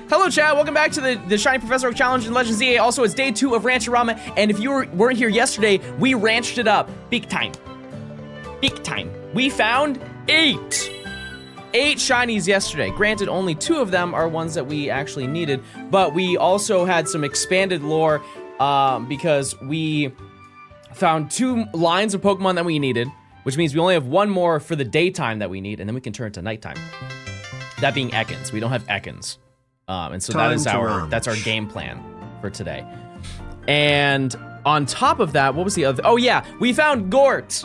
Hello, chat. Welcome back to the Shiny Professor Oak Challenge in Legends ZA. Also, it's day 2 of Rancherama, and if you weren't here yesterday, we ranched it up. Big time. Big time. We found 8 shinies yesterday. Granted, only 2 of them are ones that we actually needed, but we also had some expanded lore because we found 2 lines of Pokemon that we needed, which means we only have 1 more for the daytime that we need, and then we can turn it to nighttime. That being Ekans. We don't have Ekans. And so that's our game plan for today. And on top of that, what was the other? Oh yeah, we found Gort.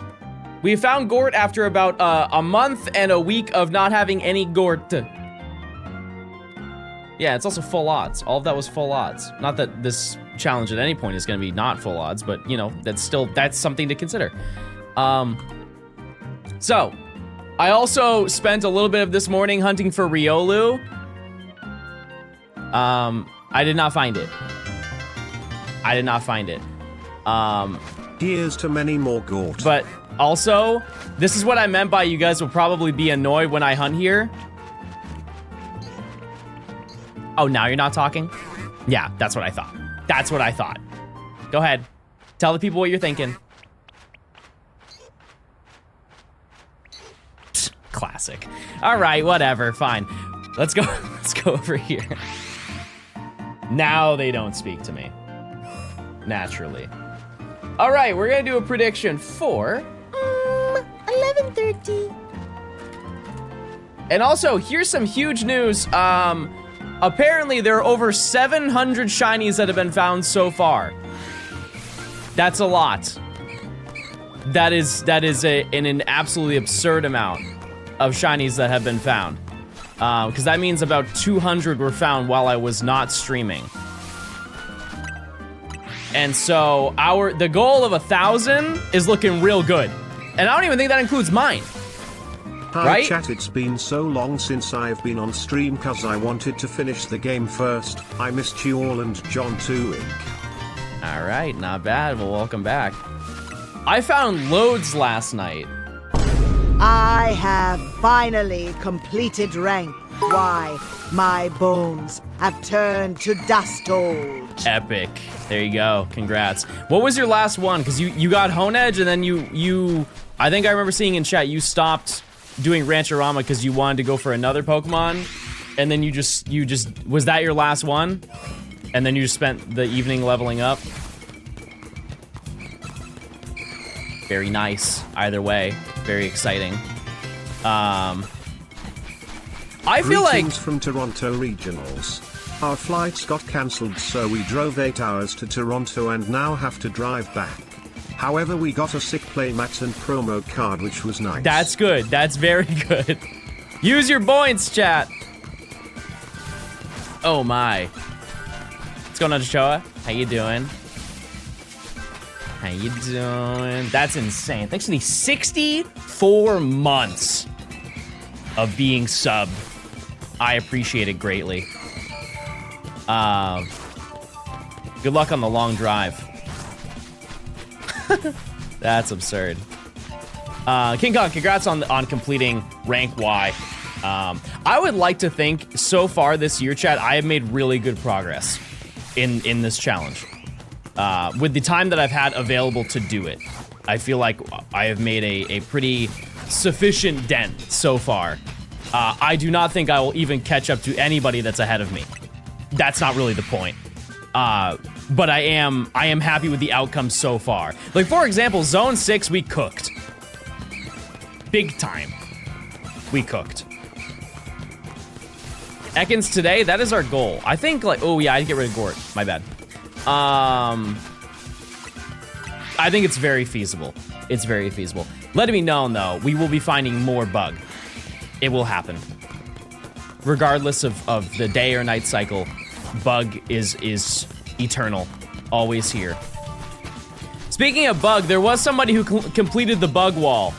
We found Gort after about a month and a week of not having any Gort. Yeah, it's also full odds. All of that was full odds. Not that this challenge at any point is going to be not full odds, but you know, that's something to consider. So, I also spent a little bit of this morning hunting for Riolu. I did not find it. Here's to many more Gort. But also, this is what I meant by you guys will probably be annoyed when I hunt here. Oh, now you're not talking? Yeah, that's what I thought. That's what I thought. Go ahead. Tell the people what you're thinking. Psst, classic. All right, whatever, fine. Let's go over here. Now they don't speak to me. Naturally. All right, we're gonna do a prediction for 11:30. And also, here's some huge news. Apparently there are over 700 shinies that have been found so far. That's a lot. That is an absolutely absurd amount of shinies that have been found. Because that means about 200 were found while I was not streaming. And so the goal of 1,000 is looking real good. And I don't even think that includes mine. Hi right? Chat, it's been so long since I've been on stream cause I wanted to finish the game first. I missed you all and John too, Inc. Alright, not bad. Well, welcome back. I found loads last night. I have finally completed rank. Why, my bones have turned to dust old. Epic. There you go. Congrats. What was your last one? Because you got Honedge and then you I think I remember seeing in chat you stopped doing Rancherama because you wanted to go for another Pokemon, and then you just was that your last one? And then you just spent the evening leveling up? Very nice. Either way, very exciting. I feel like Greetings from Toronto Regionals. Our flights got cancelled, so we drove 8 hours to Toronto and now have to drive back. However, we got a sick playmat and promo card, which was nice. That's good. That's very good. Use your points, chat. Oh my. What's going on, Joshua? How you doing? How you doing? That's insane. Thanks for the 64 months of being subbed. I appreciate it greatly. Good luck on the long drive. That's absurd. King Kong, congrats on completing rank Y. I would like to think so far this year, chat, I have made really good progress in this challenge. With the time that I've had available to do it, I feel like I have made a pretty sufficient dent so far. I do not think I will even catch up to anybody that's ahead of me. That's not really the point. But I am happy with the outcome so far. Like, for example, Zone 6, we cooked. Big time. We cooked. Ekans today, that is our goal. I think, like, oh yeah, I didn't get rid of Gort. My bad. I think it's very feasible. It's very feasible. Let it be known, though, we will be finding more bug. It will happen. Regardless of the day or night cycle, bug is eternal. Always here. Speaking of bug, there was somebody who completed the bug wall.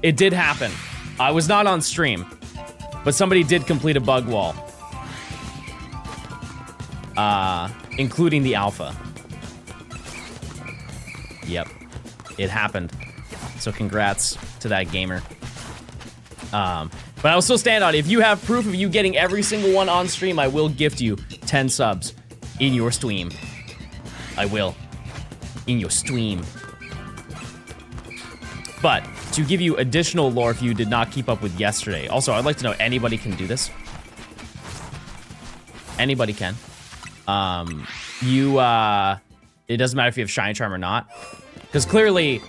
It did happen. I was not on stream, but somebody did complete a bug wall. Including the alpha. Yep. It happened. So congrats to that gamer. But I will still stand on it. If you have proof of you getting every single one on stream, I will gift you 10 subs in your stream. I will. In your stream. But to give you additional lore if you did not keep up with yesterday. Also, I'd like to know, anybody can do this? Anybody can. It doesn't matter if you have Shiny Charm or not. Because clearly,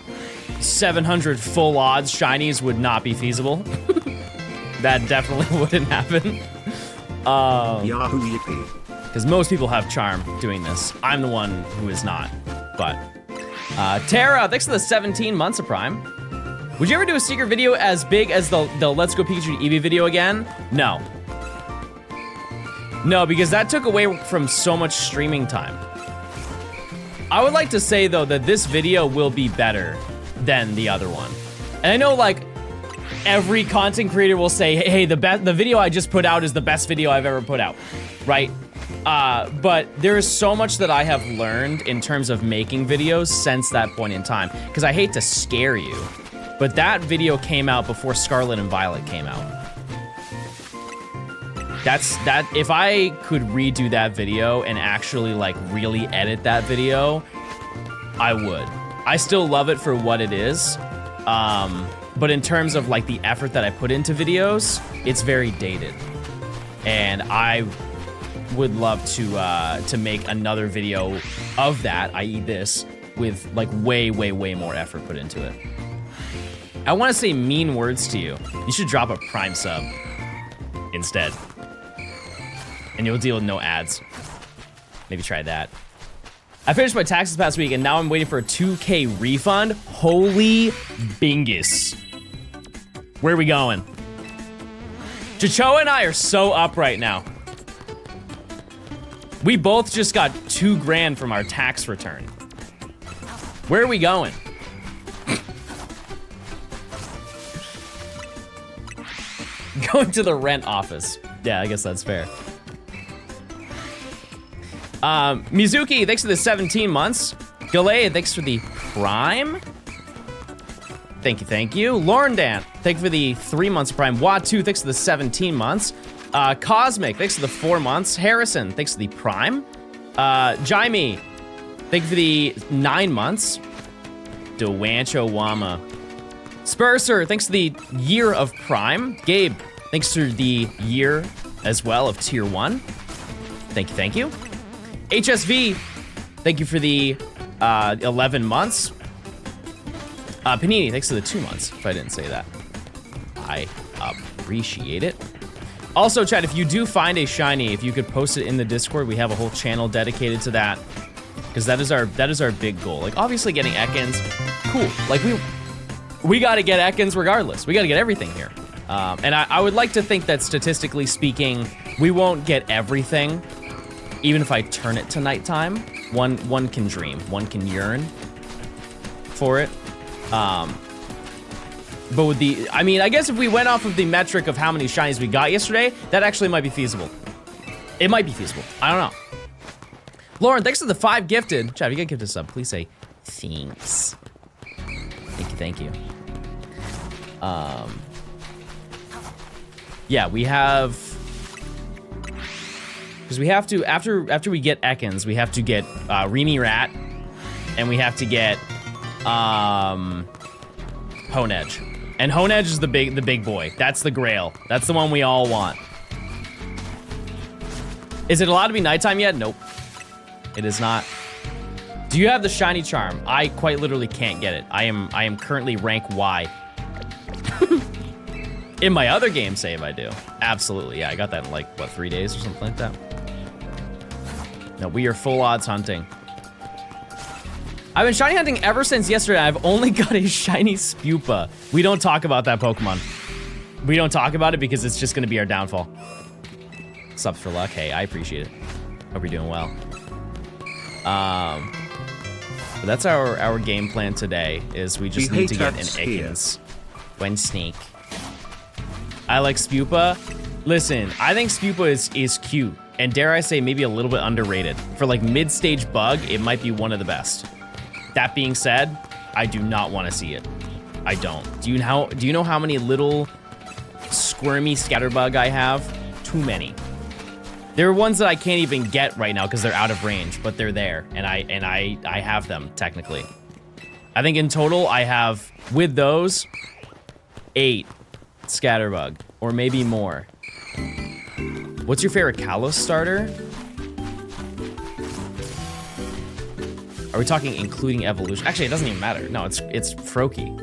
700 full odds shinies would not be feasible. That definitely wouldn't happen. Yahoo yippee. Because most people have Charm doing this. I'm the one who is not. But, Tara, thanks for the 17 months of Prime. Would you ever do a secret video as big as the Let's Go Pikachu Eevee video again? No. No, because that took away from so much streaming time. I would like to say, though, that this video will be better than the other one. And I know, like, every content creator will say, hey, the video I just put out is the best video I've ever put out, right? But there is so much that I have learned in terms of making videos since that point in time. Because I hate to scare you, but that video came out before Scarlet and Violet came out. If I could redo that video and actually like really edit that video, I would. I still love it for what it is. But in terms of like the effort that I put into videos, it's very dated. And I would love to make another video of that, i.e. this, with like way, way, way more effort put into it. I want to say mean words to you. You should drop a Prime sub instead. And you'll deal with no ads. Maybe try that. I finished my taxes past week, and now I'm waiting for a 2K refund. Holy bingus. Where are we going? Chicho and I are so up right now. We both just got $2 grand from our tax return. Where are we going? Going to the rent office. Yeah, I guess that's fair. Mizuki, thanks for the 17 months. Galea, thanks for the Prime. Thank you, thank you. Lauren Dan, thank you for the 3 months of Prime. Watu, thanks for the 17 months. Cosmic, thanks for the 4 months. Harrison, thanks for the Prime. Jaime, thank you for the 9 months. Dewancho Wama. Spurser, thanks for the year of Prime. Gabe, thanks for the year as well of Tier 1. Thank you, thank you. HSV, thank you for the 11 months. Panini, thanks for the 2 months, if I didn't say that. I appreciate it. Also, chat, if you do find a shiny, if you could post it in the Discord, we have a whole channel dedicated to that. Because that is our big goal. Like, obviously getting Ekans, cool. Like, we gotta get Ekans regardless. We gotta get everything here. And I would like to think that statistically speaking, we won't get everything. Even if I turn it to nighttime, one can dream, one can yearn for it. But with the, I mean, I guess if we went off of the metric of how many shinies we got yesterday, that actually might be feasible. It might be feasible. I don't know. Lauren, thanks for the 5 gifted. Chad, if you get gifted sub, please say thanks. Thank you, thank you. Yeah, we have. Because we have to, after we get Ekans, we have to get Remy Rat, and we have to get Honedge. And Honedge is the big boy. That's the grail. That's the one we all want. Is it allowed to be nighttime yet? Nope. It is not. Do you have the shiny charm? I quite literally can't get it. I am currently rank Y. In my other game save, I do. Absolutely, yeah. I got that in like, what, 3 days or something like that? No, we are full odds hunting. I've been shiny hunting ever since yesterday. I've only got a shiny Spupa. We don't talk about that Pokemon. We don't talk about it because it's just gonna be our downfall. Subs for luck. Hey, I appreciate it. Hope you're doing well. But that's our game plan today, is we just need to get an Ekans. When Snake. I like Spupa. Listen, I think Spupa is cute. And dare I say, maybe a little bit underrated. For like mid-stage bug, it might be one of the best. That being said, I do not want to see it. I don't. Do you know how many little squirmy scatterbug I have. Too many. There are ones that I can't even get right now because they're out of range, but they're there, and I have them technically. I think in total I have, with those, 8 scatterbug, or maybe more. What's your favorite Kalos starter? Are we talking including evolution? Actually, it doesn't even matter. No, it's Froakie.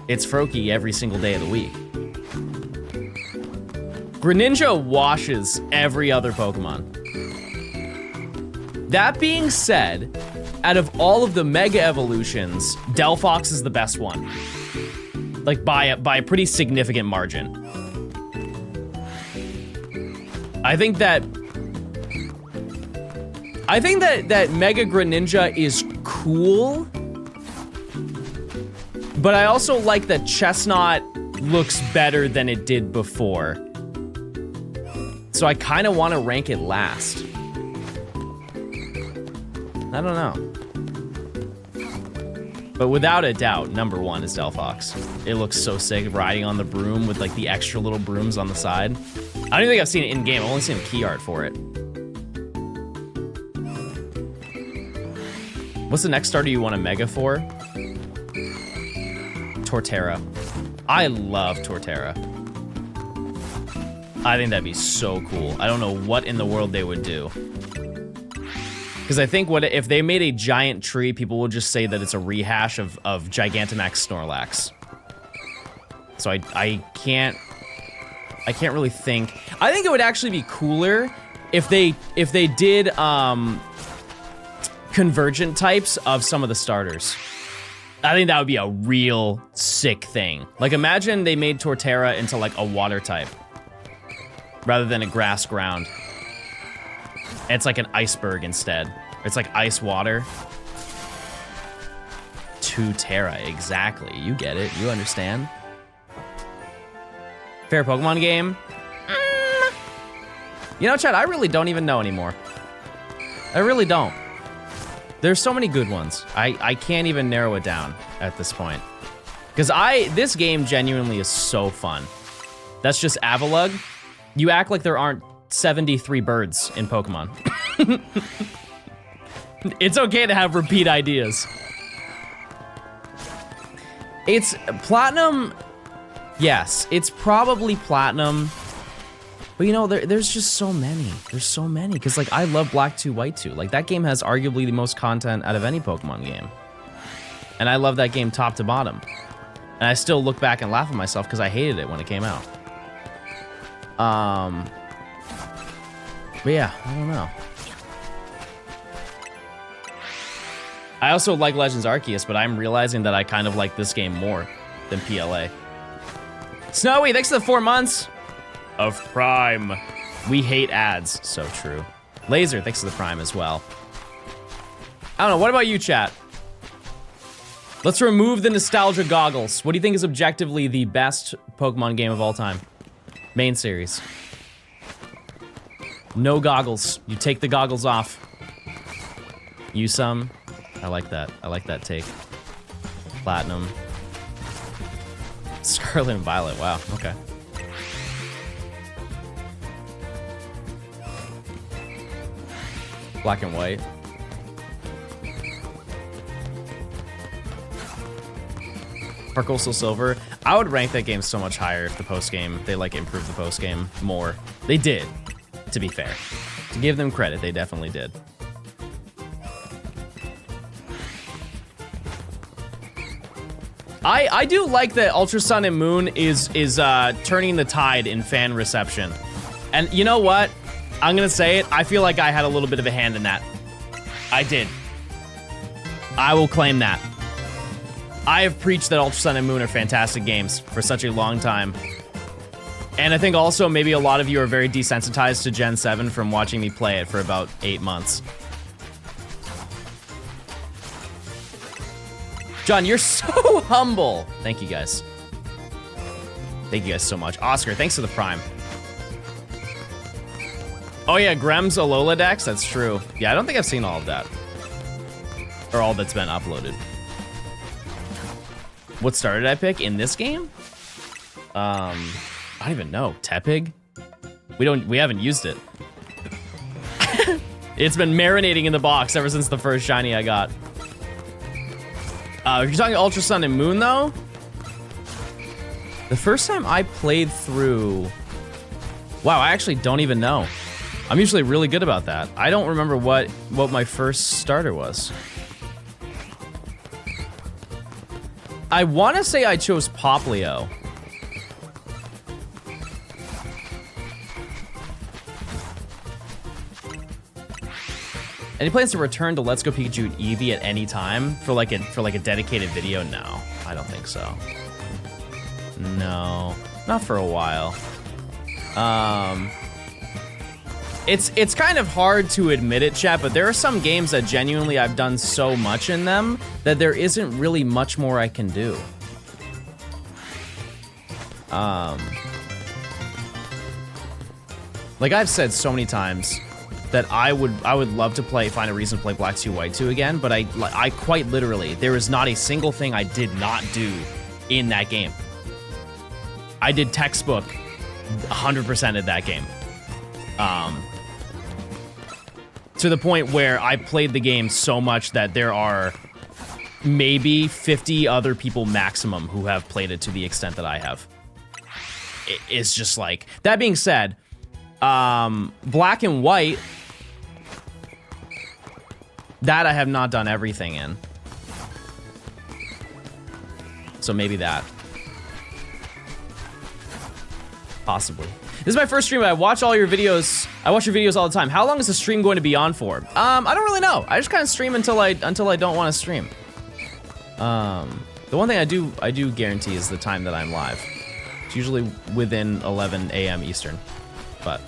It's Froakie every single day of the week. Greninja washes every other Pokemon. That being said, out of all of the Mega Evolutions, Delphox is the best one. Like, by a pretty significant margin. I think that Mega Greninja is cool, but I also like that Chestnut looks better than it did before. So I kind of want to rank it last. I don't know. But without a doubt, number 1 is Delphox. It looks so sick riding on the broom with like the extra little brooms on the side. I don't even think I've seen it in game. I've only seen key art for it. What's the next starter you want a Mega for? Torterra. I love Torterra. I think that'd be so cool. I don't know what in the world they would do. Because I think if they made a giant tree, people will just say that it's a rehash of Gigantamax Snorlax. So I can't really think. I think it would actually be cooler if they did convergent types of some of the starters. I think that would be a real sick thing. Like, imagine they made Torterra into like a water type rather than a grass ground. It's like an iceberg instead. It's like ice water. Torterra, exactly. You get it. You understand. Fair Pokemon game? You know, Chad, I really don't even know anymore. I really don't. There's so many good ones. I can't even narrow it down at this point. Because this game genuinely is so fun. That's just Avalugg. You act like there aren't 73 birds in Pokemon. It's okay to have repeat ideas. It's Platinum. Yes, it's probably Platinum. But you know, there's just so many. There's so many. Because, like, I love Black 2, White 2. Like, that game has arguably the most content out of any Pokemon game. And I love that game top to bottom. And I still look back and laugh at myself because I hated it when it came out. But yeah, I don't know. I also like Legends Arceus, but I'm realizing that I kind of like this game more than PLA. Snowy, thanks for the 4 months of Prime. We hate ads. So true. Laser, thanks for the Prime as well. I don't know, what about you, chat? Let's remove the nostalgia goggles. What do you think is objectively the best Pokemon game of all time? Main series. No goggles. You take the goggles off. Use some. I like that. I like that take. Platinum. Scarlet and Violet. Wow. Okay. Black and White. Sparkle Soul Silver. I would rank that game so much higher if the post game, they like improved the post game more. They did, to be fair. To give them credit, they definitely did. I do like that Ultra Sun and Moon is turning the tide in fan reception. And you know what? I'm gonna say it. I feel like I had a little bit of a hand in that. I did. I will claim that. I have preached that Ultra Sun and Moon are fantastic games for such a long time. And I think also maybe a lot of you are very desensitized to Gen 7 from watching me play it for about 8 months. John, you're so humble. Thank you guys. Thank you guys so much. Oscar, thanks for the Prime. Oh yeah, Grem's Alola Dex, that's true. Yeah, I don't think I've seen all of that. Or all that's been uploaded. What starter did I pick in this game? I don't even know. Tepig? We haven't used it. It's been marinating in the box ever since the first shiny I got. If you're talking Ultra Sun and Moon though, the first time I played through, wow, I actually don't even know. I'm usually really good about that. I don't remember what my first starter was. I want to say I chose Poplio. Any plans to return to Let's Go Pikachu and Eevee at any time for like a dedicated video? No, I don't think so. No, not for a while. It's kind of hard to admit it, chat, but there are some games that genuinely I've done so much in them that there isn't really much more I can do. Like I've said so many times that I would love to find a reason to play Black 2 White 2 again, but I quite literally, there is not a single thing I did not do in that game. I did textbook 100% of that game. To the point where I played the game so much that there are maybe 50 other people maximum who have played it to the extent that I have. It's just like, that being said, Black and White, that I have not done everything in. So maybe that. Possibly. This is my first stream, but I watch all your videos. I watch your videos all the time. How long is the stream going to be on for? I don't really know. I just kind of stream until I don't want to stream. The one thing I do guarantee is the time that I'm live. It's usually within 11 a.m. Eastern. But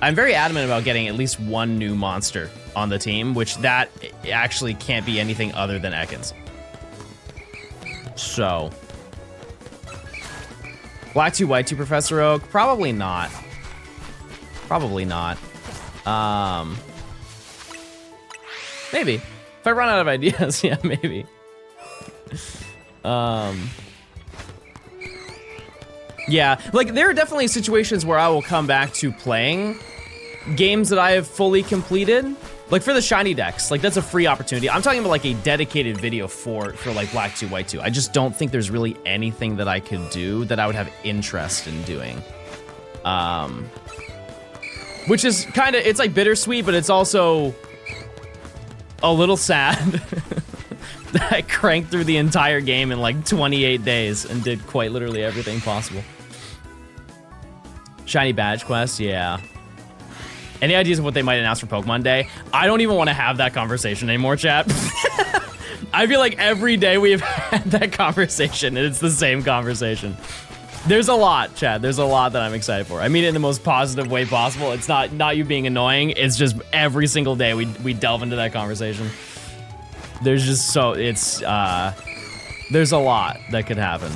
I'm very adamant about getting at least one new monster on the team, which that actually can't be anything other than Ekans. So, Black 2, White 2, Professor Oak? Probably not. Probably not. Maybe. If I run out of ideas, yeah, maybe. Yeah, like there are definitely situations where I will come back to playing games that I have fully completed. Like for the shiny decks, like that's a free opportunity. I'm talking about like a dedicated video for like Black 2, White 2. I just don't think there's really anything that I could do that I would have interest in doing. Which is kind of, it's like bittersweet, but it's also a little sad that I cranked through the entire game in like 28 days and did quite literally everything possible. Shiny badge quest, yeah. Any ideas of what they might announce for Pokemon Day? I don't even want to have that conversation anymore, chat. I feel like every day we have had that conversation and it's the same conversation. There's a lot, chat. There's a lot that I'm excited for. I mean it in the most positive way possible. It's not you being annoying. It's just every single day we delve into that conversation. There's just so, it's, there's a lot that could happen.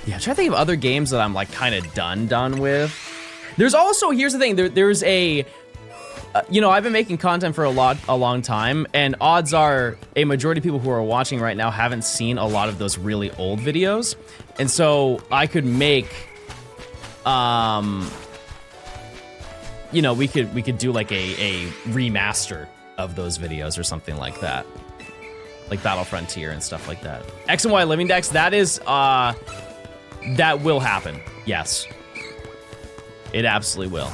Yeah, I'm trying to think of other games that I'm like kind of done with. There's also, here's the thing, there's a, you know, I've been making content for a long time, and odds are a majority of people who are watching right now haven't seen a lot of those really old videos. And so I could make, you know, we could do like a remaster of those videos or something like that. Like Battle Frontier and stuff like that. X and Y Living Decks, that is, that will happen, yes. It absolutely will.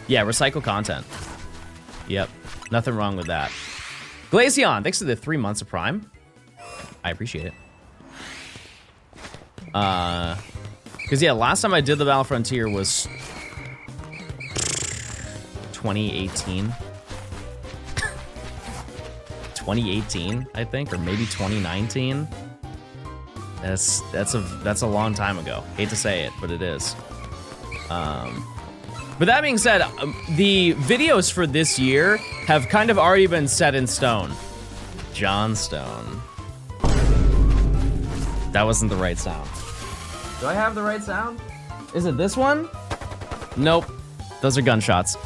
Yeah, recycle content. Yep, nothing wrong with that. Glaceon, thanks for the 3 months of Prime. I appreciate it. Because yeah, last time I did the Battle Frontier was 2018. 2018, I think, or maybe 2019. That's a long time ago. Hate to say it, but it is. But that being said, the videos for this year have kind of already been set in stone. Johnstone. That wasn't the right sound. Do I have the right sound? Is it this one? Nope. Those are gunshots.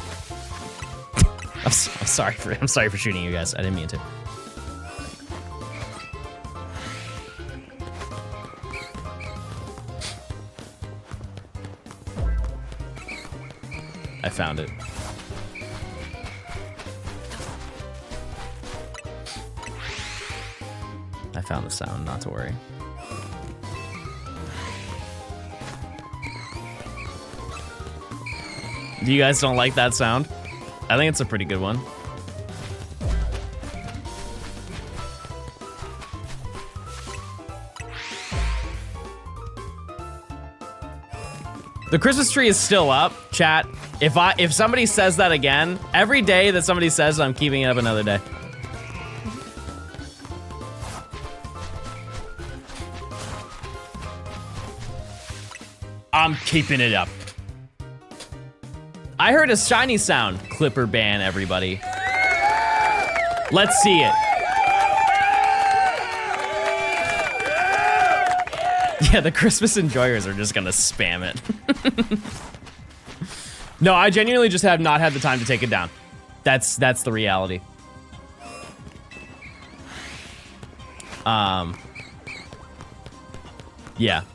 I'm sorry for shooting you guys. I didn't mean to. I found it. I found the sound, not to worry. You guys don't like that sound? I think it's a pretty good one. The Christmas tree is still up, chat. If somebody says that again, every day that somebody says it, I'm keeping it up another day. I'm keeping it up. I heard a shiny sound. Clipper ban, everybody. Let's see it. Yeah, the Christmas enjoyers are just gonna spam it. No, I genuinely just have not had the time to take it down. That's the reality. Yeah,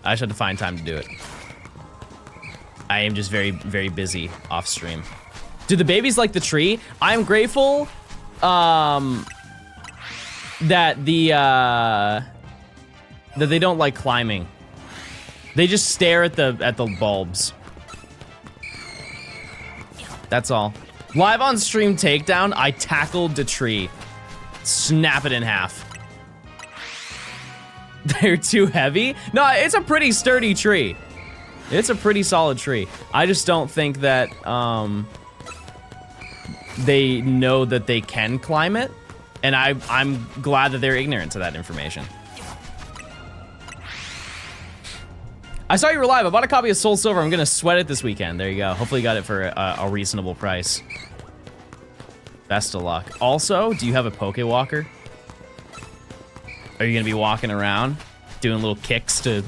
I just had to find time to do it. I am just very, very busy off stream. Do the babies like the tree? I am grateful that they don't like climbing. They just stare at the bulbs. That's all. Live on stream takedown, I tackled the tree. Snap it in half. They're too heavy? No, it's a pretty sturdy tree. It's a pretty solid tree. I just don't think that they know that they can climb it, and I'm glad that they're ignorant to that information. I saw you were live. I bought a copy of Soul Silver. I'm gonna sweat it this weekend. There you go. Hopefully you got it for a reasonable price. Best of luck. Also, do you have a Pokewalker? Are you gonna be walking around doing little kicks to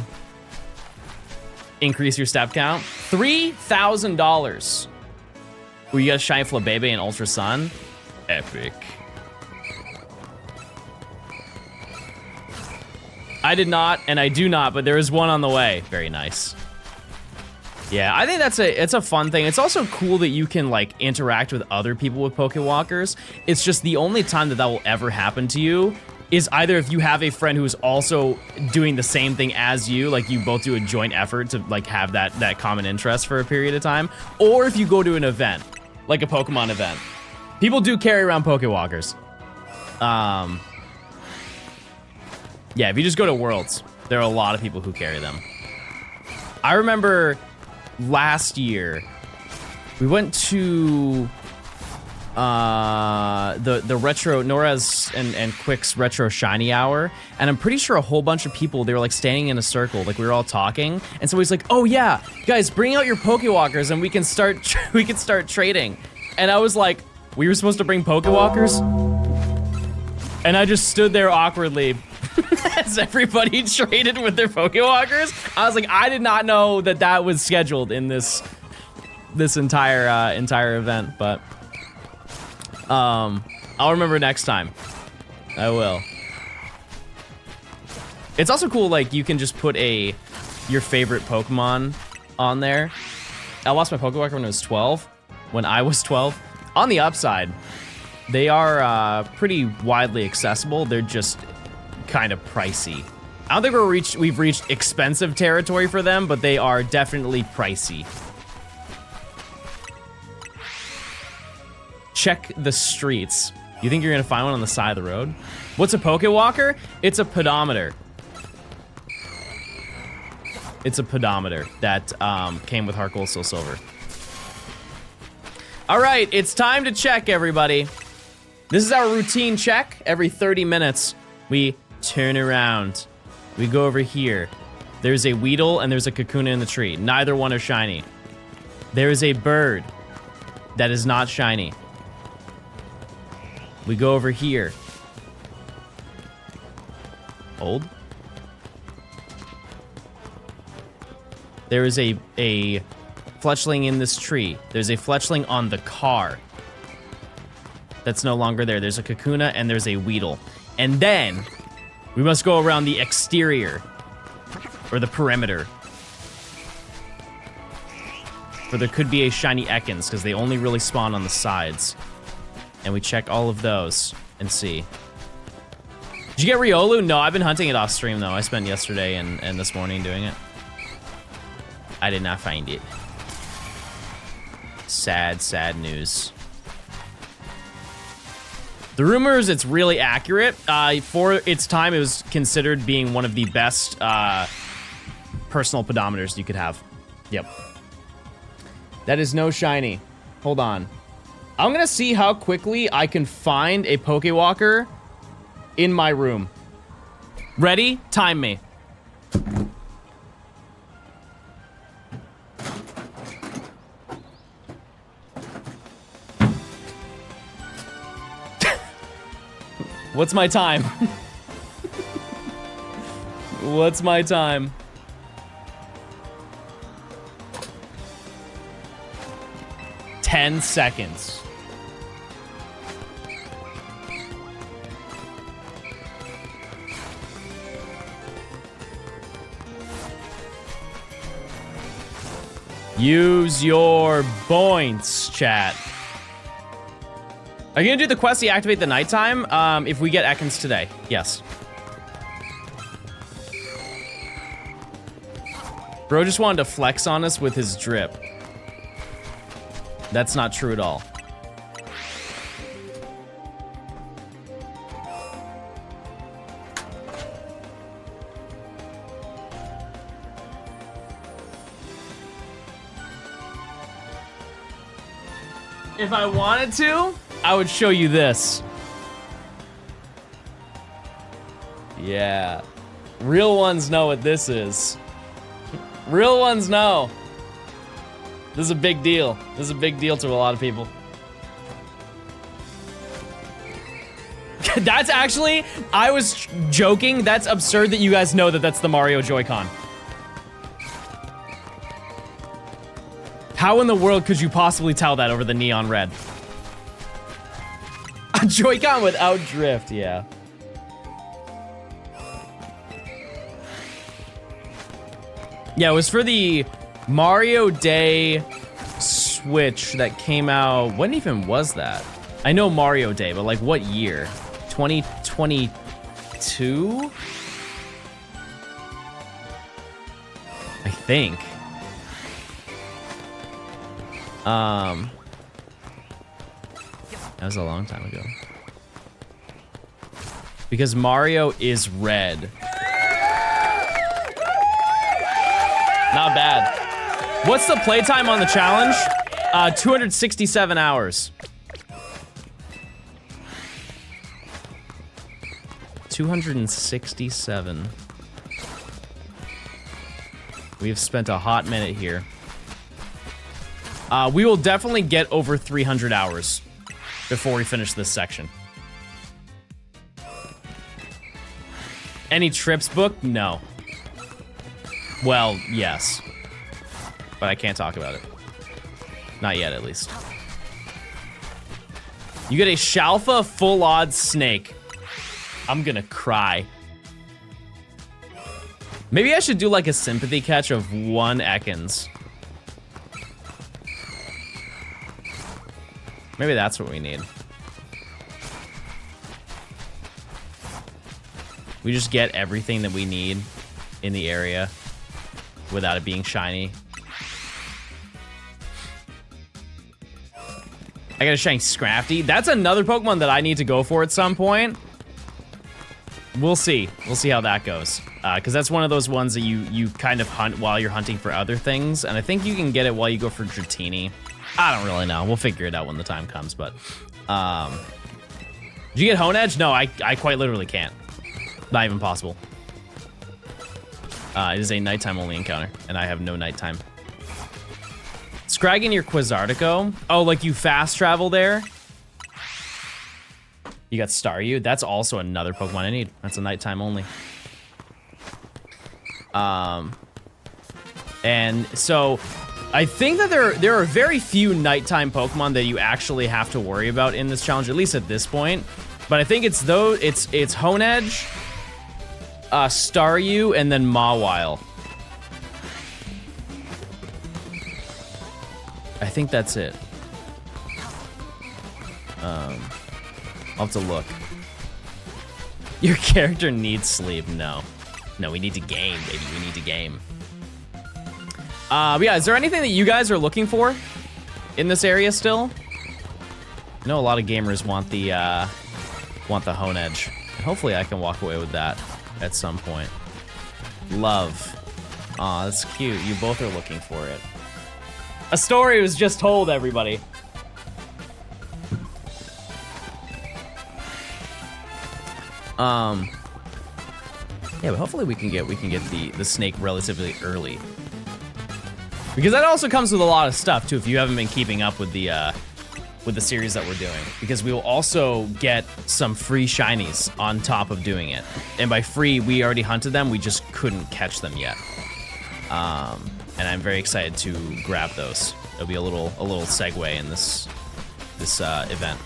increase your step count? $3,000. Ooh, you got a shiny Flabébé and Ultra Sun? Epic. I did not, and I do not, but there is one on the way. Very nice. Yeah, I think it's a fun thing. It's also cool that you can like interact with other people with Pokewalkers. It's just the only time that will ever happen to you is either if you have a friend who's also doing the same thing as you, like you both do a joint effort to like have that common interest for a period of time, or if you go to an event, like a Pokemon event. People do carry around Pokewalkers. Yeah, if you just go to Worlds, there are a lot of people who carry them. I remember last year, we went to the retro Nora's and Quick's retro shiny hour, and I'm pretty sure a whole bunch of people, they were like standing in a circle, like we were all talking, and somebody's like, oh yeah, guys, bring out your Pokewalkers and we can start trading. And I was like, we were supposed to bring Pokewalkers? And I just stood there awkwardly as everybody traded with their Pokewalkers. I was like, I did not know that was scheduled in this entire event, but I'll remember next time. I will. It's also cool, like, you can just put your favorite Pokemon on there. I lost my Pokewalker when I was 12. When I was 12. On the upside, they are pretty widely accessible. They're just kind of pricey. I don't think we've reached expensive territory for them, but they are definitely pricey. Check the streets. You think you're gonna find one on the side of the road? What's a Pokewalker? It's a pedometer. It's a pedometer that came with Heart Gold Soul Silver. All right, it's time to check, everybody. This is our routine check. Every 30 minutes, we turn around. We go over here. There's a Weedle and there's a Kakuna in the tree. Neither one are shiny. There is a bird that is not shiny. We go over here. Old. There is a fletchling in this tree. There's a fletchling on the car. that's no longer there. There's a Kakuna and there's a Weedle. And then we must go around the exterior or the perimeter. Or there could be a shiny Ekans because they only really spawn on the sides. And we check all of those and see. Did you get Riolu? No, I've been hunting it off stream though. I spent yesterday and this morning doing it. I did not find it. Sad, sad news. The rumors, it's really accurate. For its time, it was considered being one of the best personal pedometers you could have. Yep. That is no shiny. Hold on. I'm gonna see how quickly I can find a Pokewalker in my room. Ready? Time me. What's my time? What's my time? Ten seconds. Use your points, chat. Are you gonna do the quest to activate the nighttime? If we get Ekans today, yes. Bro just wanted to flex on us with his drip. That's not true at all. If I wanted to, I would show you this. Yeah. Real ones know what this is. Real ones know. This is a big deal. This is a big deal to a lot of people. That's actually, I was joking. That's absurd that you guys know that that's the Mario Joy-Con. How in the world could you possibly tell that over the neon red? A Joy-Con without drift, yeah. Yeah, it was for the Mario Day Switch that came out. When even was that? I know Mario Day, but like what year? 2022? I think. That was a long time ago. Because Mario is red. Not bad. What's the playtime on the challenge? 267 hours. 267. We've spent a hot minute here. We will definitely get over 300 hours before we finish this section. Any trips booked? No. Well, yes. But I can't talk about it. Not yet, at least. You get a Shalfa full odds snake. I'm gonna cry. Maybe I should do like a sympathy catch of 1 Ekans. Maybe that's what we need. We just get everything that we need in the area without it being shiny. I got a shiny Scrafty. That's another Pokemon that I need to go for at some point. We'll see. We'll see how that goes. Because that's one of those ones that you kind of hunt while you're hunting for other things. And I think you can get it while you go for Dratini. I don't really know. We'll figure it out when the time comes, but... Did you get Honedge? No, I quite literally can't. Not even possible. It is a nighttime only encounter, and I have no nighttime. Scragging your Quizartico? Oh, like you fast travel there? You got Staryu? That's also another Pokemon I need. That's a nighttime only. And so I think that there are very few nighttime Pokemon that you actually have to worry about in this challenge, at least at this point. But I think it's Honedge, Staryu, and then Mawile. I think that's it. I'll have to look. Your character needs sleep. No, we need to game, baby. We need to game. But yeah, is there anything that you guys are looking for in this area still? I know a lot of gamers want the Honedge. And hopefully I can walk away with that at some point. Love. Aw, that's cute. You both are looking for it. A story was just told, everybody. Yeah, but hopefully we can get the snake relatively early. Because that also comes with a lot of stuff too, if you haven't been keeping up with the series that we're doing. Because we will also get some free shinies on top of doing it. And by free, we already hunted them, we just couldn't catch them yet. And I'm very excited to grab those. It'll be a little segue in this event.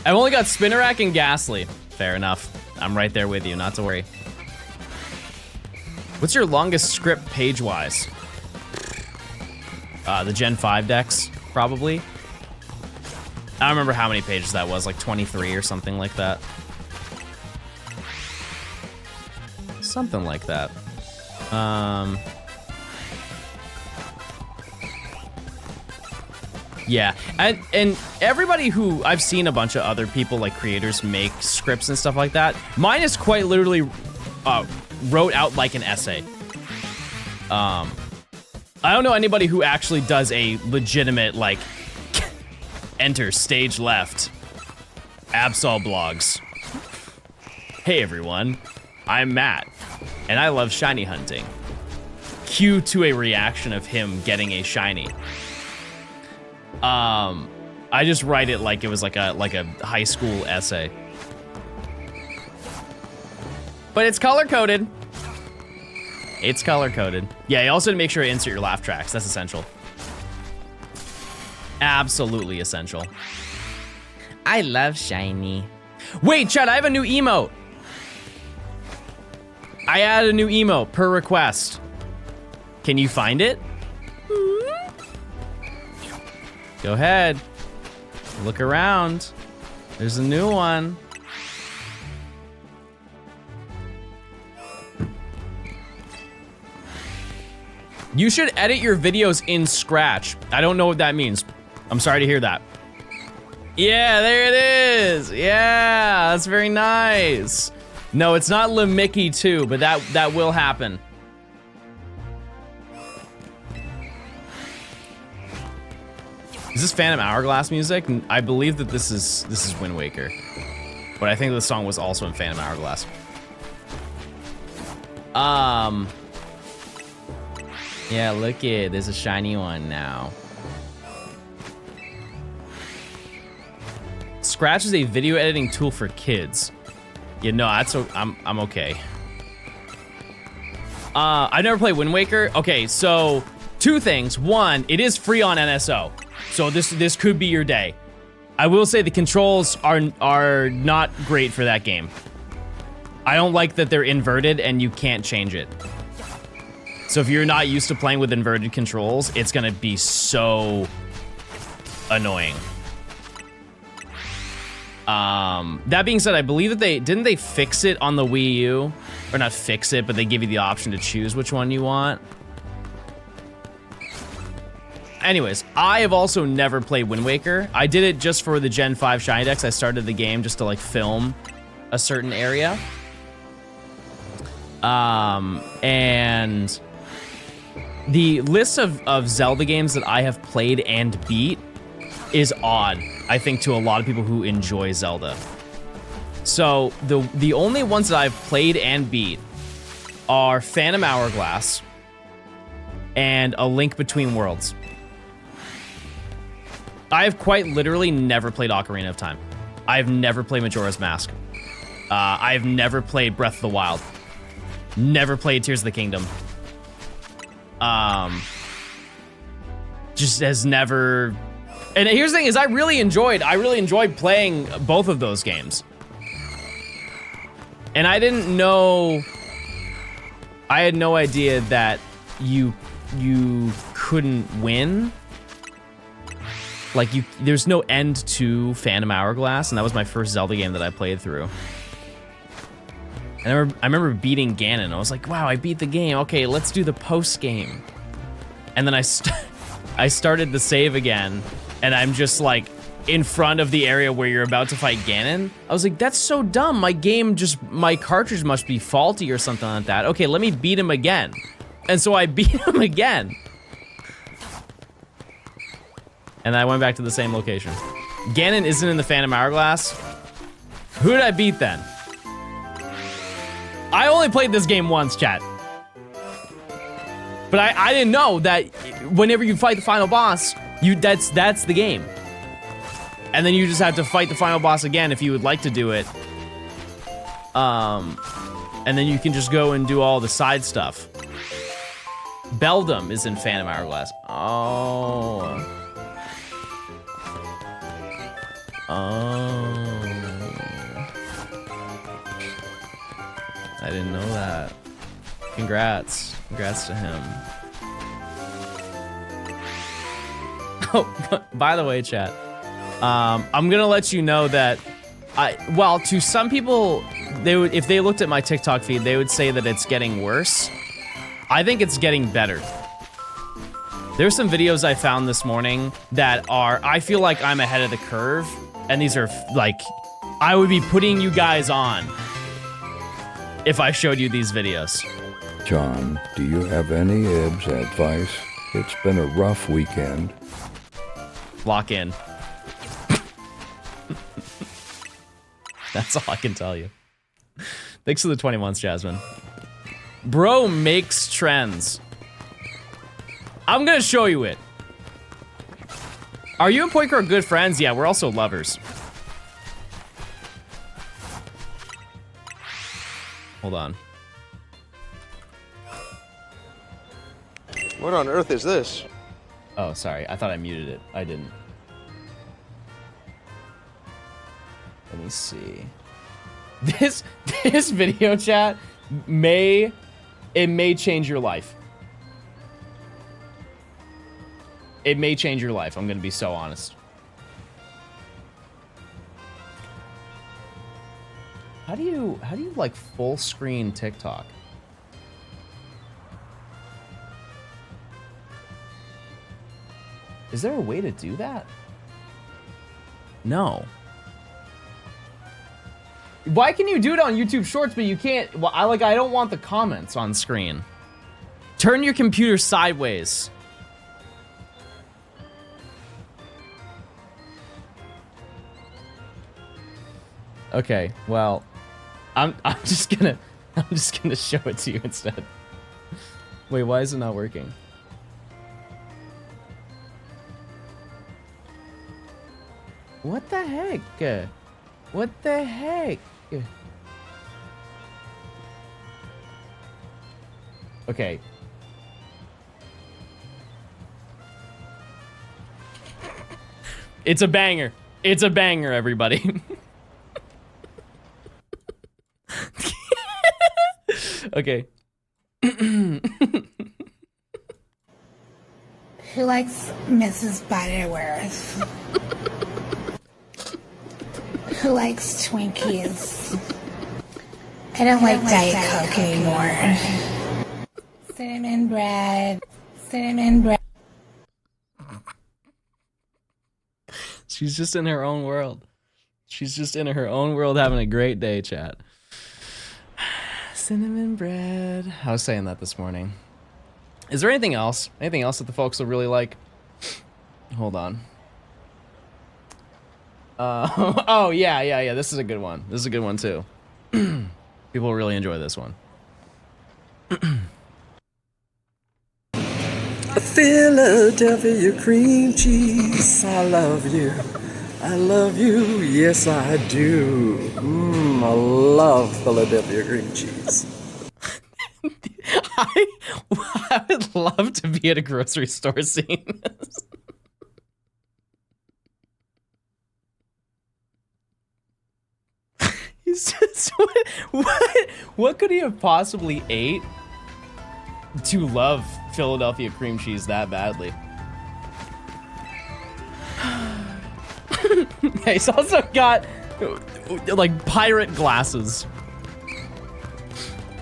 I've only got Spinarak and Ghastly. Fair enough. I'm right there with you, not to worry. What's your longest script page-wise? The Gen 5 decks, probably. I don't remember how many pages that was, like 23 or something like that. Something like that. Yeah, and everybody who I've seen a bunch of other people, like creators, make scripts and stuff like that. Mine is quite literally wrote out like an essay. I don't know anybody who actually does a legitimate, like, enter stage left, Absol blogs. Hey everyone, I'm Matt, and I love shiny hunting. Cue to a reaction of him getting a shiny. I just write it like it was like a high school essay. But it's color-coded. It's color-coded. Yeah, you also make sure to insert your laugh tracks. That's essential. Absolutely essential. I love shiny. Wait, Chad, I have a new emote. I added a new emote per request. Can you find it? Go ahead. Look around. There's a new one. You should edit your videos in Scratch. I don't know what that means. I'm sorry to hear that. Yeah, there it is. Yeah, that's very nice. No, it's not Mickey 2, but that will happen. Is this Phantom Hourglass music? I believe that this is Wind Waker, but I think the song was also in Phantom Hourglass. Yeah, look it. There's a shiny one now. Scratch is a video editing tool for kids. Yeah, no, I'm okay. I've never played Wind Waker. Okay, so two things. One, it is free on NSO. So this could be your day. I will say the controls are not great for that game. I don't like that they're inverted and you can't change it. So if you're not used to playing with inverted controls, it's gonna be so annoying. That being said, I believe that didn't they fix it on the Wii U? Or not fix it, but they give you the option to choose which one you want. Anyways, I have also never played Wind Waker. I did it just for the Gen 5 Shiny Dex. I started the game just to like film a certain area. And the list of Zelda games that I have played and beat is odd, I think, to a lot of people who enjoy Zelda. So the only ones that I've played and beat are Phantom Hourglass and A Link Between Worlds. I have quite literally never played Ocarina of Time. I have never played Majora's Mask. I have never played Breath of the Wild. Never played Tears of the Kingdom. just has never. And here's the thing: is I really enjoyed playing both of those games, and I didn't know. I had no idea that you couldn't win. Like there's no end to Phantom Hourglass, and that was my first Zelda game that I played through. And I remember beating Ganon. I was like, wow, I beat the game. Okay, let's do the post game. And then I started the save again, and I'm just like in front of the area where you're about to fight Ganon. I was like, that's so dumb. My cartridge must be faulty or something like that. Okay, let me beat him again. And so I beat him again. And I went back to the same location. Ganon isn't in the Phantom Hourglass. Who did I beat then? I only played this game once, chat. But I didn't know that whenever you fight the final boss, that's the game. And then you just have to fight the final boss again if you would like to do it. And then you can just go and do all the side stuff. Beldum is in Phantom Hourglass. Oh. I didn't know that. Congrats to him. Oh, by the way, chat, I'm gonna let you know that well, to some people, if they looked at my TikTok feed, they would say that it's getting worse. I think it's getting better. There's some videos I found this morning that I feel like I'm ahead of the curve, and these are like, I would be putting you guys on if I showed you these videos. John, do you have any IBS advice? It's been a rough weekend. Lock in. That's all I can tell you. Thanks for the 20 months, Jasmine. Bro makes trends. I'm gonna show you it. Are you and Poikro good friends? Yeah, we're also lovers. Hold on. What on earth is this? Oh, sorry. I thought I muted it. I didn't. Let me see. This video chat may change your life. It may change your life. I'm gonna be so honest. How do you like full screen TikTok? Is there a way to do that? No. Why can you do it on YouTube Shorts, but you can't? Well, I don't want the comments on screen. Turn your computer sideways. Okay, well, I'm just gonna show it to you instead. Wait, why is it not working? What the heck? What the heck? Okay. It's a banger. It's a banger, everybody. Okay. Who likes Mrs. Butterworth? Who likes Twinkies? I don't like Diet Coke anymore. Cinnamon bread. Cinnamon bread. She's just in her own world. She's just in her own world having a great day, chat. Cinnamon bread. I was saying that this morning. Is there anything else? Anything else that the folks will really like? Hold on. Oh, yeah. This is a good one. This is a good one, too. People will really enjoy this one. Philadelphia cream cheese. I love you. I love you. Yes, I do. I love Philadelphia cream cheese. I would love to be at a grocery store scene. He's just, what could he have possibly ate to love Philadelphia cream cheese that badly? He's also got like pirate glasses.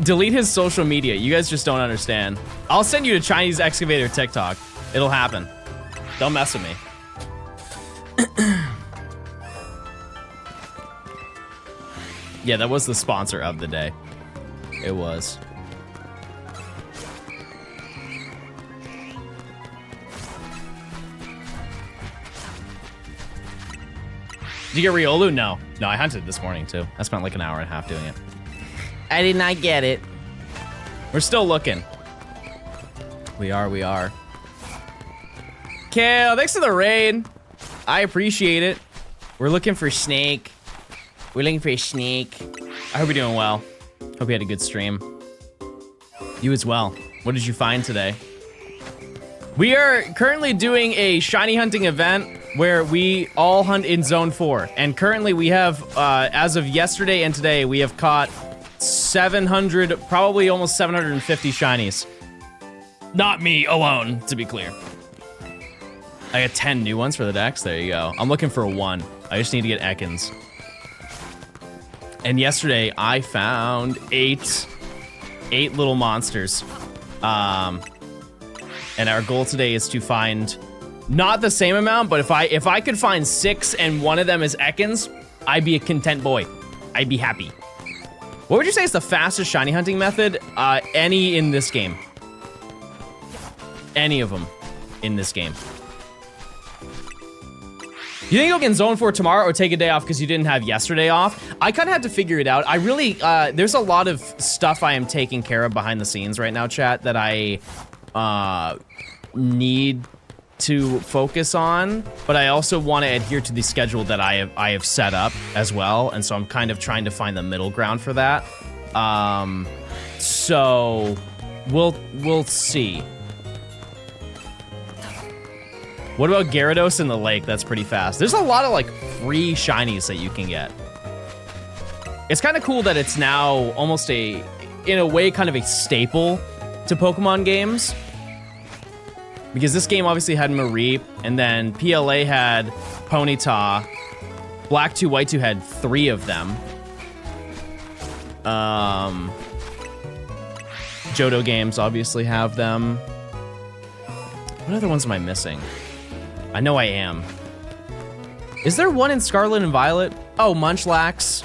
Delete his social media. You guys just don't understand. I'll send you to Chinese Excavator TikTok. It'll happen. Don't mess with me. Yeah, that was the sponsor of the day. It was. Did you get Riolu? No. No, I hunted this morning too. I spent like an hour and a half doing it. I did not get it. We're still looking. We are. Kale, thanks for the raid. I appreciate it. We're looking for Snake. We're looking for a Snake. I hope you're doing well. Hope you had a good stream. You as well. What did you find today? We are currently doing a shiny hunting event where we all hunt in Zone 4. And currently we have, as of yesterday and today, we have caught 700, probably almost 750 shinies. Not me alone, to be clear. I got 10 new ones for the decks. There you go. I'm looking for 1. I just need to get Ekans. And yesterday I found 8 little monsters. And our goal today is to find not the same amount, but if I could find 6 and one of them is Ekans, I'd be a content boy. I'd be happy. What would you say is the fastest shiny hunting method? Any in this game. Any of them in this game. You think you'll get in Zone 4 tomorrow or take a day off because you didn't have yesterday off? I kind of had to figure it out. I really, there's a lot of stuff I am taking care of behind the scenes right now, chat, that I need to focus on, but I also want to adhere to the schedule that I have set up as well, and so I'm kind of trying to find the middle ground for that. So we'll see. What about Gyarados in the lake? That's pretty fast. There's a lot of like free shinies that you can get. It's kind of cool that it's now almost in a way, kind of a staple to Pokemon games. Because this game obviously had Mareep, and then PLA had Ponyta. Black 2, White 2 had 3 of them. Johto games obviously have them. What other ones am I missing? I know I am. Is there one in Scarlet and Violet? Oh, Munchlax.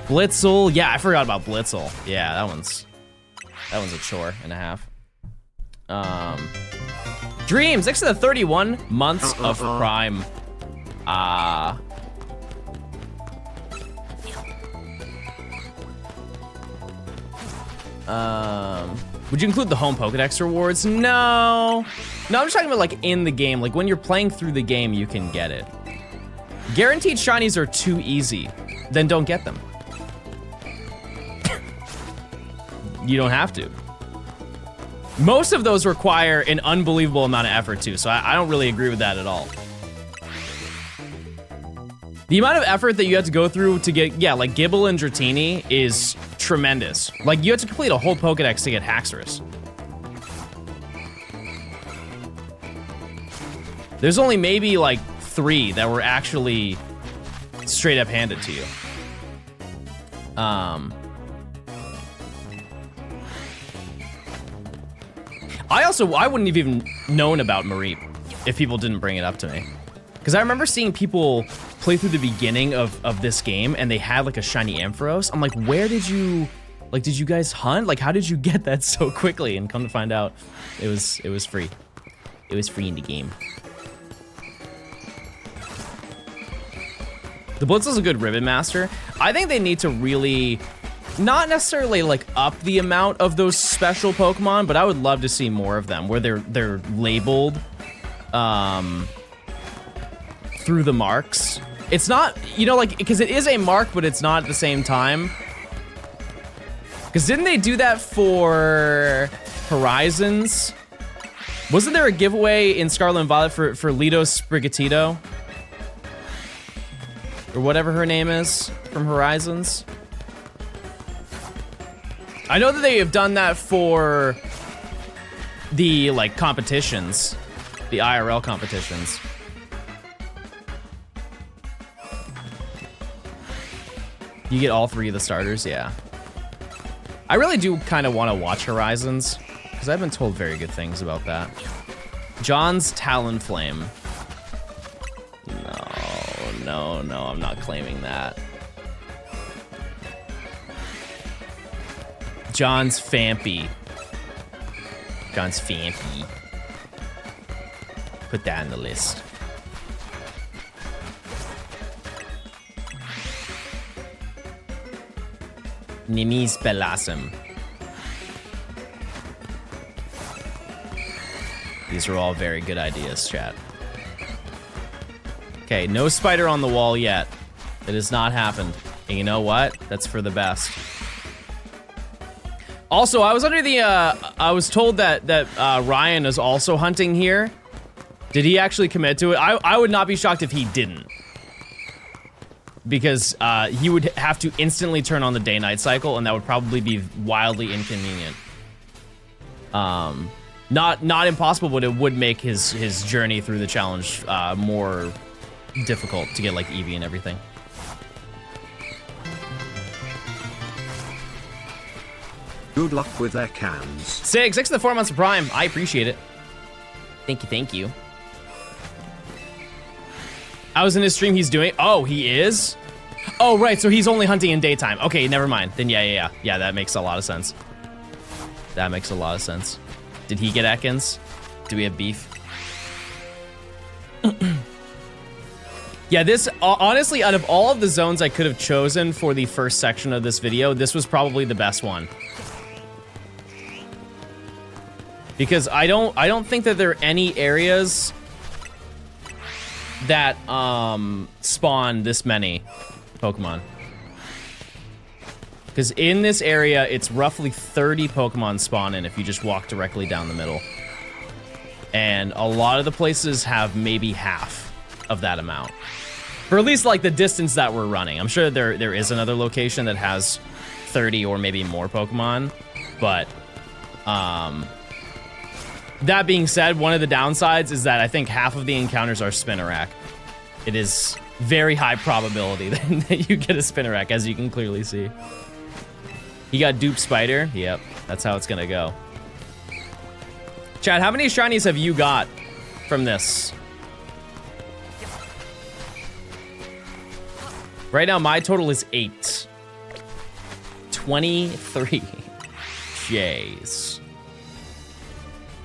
Blitzel. Yeah, I forgot about Blitzel. Yeah, that one's a chore and a half. Dreams, next to the 31 months of Prime. Would you include the home Pokedex rewards? No, I'm just talking about like in the game. Like when you're playing through the game, you can get it. Guaranteed shinies are too easy. Then don't get them. You don't have to. Most of those require an unbelievable amount of effort too, so I don't really agree with that at all. The amount of effort that you have to go through to get, yeah, like Gible and Dratini is tremendous. Like you have to complete a whole Pokedex to get Haxorus. There's only maybe like 3 that were actually straight up handed to you. I wouldn't have even known about Mareep if people didn't bring it up to me. Because I remember seeing people play through the beginning of this game and they had like a shiny Ampharos. I'm like, where did you guys hunt? Like, how did you get that so quickly? And come to find out, it was free. It was free in the game. The Blitzel's a good Ribbon Master. I think they need to really, not necessarily like up the amount of those special Pokemon, but I would love to see more of them where they're labeled through the marks. It's not, you know, like, because it is a mark, but it's not at the same time. Because didn't they do that for Horizons? Wasn't there a giveaway in Scarlet and Violet for Lido Sprigatito? Or whatever her name is from Horizons? I know that they have done that for the, like, competitions. The IRL competitions. You get all 3 of the starters, yeah. I really do kind of want to watch Horizons, because I've been told very good things about that. John's Talonflame. No, I'm not claiming that. John's Fampy. John's Fampy. Put that in the list. Nimis Belasem. These are all very good ideas, chat. Okay, no spider on the wall yet. It has not happened. And you know what? That's for the best. Also, I was under the, I was told that Ryan is also hunting here. Did he actually commit to it? I would not be shocked if he didn't. Because he would have to instantly turn on the day-night cycle, and that would probably be wildly inconvenient. Not impossible, but it would make his journey through the challenge more difficult to get like Eevee and everything. Good luck with their cans. Sig, 6 to the 4 months of Prime. I appreciate it. Thank you. I was in his stream, he's doing. Oh, he is? Oh, right, so he's only hunting in daytime. Okay, never mind. Then yeah, that makes a lot of sense. That makes a lot of sense. Did he get Ekans? Do we have beef? Yeah, this, honestly, out of all of the zones I could have chosen for the first section of this video, this was probably the best one. Because I don't think that there are any areas that spawn this many Pokemon. Because in this area, it's roughly 30 Pokemon spawn in if you just walk directly down the middle. And a lot of the places have maybe half of that amount. For at least like the distance that we're running. I'm sure there is another location that has 30 or maybe more Pokemon. But that being said, one of the downsides is that I think half of the encounters are Spinarak. It is very high probability that you get a Spinarak, as you can clearly see. He got Dupe Spider. Yep, that's how it's gonna go. Chad, how many shinies have you got from this? Right now, my total is 8. 23. Jeez.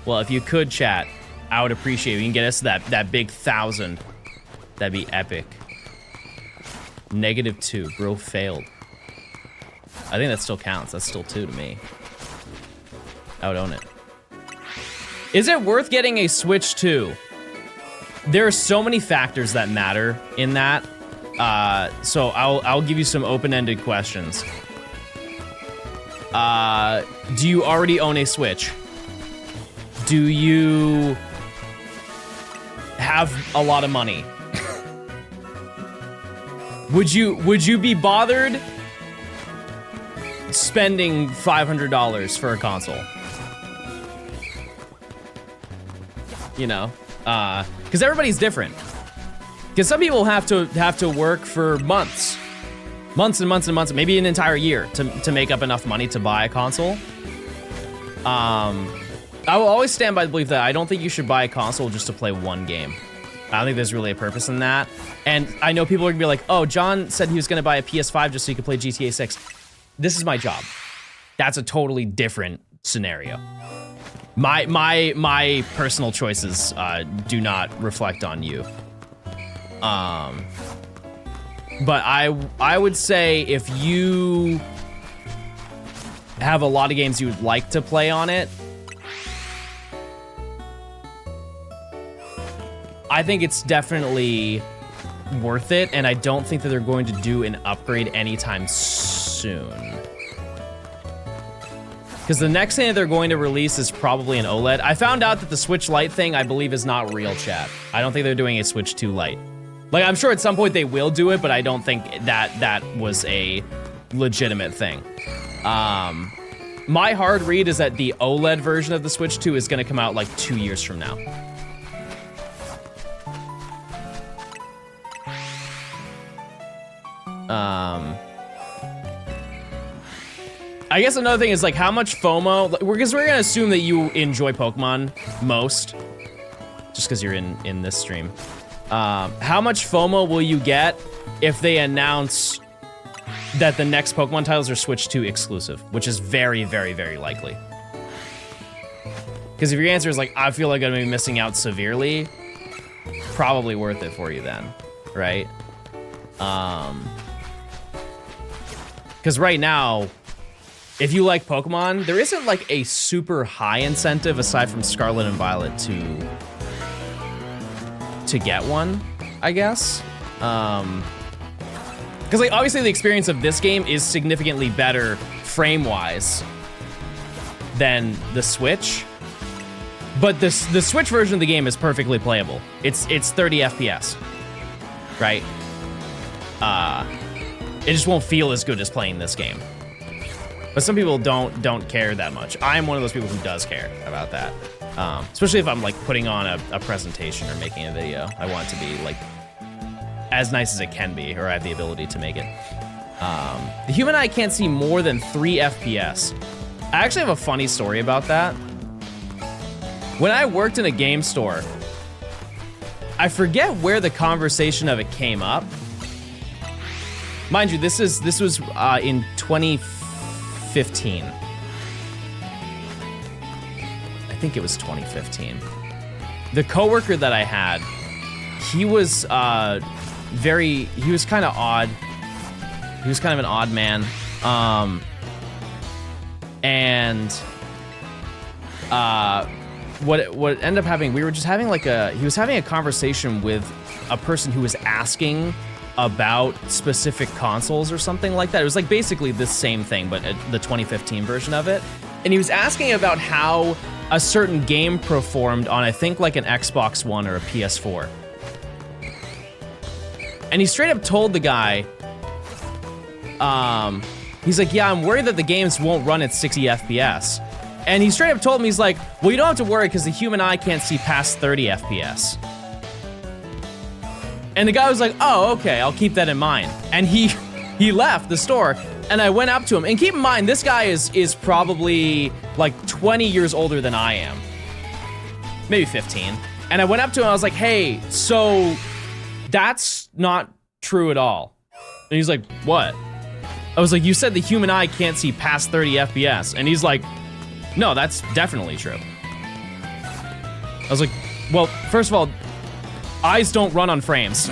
Well, if you could, chat, I would appreciate it. You can get us that big 1,000. That'd be epic. -2. Bro failed. I think that still counts. That's still 2 to me. I would own it. Is it worth getting a Switch 2? There are so many factors that matter in that. So I'll give you some open-ended questions. Do you already own a Switch? Do you have a lot of money? Would you be bothered spending $500 for a console? You know, because everybody's different. Because some people have to work for months and months, maybe an entire year to make up enough money to buy a console. I will always stand by the belief that I don't think you should buy a console just to play one game. I don't think there's really a purpose in that. And I know people are gonna be like, oh, John said he was gonna buy a PS5 just so he could play GTA 6. This is my job. That's a totally different scenario. My personal choices do not reflect on you. But I would say if you have a lot of games you would like to play on it, I think it's definitely worth it, and I don't think that they're going to do an upgrade anytime soon. Because the next thing that they're going to release is probably an OLED. I found out that the Switch Lite thing, I believe, is not real, chat. I don't think they're doing a Switch 2 Lite. Like, I'm sure at some point they will do it, but I don't think that was a legitimate thing. My hard read is that the OLED version of the Switch 2 is gonna come out like 2 years from now. I guess another thing is like how much FOMO, because we're gonna assume that you enjoy Pokemon most, just because you're in this stream. How much FOMO will you get if they announce that the next Pokemon titles are Switch 2 exclusive, which is very, very, very likely. Because if your answer is like, I feel like I'm gonna be missing out severely, probably worth it for you then, right? Because right now, if you like Pokemon, there isn't like a super high incentive aside from Scarlet and Violet to get one, I guess. Because like obviously the experience of this game is significantly better frame-wise than the Switch, but the Switch version of the game is perfectly playable. It's 30 FPS, right? It just won't feel as good as playing this game. But some people don't care that much. I'm one of those people who does care about that. Especially if I'm like putting on a presentation or making a video. I want it to be like as nice as it can be, or I have the ability to make it. The human eye can't see more than 3 FPS. I actually have a funny story about that. When I worked in a game store, I forget where the conversation of it came up. Mind you, this was in 2015. I think it was 2015. The coworker that I had, he was he was kind of odd. He was kind of an odd man. What ended up happening, we were just having he was having a conversation with a person who was asking about specific consoles or something like that. It was like basically the same thing, but the 2015 version of it. And he was asking about how a certain game performed on, I think, like an Xbox One or a PS4. And he straight up told the guy, he's like, yeah, I'm worried that the games won't run at 60 FPS. And he straight up told me, he's like, well, you don't have to worry because the human eye can't see past 30 FPS. And the guy was like, oh, okay, I'll keep that in mind. And he left the store, and I went up to him. And keep in mind, this guy is probably like 20 years older than I am. Maybe 15. And I went up to him, I was like, hey, so that's not true at all. And he's like, what? I was like, you said the human eye can't see past 30 FPS. And he's like, no, that's definitely true. I was like, well, first of all, eyes don't run on frames.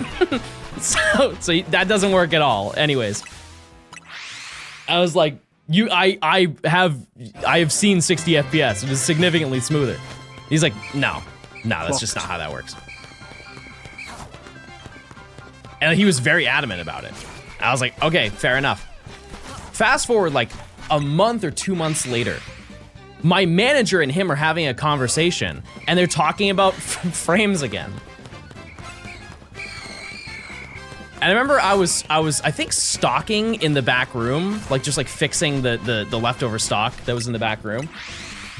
so that doesn't work at all. Anyways, I was like, I have seen 60 FPS. It is significantly smoother. He's like, no, that's just not how that works. And he was very adamant about it. I was like, okay, fair enough. Fast forward like a month or 2 months later, my manager and him are having a conversation, and they're talking about frames again. And I remember I was I think stocking in the back room, like just like fixing the leftover stock that was in the back room.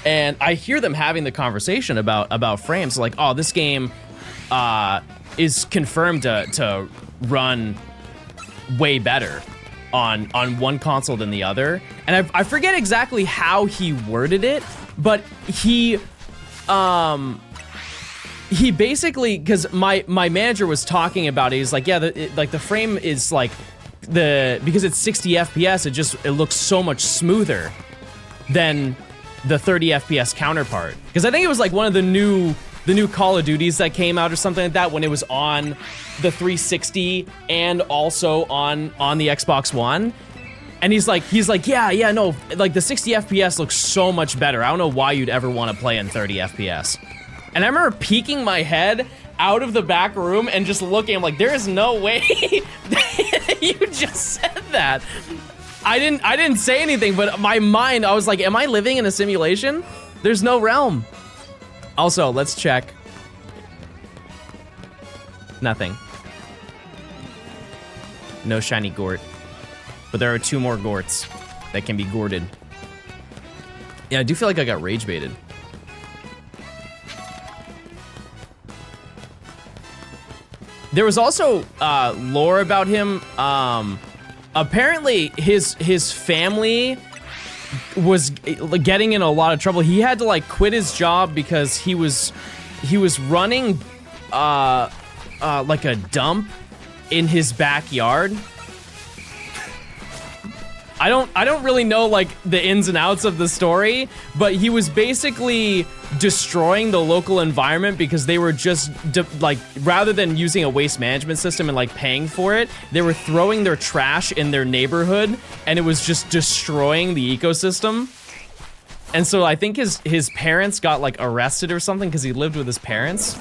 And I hear them having the conversation about frames, like, oh, this game is confirmed to run way better on one console than the other. And I forget exactly how he worded it, but he basically, because my manager was talking about it, he's like, yeah, the frame is like, because it's 60 FPS, it looks so much smoother than the 30 FPS counterpart. Because I think it was like one of the new Call of Duties that came out or something like that, when it was on the 360 and also on the Xbox One. And he's like, yeah, no, like the 60 FPS looks so much better. I don't know why you'd ever want to play in 30 FPS. And I remember peeking my head out of the back room and just looking, I'm like, there is no way that you just said that. I didn't say anything, but my mind, I was like, am I living in a simulation? There's no realm. Also, let's check. Nothing. No shiny Gort. But there are 2 more Gorts that can be Gorted. Yeah, I do feel like I got rage baited. There was also lore about him. Apparently, his family was getting in a lot of trouble. He had to like quit his job because he was running like a dump in his backyard. I don't really know like the ins and outs of the story, but he was basically destroying the local environment because they were just like, rather than using a waste management system and like paying for it, they were throwing their trash in their neighborhood and it was just destroying the ecosystem. And so I think his parents got like arrested or something because he lived with his parents.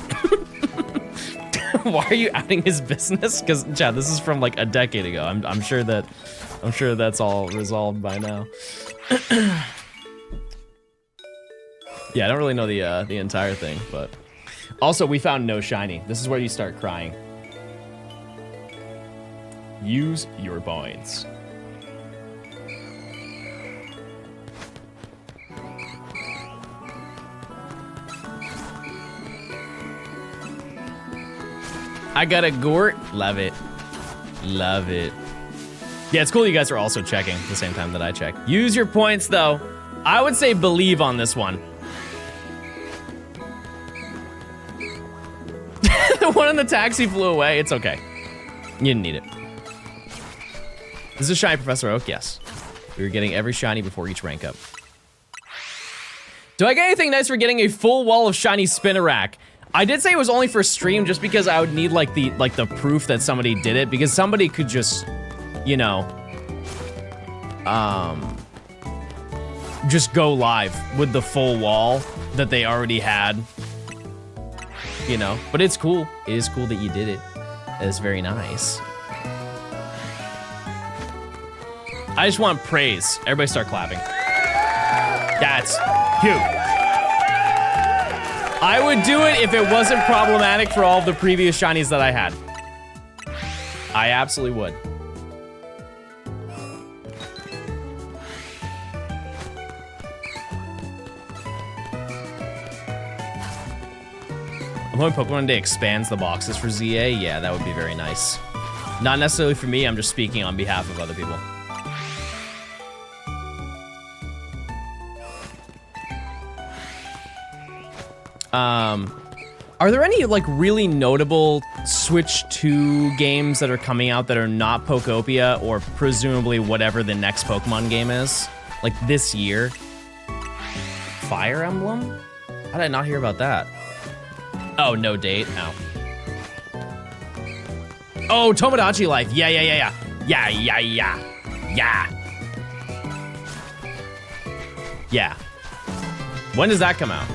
Why are you outing his business? Because Chad, this is from like a decade ago. I'm sure that's all resolved by now. Yeah, I don't really know the entire thing, but also we found no shiny. This is where you start crying. Use your points. I got a Gort. Love it. Love it. Yeah, it's cool you guys are also checking at the same time that I check. Use your points, though. I would say believe on this one. The one in the taxi flew away. It's okay. You didn't need it. This is shiny Professor Oak, yes. We were getting every shiny before each rank up. Do I get anything nice for getting a full wall of shiny Spinnerack? I did say it was only for stream just because I would need like the proof that somebody did it, because somebody could just, you know, just go live with the full wall that they already had, you know, but it's cool. It is cool that you did it. It's very nice. I just want praise. Everybody start clapping. That's huge. I would do it if it wasn't problematic for all of the previous shinies that I had. I absolutely would. I'm hoping Pokemon Day expands the boxes for ZA. Yeah, that would be very nice. Not necessarily for me, I'm just speaking on behalf of other people. Are there any like really notable Switch 2 games that are coming out that are not Pokopia or presumably whatever the next Pokemon game is? Like this year? Fire Emblem? How did I not hear about that? Oh, no date? No. Oh, Tomodachi Life. Yeah. Yeah. When does that come out?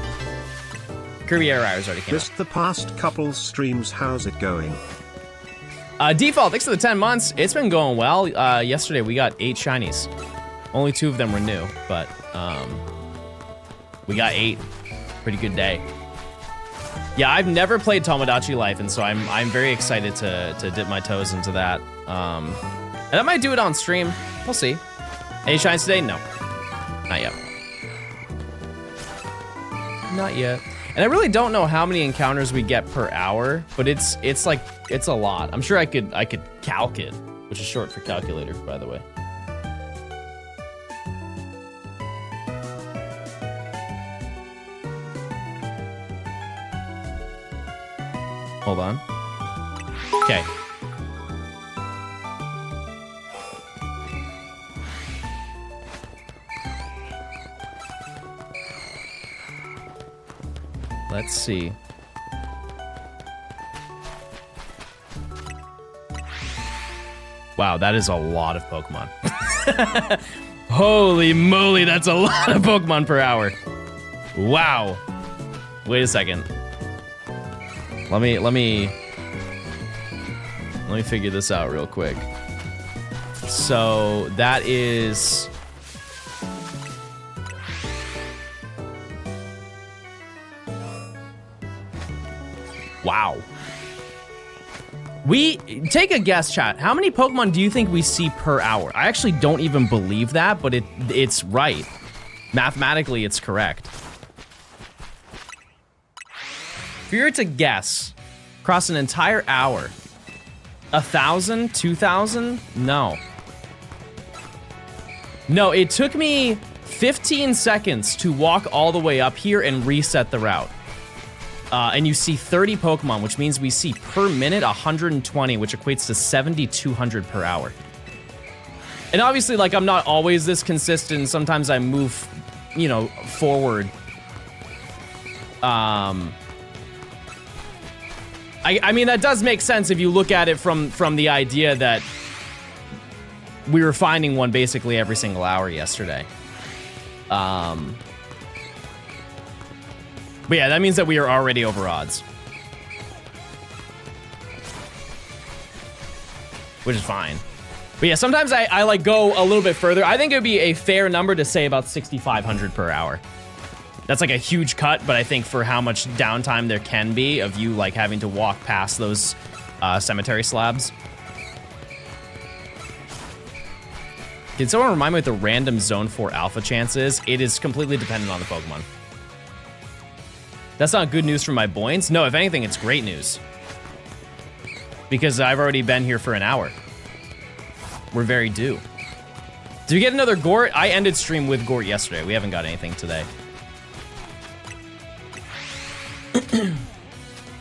Kirby Air Riders already came out. Just the past couple streams, how's it going? Default, thanks for the 10 months. It's been going well. Yesterday we got 8 shinies. Only 2 of them were new, but we got 8. Pretty good day. Yeah, I've never played Tomodachi Life, and so I'm very excited to dip my toes into that. And I might do it on stream. We'll see. Any shines today? No. Not yet. Not yet. And I really don't know how many encounters we get per hour, but it's a lot. I'm sure I could calc it, which is short for calculator, by the way. Hold on. Okay. Let's see. Wow, that is a lot of Pokemon. Holy moly, that's a lot of Pokemon per hour. Wow. Wait a second. Let me figure this out real quick. So that is... Wow. We take a guess, chat. How many Pokemon do you think we see per hour? I actually don't even believe that, but it's right. Mathematically, it's correct. If you were to guess across an entire hour, 1,000, 2,000? No. No, it took me 15 seconds to walk all the way up here and reset the route. And you see 30 Pokemon, which means we see per minute 120, which equates to 7,200 per hour. And obviously, like, I'm not always this consistent. Sometimes I move, you know, forward. I mean, that does make sense if you look at it from the idea that we were finding one basically every single hour yesterday. But yeah, that means that we are already over odds. Which is fine. But yeah, sometimes I like go a little bit further. I think it would be a fair number to say about 6,500 per hour. That's like a huge cut, but I think for how much downtime there can be of you like having to walk past those cemetery slabs. Can someone remind me what the random Zone 4 alpha chance is? It is completely dependent on the Pokemon. That's not good news for my boins. No, if anything, it's great news. Because I've already been here for an hour. We're very due. Did we get another Gort? I ended stream with Gort yesterday. We haven't got anything today.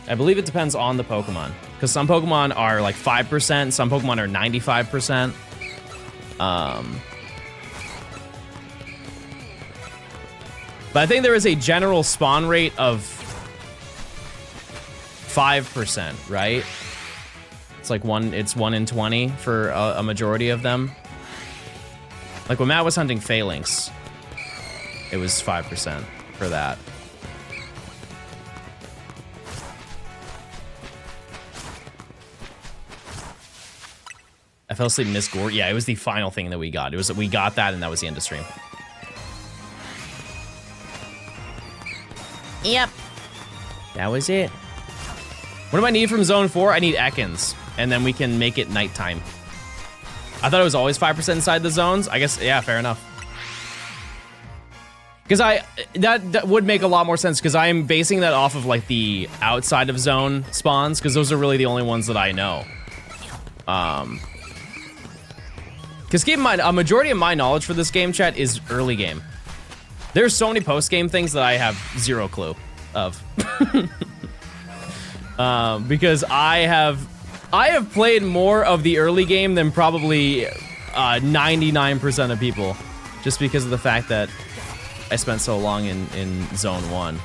I believe it depends on the Pokemon. Because some Pokemon are like 5%, some Pokemon are 95%. But I think there is a general spawn rate of 5%, right? It's like it's 1 in 20 for a majority of them. Like when Matt was hunting Phalanx, it was 5% for that. I fell asleep and missed Gort. Yeah, it was the final thing that we got. It was we got that and that was the end of stream. Yep. That was it. What do I need from Zone 4? I need Ekans, and then we can make it nighttime. I thought it was always 5% inside the zones. I guess, yeah, fair enough. Because that would make a lot more sense, because I'm basing that off of, like, the outside of zone spawns, because those are really the only ones that I know. Because keep in mind, a majority of my knowledge for this game, chat, is early game. There's so many post-game things that I have zero clue of. Because I have played more of the early game than probably 99% of people, just because of the fact that I spent so long in Zone 1.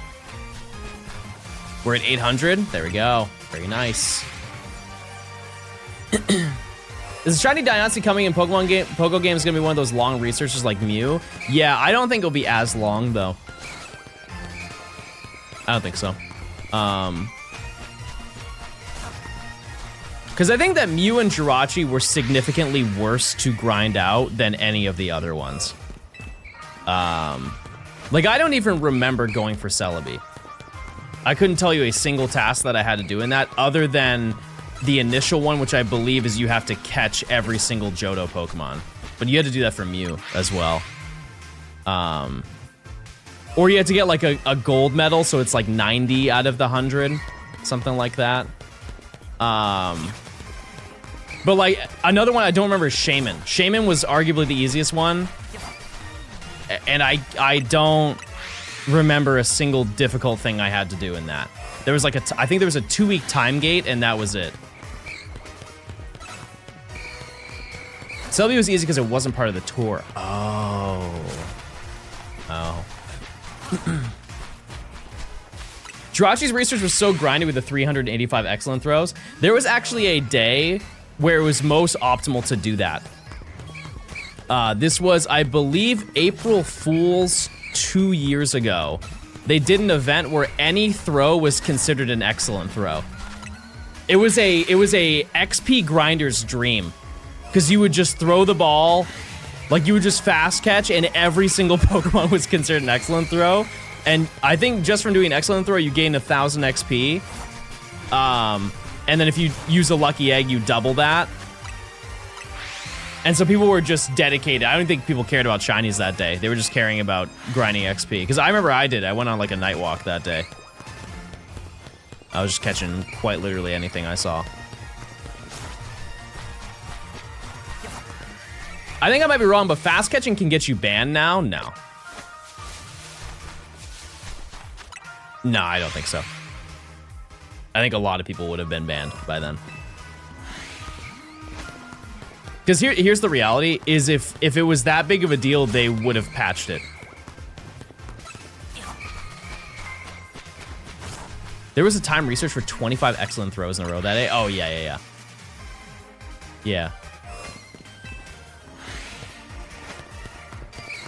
We're at 800. There we go. Very nice. Is Shiny Dynasty coming in Pogo games gonna be one of those long researches like Mew? Yeah, I don't think it'll be as long though. I don't think so. Because I think that Mew and Jirachi were significantly worse to grind out than any of the other ones. Like, I don't even remember going for Celebi. I couldn't tell you a single task that I had to do in that, other than the initial one, which I believe is you have to catch every single Johto Pokemon. But you had to do that for Mew as well. Or you had to get like a gold medal, so it's like 90 out of the 100. Something like that. But like, another one I don't remember is Shaman. Shaman was arguably the easiest one. And I don't remember a single difficult thing I had to do in that. There was like I think there was a 2-week time gate, and that was it. Celebi was easy because it wasn't part of the tour. Oh. Jirachi's research was so grindy with the 385 excellent throws. There was actually a day where it was most optimal to do that. This was, I believe, April Fool's 2 years ago. They did an event where any throw was considered an excellent throw. It was a XP grinder's dream. because you would just throw the ball, like you would just fast catch, and every single Pokemon was considered an excellent throw. And I think just from doing excellent throw, you gain 1,000 XP. And then if you use a lucky egg, you double that. And so people were just dedicated. I don't think people cared about shinies that day. They were just caring about grinding XP. Because I remember I did. I went on like a night walk that day. I was just catching quite literally anything I saw. I think I might be wrong, but fast catching can get you banned now? No. No, I don't think so. I think a lot of people would have been banned by then. Because here's the reality, is if it was that big of a deal, they would have patched it. There was a time research for 25 excellent throws in a row that day. Oh, yeah. Yeah.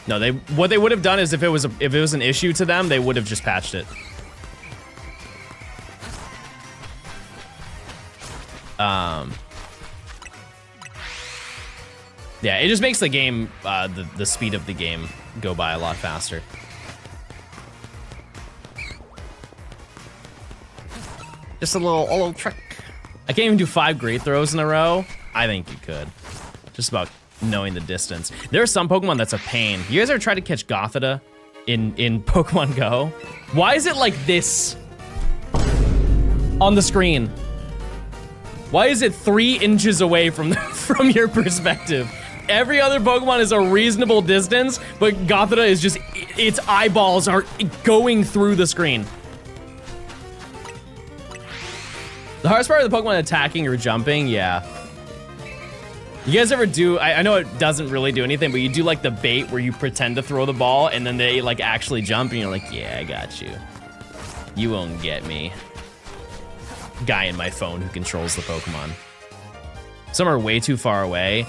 No, what they would have done is if it was an issue to them, they would have just patched it. Yeah, it just makes the game, the speed of the game go by a lot faster. Just a little trick. I can't even do 5 great throws in a row. I think you could. Just about knowing the distance. There are some Pokemon that's a pain. You guys ever tried to catch Gothita in Pokemon Go? Why is it like this on the screen? Why is it 3 inches away from your perspective? Every other Pokemon is a reasonable distance, but Gothita is just, its eyeballs are going through the screen. The hardest part of the Pokemon attacking or jumping, yeah. You guys ever do, I know it doesn't really do anything, but you do like the bait where you pretend to throw the ball and then they like actually jump and you're like, yeah, I got you. You won't get me. Guy in my phone who controls the Pokemon. Some are way too far away.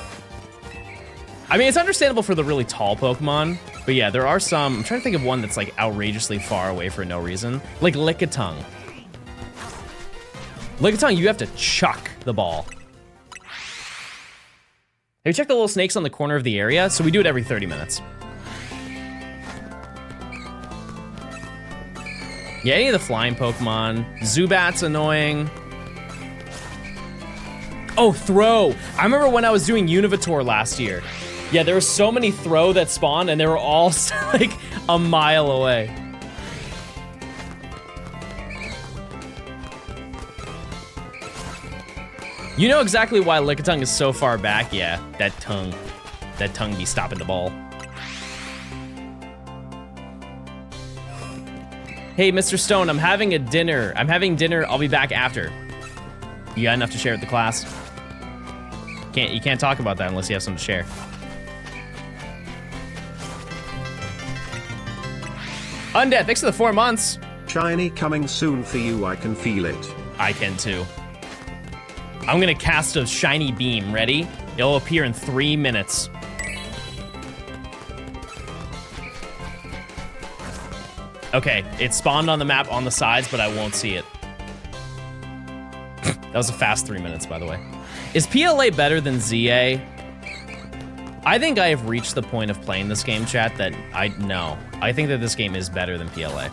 I mean, it's understandable for the really tall Pokemon, but yeah, there are some. I'm trying to think of one that's like outrageously far away for no reason. Like Lickitung. Lickitung, you have to chuck the ball. Have you checked the little snakes on the corner of the area? So we do it every 30 minutes. Yeah, any of the flying Pokemon. Zubat's annoying. Oh, throw. I remember when I was doing Univitor last year. Yeah, there were so many throw that spawned and they were all like a mile away. You know exactly why Lickitung is so far back? Yeah, that tongue be stopping the ball. Hey, Mr. Stone, I'm having dinner. I'll be back after. You got enough to share with the class? You can't talk about that unless you have something to share. Undead, thanks for the 4 months. Shiny coming soon for you, I can feel it. I can too. I'm gonna cast a shiny beam, ready? It'll appear in 3 minutes. Okay, it spawned on the map on the sides, but I won't see it. That was a fast 3 minutes, by the way. Is PLA better than ZA? I think I have reached the point of playing this game, chat, that I think that this game is better than PLA.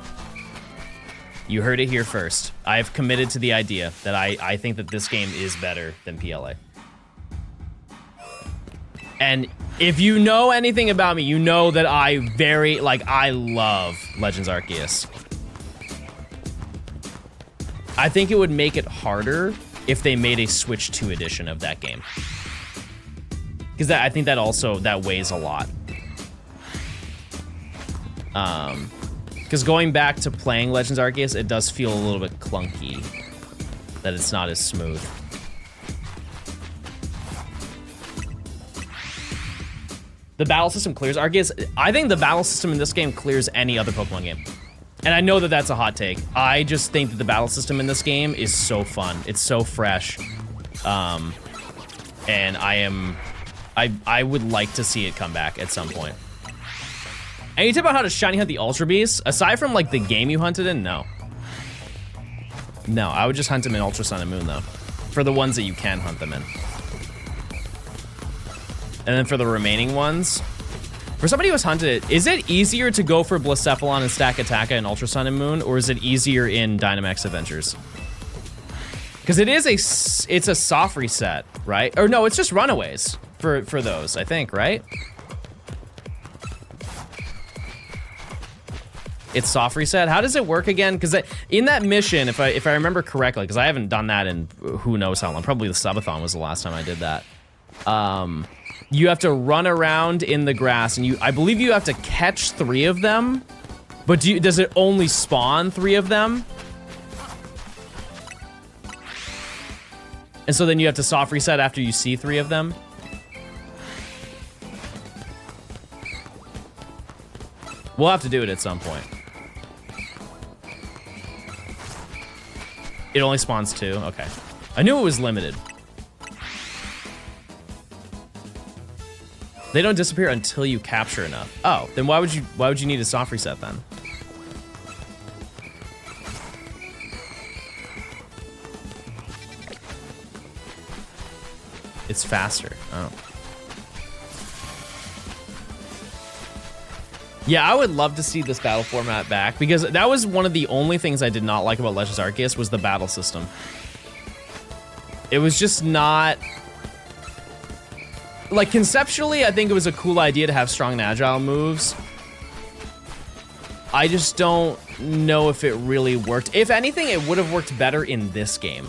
You heard it here first. I have committed to the idea that I think that this game is better than PLA. And if you know anything about me, you know that I love Legends Arceus. I think it would make it harder if they made a Switch 2 edition of that game. Because I think that weighs a lot. Because going back to playing Legends Arceus, it does feel a little bit clunky. That it's not as smooth. The battle system clears Arceus. I think the battle system in this game clears any other Pokemon game. And I know that that's a hot take. I just think that the battle system in this game is so fun. It's so fresh. And I would like to see it come back at some point. And you tip about how to shiny hunt the Ultra Beasts? Aside from like the game you hunted in, no. No, I would just hunt them in Ultra Sun and Moon though. For the ones that you can hunt them in. And then for the remaining ones, for somebody who's hunted it, is it easier to go for Blacephalon and stack Attacka in Ultra Sun and Moon, or is it easier in Dynamax Adventures? Because it's a soft reset, right? Or no, it's just runaways for those, I think, right? It's soft reset. How does it work again? Because in that mission, if I remember correctly, because I haven't done that in who knows how long. Probably the subathon was the last time I did that. You have to run around in the grass, and I believe you have to catch 3 of them. But does it only spawn 3 of them? And so then you have to soft reset after you see 3 of them? We'll have to do it at some point. It only spawns 2? Okay. I knew it was limited. They don't disappear until you capture enough. Oh, then why would you need a soft reset then? It's faster. Oh. Yeah, I would love to see this battle format back, because that was one of the only things I did not like about Legends Arceus was the battle system. It was just not... Like, conceptually, I think it was a cool idea to have strong and agile moves. I just don't know if it really worked. If anything, it would have worked better in this game.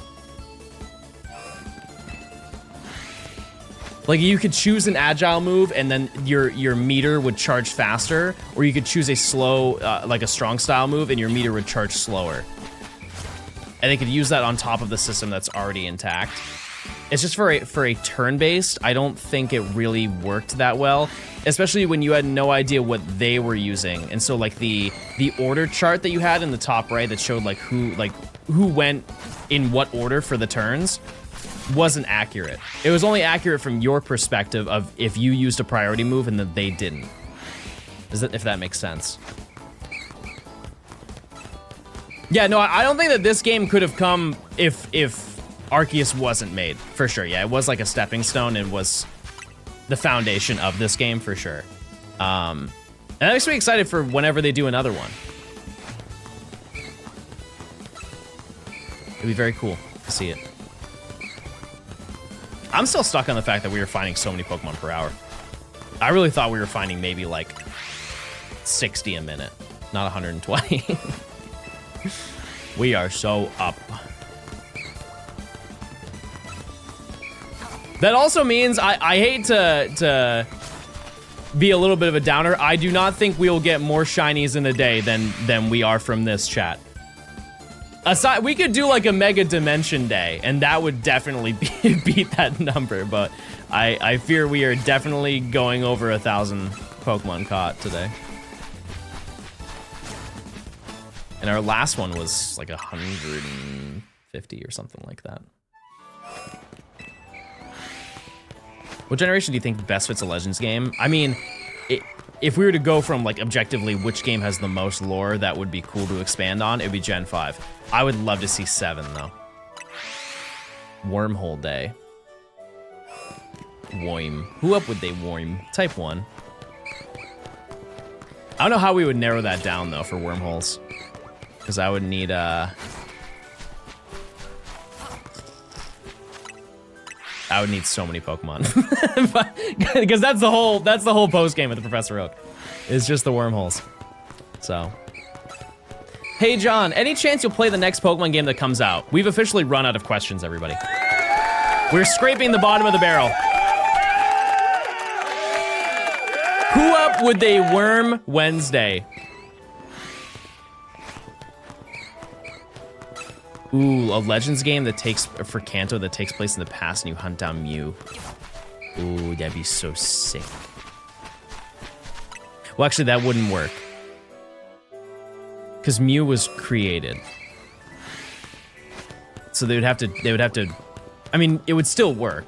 Like, you could choose an agile move and then your meter would charge faster, or you could choose a slow, like a strong style move, and your meter would charge slower. And they could use that on top of the system that's already intact. It's just for a turn-based, I don't think it really worked that well, especially when you had no idea what they were using. And so like the order chart that you had in the top right that showed like who went in what order for the turns wasn't accurate. It was only accurate from your perspective of if you used a priority move and then they didn't. If that makes sense. Yeah, no, I don't think that this game could have come if Arceus wasn't made, for sure. Yeah, it was like a stepping stone and was the foundation of this game, for sure. And that makes me excited for whenever they do another one. It'd be very cool to see it. I'm still stuck on the fact that we were finding so many Pokemon per hour. I really thought we were finding maybe like 60 a minute, not 120. We are so up. That also means I hate to be a little bit of a downer. I do not think we will get more shinies in a day than we are from this chat. Aside, we could do like a Mega Dimension day, and that would definitely beat that number. But I fear we are definitely going over 1,000 Pokemon caught today. And our last one was like 150 or something like that. What generation do you think best fits a Legends game? I mean, if we were to go from like objectively which game has the most lore that would be cool to expand on, it would be Gen 5. I would love to see 7 though. Wormhole Day. Worm. Who up would they worm? Type 1. I don't know how we would narrow that down though for wormholes. Because I would need so many Pokemon. Because that's the whole post game with the Professor Oak. It's just the wormholes. So. Hey John, any chance you'll play the next Pokemon game that comes out? We've officially run out of questions, everybody. We're scraping the bottom of the barrel. Who up would they worm Wednesday? Ooh, a Legends game that takes, for Kanto, that takes place in the past and you hunt down Mew. Ooh, that'd be so sick. Well, actually, that wouldn't work. Because Mew was created. So they would have to, I mean, it would still work.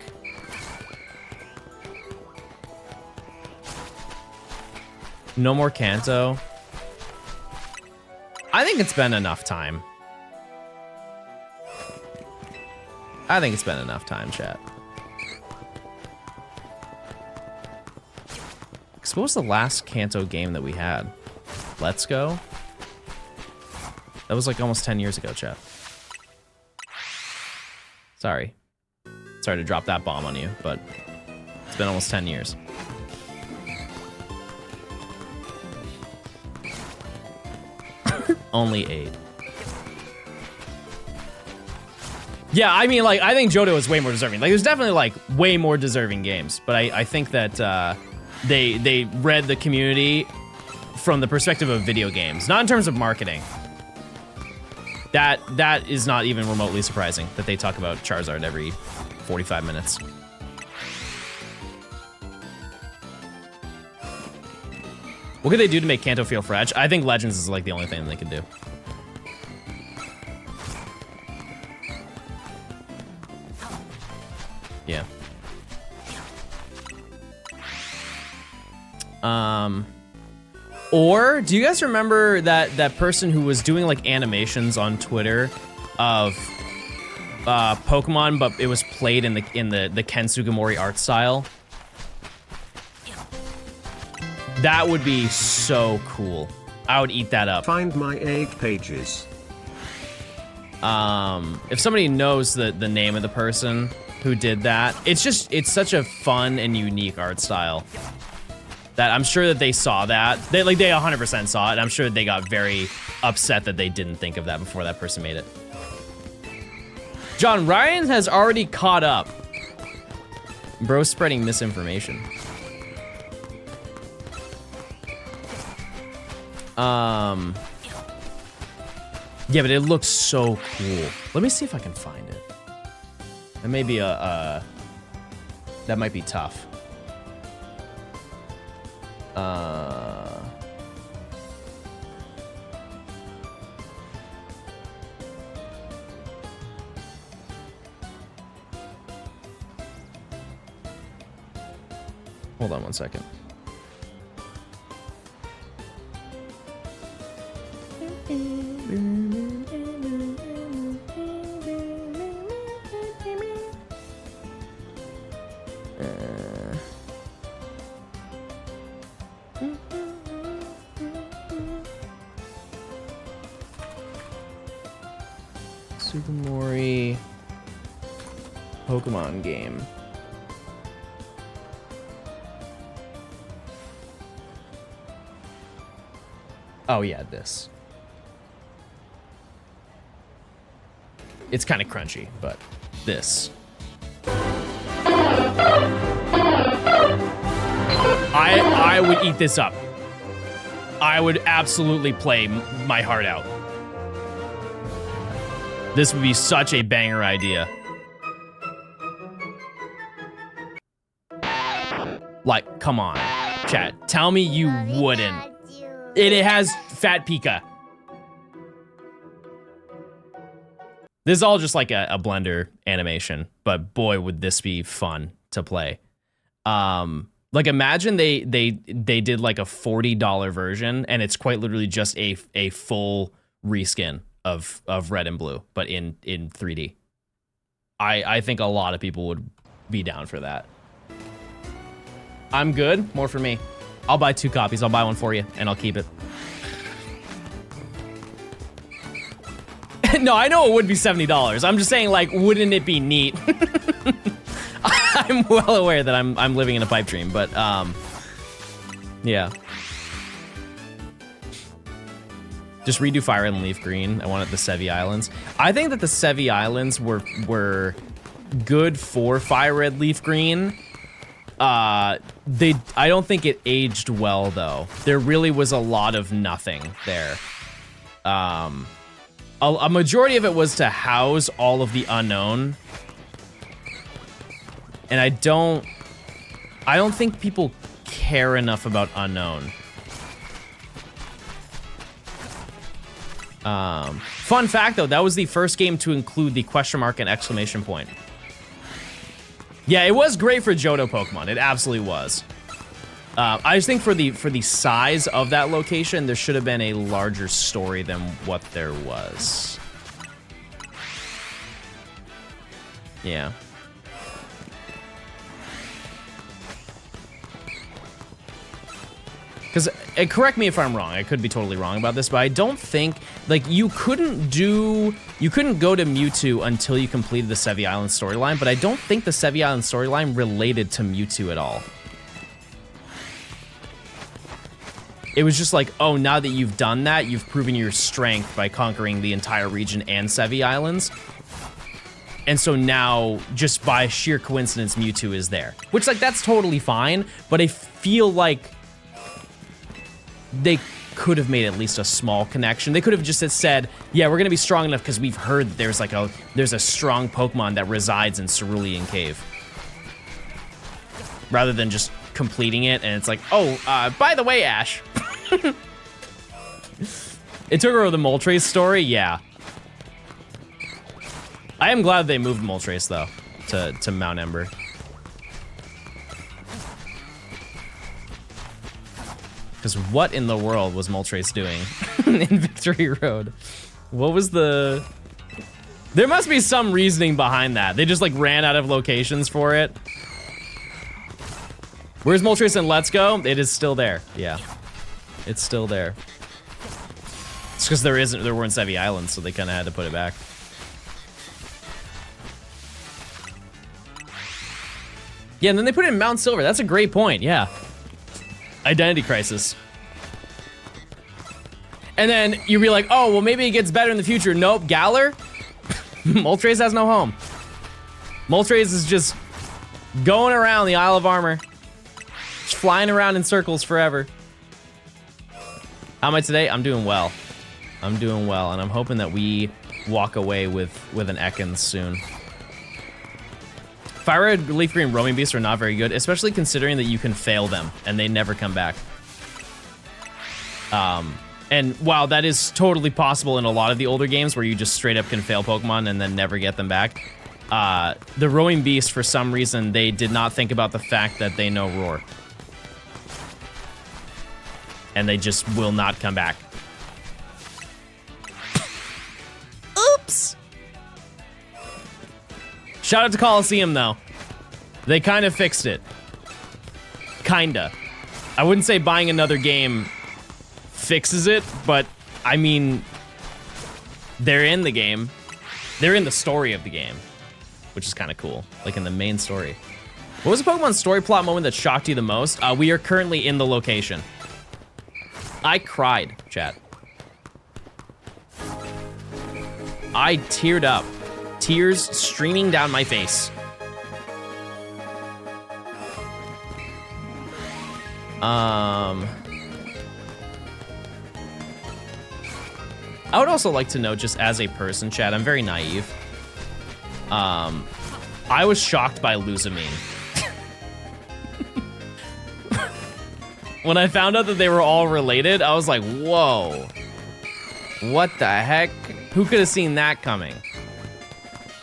No more Kanto. I think it's been enough time. I think it's been enough time, chat. So what was the last Kanto game that we had? Let's Go? That was like almost 10 years ago, chat. Sorry. Sorry to drop that bomb on you, but it's been almost 10 years. Only 8. Yeah, I mean, like, I think Johto is way more deserving. Like, there's definitely, like, way more deserving games. But I think that they read the community from the perspective of video games, not in terms of marketing. That is not even remotely surprising that they talk about Charizard every 45 minutes. What could they do to make Kanto feel fresh? I think Legends is, like, the only thing they can do. Yeah. Or do you guys remember that person who was doing like animations on Twitter of Pokemon, but it was played in the Ken Sugimori art style? That would be so cool. I would eat that up. Find my egg pages. If somebody knows the name of the person who did that, it's such a fun and unique art style that I'm sure that they saw that. They 100% saw it. I'm sure they got very upset that they didn't think of that before that person made it. John, Ryan has already caught up. Bro's spreading misinformation. Yeah, but it looks so cool. Let me see if I can find it. That may be that might be tough. Hold on one second. Sugimori Pokemon game. Oh yeah, this. It's kind of crunchy, but this. I would eat this up. I would absolutely play my heart out. This would be such a banger idea. Like, come on, chat. Tell me you wouldn't. It has Fat Pika. This is all just like a Blender animation, but boy, would this be fun to play. Like imagine they did like a $40 version, and it's quite literally just a full reskin of Red and Blue, but in 3D. I think a lot of people would be down for that. I'm good. More for me. I'll buy 2 copies. I'll buy one for you, and I'll keep it. No, I know it would be $70. I'm just saying, like, wouldn't it be neat? I'm well aware that I'm living in a pipe dream, but yeah. Just redo Fire and Leaf Green. I wanted the Sevi Islands. I think that the Sevi Islands were good for Fire Red Leaf Green. I don't think it aged well though. There really was a lot of nothing there. A majority of it was to house all of the unknown. And I don't think people care enough about unknown. Fun fact though, that was the first game to include the question mark and exclamation point. Yeah, it was great for Johto Pokemon. It absolutely was. I just think for the size of that location, there should have been a larger story than what there was. Yeah. Because, correct me if I'm wrong, I could be totally wrong about this, but I don't think, like, you couldn't go to Mewtwo until you completed the Sevi Island storyline, but I don't think the Sevi Island storyline related to Mewtwo at all. It was just like, oh, now that you've done that, you've proven your strength by conquering the entire region and Sevi Islands. And so now, just by sheer coincidence, Mewtwo is there. Which, like, that's totally fine, but I feel like they could have made at least a small connection. They could have just said, yeah, we're gonna be strong enough because we've heard that there's a strong Pokemon that resides in Cerulean Cave. Rather than just completing it and it's like, oh, by the way, Ash. It took her the Moltres story, yeah. I am glad they moved Moltres though to Mount Ember. Because what in the world was Moltres doing in Victory Road? What was the... There must be some reasoning behind that. They just like ran out of locations for it. Where's Moltres in Let's Go? It is still there. Yeah, it's still there. It's because there weren't Sevi Islands, so they kind of had to put it back. Yeah, and then they put it in Mount Silver. That's a great point, yeah. Identity crisis. And then you'd be like, oh, well, maybe it gets better in the future. Nope, Galar? Moltres has no home. Moltres is just going around the Isle of Armor. Just flying around in circles forever. How am I today? I'm doing well. I'm doing well, and I'm hoping that we walk away with an Ekans soon. Fire Red, Leaf Green, Roaming Beasts are not very good, especially considering that you can fail them and they never come back. And while that is totally possible in a lot of the older games where you just straight up can fail Pokemon and then never get them back, the Roaming Beast, for some reason, they did not think about the fact that they know Roar. And they just will not come back. Oops! Shout out to Coliseum, though. They kind of fixed it. Kinda. I wouldn't say buying another game fixes it, but, I mean, they're in the game. They're in the story of the game, which is kind of cool. Like, in the main story. What was the Pokemon story plot moment that shocked you the most? We are currently in the location. I cried, chat. I teared up. Tears streaming down my face. I would also like to know, just as a person, chat, I'm very naive. I was shocked by Luzamine. When I found out that they were all related, I was like, whoa. What the heck? Who could have seen that coming?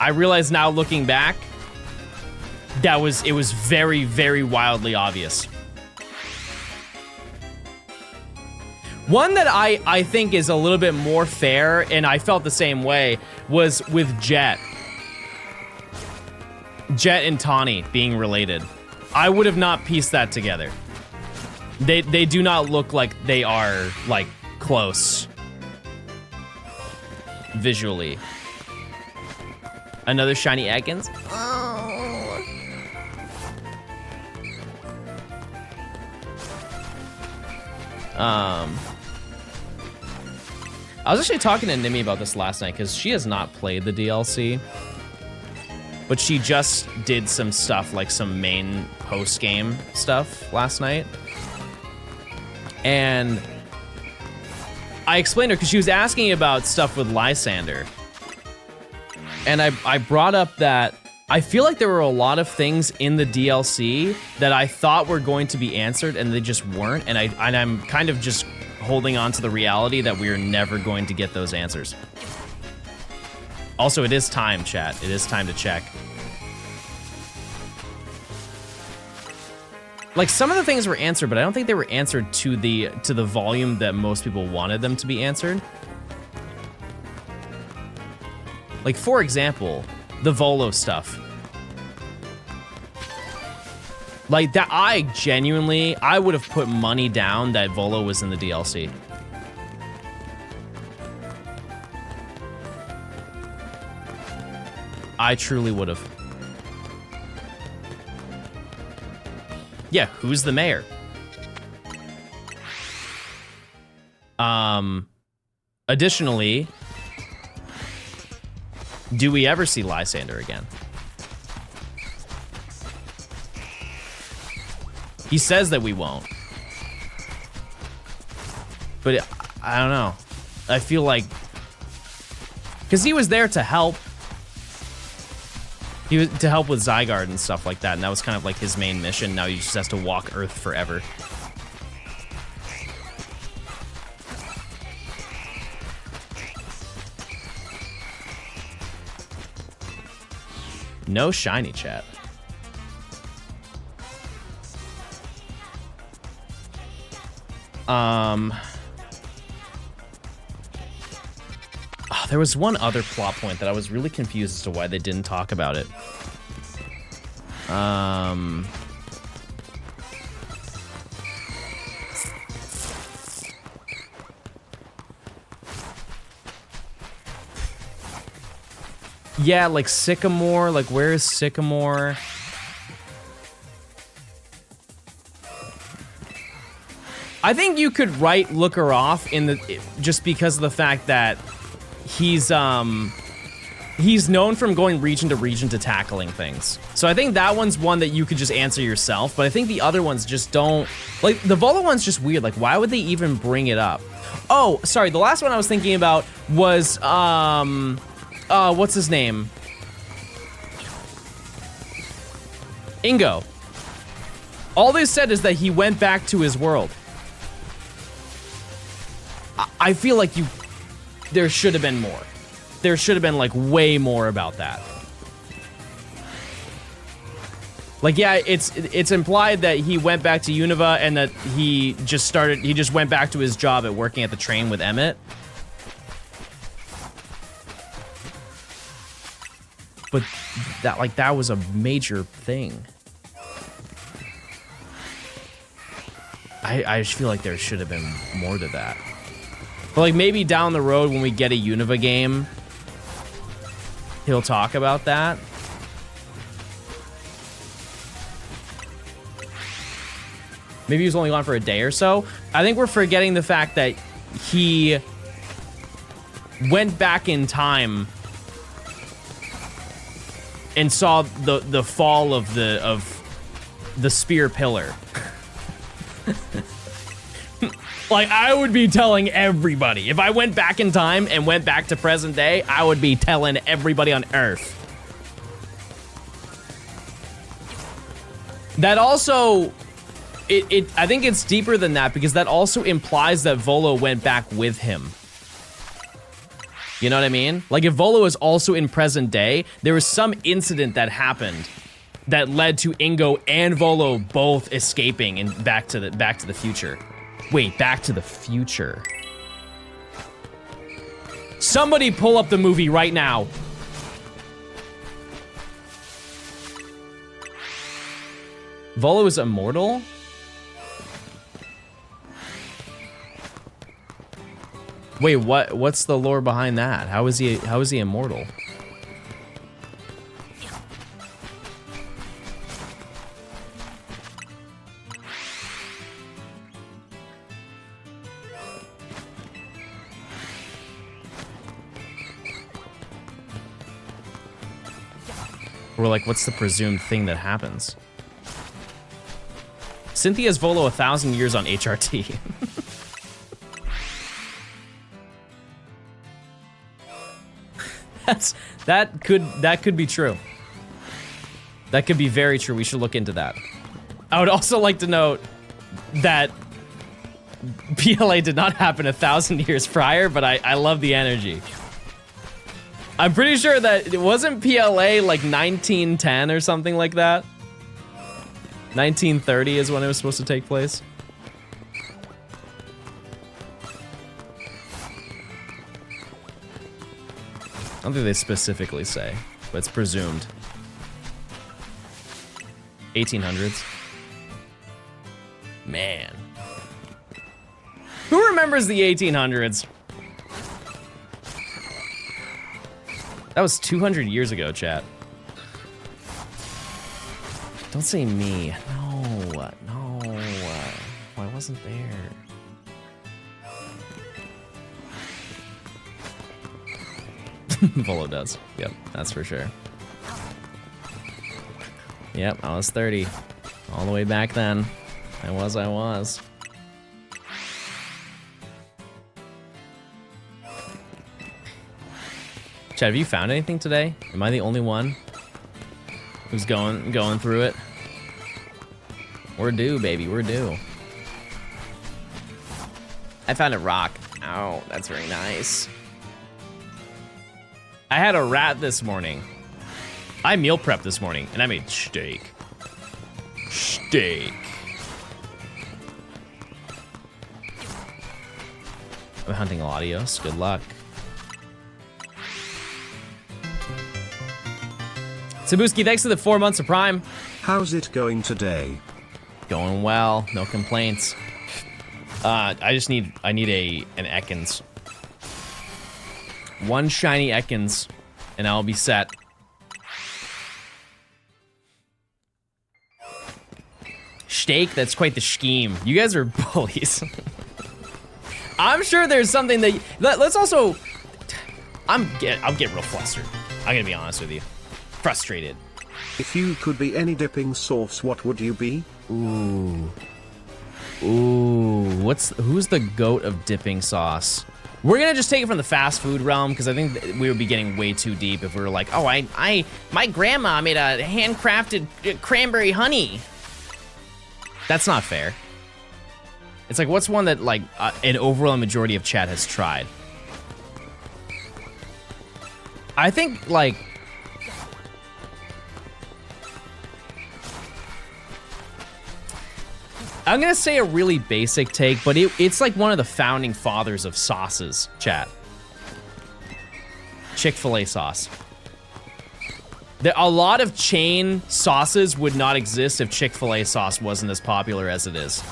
I realize now, looking back, it was very, very wildly obvious. One that I think is a little bit more fair, and I felt the same way, was with Jet. Jet and Tawny being related. I would have not pieced that together. They do not look like they are, like, close. Visually. Another shiny Ekans? Oh. I was actually talking to Nimi about this last night because she has not played the DLC. But she just did some stuff, like some main post-game stuff last night. And I explained to her because she was asking about stuff with Lysander. And I brought up that I feel like there were a lot of things in the DLC that I thought were going to be answered and they just weren't. And I'm kind of just holding on to the reality that we are never going to get those answers. Also, it is time, chat. It is time to check. Like, some of the things were answered, but I don't think they were answered to the volume that most people wanted them to be answered. Like, for example, the Volo stuff. Like that, I would have put money down that Volo was in the DLC. I truly would have. Yeah, who's the mayor? Additionally, do we ever see Lysander again? He says that we won't. But I don't know. I feel like... Because he was there to help. He was to help with Zygarde and stuff like that, and that was kind of like his main mission. Now he just has to walk Earth forever. No shiny, chat. Oh, there was one other plot point that I was really confused as to why they didn't talk about it. Yeah, like Sycamore, like where is Sycamore? I think you could write Looker off in the just because of the fact that he's known from going region to region to tackling things. So I think that one's one that you could just answer yourself, but I think the other ones just don't, like the Volo one's just weird. Like why would they even bring it up? Oh, sorry, the last one I was thinking about was what's his name? Ingo. All they said is that he went back to his world. I feel like there should have been more. There should have been like way more about that. Like, yeah, it's implied that he went back to Unova and that he just went back to his job at working at the train with Emmett. But that was a major thing. I just feel like there should have been more to that. But like maybe down the road when we get a Unova game, he'll talk about that. Maybe he was only gone for a day or so. I think we're forgetting the fact that he went back in time and saw the fall of the spear pillar. Like, I would be telling everybody. If I went back in time and went back to present day, I would be telling everybody on Earth. That also, I think it's deeper than that because that also implies that Volo went back with him. You know what I mean? Like, if Volo is also in present day, there was some incident that happened that led to Ingo and Volo both escaping and back to the future. Wait, Back to the Future. Somebody pull up the movie right now. Volo is immortal? Wait, what's the lore behind that? How is he immortal? Or like, what's the presumed thing that happens? Cynthia's Volo 1,000 years on HRT. That could be true. That could be very true. We should look into that. I would also like to note that PLA did not happen 1,000 years prior, but I love the energy. I'm pretty sure that it wasn't PLA like 1910 or something like that. 1930 is when it was supposed to take place. I don't think they specifically say, but it's presumed. 1800s. remembers the 1800s? That was 200 years ago, chat. Don't say me. No. I wasn't there. Volo does. Yep, that's for sure. Yep, I was 30. All the way back then. I was. Chad, have you found anything today? Am I the only one who's going through it? We're due, baby, we're due. I found a rock. Oh, that's very nice. I had a rat this morning. I meal prepped this morning, and I made steak. Steak. I'm hunting Latios. Good luck. Sabuski, thanks for the 4 months of Prime. How's it going today? Going well. No complaints. I need an Ekans. One shiny Ekans, and I'll be set. Steak, that's quite the scheme. You guys are bullies. I'm sure there's something that... Let's also... I'll get real flustered. I'm gonna be honest with you. Frustrated. If you could be any dipping sauce, what would you be? Ooh, who's the goat of dipping sauce? We're gonna just take it from the fast food realm, because I think we would be getting way too deep if we were like, oh, my grandma made a handcrafted cranberry honey. That's not fair. It's like, what's one that like an overwhelming majority of chat has tried? I think like, I'm gonna say a really basic take, but it's like one of the founding fathers of sauces, chat. Chick-fil-A sauce. A lot of chain sauces would not exist if Chick-fil-A sauce wasn't as popular as it is.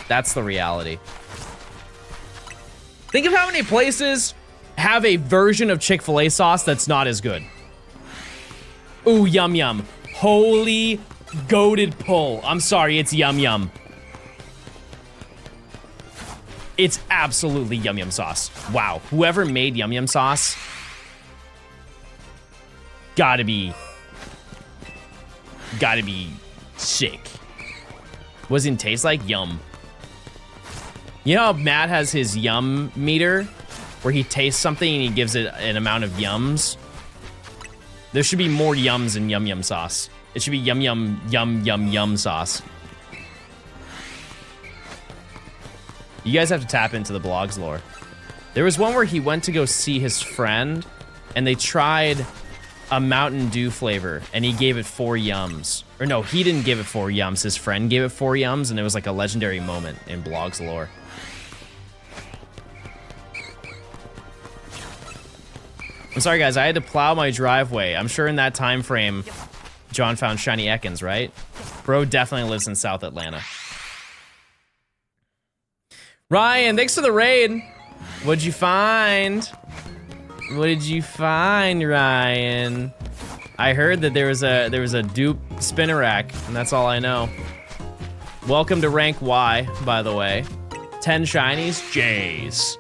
That's the reality. Think of how many places have a version of Chick-fil-A sauce that's not as good. Ooh, yum yum. Holy goated pull. I'm sorry, it's yum yum. It's absolutely yum yum sauce. Wow, whoever made yum yum sauce, gotta be sick. What does it taste like? Yum. You know how Matt has his yum meter, where he tastes something and he gives it an amount of yums? There should be more yums in yum yum sauce. It should be yum yum yum yum yum sauce. You guys have to tap into the blog's lore. There was one where he went to go see his friend, and they tried a Mountain Dew flavor, and he gave it 4 yums. Or no, he didn't give it 4 yums. His friend gave it 4 yums, and it was like a legendary moment in blog's lore. I'm sorry, guys. I had to plow my driveway. I'm sure in that time frame, John found shiny Ekans, right? Bro definitely lives in South Atlanta. Ryan, thanks for the raid. What'd you find? What did you find, Ryan? I heard that there was a dupe spinner rack, and that's all I know. Welcome to rank Y, by the way. 10 shinies, Jays.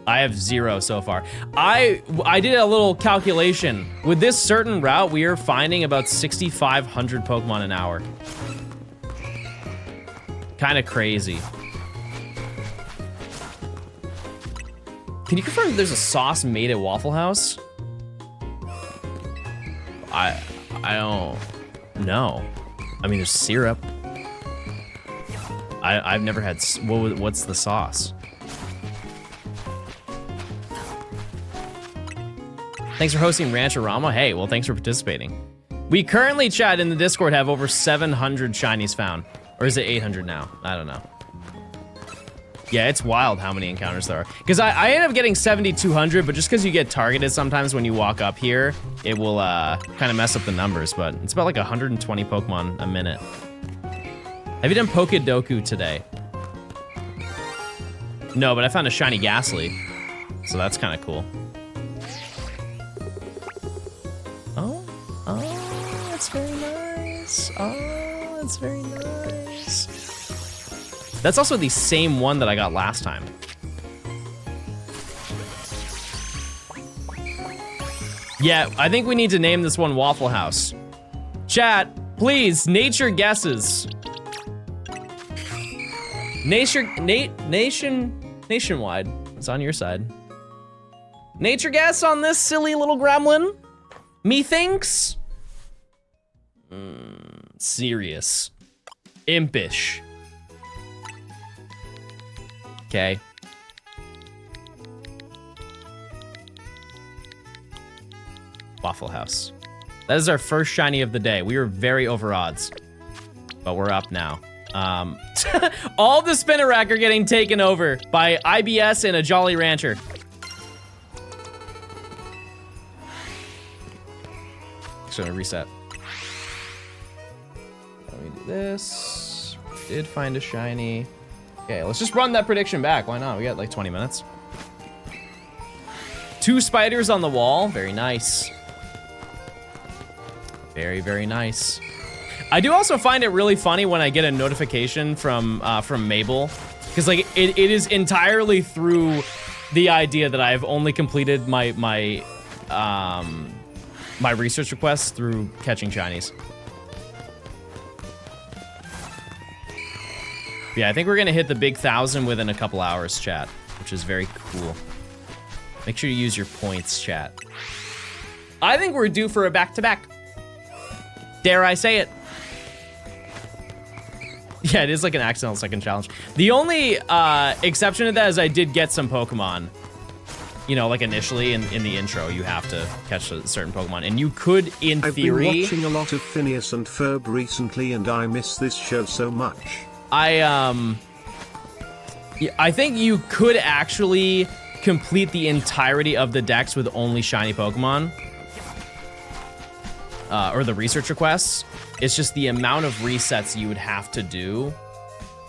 I have 0 so far. I did a little calculation. With this certain route, we are finding about 6,500 Pokemon an hour. Kind of crazy. Can you confirm that there's a sauce made at Waffle House? I don't know. I mean, there's syrup. I've never had. What's the sauce? Thanks for hosting Rancherama. Hey, well, thanks for participating. We currently, chat, in the Discord have over 700 shinies found. Or is it 800 now? I don't know. Yeah, it's wild how many encounters there are. Because I end up getting 7,200, but just because you get targeted sometimes when you walk up here, it will kind of mess up the numbers, but it's about like 120 Pokemon a minute. Have you done Pokedoku today? No, but I found a shiny Ghastly. So that's kind of cool. Oh, that's very nice. Oh, that's very nice. That's also the same one that I got last time. Yeah, I think we need to name this one Waffle House. Chat, please, nature guesses. Nationwide is on your side. Nature guess on this silly little gremlin? Methinks? Serious. Impish. Okay. Waffle House. That is our first shiny of the day. We were very over odds, but we're up now. All the Spinnerack are getting taken over by IBS and a Jolly Rancher. Just gonna reset. Let me do this. Did find a shiny. Okay, let's just run that prediction back. Why not? We got like 20 minutes. 2 spiders on the wall. Very nice. Very, very nice. I do also find it really funny when I get a notification from Mabel, because like it is entirely through the idea that I've only completed my research requests through catching shinies. Yeah, I think we're gonna hit the big 1,000 within a couple hours, chat, which is very cool. Make sure you use your points, chat. I think we're due for a back-to-back. Dare I say it? Yeah, it is like an accidental second challenge. The only exception to that is I did get some Pokemon. You know, like initially in the intro, you have to catch a certain Pokemon, and you could, in theory... I've been watching a lot of Phineas and Ferb recently, and I miss this show so much. I think you could actually complete the entirety of the dex with only shiny Pokemon. Or the research requests. It's just the amount of resets you would have to do.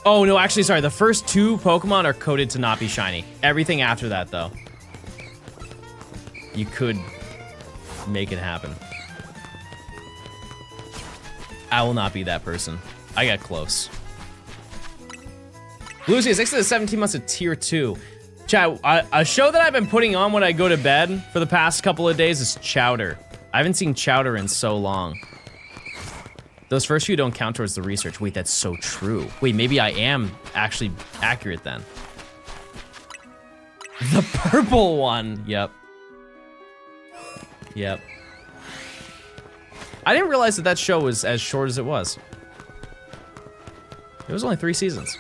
Oh, no, actually, sorry. The first 2 Pokemon are coded to not be shiny. Everything after that, though, you could make it happen. I will not be that person. I got close. Lucy, 6 to 17 months of tier 2. Chat, a show that I've been putting on when I go to bed for the past couple of days is Chowder. I haven't seen Chowder in so long. Those first few don't count towards the research. Wait, that's so true. Wait, maybe I am actually accurate then. The purple one. Yep. Yep. I didn't realize that that show was as short as it was. It was only 3 seasons.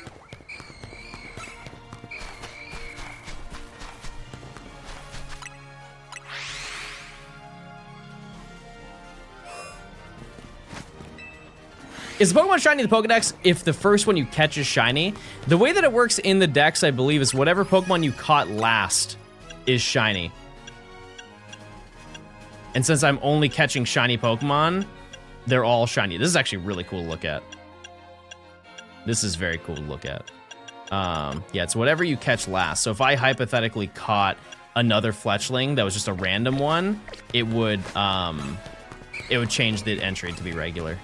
Is the Pokemon shiny in the Pokedex if the first one you catch is shiny? The way that it works in the Dex, I believe, is whatever Pokemon you caught last is shiny. And since I'm only catching shiny Pokemon, they're all shiny. This is actually really cool to look at. This is very cool to look at. Yeah, it's whatever you catch last. So if I hypothetically caught another Fletchling that was just a random one, it would change the entry to be regular.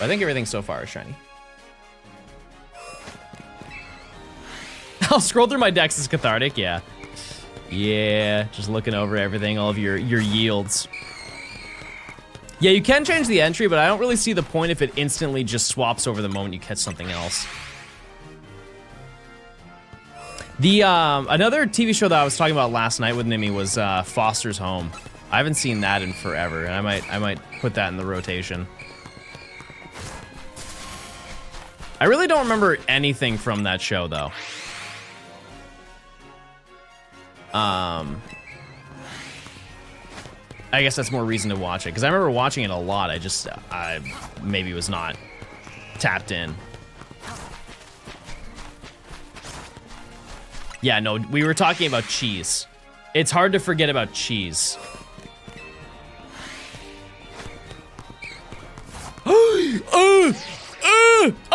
I think everything so far is shiny. I'll scroll through my decks. It's cathartic, yeah. Yeah, just looking over everything, all of your yields. Yeah, you can change the entry, but I don't really see the point if it instantly just swaps over the moment you catch something else. The another TV show that I was talking about last night with Nimi was Foster's Home. I haven't seen that in forever, and I might put that in the rotation. I really don't remember anything from that show, though. I guess that's more reason to watch it, because I remember watching it a lot. I maybe was not tapped in. Yeah, no, we were talking about cheese. It's hard to forget about cheese.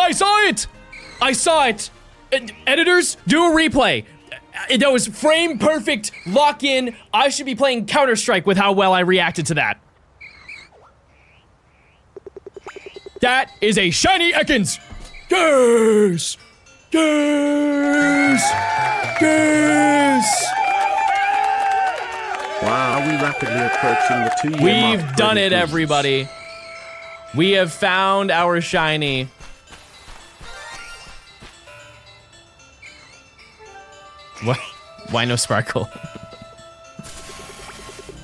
I saw it! I saw it! Editors, do a replay. That was frame perfect, lock in. I should be playing Counter-Strike with how well I reacted to that. That is a shiny Ekans! Yes! Yes! Yes! Wow, are we rapidly approaching the 2-year mark? We've done it, everybody. We have found our shiny. What? Why no sparkle?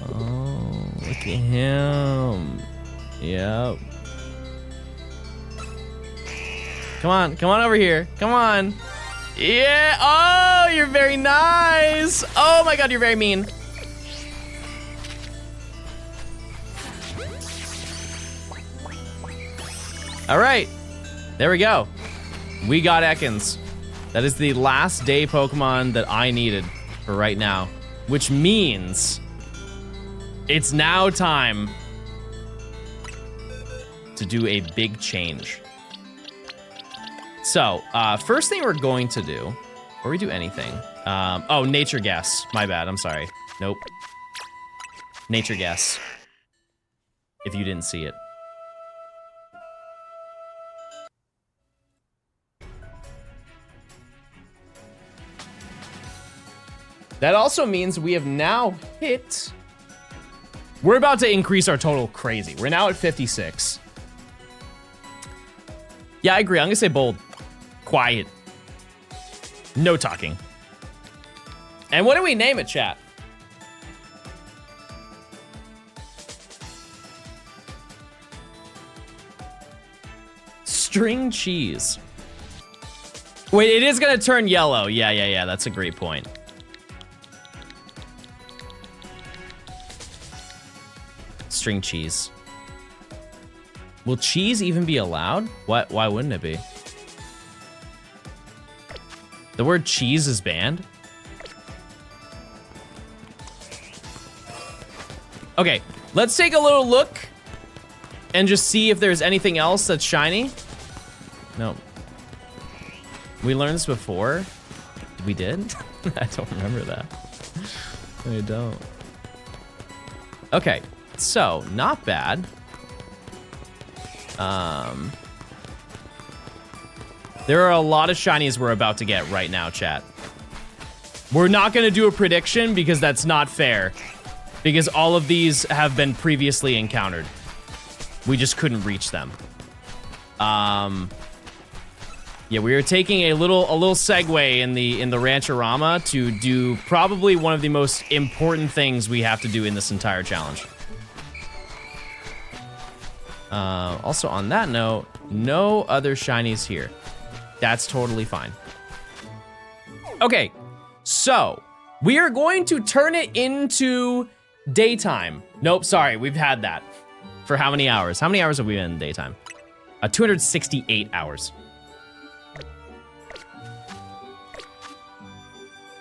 Oh, look at him. Yep. Come on over here. Come on. Yeah. Oh, you're very nice. Oh my God, you're very mean. All right, there we go. We got Ekans. That is the last day Pokemon that I needed for right now, which means it's now time to do a big change. So, first thing we're going to do, before we do anything, oh, nature guess. My bad, I'm sorry. Nope. Nature guess. If you didn't see it. That also means we have now hit... We're about to increase our total crazy. We're now at 56. Yeah, I agree. I'm gonna say bold. Quiet. No talking. And what do we name it, chat? String cheese. Wait, it is gonna turn yellow. Yeah. That's a great point. String cheese. Will cheese even be allowed? What? Why wouldn't it be? The word cheese is banned? Okay, let's take a little look and just see if there's anything else that's shiny. No. We learned this before. We did? I don't remember that. I don't. Okay. So, not bad. There are a lot of shinies we're about to get right now, chat. We're not gonna do a prediction because that's not fair. Because all of these have been previously encountered. We just couldn't reach them. Yeah, we are taking a little segue in the Rancherama to do probably one of the most important things we have to do in this entire challenge. Also on that note, no other shinies here. That's totally fine. Okay, so we are going to turn it into daytime. Nope, sorry, we've had that. For how many hours? How many hours have we been in daytime? 268 hours.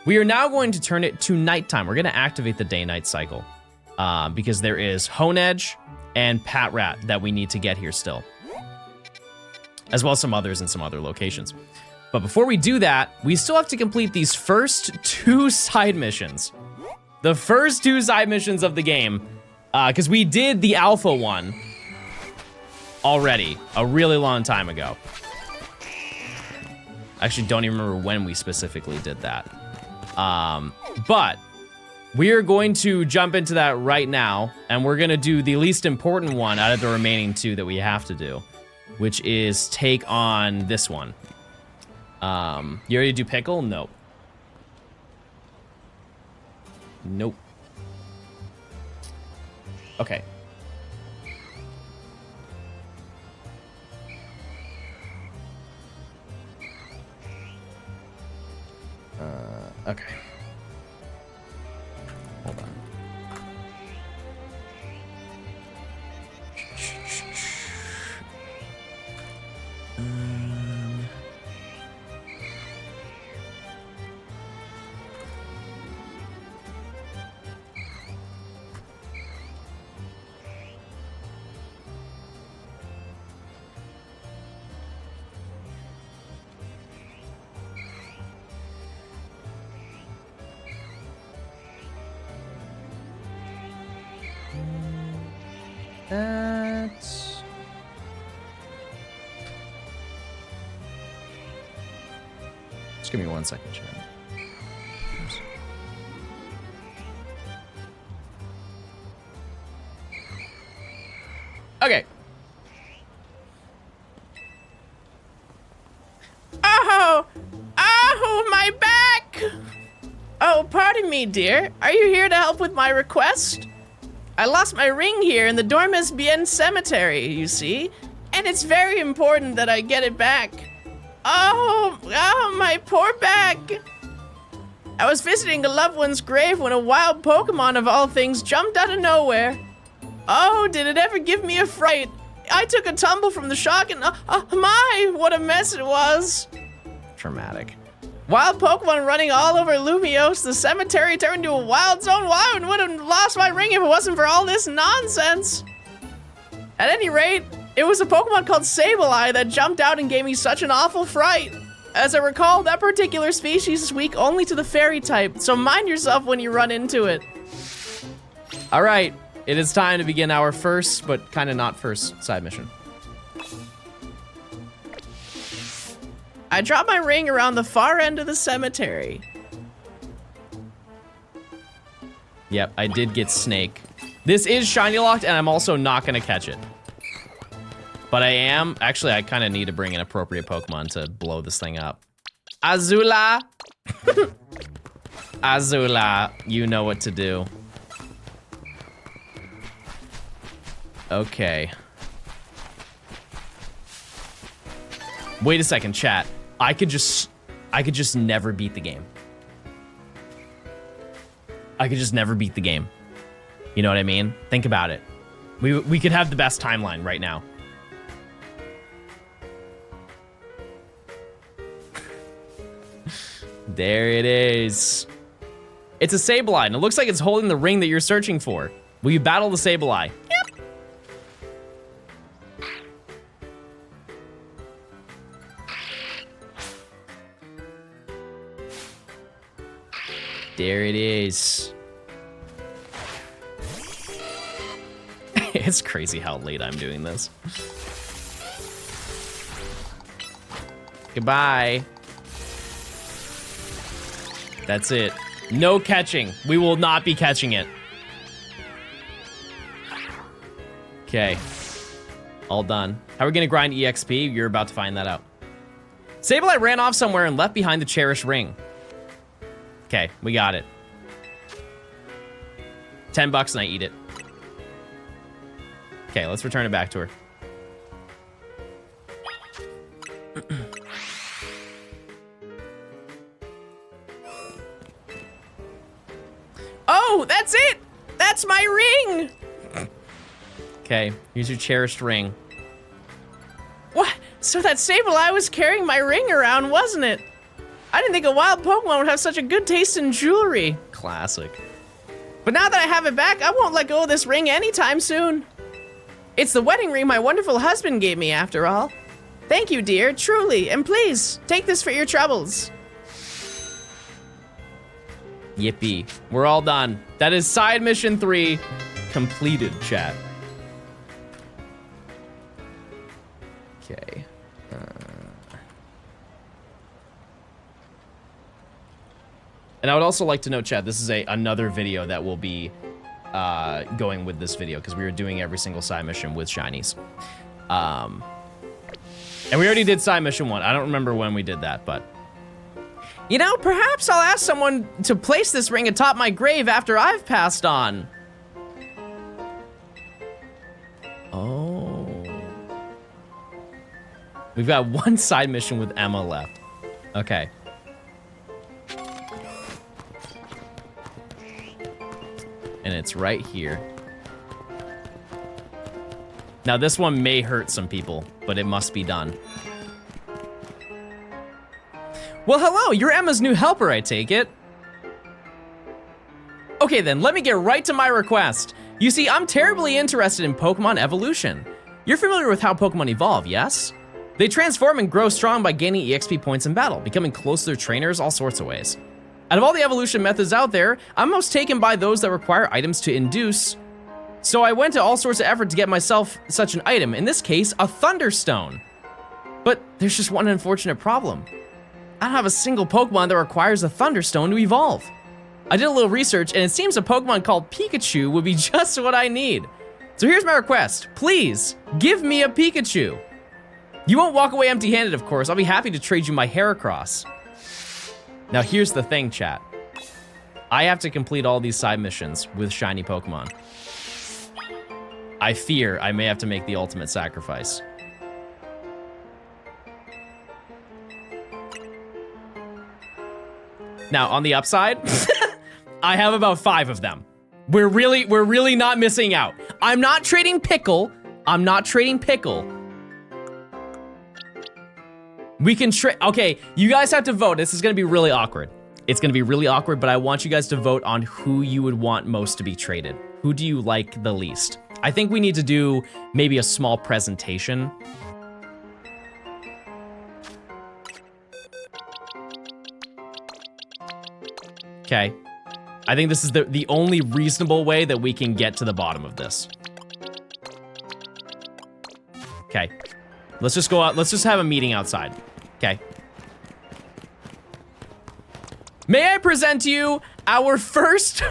We are now going to turn it to nighttime. We're gonna activate the day-night cycle because there is Honedge and Patrat that we need to get here still, as well as some others in some other locations. But before we do that, we still have to complete these first 2 side missions. The first 2 side missions of the game, because we did the alpha one already a really long time ago. I actually don't even remember when we specifically did that. But we are going to jump into that right now, and we're gonna do the least important one out of the remaining 2 that we have to do, which is take on this one. You ready to do Pickle? Nope. Nope. Okay. Okay. Hold on. that. Just give me 1 second, chat. Okay. Oh, my back! Oh, pardon me, dear. Are you here to help with my request? I lost my ring here in the Dormes Bien cemetery, you see? And it's very important that I get it back. Oh, my poor back. I was visiting a loved one's grave when a wild Pokemon of all things jumped out of nowhere. Oh, did it ever give me a fright. I took a tumble from the shock and, my, what a mess it was. Traumatic. Wild Pokemon running all over Lumiose, the cemetery turned into a wild zone. Why would have lost my ring if it wasn't for all this nonsense? At any rate, it was a Pokemon called Sableye that jumped out and gave me such an awful fright. As I recall, that particular species is weak only to the fairy type, so mind yourself when you run into it. All right, it is time to begin our first, but kind of not first, side mission. I dropped my ring around the far end of the cemetery. Yep, I did get Snake. This is shiny locked, and I'm also not gonna catch it. But I am, actually, I kind of need to bring an appropriate Pokemon to blow this thing up. Azula. Azula, you know what to do. Okay. Wait a second, chat. I could just never beat the game. I could just never beat the game. You know what I mean? Think about it. We could have the best timeline right now. There it is. It's a Sableye, and it looks like it's holding the ring that you're searching for. Will you battle the Sableye? Yep. There it is. It's crazy how late I'm doing this. Goodbye. That's it. No catching. We will not be catching it. Okay. All done. How are we gonna grind EXP? You're about to find that out. Sableye ran off somewhere and left behind the cherished ring. Okay, we got it. $10 and I eat it. Okay, let's return it back to her. Oh, that's it! That's my ring! Okay, here's your cherished ring. What? So that Sableye was carrying my ring around, wasn't it? I didn't think a wild Pokemon would have such a good taste in jewelry. Classic. But now that I have it back, I won't let go of this ring anytime soon. It's the wedding ring my wonderful husband gave me, after all. Thank you, dear, truly, and please, take this for your troubles. Yippee. We're all done. That is side mission 3 completed, chat. Okay. And I would also like to note, chat, this is another video that will be going with this video because we were doing every single side mission with shinies. And we already did side mission 1. I don't remember when we did that, but... You know, perhaps I'll ask someone to place this ring atop my grave after I've passed on. Oh. We've got one side mission with Emma left. Okay. And it's right here. Now this one may hurt some people, but it must be done. Well, hello, you're Emma's new helper, I take it. Okay then, let me get right to my request. You see, I'm terribly interested in Pokemon evolution. You're familiar with how Pokemon evolve, yes? They transform and grow strong by gaining EXP points in battle, becoming close to their trainers all sorts of ways. Out of all the evolution methods out there, I'm most taken by those that require items to induce So I went to all sorts of effort to get myself such an item, in this case, a Thunderstone. But there's just one unfortunate problem. I don't have a single Pokemon that requires a Thunderstone to evolve. I did a little research, and it seems a Pokemon called Pikachu would be just what I need. So here's my request. Please, give me a Pikachu. You won't walk away empty-handed, of course. I'll be happy to trade you my Heracross. Now here's the thing, chat. I have to complete all these side missions with shiny Pokemon. I fear I may have to make the ultimate sacrifice. Now, on the upside, I have about 5 of them. We're really not missing out. I'm not trading Pickle. I'm not trading Pickle. We can trade. Okay, you guys have to vote. This is gonna be really awkward. It's gonna be really awkward, but I want you guys to vote on who you would want most to be traded. Who do you like the least? I think we need to do maybe a small presentation. Okay. I think this is the only reasonable way that we can get to the bottom of this. Okay. Let's just go out. Let's just have a meeting outside. Okay. May I present to you our first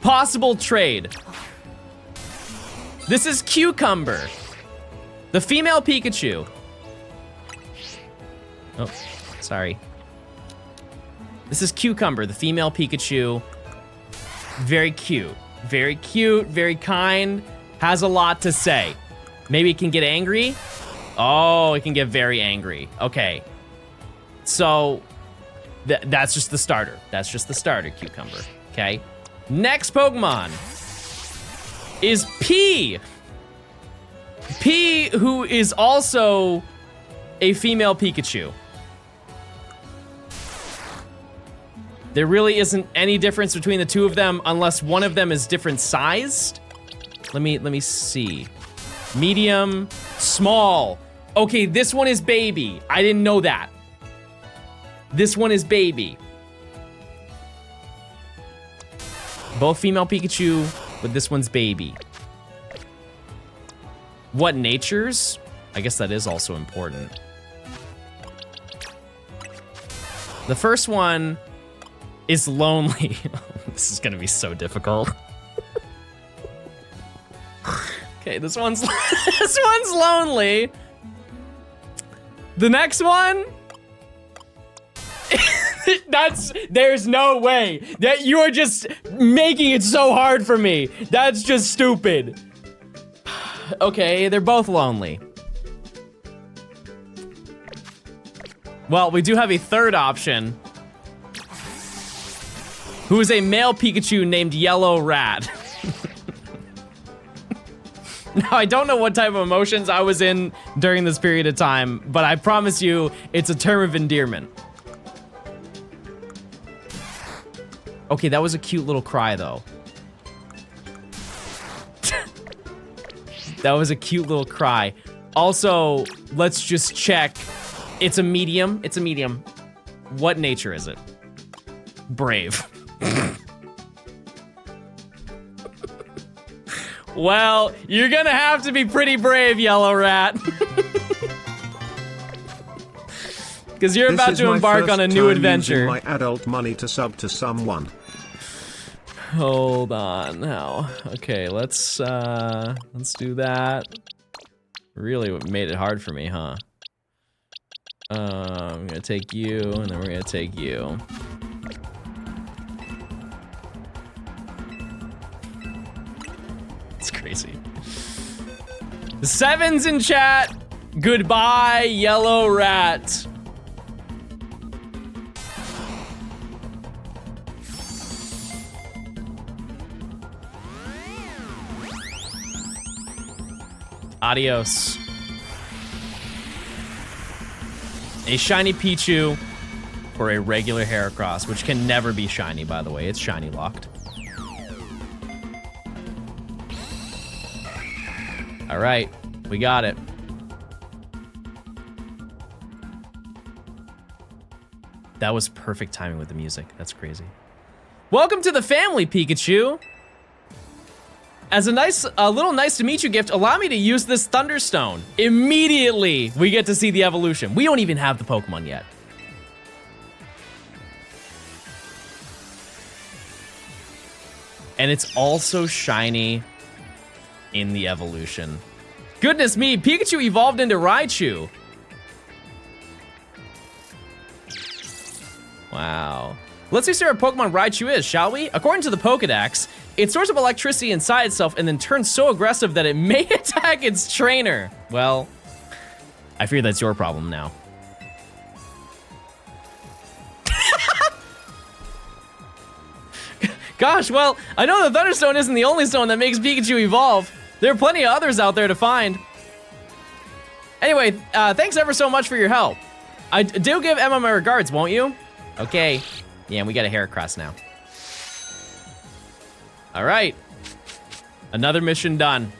possible trade? This is Cucumber, the female Pikachu. Oh, sorry. This is Cucumber, the female Pikachu. Very cute, very kind, has a lot to say. Maybe it can get angry. Oh, it can get very angry. Okay. So, that's just the starter. That's just the starter, Cucumber. Okay. Next Pokemon is P. P, who is also a female Pikachu. There really isn't any difference between the two of them unless one of them is different sized. Let me see. Medium, small. Okay, this one is baby. I didn't know that. This one is baby. Both female Pikachu, but this one's baby. What natures? I guess that is also important. The first one is lonely. This is gonna be so difficult. Okay, this one's this one's lonely. The next one, there's no way that you are just making it so hard for me. That's just stupid. Okay, they're both lonely. Well, we do have a third option, who is a male Pikachu named Yellow Rat. Now, I don't know what type of emotions I was in during this period of time, but I promise you, it's a term of endearment. Okay, that was a cute little cry, though. That was a cute little cry. Also, let's just check. It's a medium. It's a medium. What nature is it? Brave. Well, you're gonna have to be pretty brave, Yellow Rat. Because you're about to embark on a new adventure. My adult money to sub to someone. Hold on now. Okay, let's do that. Really made it hard for me, huh? I'm gonna take you, and then we're gonna take you. It's crazy. The 7's in chat. Goodbye, Yellow Rat. Adios. A shiny Pichu or a regular Heracross, which can never be shiny, by the way. It's shiny locked. All right, we got it. That was perfect timing with the music. That's crazy. Welcome to the family, Pikachu. As a little nice to meet you gift, allow me to use this Thunderstone. Immediately, we get to see the evolution. We don't even have the Pokemon yet. And it's also shiny in the evolution. Goodness me, Pikachu evolved into Raichu. Wow. Let's see what Pokemon Raichu is, shall we? According to the Pokedex, it stores up electricity inside itself and then turns so aggressive that it may attack its trainer. Well, I fear that's your problem now. Gosh, well, I know the Thunderstone isn't the only stone that makes Pikachu evolve. There are plenty of others out there to find. Anyway, thanks ever so much for your help. I do give Emma my regards, won't you? Okay. Yeah, we got a Heracross now. All right. Another mission done.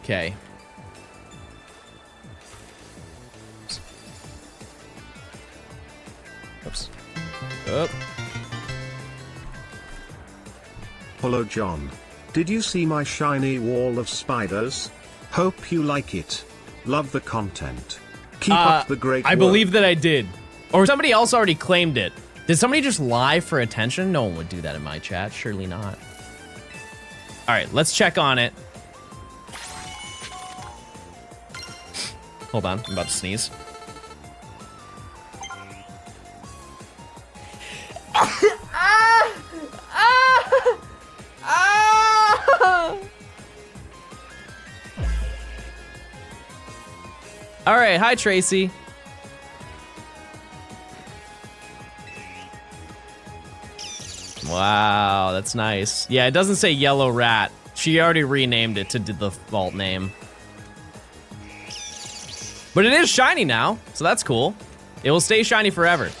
Okay. Oops. Oh. Hello John. Did you see my shiny wall of spiders? Hope you like it. Love the content. Keep up the great work. I believe that I did. Or somebody else already claimed it. Did somebody just lie for attention? No one would do that in my chat. Surely not. All right, let's check on it. Hold on, I'm about to sneeze. All right, hi Tracy. Wow, that's nice. Yeah, it doesn't say yellow rat. She already renamed it to the default name. But it is shiny now, so that's cool. It will stay shiny forever.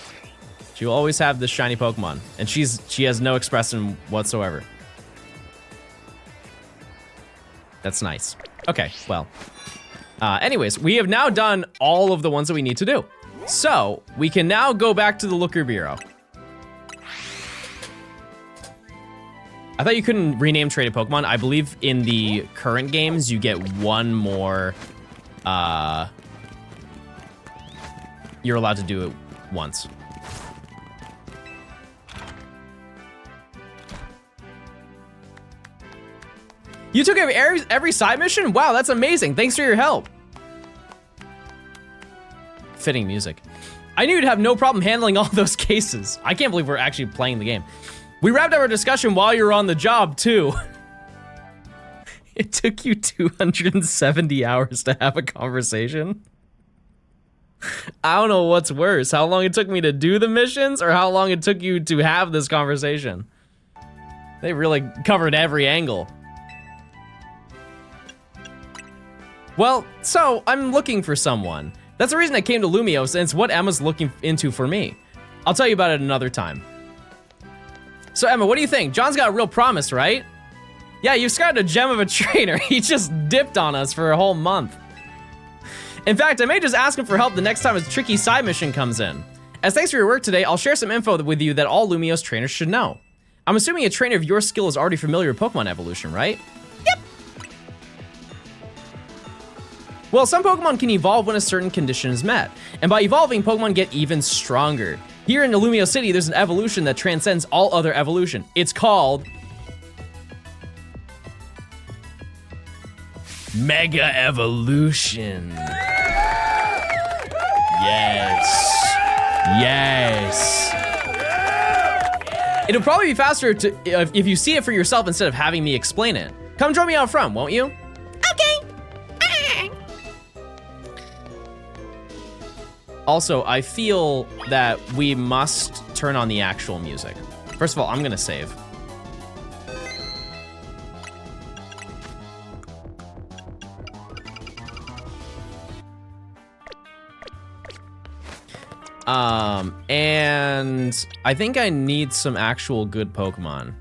She will always have this shiny Pokemon, and she has no expression whatsoever. That's nice. Okay, well. Anyways, we have now done all of the ones that we need to do. So, we can now go back to the Looker Bureau. I thought you couldn't rename traded Pokemon. I believe in the current games, you get one more, you're allowed to do it once. You took every side mission? Wow, that's amazing. Thanks for your help. Fitting music. I knew you'd have no problem handling all those cases. I can't believe we're actually playing the game. We wrapped up our discussion while you were on the job, too. It took you 270 hours to have a conversation. I don't know what's worse, how long it took me to do the missions or how long it took you to have this conversation. They really covered every angle. Well, so I'm looking for someone. That's the reason I came to Lumiose, and it's what Emma's looking into for me. I'll tell you about it another time. So Emma, what do you think? John's got a real promise, right? Yeah, you scouted a gem of a trainer. He just dipped on us for a whole month. In fact, I may just ask him for help the next time a tricky side mission comes in. As thanks for your work today, I'll share some info with you that all Lumiose trainers should know. I'm assuming a trainer of your skill is already familiar with Pokemon evolution, right? Yep. Well, some Pokemon can evolve when a certain condition is met, and by evolving, Pokemon get even stronger. Here in Lumiose City, there's an evolution that transcends all other evolution. It's called Mega Evolution. Yes. Yes. It'll probably be faster if you see it for yourself instead of having me explain it. Come join me out front, won't you? Okay. Also, I feel that we must turn on the actual music. First of all, I'm gonna save. And I think I need some actual good Pokemon.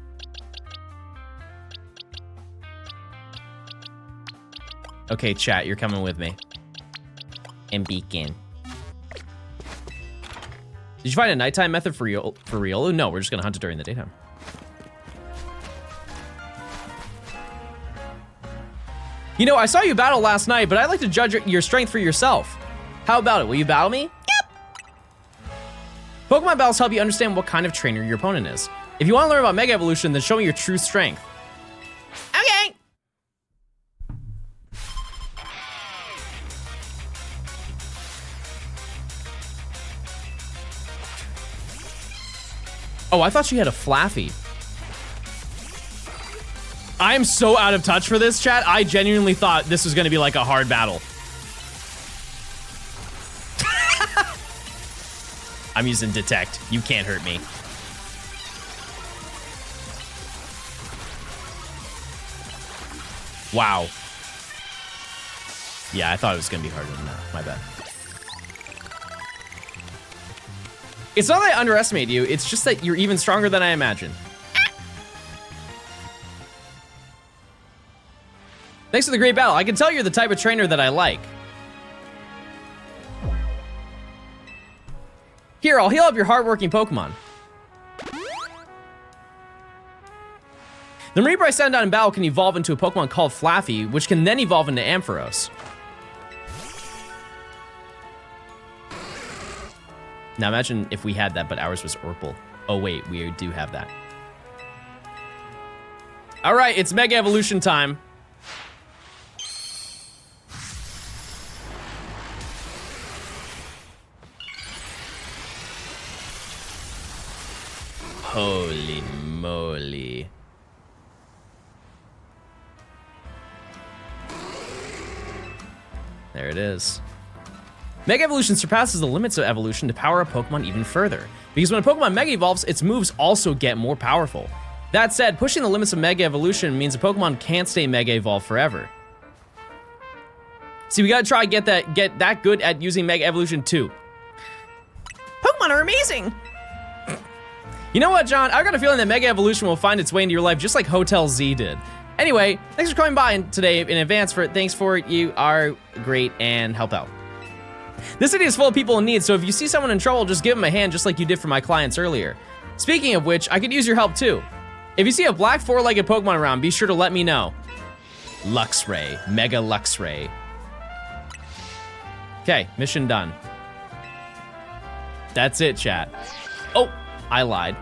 Okay, chat, you're coming with me. And Beacon. Did you find a nighttime method for Riolu? No, we're just gonna hunt it during the daytime. You know, I saw you battle last night, but I'd like to judge your strength for yourself. How about it? Will you battle me? Yep. Pokemon battles help you understand what kind of trainer your opponent is. If you want to learn about Mega Evolution, then show me your true strength. Okay. Oh, I thought she had a Flaffy. I am so out of touch for this, chat. I genuinely thought this was gonna be like a hard battle. I'm using Detect. You can't hurt me. Wow. Yeah, I thought it was gonna be harder than that. My bad. It's not that I underestimate you, it's just that you're even stronger than I imagined. Thanks for the great battle. I can tell you're the type of trainer that I like. Here, I'll heal up your hardworking Pokemon. The Reaper I send out in battle can evolve into a Pokemon called Flaffy, which can then evolve into Ampharos. Now imagine if we had that, but ours was Orpal. Oh wait, we do have that. All right, it's Mega Evolution time. Holy moly. There it is. Mega Evolution surpasses the limits of evolution to power a Pokemon even further. Because when a Pokemon Mega Evolves, its moves also get more powerful. That said, pushing the limits of Mega Evolution means a Pokemon can't stay Mega Evolved forever. See, we gotta try get that good at using Mega Evolution too. Pokemon are amazing! You know what, John? I've got a feeling that Mega Evolution will find its way into your life just like Hotel Z did. Anyway, thanks for coming by today in advance for it. Thanks for it. You are great and help out. This city is full of people in need, so if you see someone in trouble, just give them a hand just like you did for my clients earlier. Speaking of which, I could use your help too. If you see a black four-legged Pokemon around, be sure to let me know. Luxray, Mega Luxray. Okay, mission done. That's it, chat. Oh, I lied.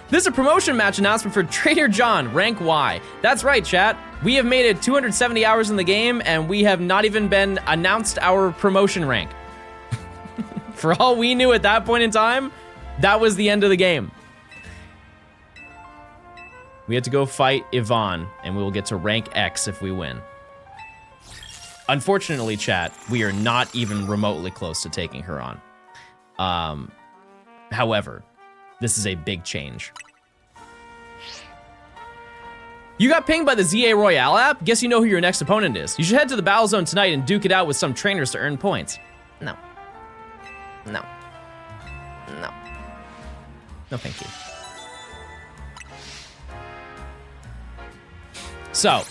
This is a promotion match announcement for Trainer John, rank Y. That's right, chat. We have made it 270 hours in the game, and we have not even been announced our promotion rank. For all we knew at that point in time, that was the end of the game. We had to go fight Yvonne, and we will get to rank X if we win. Unfortunately, chat, we are not even remotely close to taking her on. However, this is a big change. You got pinged by the ZA Royale app? Guess you know who your next opponent is. You should head to the battle zone tonight and duke it out with some trainers to earn points. No. No. No. No, thank you. So,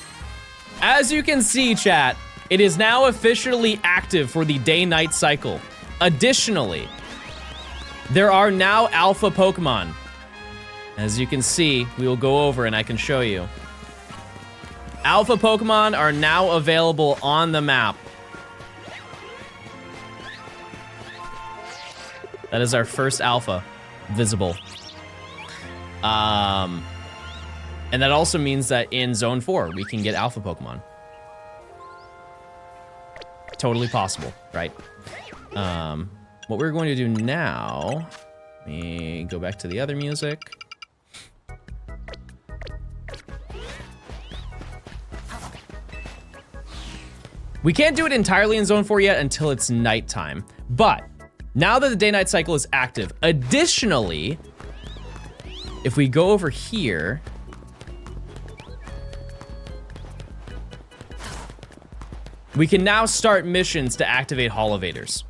as you can see, chat, it is now officially active for the day-night cycle. Additionally, there are now alpha Pokemon. As you can see, we will go over and I can show you. Alpha Pokemon are now available on the map. That is our first alpha visible. And that also means that in Zone 4, we can get alpha Pokemon. Totally possible, right? What we're going to do now, let me go back to the other music. We can't do it entirely in Zone 4 yet until it's nighttime, but now that the day-night cycle is active, additionally, if we go over here, we can now start missions to activate Holovators.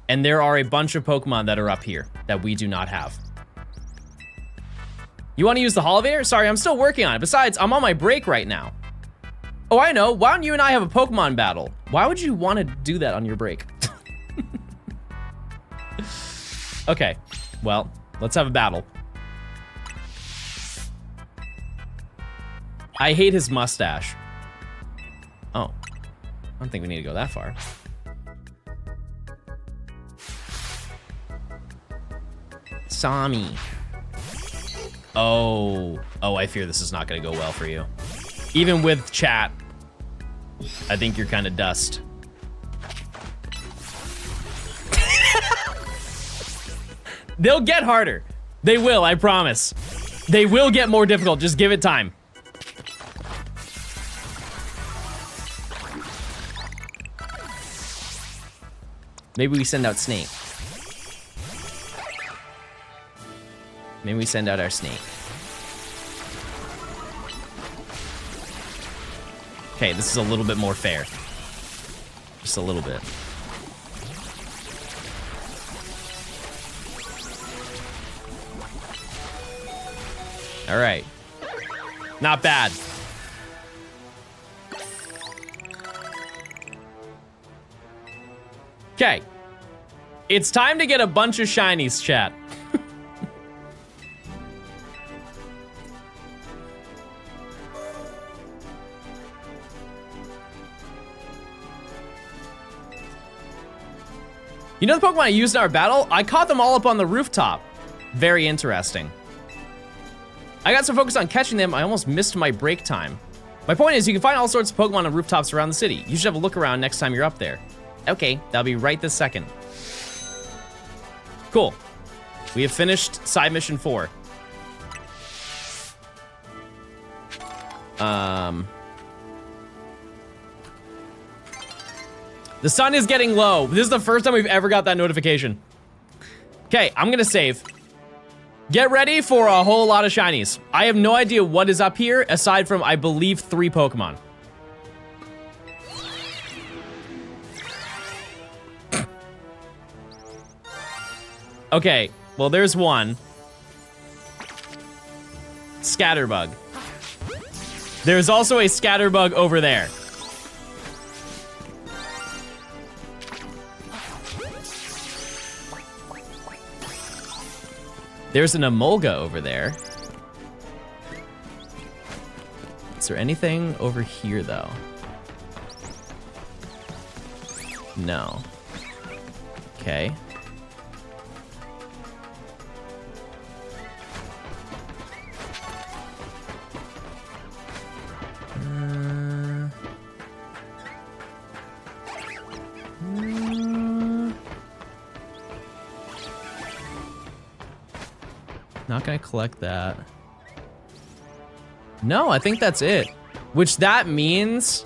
And there are a bunch of Pokemon that are up here that we do not have. You want to use the Holovator? Sorry, I'm still working on it. Besides, I'm on my break right now. Oh, I know. Why don't you and I have a Pokemon battle? Why would you want to do that on your break? Okay, well, let's have a battle. I hate his mustache. Oh. I don't think we need to go that far. Sami. Oh. Oh, I fear this is not gonna go well for you. Even with chat, I think you're kind of dust. They'll get harder. They will, I promise. They will get more difficult, just give it time. Maybe we send out Snake. Maybe we send out our Snake. Okay, this is a little bit more fair. Just a little bit. All right. Not bad. Okay. It's time to get a bunch of shinies, chat. You know the Pokemon I used in our battle? I caught them all up on the rooftop. Very interesting. I got so focused on catching them, I almost missed my break time. My point is, you can find all sorts of Pokemon on rooftops around the city. You should have a look around next time you're up there. Okay, that'll be right this second. Cool. We have finished side mission 4. The sun is getting low. This is the first time we've ever got that notification. Okay, I'm gonna save. Get ready for a whole lot of shinies. I have no idea what is up here, aside from, I believe, 3 Pokemon. Okay, well, there's one. Scatterbug. There's also a Scatterbug over there. There's an Emolga over there. Is there anything over here, though? No. Okay. Not gonna collect that. No, I think that's it. Which that means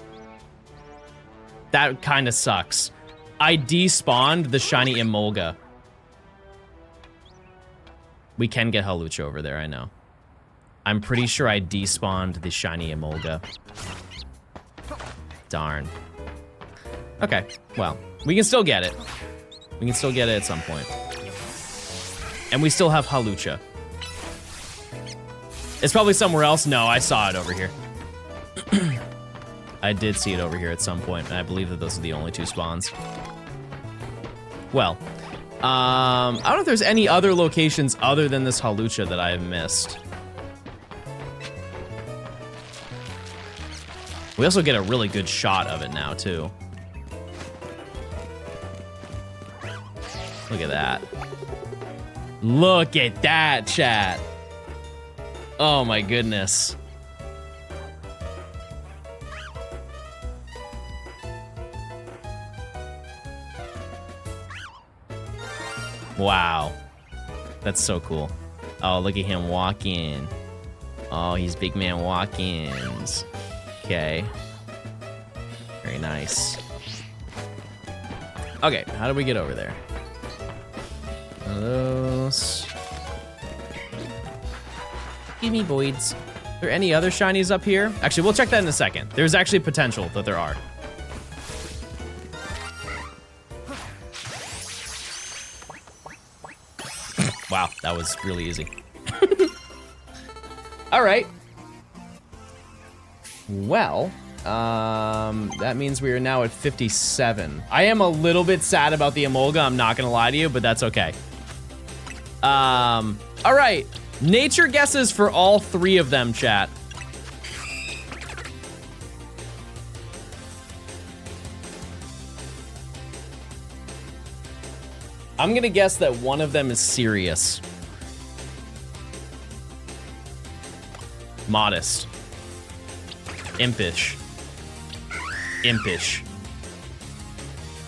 that kind of sucks. I despawned the shiny Emolga. We can get Hawlucha over there, I know. I'm pretty sure I despawned the shiny Emolga. Darn. Okay, well, we can still get it. We can still get it at some point. And we still have Hawlucha. It's probably somewhere else. No, I saw it over here. I did see it over here at some point, and I believe that those are the only 2 spawns. Well, I don't know if there's any other locations other than this Hawlucha that I have missed. We also get a really good shot of it now, too. Look at that. Look at that, chat. Oh my goodness. Wow. That's so cool. Oh, look at him walking. Oh, he's big man walk-ins. Okay. Very nice. Okay, how do we get over there? One of those. Give me voids. Are there any other shinies up here? Actually, we'll check that in a second. There's actually potential that there are. Wow, that was really easy. All right. Well, that means we are now at 57. I am a little bit sad about the Emolga, I'm not gonna lie to you, but that's okay. All right. Nature guesses for all 3 of them, chat. I'm gonna guess that one of them is serious. Modest. Impish. Impish.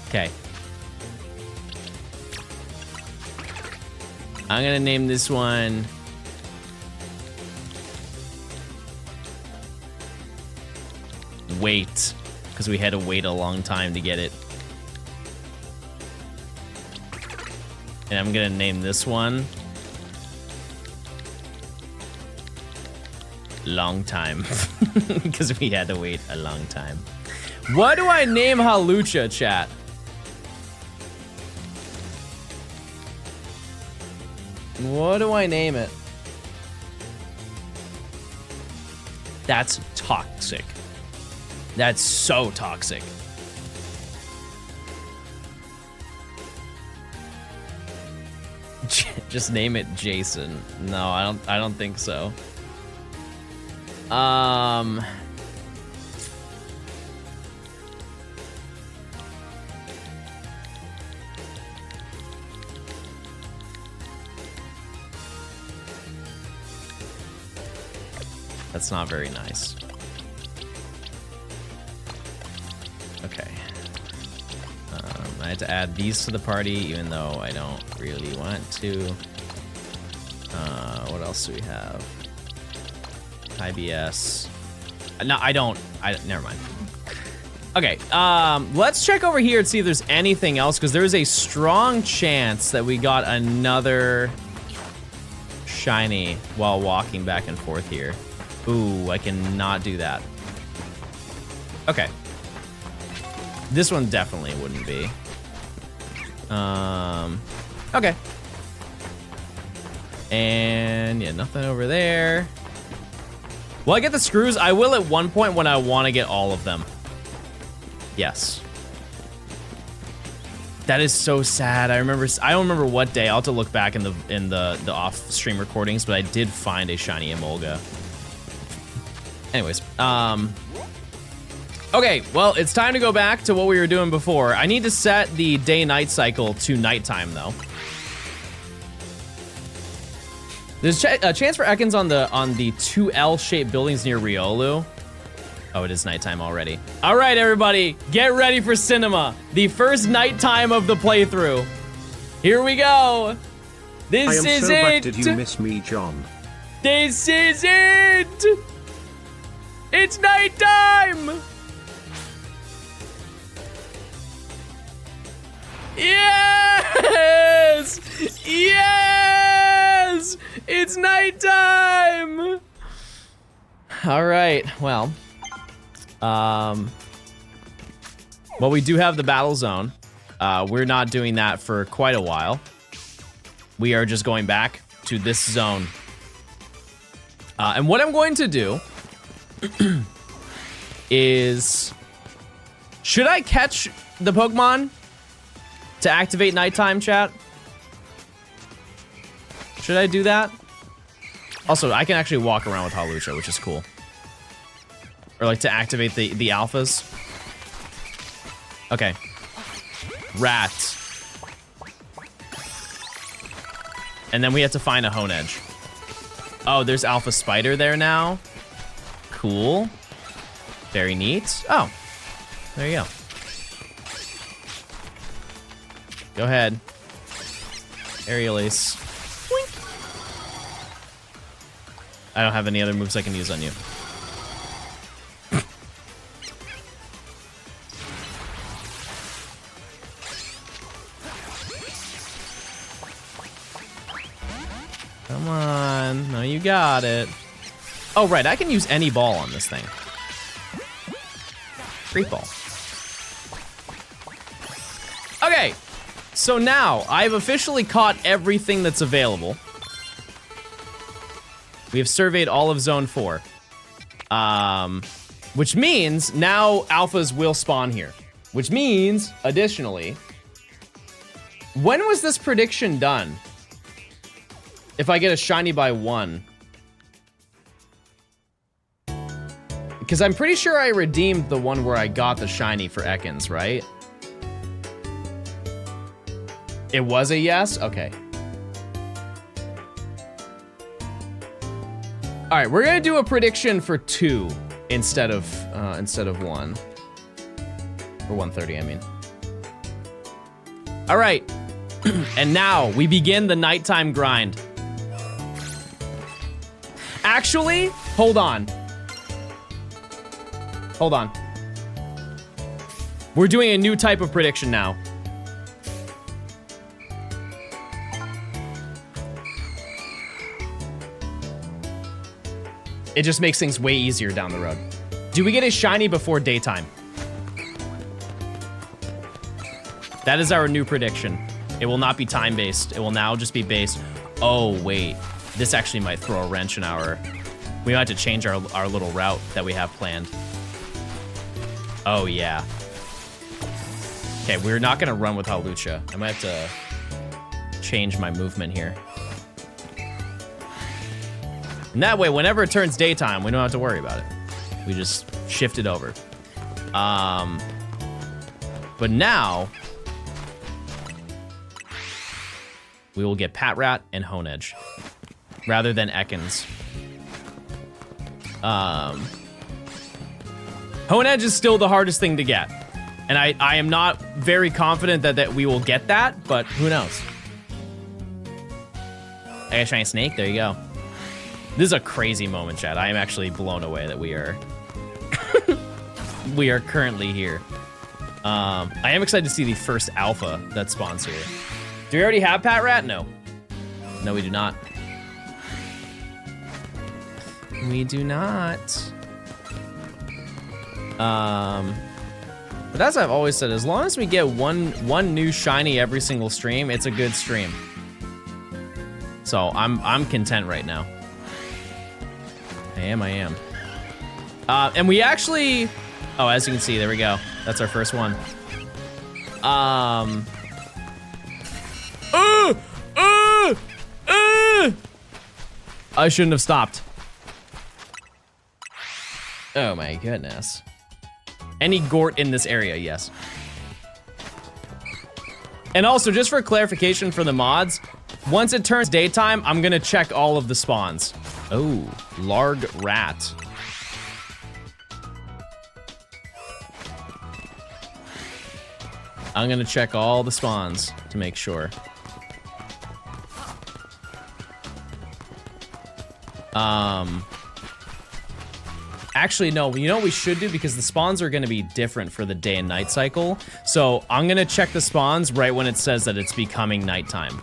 Okay. I'm gonna name this one Wait, because we had to wait a long time to get it. And I'm gonna name this one Long Time, because we had to wait a long time. What do I name Halucha, chat? What do I name it? That's toxic. That's so toxic. Just name it Jason. No, I don't think so. That's not very nice. Okay. I had to add these to the party, even though I don't really want to. What else do we have? IBS. No, I don't. Never mind. Okay, let's check over here and see if there's anything else, because there's a strong chance that we got another shiny while walking back and forth here. Ooh, I cannot do that. Okay. This one definitely wouldn't be. Okay. And yeah, nothing over there. Will I get the screws? I will at one point when I want to get all of them. Yes. That is so sad. I don't remember what day. I'll have to look back in the off-stream recordings, but I did find a shiny Emolga. Anyways, okay, well, it's time to go back to what we were doing before. I need to set the day-night cycle to nighttime, though. There's a chance for Ekans on the two L-shaped buildings near Riolu. Oh, it is nighttime already. All right, everybody, get ready for cinema. The first nighttime of the playthrough. Here we go. This I am is so it. back. Did you miss me, John? This is it. It's nighttime. Yes! Yes! It's nighttime! All right, well, we do have the battle zone. We're not doing that for quite a while. We are just going back to this zone. And what I'm going to do is, should I catch the Pokemon to activate nighttime, chat? Should I do that? Also, I can actually walk around with Halucha, which is cool. Or like to activate the alphas. Okay. Rat. And then we have to find a Honedge. Oh, there's Alpha Spider there now. Cool. Very neat. Oh, there you go. Go ahead. Aerial Ace. Boink. I don't have any other moves I can use on you. Come on. No, you got it. Oh, right. I can use any ball on this thing. Great ball. Okay. So now, I've officially caught everything that's available. We have surveyed all of Zone 4. Which means now alphas will spawn here. Which means, additionally, when was this prediction done? If I get a shiny by 1. Because I'm pretty sure I redeemed the one where I got the shiny for Ekans, right? It was a yes? Okay. All right, we're gonna do a prediction for 2 instead of 1. Or 130, I mean. All right, and now we begin the nighttime grind. Actually, hold on. Hold on. We're doing a new type of prediction now. It just makes things way easier down the road. Do we get a shiny before daytime? That is our new prediction. It will not be time-based. It will now just be based. Oh, wait. This actually might throw a wrench in our... We might have to change our little route that we have planned. Oh, yeah. Okay, we're not going to run with Hawlucha. I might have to change my movement here. And that way, whenever it turns daytime, we don't have to worry about it. We just shift it over. But now, we will get Patrat and Honedge rather than Ekans. Honedge is still the hardest thing to get. And I am not very confident that we will get that, but who knows? I gotta try and snake, there you go. This is a crazy moment, chat. I am actually blown away that we are we are currently here. I am excited to see the first alpha that spawns here. Do we already have Patrat? No. No, we do not. We do not. But as I've always said, as long as we get one new shiny every single stream, it's a good stream. So I'm content right now. I am. And we actually, oh, as you can see, there we go. That's our first one. I shouldn't have stopped. Oh my goodness. Any Gort in this area, yes. And also, just for clarification for the mods, once it turns daytime, I'm gonna check all of the spawns. Oh, Larg Rat. I'm gonna check all the spawns to make sure. Actually, no, you know what we should do? Because the spawns are gonna be different for the day and night cycle. So I'm gonna check the spawns right when it says that it's becoming nighttime.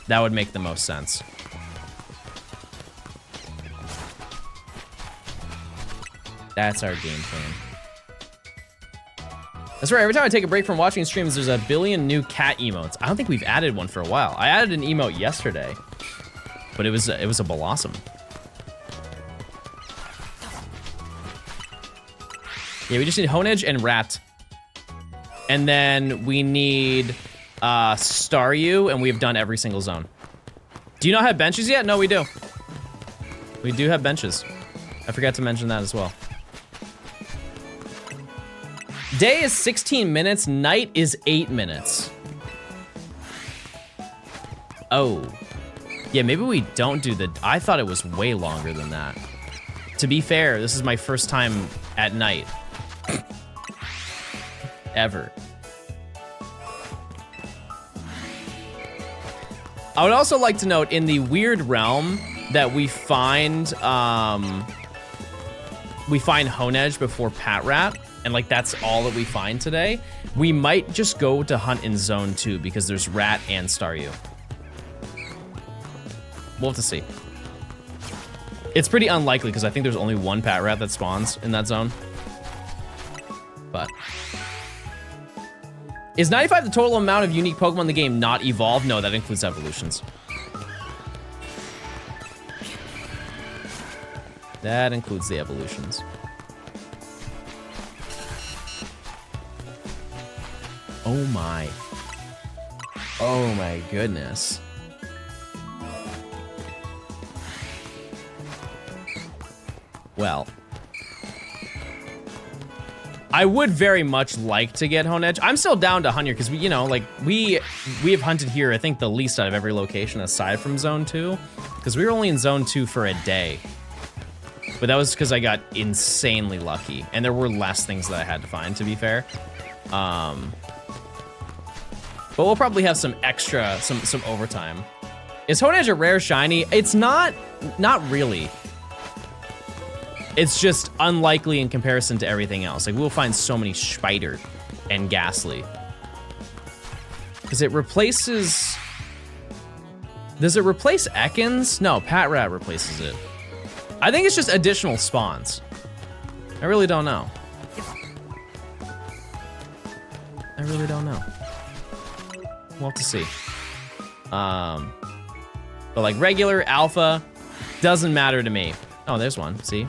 That would make the most sense. That's our game plan. That's right, every time I take a break from watching streams, there's a billion new cat emotes. I don't think we've added one for a while. I added an emote yesterday, but it was a blossom. Yeah, we just need Honedge and Rat. And then we need Staryu, and we've done every single zone. Do you not have benches yet? No, we do. We do have benches. I forgot to mention that as well. Day is 16 minutes, night is 8 minutes. Oh. Yeah, maybe we don't do the... I thought it was way longer than that. To be fair, this is my first time at night. Ever. I would also like to note, in the weird realm that we find Honedge before Patrat, and like that's all that we find today, we might just go to hunt in zone 2 because there's Rat and Staryu. We'll have to see. It's pretty unlikely because I think there's only one Patrat that spawns in that zone. But is 95 the total amount of unique Pokemon in the game not evolved? No, that includes evolutions. That includes the evolutions. Oh my. Oh my goodness. Well. I would very much like to get Honedge. I'm still down to hunt here because we have hunted here, I think, the least out of every location aside from Zone 2. Because we were only in Zone 2 for a day. But that was because I got insanely lucky. And there were less things that I had to find, to be fair. But we'll probably have some extra, some overtime. Is Honedge a rare shiny? It's not really. It's just unlikely in comparison to everything else. Like, we'll find so many Spider and Ghastly. Because it replaces... Does it replace Ekans? No, Patrat replaces it. I think it's just additional spawns. I really don't know. I really don't know. We'll have to see. But like regular, alpha, doesn't matter to me. Oh, there's one, see?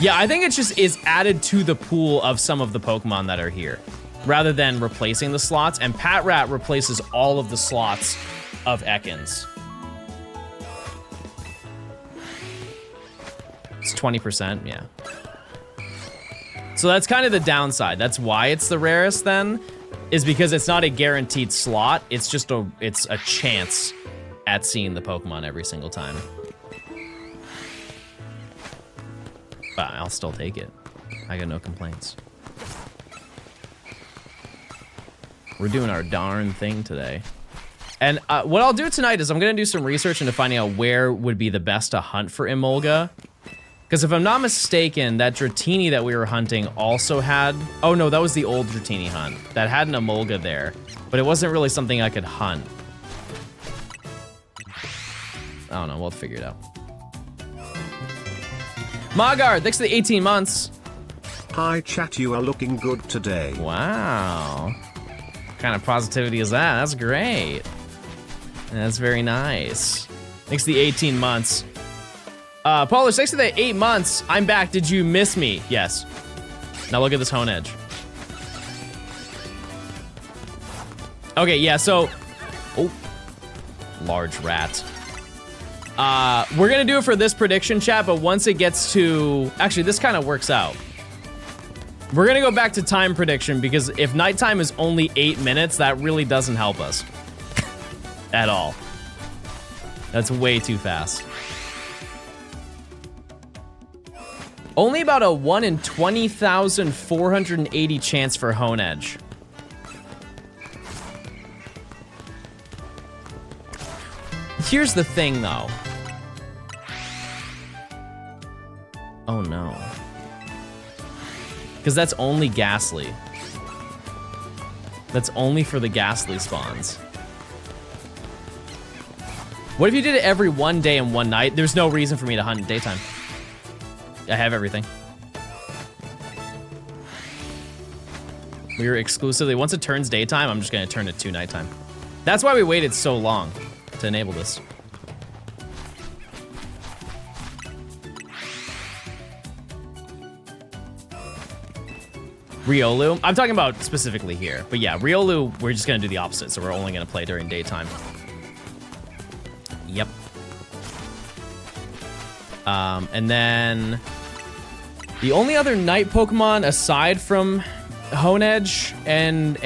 Yeah, I think it just is added to the pool of some of the Pokemon that are here, rather than replacing the slots, and Patrat replaces all of the slots of Ekans. It's 20%, yeah. So that's kind of the downside. That's why it's the rarest then, is because it's not a guaranteed slot, it's just a chance at seeing the Pokemon every single time. But I'll still take it. I got no complaints. We're doing our darn thing today. And what I'll do tonight is I'm gonna do some research into finding out where would be the best to hunt for Emolga. Because if I'm not mistaken, that Dratini that we were hunting also had... Oh no, that was the old Dratini hunt. That had an Emolga there. But it wasn't really something I could hunt. I don't know, we'll figure it out. Magar, thanks for the 18 months. Hi chat, you are looking good today. Wow. What kind of positivity is that? That's great. That's very nice. Thanks for the 18 months. Polish, thanks for the 8 months. I'm back. Did you miss me? Yes. Now look at this Honedge. Okay, yeah, so... Oh. Large rat. We're gonna do it for this prediction, chat, but once it gets to... Actually, this kind of works out. We're gonna go back to time prediction, because if nighttime is only 8 minutes, that really doesn't help us. At all. That's way too fast. Only about a 1 in 20,480 chance for Honedge. Here's the thing, though. Oh, no. Because that's only Ghastly. That's only for the Ghastly spawns. What if you did it every 1 day and 1 night? There's no reason for me to hunt in daytime. I have everything. We were exclusively, once it turns daytime, I'm just gonna turn it to nighttime. That's why we waited so long to enable this. Riolu, I'm talking about specifically here, but yeah, Riolu, we're just gonna do the opposite, so we're only gonna play during daytime. Yep. And then the only other night Pokemon aside from Honedge and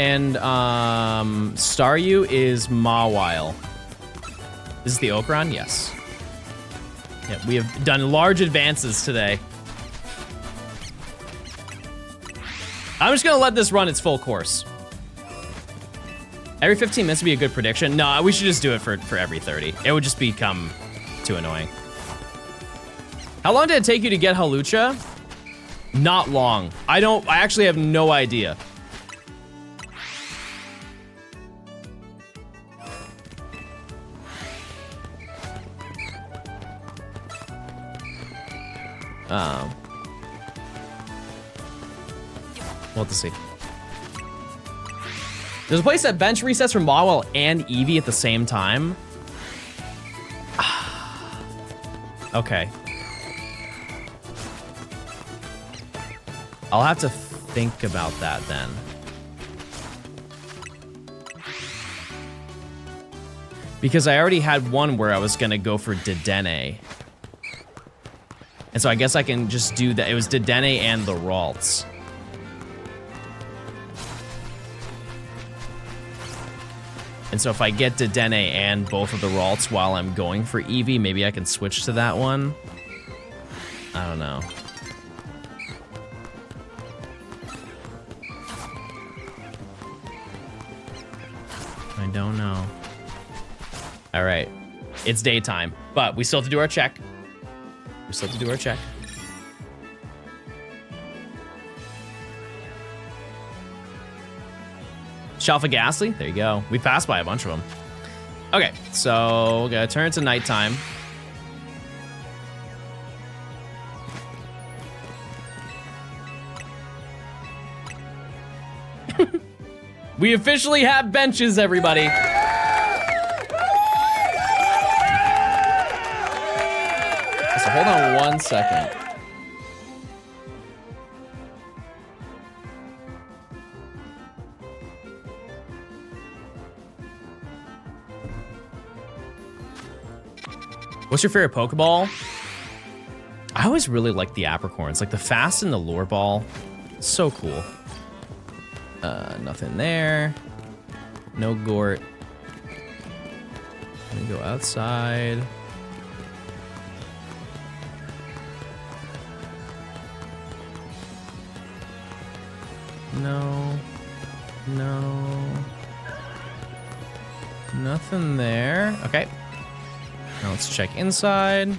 Staryu is Mawile. This is the Okran? Yes. Yeah, we have done large advances today. I'm just gonna let this run its full course. Every 15 minutes would be a good prediction. No, we should just do it for every 30. It would just become too annoying. How long did it take you to get Hawlucha? Not long. I actually have no idea. We'll have to see. There's a place that bench resets from Mawile and Eevee at the same time. Okay. I'll have to think about that then. Because I already had one where I was gonna go for Dedenne. And so I guess I can just do that. It was Dedenne and the Ralts. And so if I get Dedenne and both of the Ralts while I'm going for Eevee, maybe I can switch to that one. I don't know. I don't know. All right. It's daytime, but we still have to do our check. We still have to do our check. Shalfa Ghastly, there you go. We passed by a bunch of them. Okay, so we're gonna turn it to nighttime. We officially have benches, everybody. So hold on 1 second. What's your favorite Pokeball? I always really like the Apricorns, like the Fast and the Lure Ball. So cool. Nothing there. No Gort. Let me go outside. No. No. Nothing there. Okay. Now let's check inside.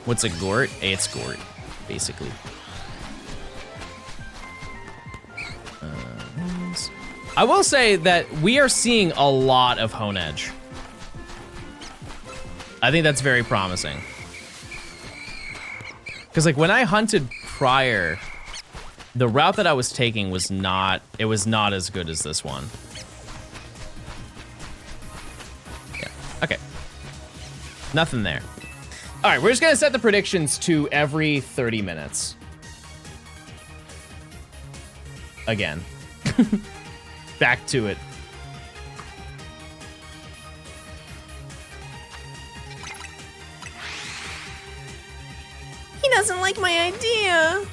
What's a Gort? Hey, it's Gort, basically. I will say that we are seeing a lot of Honedge. I think that's very promising. Because like when I hunted prior, the route that I was taking was not, it was not as good as this one. Yeah, okay. Nothing there. All right, we're just gonna set the predictions to every 30 minutes. Again. Back to it. He doesn't like my idea.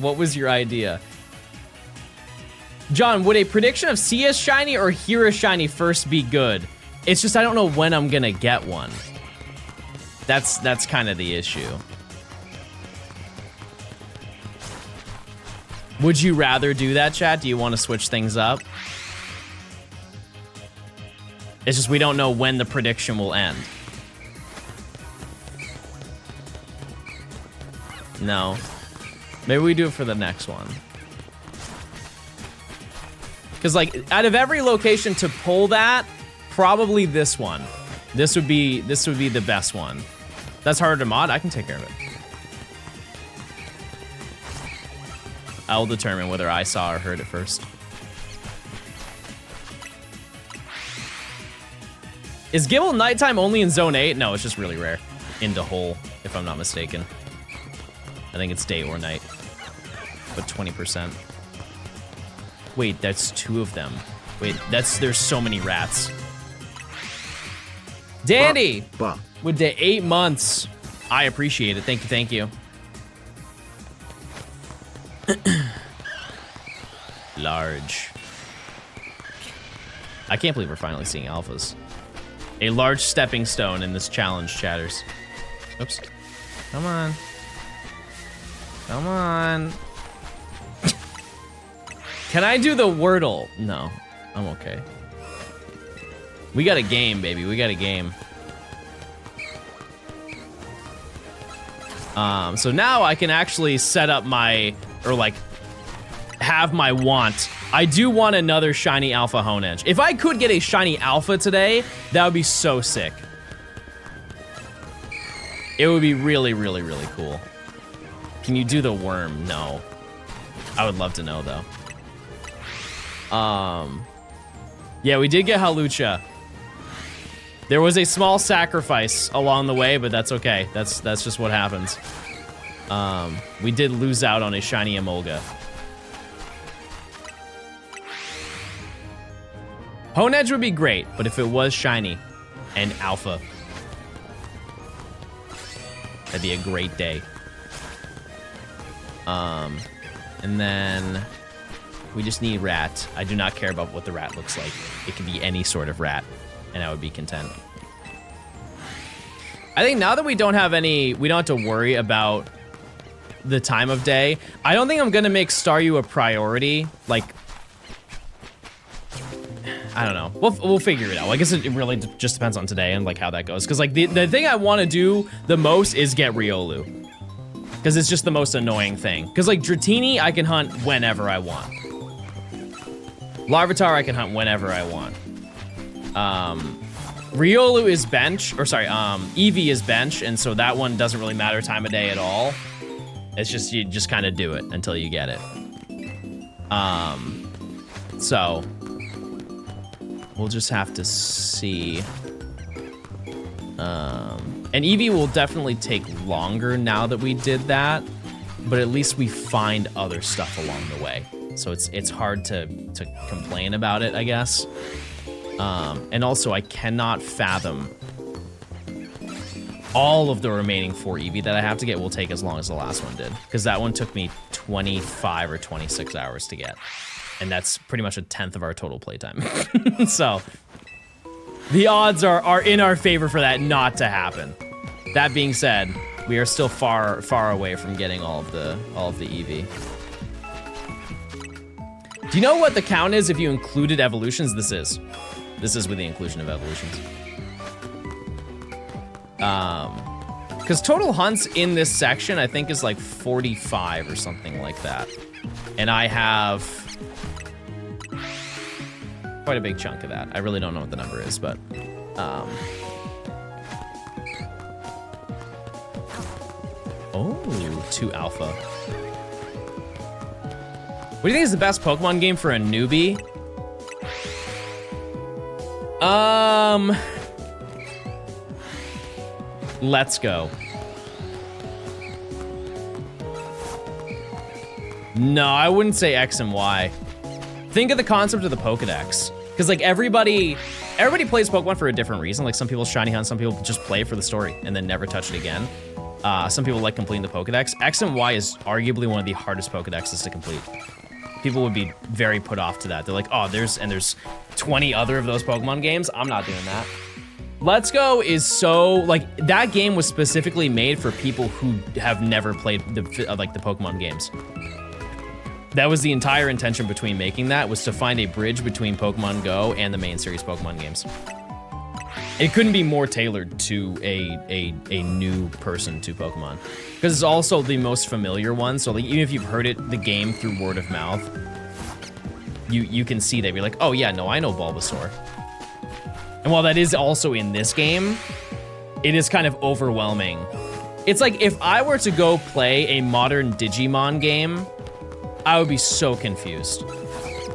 What was your idea? John, would a prediction of see a shiny or hear a shiny first be good? It's just I don't know when I'm gonna get one. That's kind of the issue. Would you rather do that, chat? Do you want to switch things up? It's just we don't know when the prediction will end. No. Maybe we do it for the next one. Because like out of every location to pull that, probably this one. This would be the best one. That's harder to mod. I can take care of it. I will determine whether I saw or heard it first. Is Gible nighttime only in Zone 8? No, it's just really rare. Into Hole, if I'm not mistaken. I think it's day or night. But 20%. Wait, that's 2 of them. Wait, there's so many rats. Dandy! With the 8 months. I appreciate it. Thank you. Large. I can't believe we're finally seeing alphas. A large stepping stone in this challenge, chatters. Oops. Come on. Come on. Can I do the Wordle? No, I'm okay. We got a game, baby. We got a game. So now I can actually set up my, or like, have my want. I do want another shiny alpha Honedge. If I could get a shiny alpha today, that would be so sick. It would be really, really, really cool. Can you do the worm? No. I would love to know though. Yeah, we did get Halucha. There was a small sacrifice along the way, but that's okay. That's just what happens. We did lose out on a shiny Emolga. Honedge would be great, but if it was shiny and alpha, that'd be a great day. And then We just need rat. I do not care about what the rat looks like. It can be any sort of rat, and I would be content. I think now that we don't have to worry about the time of day, I don't think I'm gonna make Staryu a priority. Like, I don't know. We'll figure it out. I guess it really just depends on today and like how that goes. Cause like the thing I want to do the most is get Riolu. Cause it's just the most annoying thing. Cause like Dratini, I can hunt whenever I want. Larvitar, I can hunt whenever I want. Riolu is bench, or sorry, Eevee is bench, and so that one doesn't really matter time of day at all. It's just, you just kind of do it until you get it. So we'll just have to see. And Eevee will definitely take longer now that we did that, but at least we find other stuff along the way. So it's hard to complain about it, I guess. And also I cannot fathom all of the remaining 4 Eevee that I have to get will take as long as the last one did. Because that one took me 25 or 26 hours to get. And that's pretty much a 10th of our total playtime. So the odds are in our favor for that not to happen. That being said, we are still far away from getting all of the Eevee. Do you know what the count is if you included evolutions? This is with the inclusion of evolutions. Because total hunts in this section, I think, is like 45 or something like that. And I have quite a big chunk of that. I really don't know what the number is, but oh, 2 alpha. What do you think is the best Pokemon game for a newbie? Let's Go. No, I wouldn't say X and Y. Think of the concept of the Pokedex. Because like everybody plays Pokemon for a different reason. Like some people shiny hunt, some people just play for the story and then never touch it again. Some people like completing the Pokedex. X and Y is arguably one of the hardest Pokedexes to complete. People would be very put off to that. They're like, oh, there's 20 other of those Pokemon games. I'm not doing that. Let's Go is so, like, that game was specifically made for people who have never played the Pokemon games. That was the entire intention between making that, was to find a bridge between Pokemon Go and the main series Pokemon games. It couldn't be more tailored to a new person to Pokemon. Because it's also the most familiar one, so like, even if you've heard the game through word of mouth, you can see that, you're like, oh yeah, no, I know Bulbasaur. And while that is also in this game, it is kind of overwhelming. It's like if I were to go play a modern Digimon game, I would be so confused.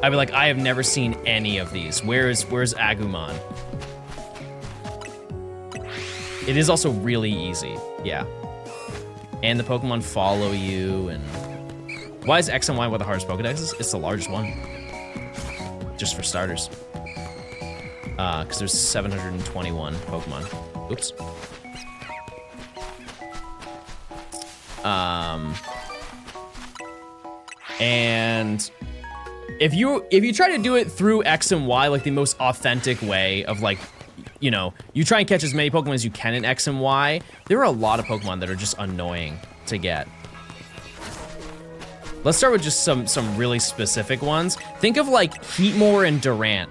I'd be like, I have never seen any of these. Where's Agumon? It is also really easy, yeah. And the Pokemon follow you, and why is X and Y one of the hardest Pokedexes? It's the largest one, just for starters. Because there's 721 Pokemon. Oops. And if you try to do it through X and Y, like the most authentic way of like, you know, you try and catch as many Pokemon as you can in X and Y, there are a lot of Pokemon that are just annoying to get. Let's start with just some really specific ones. Think of like Heatmore and Durant.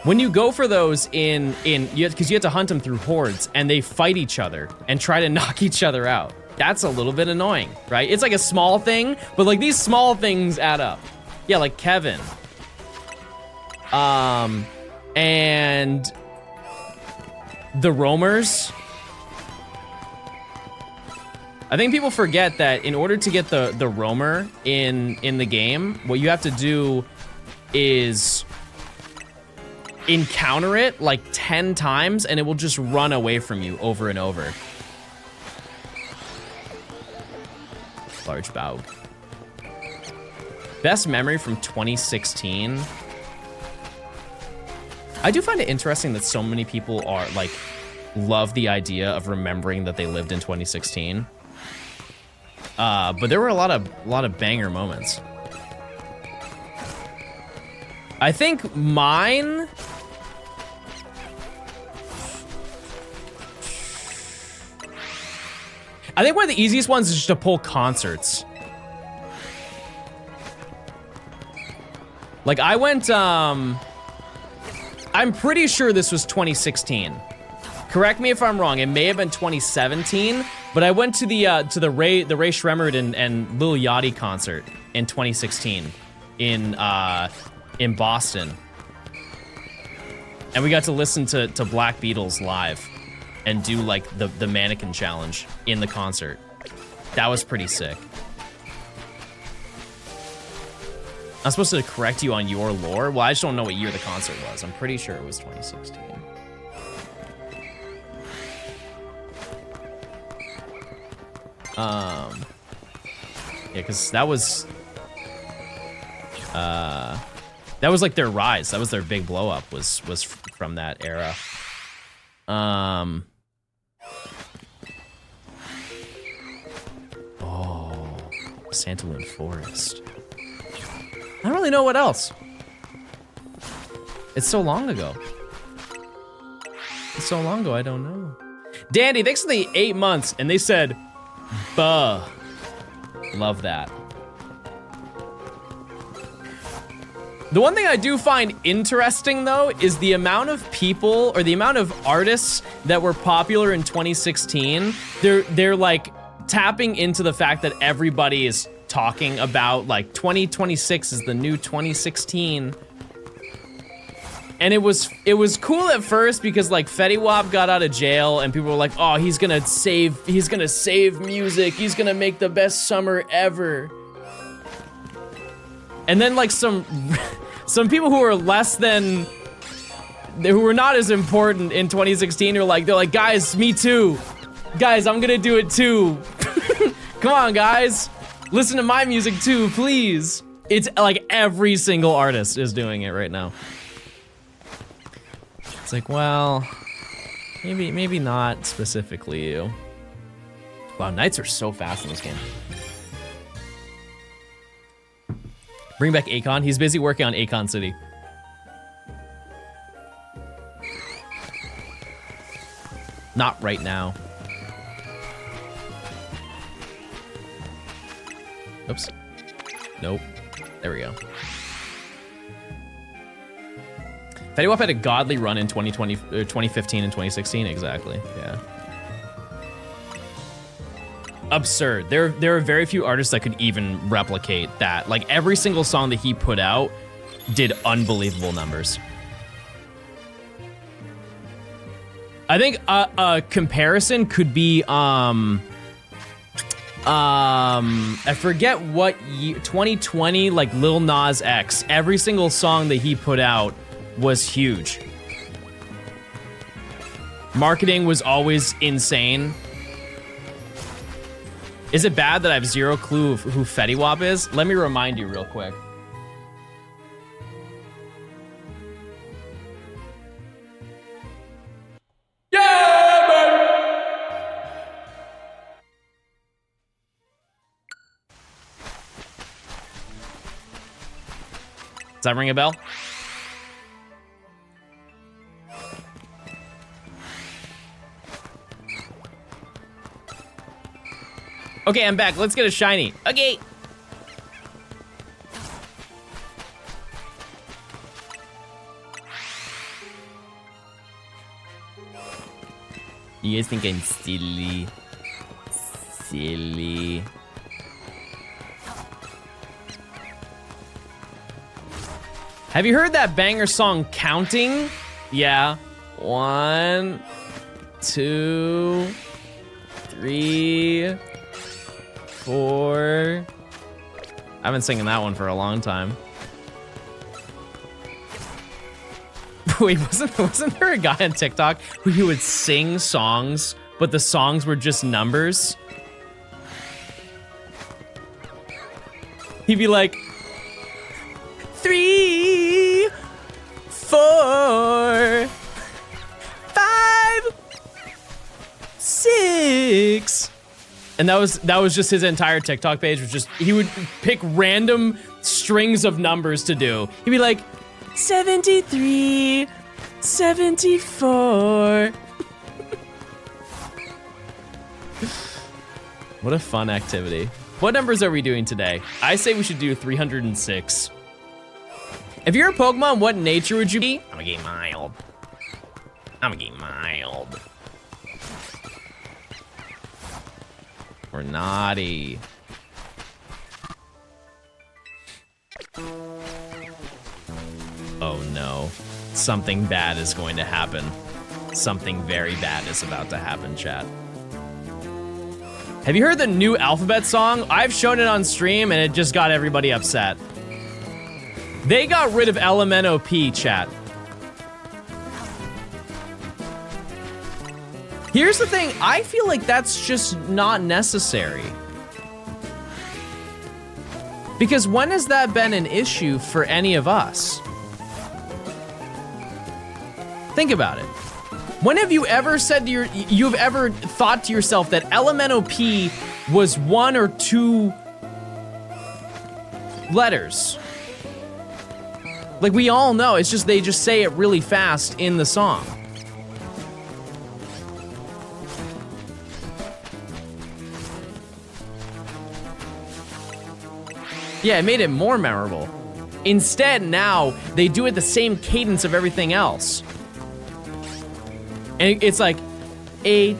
When you go for those because you have to hunt them through hordes and they fight each other and try to knock each other out. That's a little bit annoying, right? It's like a small thing, but like these small things add up. Yeah, like Kevin. And the roamers. I think people forget that in order to get the roamer in the game, what you have to do is encounter it like 10 times and it will just run away from you over and over. Large Bow. Best memory from 2016. I do find it interesting that so many people are like, love the idea of remembering that they lived in 2016. But there were a lot of banger moments. I think mine... I think one of the easiest ones is just to pull concerts. Like I went, I'm pretty sure this was 2016. Correct me if I'm wrong, it may have been 2017, but I went to the Ray Shremmerd and Lil Yachty concert in 2016 in Boston. And we got to listen to Black Beatles live and do like the mannequin challenge in the concert. That was pretty sick. I'm supposed to correct you on your lore? Well, I just don't know what year the concert was. I'm pretty sure it was 2016. Yeah, because that was like their rise. That was their big blow up was from that era. Oh, Santaloon Forest. I don't really know what else. It's so long ago. It's so long ago, I don't know. Dandy, thanks for the 8 months, and they said, buh. Love that. The one thing I do find interesting, though, is the amount of people, or the amount of artists that were popular in 2016. They're like tapping into the fact that everybody is talking about like 2026 is the new 2016. And it was cool at first because like Fetty Wap got out of jail and people were like, oh, he's gonna save music, he's gonna make the best summer ever. And then like some people who were who were not as important in 2016 they're like, guys, me too. Guys, I'm gonna do it too. Come on, guys. Listen to my music too, please. It's like every single artist is doing it right now. It's like, well, maybe not specifically you. Wow, nights are so fast in this game. Bring back Akon. He's busy working on Akon City. Not right now. Oops. Nope. There we go. Fetty Wap had a godly run in 2015 and 2016. Exactly. Yeah. Absurd. There are very few artists that could even replicate that. Like every single song that he put out did unbelievable numbers. I think a comparison could be I forget what year, 2020, like Lil Nas X. Every single song that he put out was huge. Marketing was always insane. Is it bad that I have zero clue of who Fetty Wap is? Let me remind you real quick. Yeah, baby! Does that ring a bell? Okay, I'm back. Let's get a shiny. Okay. You guys think I'm silly? Silly. Have you heard that banger song, Counting? Yeah. 1, 2, 3, 4. I've been singing that one for a long time. Wait, wasn't there a guy on TikTok who he would sing songs, but the songs were just numbers? He'd be like, 3, 4, 5, 6. And that was just his entire TikTok page. Was just he would pick random strings of numbers to do. He'd be like 73, 74. What a fun activity. What numbers are we doing today? I say we should do 306. If you're a Pokemon, what nature would you be? I'm gonna get mild. Or naughty. Oh no. Something bad is going to happen. Something very bad is about to happen, chat. Have you heard the new Alphabet song? I've shown it on stream and it just got everybody upset. They got rid of LMNOP, chat. Here's the thing, I feel like that's just not necessary. Because when has that been an issue for any of us? Think about it. When have you ever said to you've ever thought to yourself that LMNOP was 1 or 2 letters? Like we all know, it's just they just say it really fast in the song. Yeah, it made it more memorable. Instead, now, they do it the same cadence of everything else. And it's like HIJKLMNO.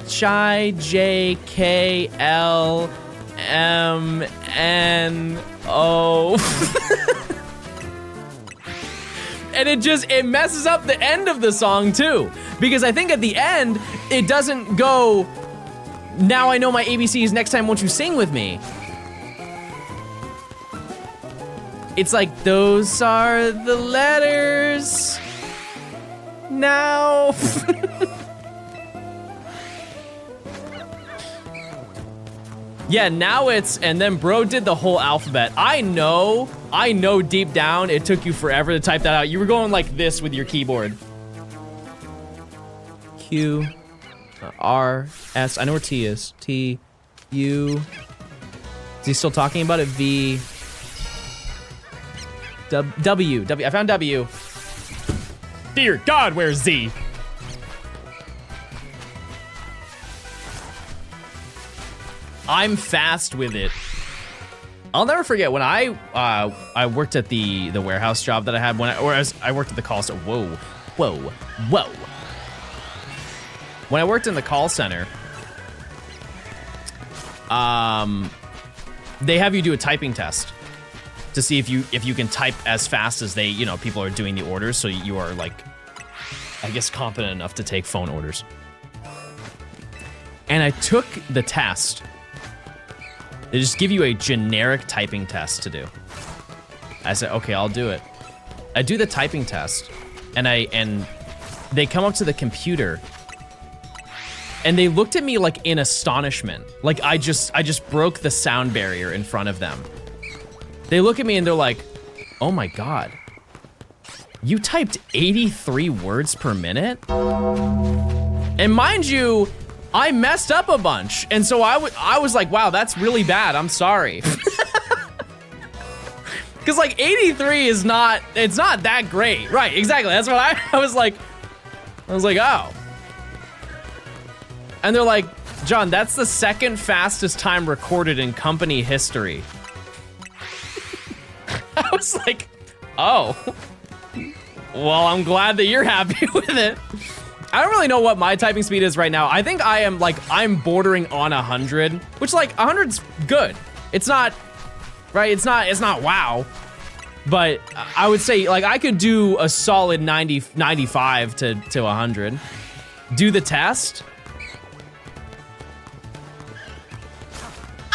And it messes up the end of the song too. Because I think at the end, it doesn't go, now I know my ABCs, next time won't you sing with me? It's like, those are the letters. Now. Yeah, now it's, and then bro did the whole alphabet. I know deep down it took you forever to type that out. You were going like this with your keyboard. Q, R, S, I know where T is. T, U. Is he still talking about it? V, W, I found W. Dear God, where's Z? I'm fast with it. I'll never forget when I worked at the warehouse job that I had when I worked at the call center. Whoa. When I worked in the call center, they have you do a typing test to see if you can type as fast as they, people are doing the orders, so you are like, I guess, competent enough to take phone orders. And I took the test. They just give you a generic typing test to do. I said, okay, I'll do it. I do the typing test, and they come up to the computer, and they looked at me like in astonishment. Like I just broke the sound barrier in front of them. They look at me and they're like, oh my God, you typed 83 words per minute? And mind you, I messed up a bunch. And so I was like, wow, that's really bad, I'm sorry. Cause like 83 is it's not that great. Right, exactly, that's what I was like, oh. And they're like, John, that's the second fastest time recorded in company history. I was like, oh. Well, I'm glad that you're happy with it. I don't really know what my typing speed is right now. I think I'm bordering on 100, which like 100's good. It's not, right? It's not wow. But I would say like I could do a solid 95 to 100. Do the test.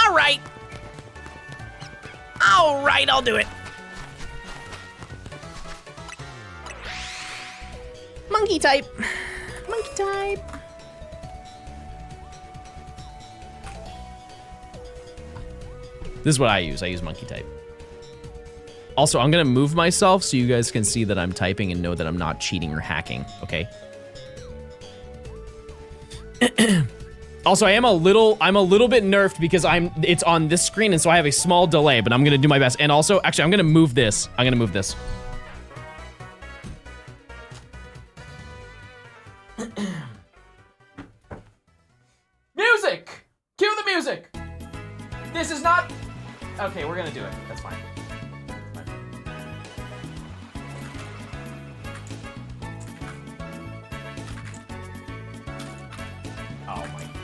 All right, I'll do it. Monkey type. This is what I use. I use monkey type. Also, I'm gonna move myself so you guys can see that I'm typing and know that I'm not cheating or hacking, okay? Also, I'm a little bit nerfed because it's on this screen and so I have a small delay, but I'm gonna do my best. And also, actually, I'm gonna move this.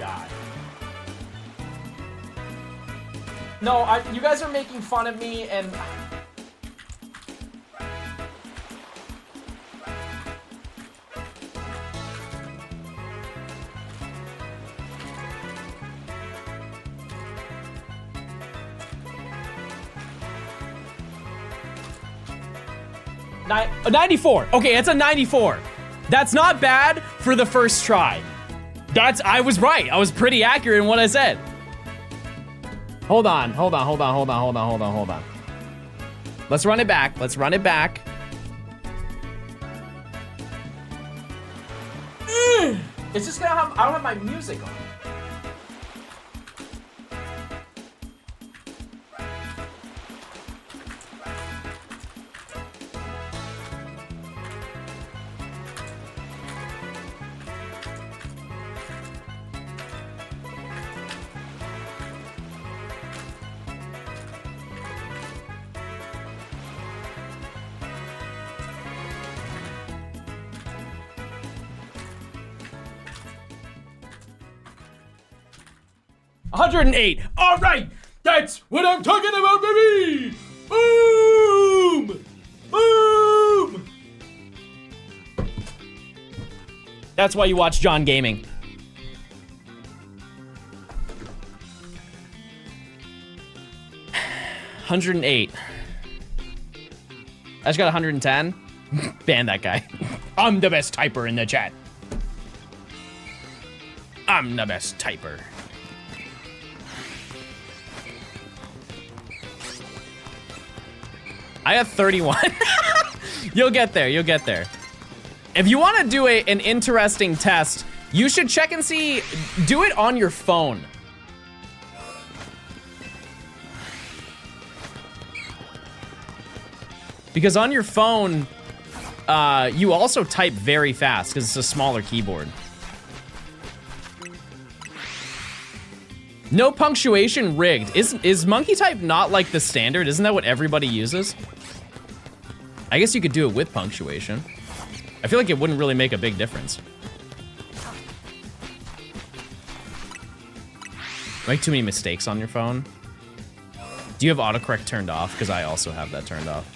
god. No, you guys are making fun of me and... A 94. Okay, it's a 94. That's not bad for the first try. I was right. I was pretty accurate in what I said. Hold on. Let's run it back. It's just gonna have, I don't have my music on. $108. All right, that's what I'm talking about, baby. Boom, boom. That's why you watch John Gaming. $108. I just got 110. Ban that guy. I'm the best typer in the chat. I'm the best typer. I have 31. You'll get there. If you want to do an interesting test, you should check and see, do it on your phone. Because on your phone, you also type very fast because it's a smaller keyboard. No punctuation rigged. Is monkey type not like the standard? Isn't that what everybody uses? I guess you could do it with punctuation. I feel like it wouldn't really make a big difference. Make too many mistakes on your phone. Do you have autocorrect turned off? Because I also have that turned off.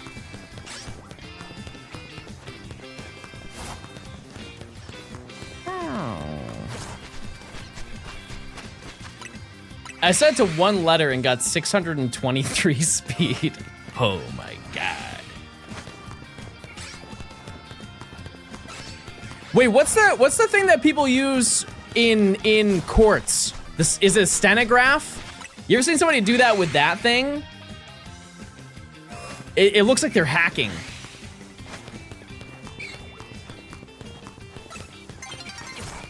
I set to one letter and got 623 speed. Oh my god. Wait, what's the thing that people use in courts? This is it a stenograph? You ever seen somebody do that with that thing? It looks like they're hacking.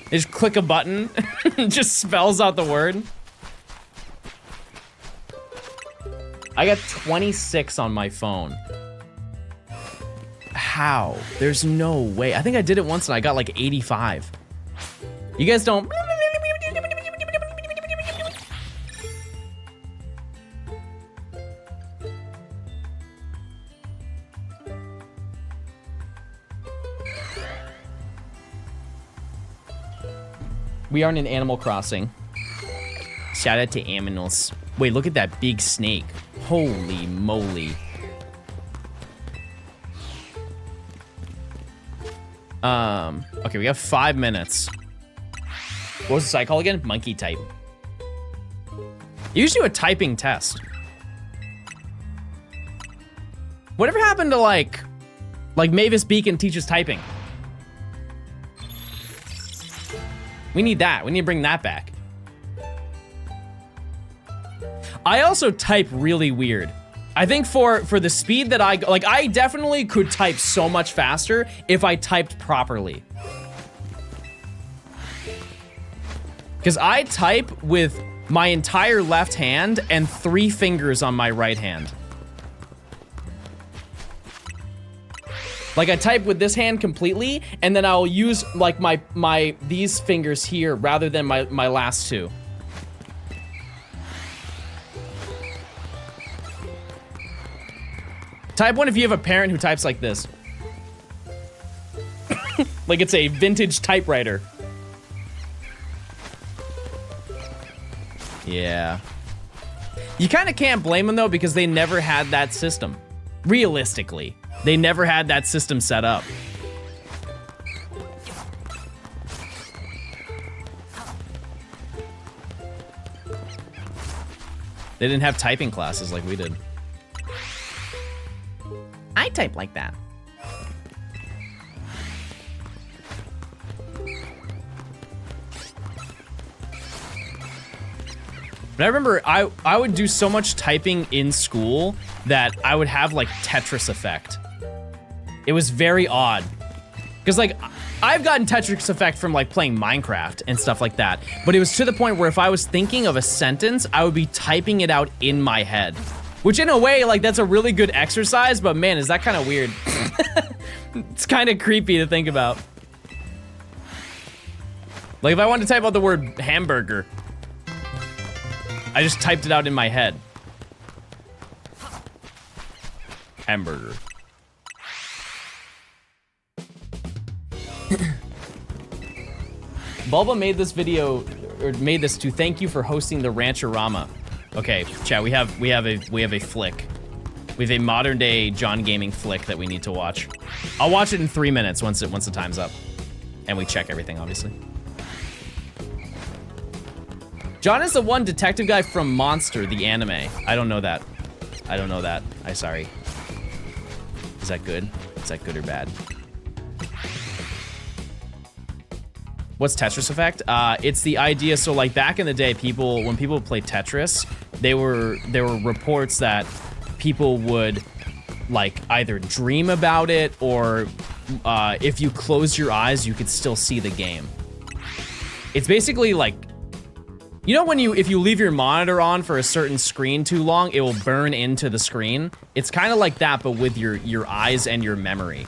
They just click a button, and just spells out the word. I got 26 on my phone. How? There's no way. I think I did it once and I got like 85. You guys don't... We aren't in Animal Crossing. Shout out to Aminals. Wait, look at that big snake. Holy moly. Okay, we have 5 minutes. What was the site called again? Monkey type. You should do a typing test. Whatever happened to like Mavis Beacon teaches typing? We need that. We need to bring that back. I also type really weird. I think for the speed that I definitely could type so much faster if I typed properly. Because I type with my entire left hand and 3 fingers on my right hand. Like I type with this hand completely, and then I'll use like these fingers here rather than my last 2. Type 1 if you have a parent who types like this. Like it's a vintage typewriter. Yeah. You kind of can't blame them, though, because they never had that system. Realistically, they never had that system set up. They didn't have typing classes like we did. I type like that. But I remember I would do so much typing in school that I would have like Tetris effect. It was very odd. Because like I've gotten Tetris effect from like playing Minecraft and stuff like that. But it was to the point where if I was thinking of a sentence, I would be typing it out in my head. Which in a way, like that's a really good exercise, but man, is that kind of weird. It's kind of creepy to think about. Like if I wanted to type out the word hamburger, I just typed it out in my head. Hamburger. Bulba made this video, or made this to thank you for hosting the Rancherama. Okay, chat, we have a flick. We have a modern day John Gaming flick that we need to watch. I'll watch it in 3 minutes once the time's up. And we check everything, obviously. John is the one detective guy from Monster, the anime. I don't know that. I don't know that. I'm sorry. Is that good? Is that good or bad? What's Tetris effect? It's the idea, so like back in the day, when people played Tetris, there were reports that people would like either dream about it or if you close your eyes, you could still see the game. It's basically like, you know when if you leave your monitor on for a certain screen too long, it will burn into the screen? It's kind of like that, but with your eyes and your memory.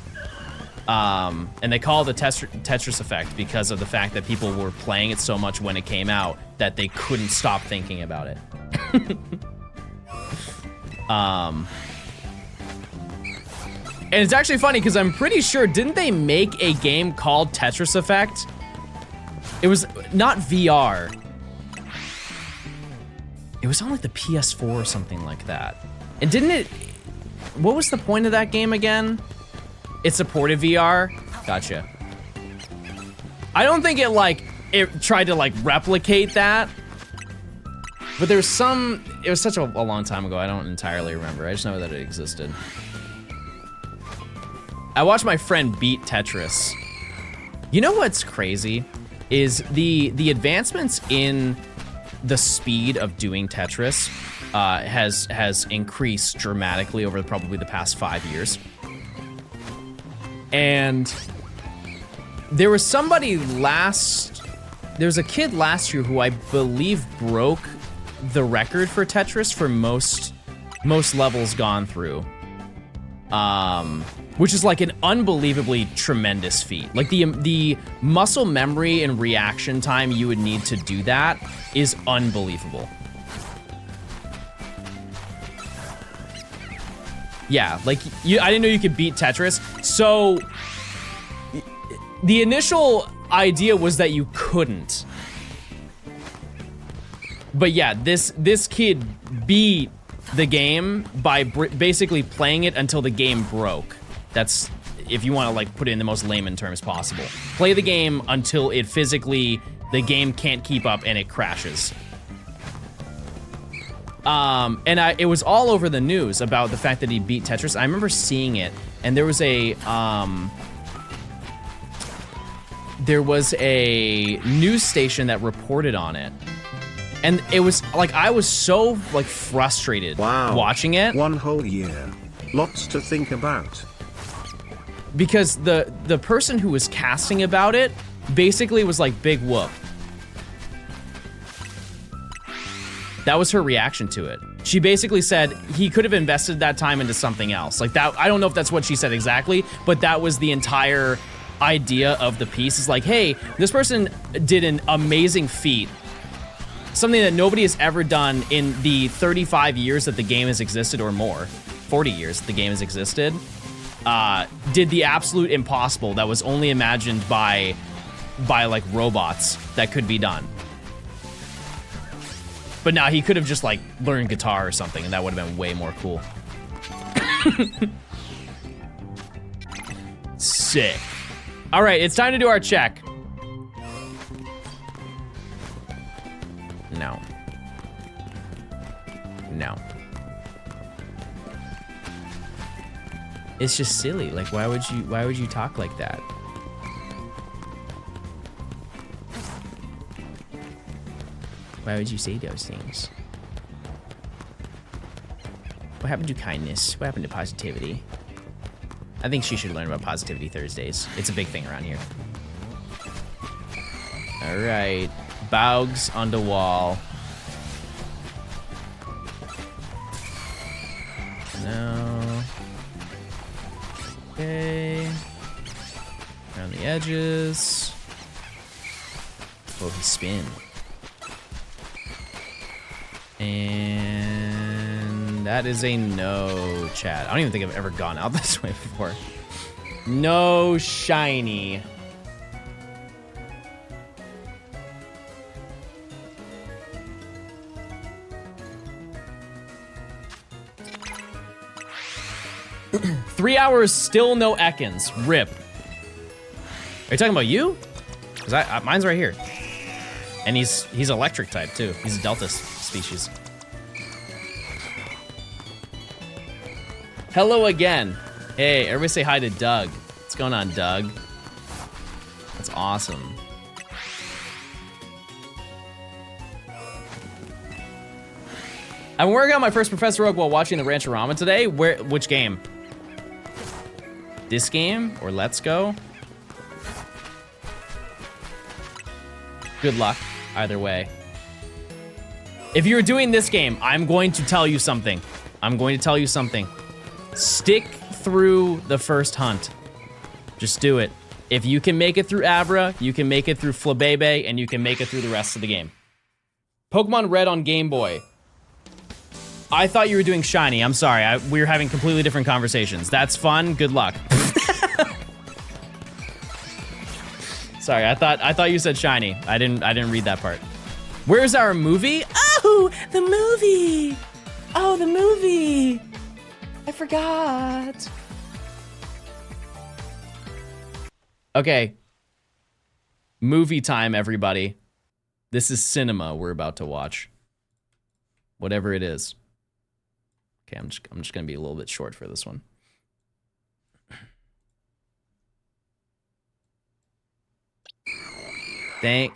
And they call it the Tetris effect because of the fact that people were playing it so much when it came out that they couldn't stop thinking about it. And it's actually funny because I'm pretty sure, didn't they make a game called Tetris Effect? It was not VR. It was on like the PS4 or something like that. And didn't it, what was the point of that game again? It supported VR? Gotcha. I don't think it tried to like replicate that. But there's some, it was such a long time ago, I don't entirely remember. I just know that it existed. I watched my friend beat Tetris. You know what's crazy? Is the advancements in the speed of doing Tetris has increased dramatically over probably the past 5 years. And there was a kid last year who I believe broke the record for Tetris for most levels gone through. Which is like an unbelievably tremendous feat. Like the muscle memory and reaction time you would need to do that is unbelievable. Yeah, like I didn't know you could beat Tetris. So the initial idea was that you couldn't. But yeah, this kid beat the game by basically playing it until the game broke. That's, if you want to like put it in the most layman terms possible. Play the game until it physically, the game can't keep up and it crashes. It was all over the news about the fact that he beat Tetris. I remember seeing it, and there was a news station that reported on it. And it was like, I was so like frustrated watching it. 1 whole year. Lots to think about. Because the person who was casting about it basically was like, big whoop. That was her reaction to it. She basically said he could have invested that time into something else. Like that, I don't know if that's what she said exactly, but that was the entire idea of the piece. Is like, hey, this person did an amazing feat. Something that nobody has ever done in the 35 years that the game has existed, or more, 40 years the game has existed. Did the absolute impossible that was only imagined by like robots that could be done. But nah, he could have just like learned guitar or something, and that would have been way more cool. Sick. All right, it's time to do our check. No. No. It's just silly. Like, why would you talk like that? Why would you say those things? What happened to kindness? What happened to positivity? I think she should learn about Positivity Thursdays. It's a big thing around here. All right, Baugs on the wall. No. Okay. Around the edges. Oh, he spin. And that is a no, chat. I don't even think I've ever gone out this way before. No shiny. Three hours, still no Ekans. Rip. Are you talking about you? Because mine's right here. And he's electric type too. He's a Delta species. Hello again. Hey, everybody say hi to Doug. What's going on, Doug? That's awesome. I'm working on my first Professor Oak while watching the Rancherama today. Which game? This game or Let's Go? Good luck, either way. If you're doing this game, I'm going to tell you something. I'm going to tell you something. Stick through the first hunt. Just do it. If you can make it through Abra, you can make it through Flabebe, and you can make it through the rest of the game. Pokemon Red on Game Boy. I thought you were doing Shiny. I'm sorry. We were having completely different conversations. That's fun. Good luck. Sorry, I thought you said Shiny. I didn't read that part. Where's our movie? Oh, the movie. Oh, the movie. I forgot. Okay. Movie time, everybody. This is cinema we're about to watch. Whatever it is. Okay, I'm just gonna be a little bit short for this one.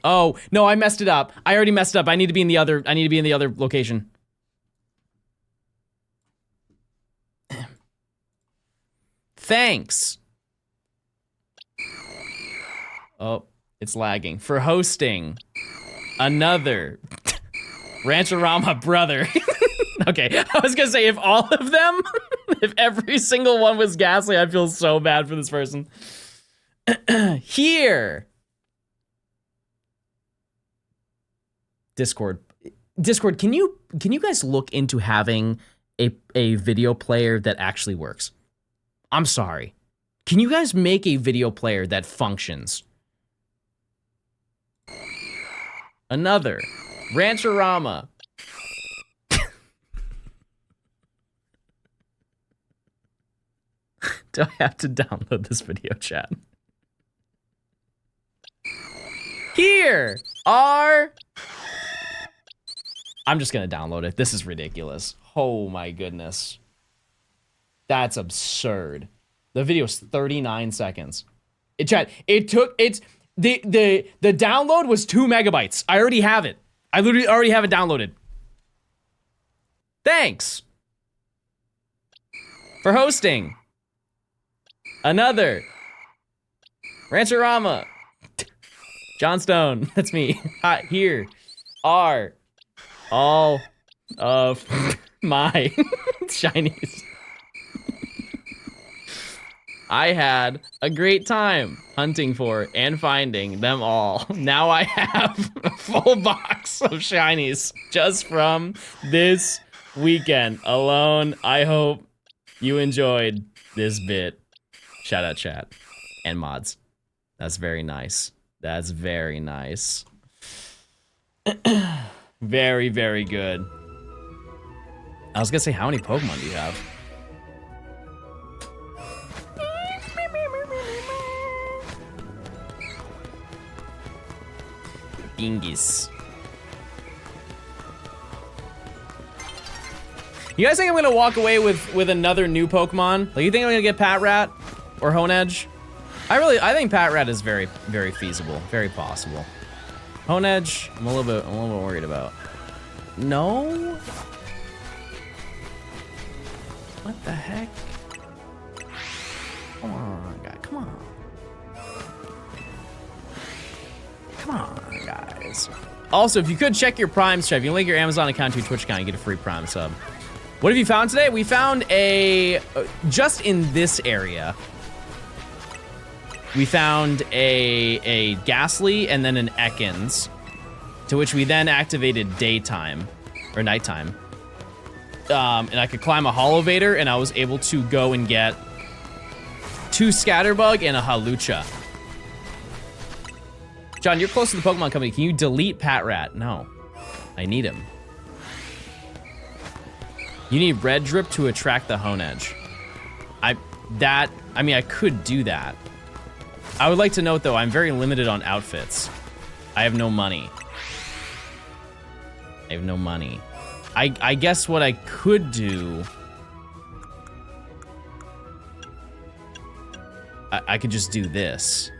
Oh, no, I messed it up. I already messed it up. I need to be in the other location. Thanks. Oh, it's lagging. For hosting another Rancherama brother. Okay, I was gonna say if all of them, if every single one was Ghastly, I'd feel so bad for this person. Here. Discord, can you guys look into having a video player that actually works? I'm sorry. Can you guys make a video player that functions? Another Rancherama. Do I have to download this video, chat? Here are... I'm just gonna download it. This is ridiculous. Oh my goodness. That's absurd. The video's 39 seconds. The download was 2 megabytes. I already have it. I literally already have it downloaded. Thanks for hosting another Rancherama. Johnstone, that's me. Here are all of my shinies. I had a great time hunting for and finding them all. Now I have a full box of shinies just from this weekend alone. I hope you enjoyed this bit. Shout out chat and mods. That's very nice. That's very nice. Very, very good. I was gonna say, how many Pokemon do you have? Bingis. You guys think I'm gonna walk away with another new Pokemon? Like, you think I'm gonna get Patrat or Honedge? I think Patrat is very, very feasible, very possible. Honedge, I'm a little bit worried about. No? What the heck? Come on, guys, come on. Come on, guys. Also, if you could check your Prime sub, if you link your Amazon account to your Twitch account, you get a free Prime sub. What have you found today? We found a, just in this area, we found a Ghastly and then an Ekans, to which we then activated daytime, or nighttime. And I could climb a Holovator, and I was able to go and get 2 Scatterbug and a Halucha. John, you're close to the Pokemon Company. Can you delete Patrat? No, I need him. You need Red Drip to attract the Honedge. I mean, I could do that. I would like to note, though, I'm very limited on outfits. I have no money. I guess what I could do... I could just do this.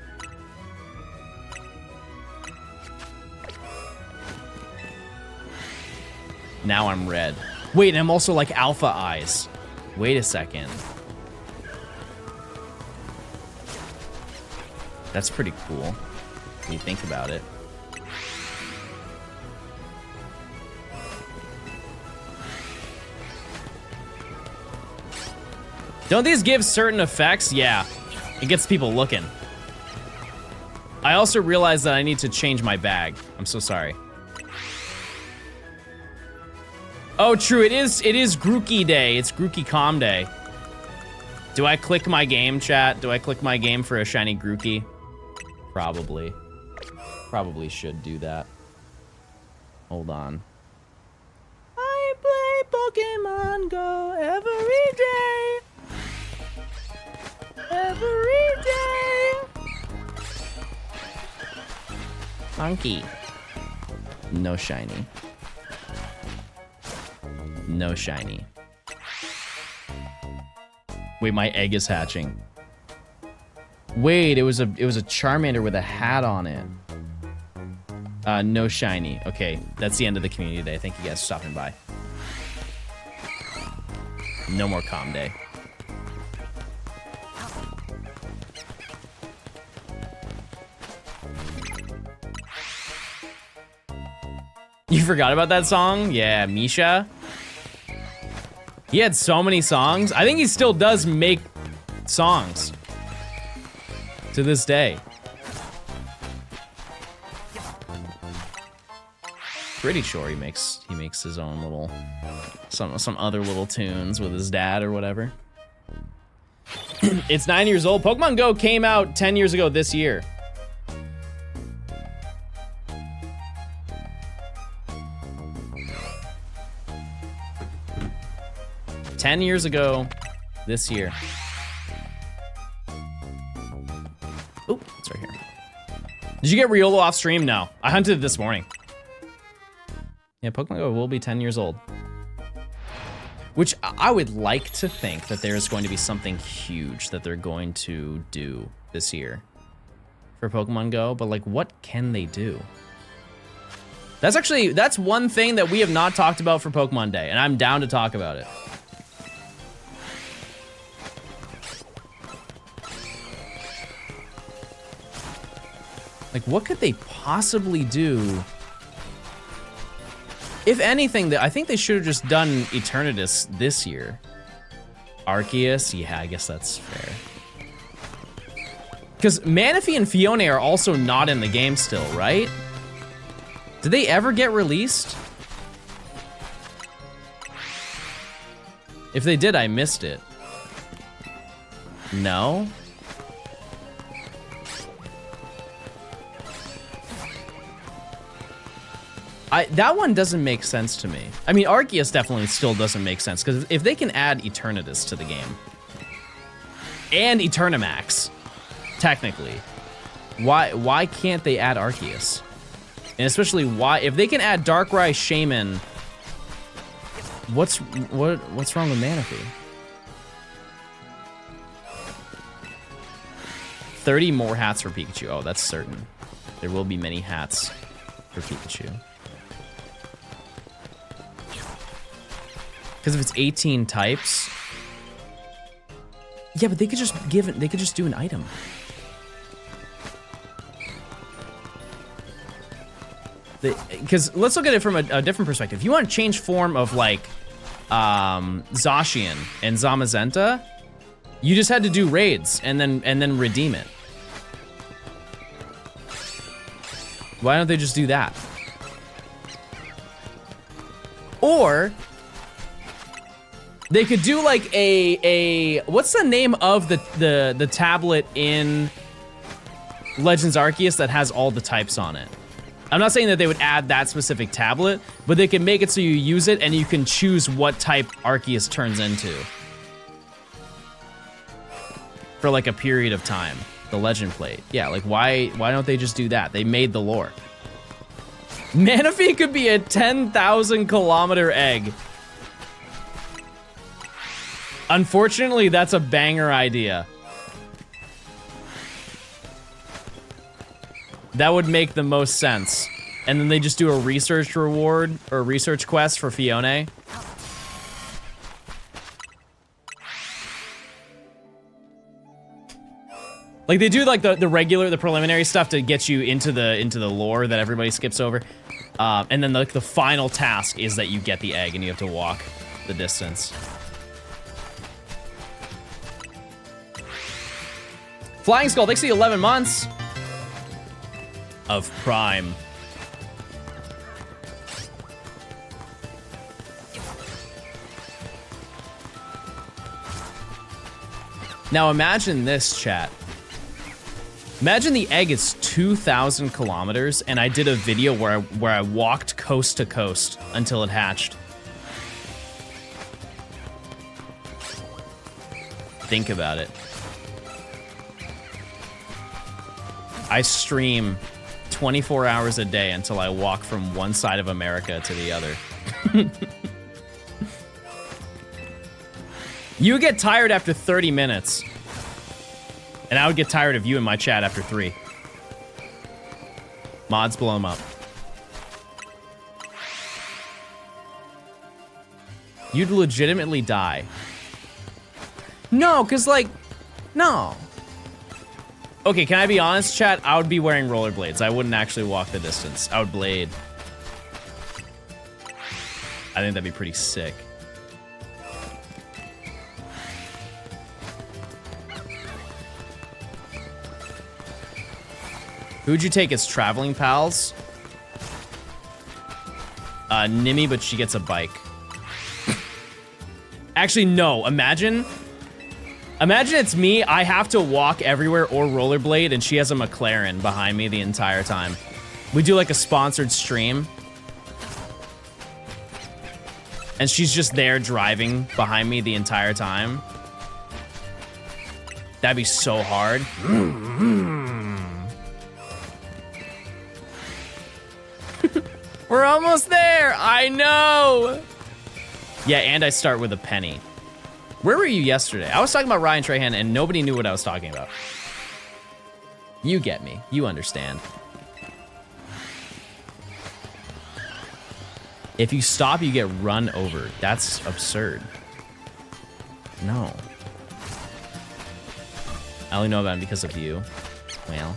Now I'm red. Wait, and I'm also like Alpha Eyes. Wait a second. That's pretty cool, when you think about it. Don't these give certain effects? Yeah, it gets people looking. I also realized that I need to change my bag. I'm so sorry. Oh, true, it is Grookey Day. It's Grookey Calm Day. Do I click my game, chat? Do I click my game for a shiny Grookey? Probably. Probably should do that. Hold on. I play Pokemon Go every day. Every day. Monkey. No shiny. No shiny. Wait, my egg is hatching. Wait, it was a Charmander with a hat on it. No shiny. Okay, that's the end of the community day. Thank you guys for stopping by. No more calm day. You forgot about that song? Yeah, Misha. He had so many songs. I think he still does make songs to this day. Pretty sure he makes his own little some other little tunes with his dad or whatever. It's 9 years old. Pokemon Go came out 10 years ago this year. $10 years ago this year. Oop, it's right here. Did you get Riolo off stream? No, I hunted it this morning. Yeah, Pokemon Go will be 10 years old. Which I would like to think that there is going to be something huge that they're going to do this year for Pokemon Go, but like, what can they do? That's one thing that we have not talked about for Pokemon Day, and I'm down to talk about it. Like, what could they possibly do? If anything, I think they should have just done Eternatus this year. Arceus, yeah, I guess that's fair. Because Manaphy and Fione are also not in the game still, right? Did they ever get released? If they did, I missed it. No? That one doesn't make sense to me. I mean, Arceus definitely still doesn't make sense, because if they can add Eternatus to the game, and Eternamax, technically, why can't they add Arceus? And especially why, if they can add Darkrai Shaman, what's wrong with Manaphy? 30 more hats for Pikachu. Oh, that's certain. There will be many hats for Pikachu. Because if it's 18 types, yeah, but they could just do an item. Because let's look at it from a different perspective. If you want to change form of like Zacian and Zamazenta, you just had to do raids and then redeem it. Why don't they just do that? Or they could do like a what's the name of the tablet in Legends Arceus that has all the types on it? I'm not saying that they would add that specific tablet, but they can make it so you use it and you can choose what type Arceus turns into for like a period of time. The Legend Plate. Yeah, like why don't they just do that? They made the lore. Manaphy could be a 10,000 kilometer egg. Unfortunately, that's a banger idea. That would make the most sense. And then they just do a research reward or research quest for Fione. Like they do like the preliminary stuff to get you into the lore that everybody skips over. And then like the final task is that you get the egg and you have to walk the distance. Flying Skull, thanks for the 11 months of Prime. Now imagine this, chat. Imagine the egg is 2,000 kilometers and I did a video where I walked coast to coast until it hatched. Think about it. I stream 24 hours a day until I walk from one side of America to the other. You get tired after 30 minutes. And I would get tired of you in my chat after 3. Mods, blow them up. You'd legitimately die. No, because like, no. Okay, can I be honest, chat? I would be wearing rollerblades. I wouldn't actually walk the distance. I would blade. I think that'd be pretty sick. Who'd you take as traveling pals? Nimi, but she gets a bike. Actually, no. Imagine it's me. I have to walk everywhere or rollerblade, and she has a McLaren behind me the entire time. We do like a sponsored stream. And she's just there driving behind me the entire time. That'd be so hard. We're almost there. I know. Yeah, and I start with a penny. Where were you yesterday? I was talking about Ryan Trahan and nobody knew what I was talking about. You get me. You understand. If you stop, you get run over. That's absurd. No. I only know about him because of you. Well,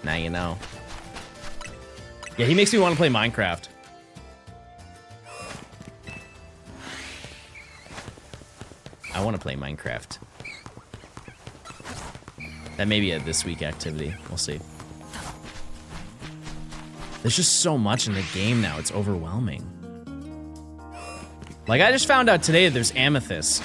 now you know. Yeah, he makes me want to play Minecraft. I want to play Minecraft. That may be a this week activity. We'll see. There's just so much in the game now. It's overwhelming. Like, I just found out today that there's Amethyst.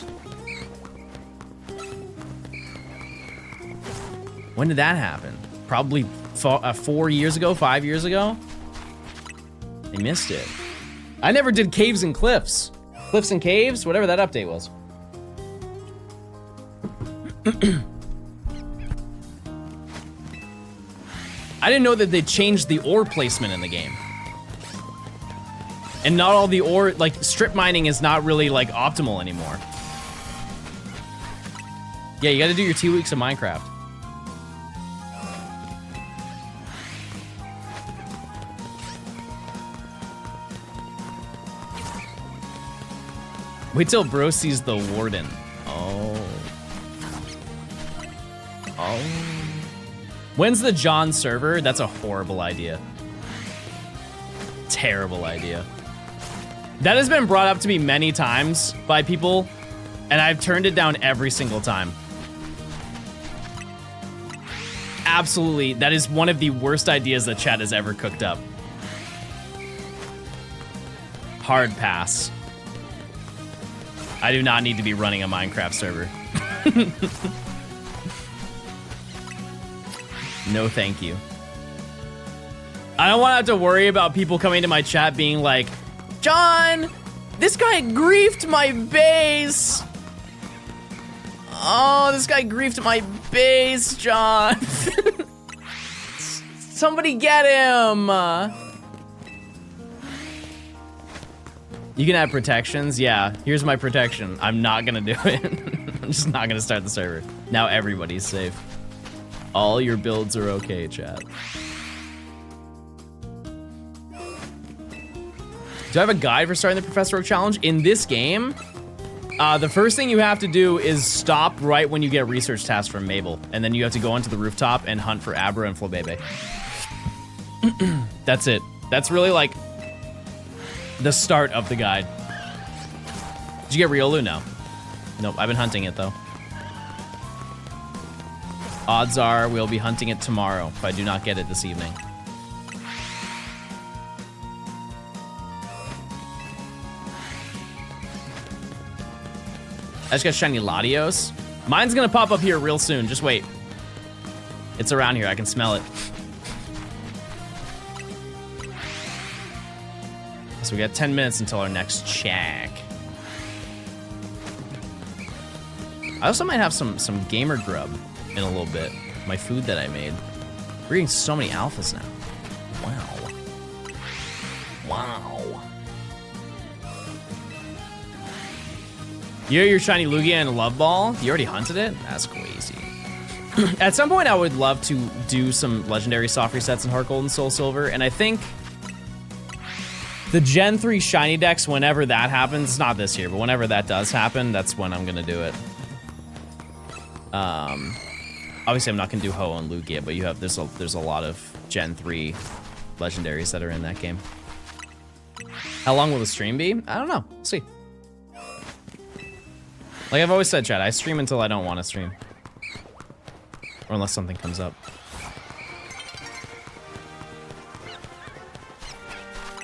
When did that happen? Probably 4 years ago, 5 years ago? I missed it. I never did Caves and Cliffs. Cliffs and Caves, whatever that update was. I didn't know that they changed the ore placement in the game. And not all the ore, like strip mining is not really like optimal anymore. Yeah, you gotta do your 2 weeks of Minecraft. Wait till bro sees the warden. Oh. Oh. When's the John server? That's a horrible idea. Terrible idea. That has been brought up to me many times by people, and I've turned it down every single time. Absolutely, that is one of the worst ideas that chat has ever cooked up. Hard pass. I do not need to be running a Minecraft server. No, thank you. I don't want to have to worry about people coming to my chat being like, John, this guy griefed my base. Oh, this guy griefed my base, John. Somebody get him. You can add protections. Yeah, here's my protection. I'm not gonna do it. I'm just not gonna start the server. Now everybody's safe. All your builds are okay, chat. Do I have a guide for starting the Professor Oak Challenge? In this game, the first thing you have to do is stop right when you get a research task from Mabel. And then you have to go onto the rooftop and hunt for Abra and Flobebe. That's it. That's really like the start of the guide. Did you get Riolu? No. Nope, I've been hunting it though. Odds are we'll be hunting it tomorrow if I do not get it this evening. I just got shiny Latios. Mine's gonna pop up here real soon, just wait. It's around here, I can smell it. So we got 10 minutes until our next check. I also might have some gamer grub in a little bit. My food that I made. We're getting so many alphas now. Wow. Wow. You got your shiny Lugia and Love Ball? You already hunted it? That's crazy. At some point, I would love to do some legendary soft resets in Heart Gold and Soul Silver, and I think the Gen 3 shiny decks, whenever that happens, it's not this year, but whenever that does happen, that's when I'm gonna do it. Obviously I'm not gonna do Ho and Lugia, but you have there's a lot of Gen 3 legendaries that are in that game. How long will the stream be? I don't know. We'll see. Like I've always said, chat, I stream until I don't want to stream. Or unless something comes up.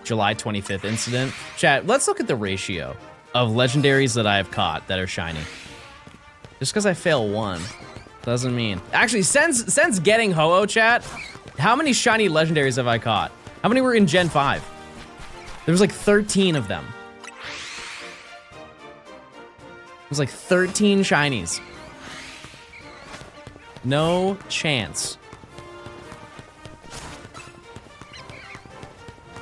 July 25th incident. Chat, let's look at the ratio of legendaries that I have caught that are shiny. Just because I fail one doesn't mean. Actually, since getting Ho-Oh, chat, how many shiny legendaries have I caught? How many were in Gen 5? There was like 13 of them. It was like 13 shinies. No chance.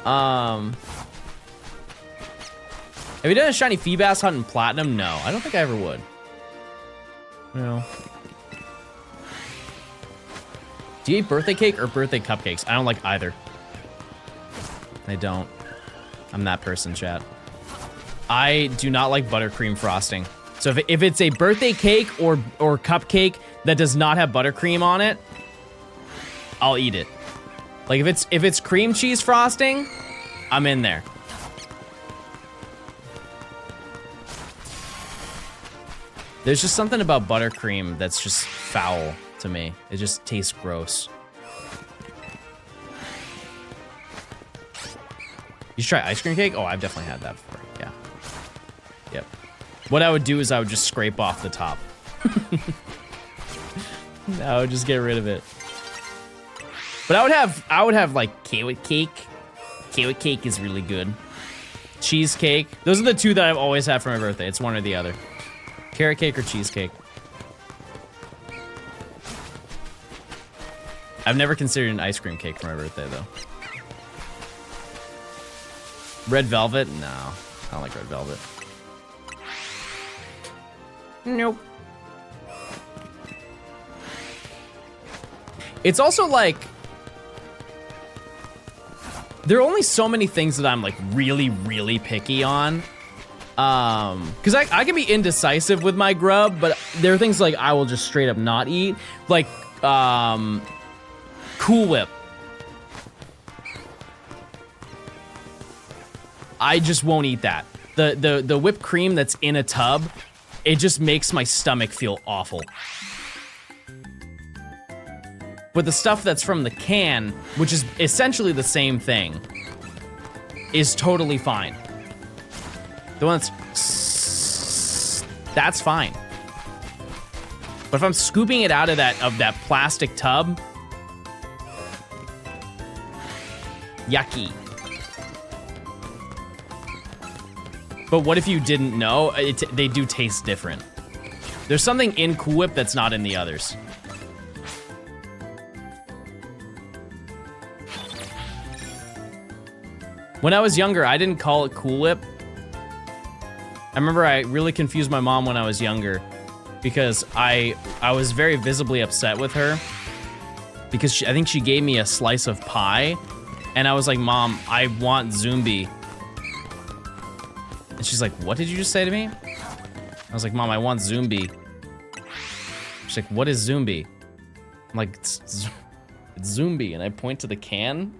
Have you done a shiny Feebas hunt in Platinum? No, I don't think I ever would. No. Do you eat birthday cake or birthday cupcakes? I don't like either. I don't. I'm that person, chat. I do not like buttercream frosting. So if it's a birthday cake or cupcake that does not have buttercream on it, I'll eat it. Like if it's cream cheese frosting, I'm in there. There's just something about buttercream that's just foul to me. It just tastes gross. You should try ice cream cake? Oh, I've definitely had that before. Yeah. Yep. What I would do is I would just scrape off the top. I would just get rid of it. But I would have like cake Carrot cake is really good. Cheesecake. Those are the two that I've always had for my birthday. It's one or the other. Carrot cake or cheesecake. I've never considered an ice cream cake for my birthday, though. Red velvet? No. I don't like red velvet. Nope. It's also like... there are only so many things that I'm like really, really picky on. Because I can be indecisive with my grub, but there are things like I will just straight up not eat. Like, Cool Whip. I just won't eat that. The whipped cream that's in a tub, it just makes my stomach feel awful. But the stuff that's from the can, which is essentially the same thing, is totally fine. The one that's fine. But if I'm scooping it out of that plastic tub, yucky. But what if you didn't know? They do taste different. There's something in Cool Whip that's not in the others. When I was younger, I didn't call it Cool Whip. I remember I really confused my mom when I was younger because I was very visibly upset with her because I think she gave me a slice of pie and I was like, Mom, I want Zumbi. And she's like, what did you just say to me? I was like, Mom, I want Zumbi. She's like, what is Zumbi? I'm like, it's Zumbi. And I point to the can.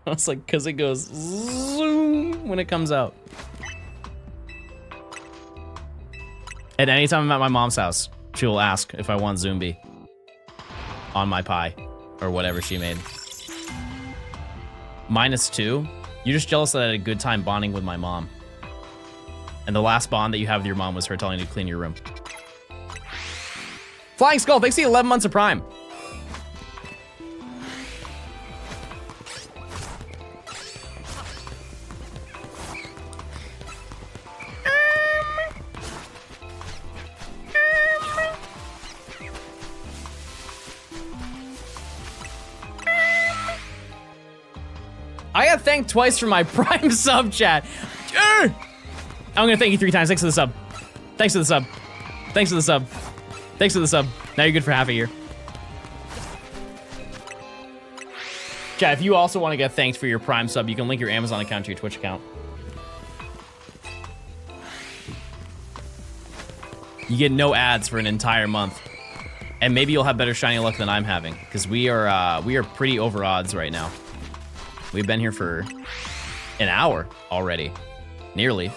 I was like, because it goes zoom when it comes out. At any time I'm at my mom's house, she will ask if I want Zumbi on my pie or whatever she made. -2. You're just jealous that I had a good time bonding with my mom. And the last bond that you have with your mom was her telling you to clean your room. Flying Skull, thanks for the 11 months of Prime. I got thanked twice for my Prime sub chat. I'm gonna thank you 3 times. Thanks for the sub. Thanks for the sub. Thanks for the sub. Thanks for the sub. Now you're good for half a year. Chat, if you also want to get thanked for your Prime sub, you can link your Amazon account to your Twitch account. You get no ads for an entire month. And maybe you'll have better shiny luck than I'm having, because we are pretty over odds right now. We've been here for an hour already. Nearly.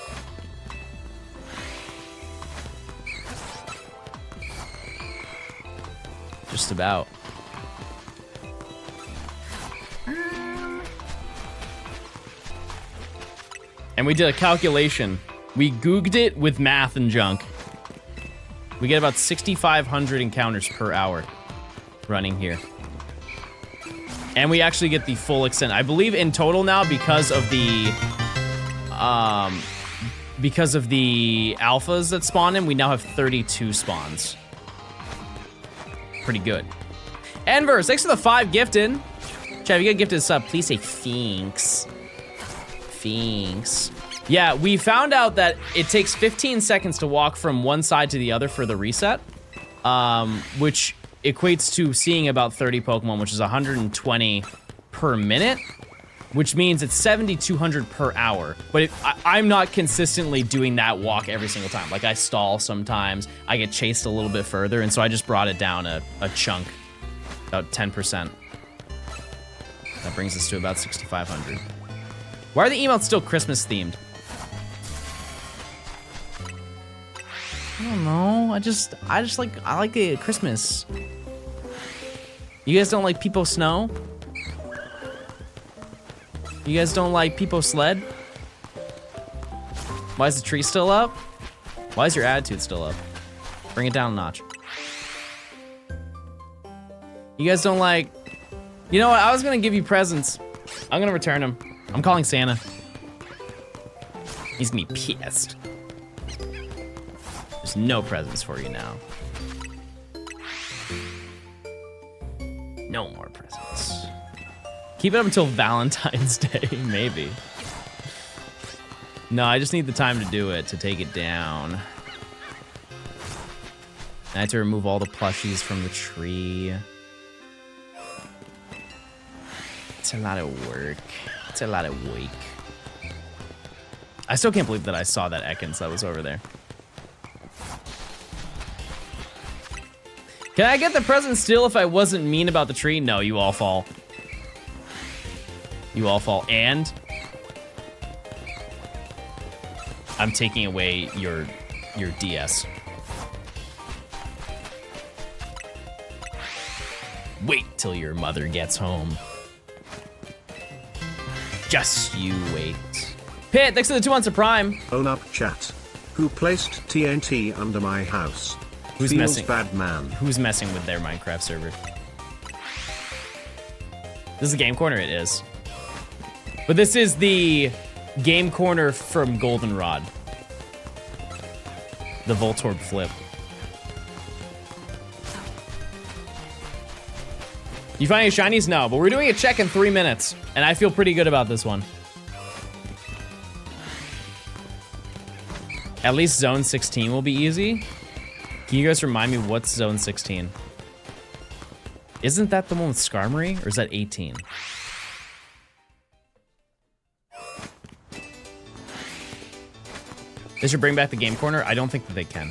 Just about. And we did a calculation. We googled it with math and junk. We get about 6,500 encounters per hour running here. And we actually get the full extent. I believe in total now, because of the alphas that spawn in, we now have 32 spawns. Pretty good. Enverse, thanks for the 5 gifted. Chad, if you get gifted a sub, please say thanks. Thanks. Yeah, we found out that it takes 15 seconds to walk from one side to the other for the reset, which equates to seeing about 30 Pokemon, which is 120 per minute, which means it's 7,200 per hour. But I'm not consistently doing that walk every single time. Like, I stall sometimes, I get chased a little bit further, and so I just brought it down a chunk, about 10%. That brings us to about 6,500. Why are the emotes still Christmas themed? I don't know. I like the Christmas. You guys don't like Peepo Snow? You guys don't like Peepo Sled? Why is the tree still up? Why is your attitude still up? Bring it down a notch. You guys don't like... You know what? I was gonna give you presents. I'm gonna return them. I'm calling Santa. He's gonna be pissed. There's no presents for you now. No more presents. Keep it up until Valentine's Day, maybe. No, I just need the time to do it, to take it down. I have to remove all the plushies from the tree. It's a lot of work. It's a lot of work. I still can't believe that I saw that Ekans that was over there. Can I get the present still if I wasn't mean about the tree? No, you all fall. You all fall. And I'm taking away your DS. Wait till your mother gets home. Just you wait. Pit, thanks for the 2 months of Prime. Own up, chat. Who placed TNT under my house? Who's Feels messing? bad, man. Who's messing with their Minecraft server? This is a game corner, it is. But this is the game corner from Goldenrod. The Voltorb flip. You find any shinies? No, but we're doing a check in 3 minutes, and I feel pretty good about this one. At least Zone 16 will be easy. Can you guys remind me what's Zone 16? Isn't that the one with Skarmory, or is that 18? They should bring back the game corner. I don't think that they can.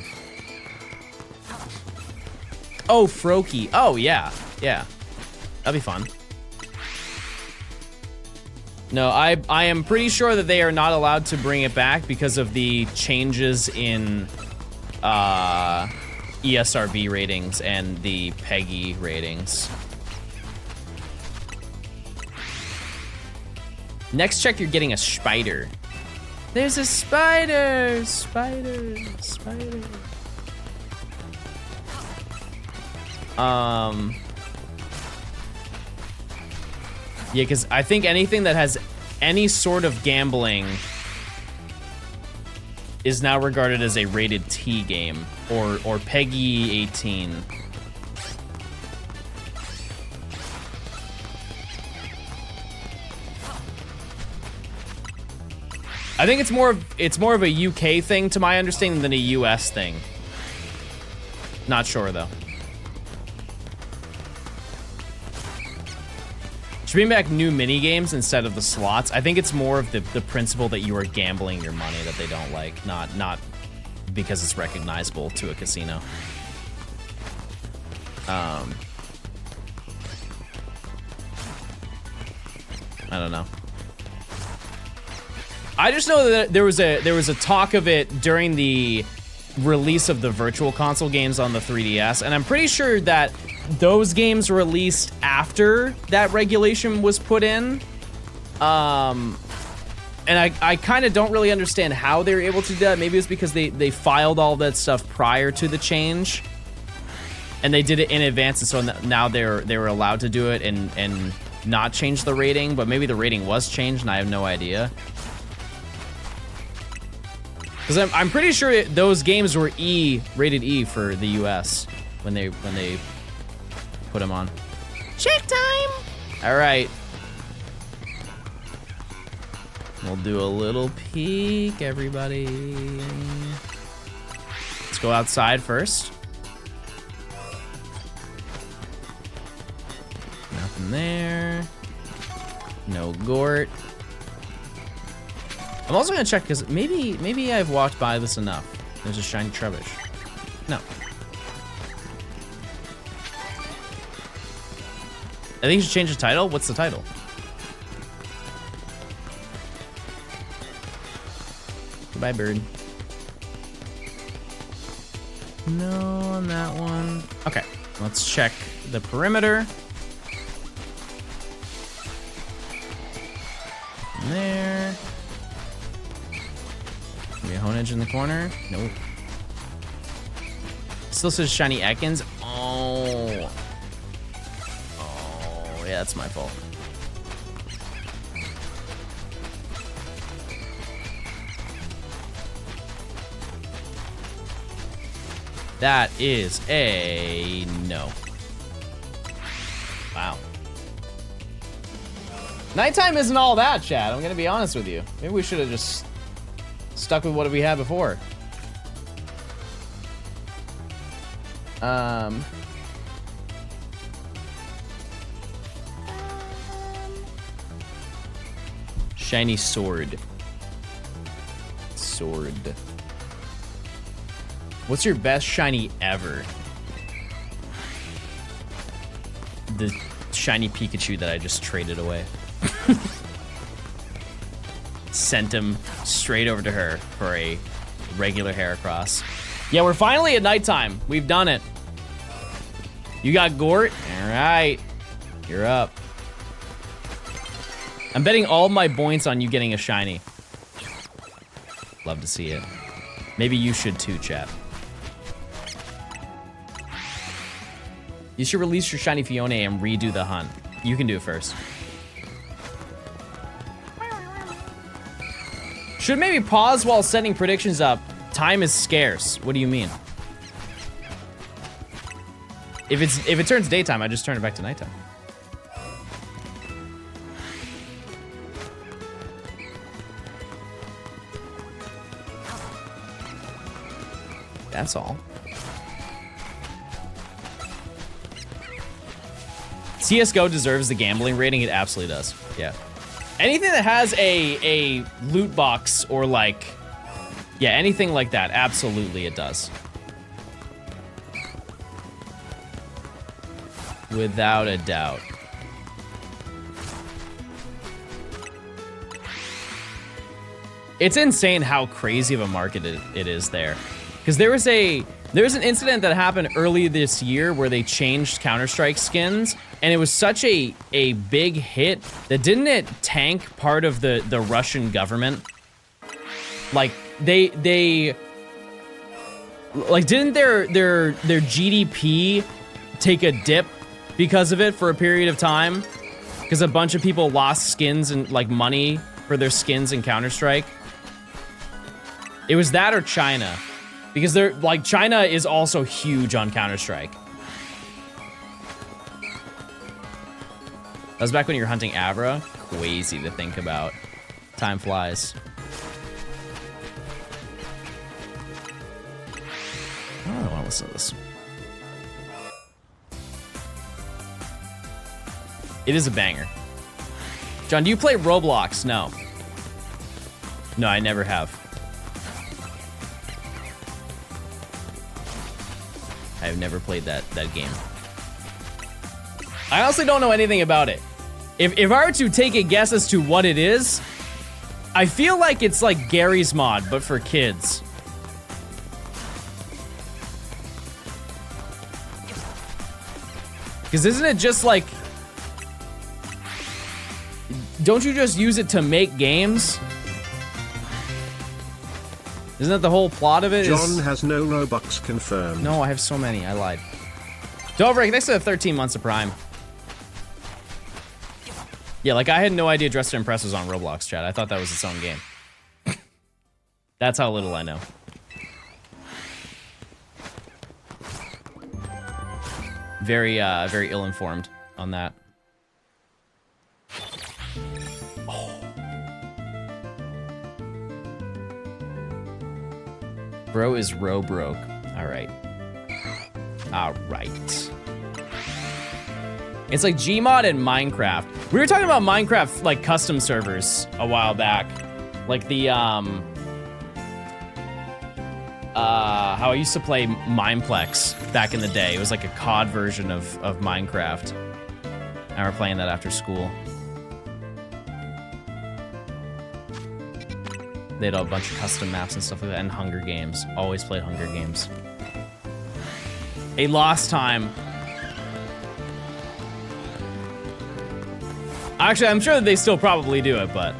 Oh, Froakie. Oh, yeah. Yeah. That'd be fun. No, I am pretty sure that they are not allowed to bring it back because of the changes in ESRB ratings and the PEGI ratings. Next check, you're getting a spider. There's a spider! Spider! Spider! Yeah, because I think anything that has any sort of gambling is now regarded as a rated T game or PEGI 18. I think it's more of a UK thing to my understanding than a US thing. Not sure though. Should bring back new mini games instead of the slots. I think it's more of the principle that you are gambling your money that they don't like, not because it's recognizable to a casino. I don't know. I just know that there was a talk of it during the release of the Virtual Console games on the 3DS, and I'm pretty sure that those games released after that regulation was put in. And I kind of don't really understand how they were able to do that. Maybe it's because they filed all that stuff prior to the change, and they did it in advance, and so now they were allowed to do it and not change the rating. But maybe the rating was changed, and I have no idea. Because I'm pretty sure those games were rated E for the US when they put them on. Check time! All right. We'll do a little peek, everybody. Let's go outside first. Nothing there. No Gort. I'm also gonna check because maybe I've walked by this enough. There's a shiny Trubbish. No. I think you should change the title. What's the title? Goodbye, bird. No on that one. Okay, let's check the perimeter. There. Maybe a Honedge in the corner. Nope. Still says shiny Ekans. Oh. Oh, yeah, that's my fault. That is a no. Wow. Nighttime isn't all that, Chad. I'm gonna be honest with you. Maybe we should have just stuck with what we had before. Shiny sword. Sword. What's your best shiny ever? The shiny Pikachu that I just traded away. Sent him straight over to her for a regular Heracross. Yeah, we're finally at nighttime. We've done it. You got Gort? All right. You're up. I'm betting all my points on you getting a shiny. Love to see it. Maybe you should too, chat. You should release your shiny Fiona and redo the hunt. You can do it first. Should maybe pause while setting predictions up. Time is scarce. What do you mean? If it turns daytime, I just turn it back to nighttime. That's all. CSGO deserves the gambling rating. It absolutely does. Yeah. Anything that has a loot box or like, yeah, anything like that, absolutely it does. Without a doubt. It's insane how crazy of a market it is there. Because there was an incident that happened early this year where they changed Counter-Strike skins, and it was such a big hit that didn't it tank part of the Russian government? Like they like didn't their GDP take a dip because of it for a period of time? Because a bunch of people lost skins and like money for their skins in Counter-Strike. It was that or China. Because they're like China is also huge on Counter-Strike. That was back when you were hunting Abra. Crazy to think about. Time flies. I don't want to listen to this. It is a banger. John, do you play Roblox? No. No, I never have. I've never played that game. I honestly don't know anything about it. If I were to take a guess as to what it is, I feel like it's like Gary's Mod, but for kids. Because isn't it just like... Don't you just use it to make games? Isn't that the whole plot of it? John has no Robux confirmed. No, I have so many. I lied. Dobrik, thanks for the 13 months of Prime. Yeah, like I had no idea Dress to Impress was on Roblox, chat. I thought that was its own game. That's how little I know. Very ill-informed on that. Bro is broke. All right. All right. It's like Gmod and Minecraft. We were talking about Minecraft like custom servers a while back. Like the how I used to play Mineplex back in the day. It was like a COD version of Minecraft. And we're playing that after school. They had a bunch of custom maps and stuff like that, and Hunger Games. Always played Hunger Games. A lost time. Actually, I'm sure that they still probably do it, but...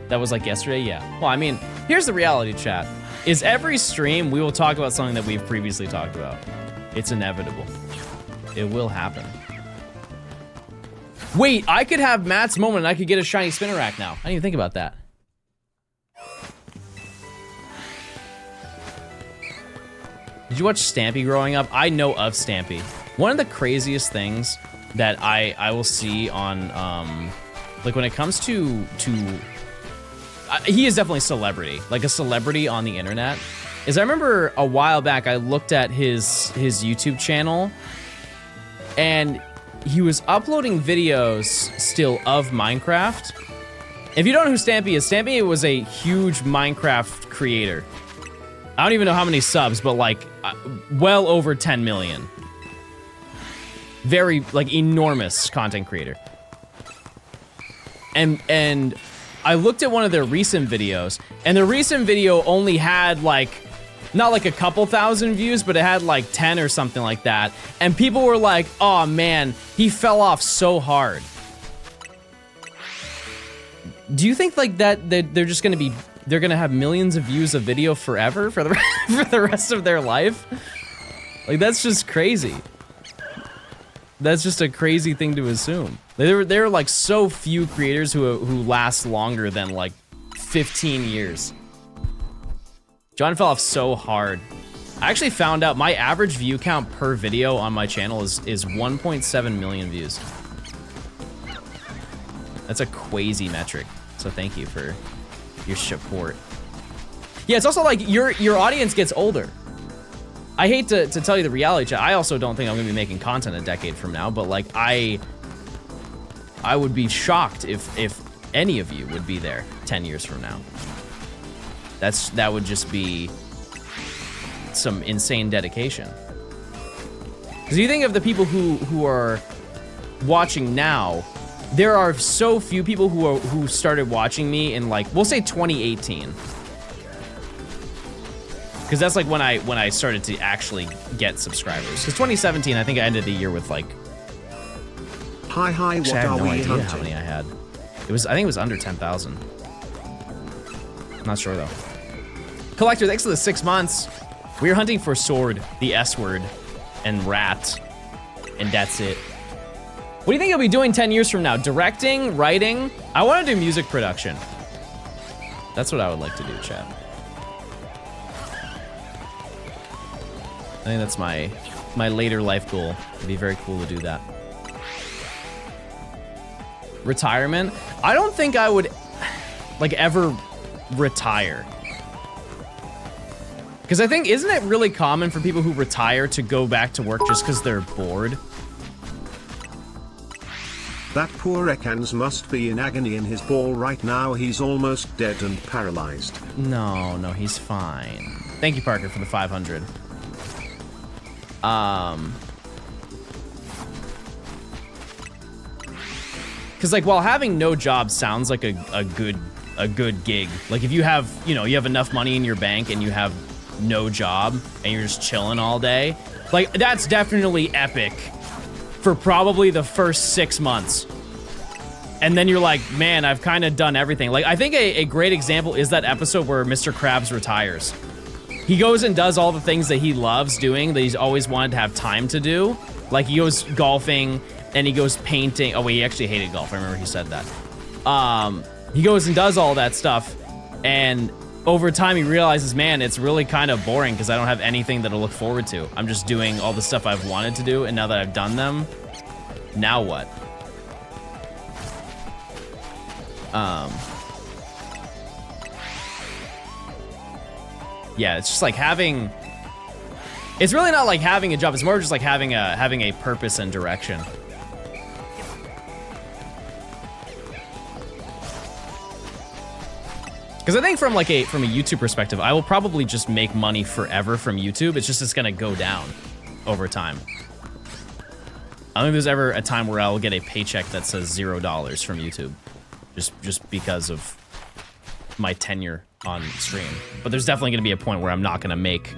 That was like yesterday? Yeah. Well, I mean, here's the reality, chat. Is every stream, we will talk about something that we've previously talked about. It's inevitable. It will happen. Wait, I could have Matt's moment and I could get a shiny spinner rack now. I didn't even think about that. Did you watch Stampy growing up? I know of Stampy. One of the craziest things that I will see on, like when it comes to he is definitely a celebrity, like a celebrity on the internet, is I remember a while back I looked at his YouTube channel and he was uploading videos still of Minecraft. If you don't know who Stampy is, Stampy was a huge Minecraft creator. I don't even know how many subs, but like well over 10 million. Very like enormous content creator. And I looked at one of their recent videos, and the recent video only had like, not like a couple thousand views, but it had like 10 or something like that. And people were like, oh man, he fell off so hard. Do you think like that they're just gonna be, they're gonna have millions of views of video forever for the, for the rest of their life? Like that's just crazy. That's just a crazy thing to assume. There are like so few creators who last longer than like 15 years. John fell off so hard. I actually found out my average view count per video on my channel is 1.7 million views. That's a crazy metric. So thank you for your support. Yeah, it's also like your audience gets older. I hate to tell you the reality check. I also don't think I'm gonna be making content a decade from now, but like I would be shocked if any of you would be there 10 years from now. That would just be some insane dedication. Because you think of the people who are watching now, there are so few people who started watching me in like, we'll say 2018. Because that's like when I started to actually get subscribers. Because 2017, I think I ended the year with like, Hi, actually, what I have are no we idea hunting? how many I had. I think it was under 10,000. Not sure though. Collector, thanks for the 6 months. We're hunting for sword, the S word, and rat, and that's it. What do you think you'll be doing 10 years from now? Directing, writing? I want to do music production. That's what I would like to do, chat. I think that's my later life goal. It'd be very cool to do that. Retirement? I don't think I would like ever retire. Because I think, isn't it really common for people who retire to go back to work just because they're bored? That poor Ekans must be in agony in his ball right now. He's almost dead and paralyzed. No, he's fine. Thank you, Parker, for the 500. Because like while having no job sounds like a good gig, like if you have, you have enough money in your bank and you have no job and you're just chilling all day, like that's definitely epic for probably the first 6 months. And then you're like, man, I've kind of done everything. Like I think a great example is that episode where Mr. Krabs retires. He goes and does all the things that he loves doing, that he's always wanted to have time to do. Like he goes golfing and he goes painting. Oh wait, he actually hated golf. I remember he said that. He goes and does all that stuff, and over time he realizes, man, it's really kind of boring because I don't have anything that I look forward to. I'm just doing all the stuff I've wanted to do, and now that I've done them, now what? Yeah, it's just like having, it's really not like having a job, it's more just like having a purpose and direction. Because I think from a YouTube perspective, I will probably just make money forever from YouTube. It's gonna go down over time. I don't think there's ever a time where I'll get a paycheck that says $0 from YouTube, just because of my tenure on stream. But there's definitely gonna be a point where I'm not gonna make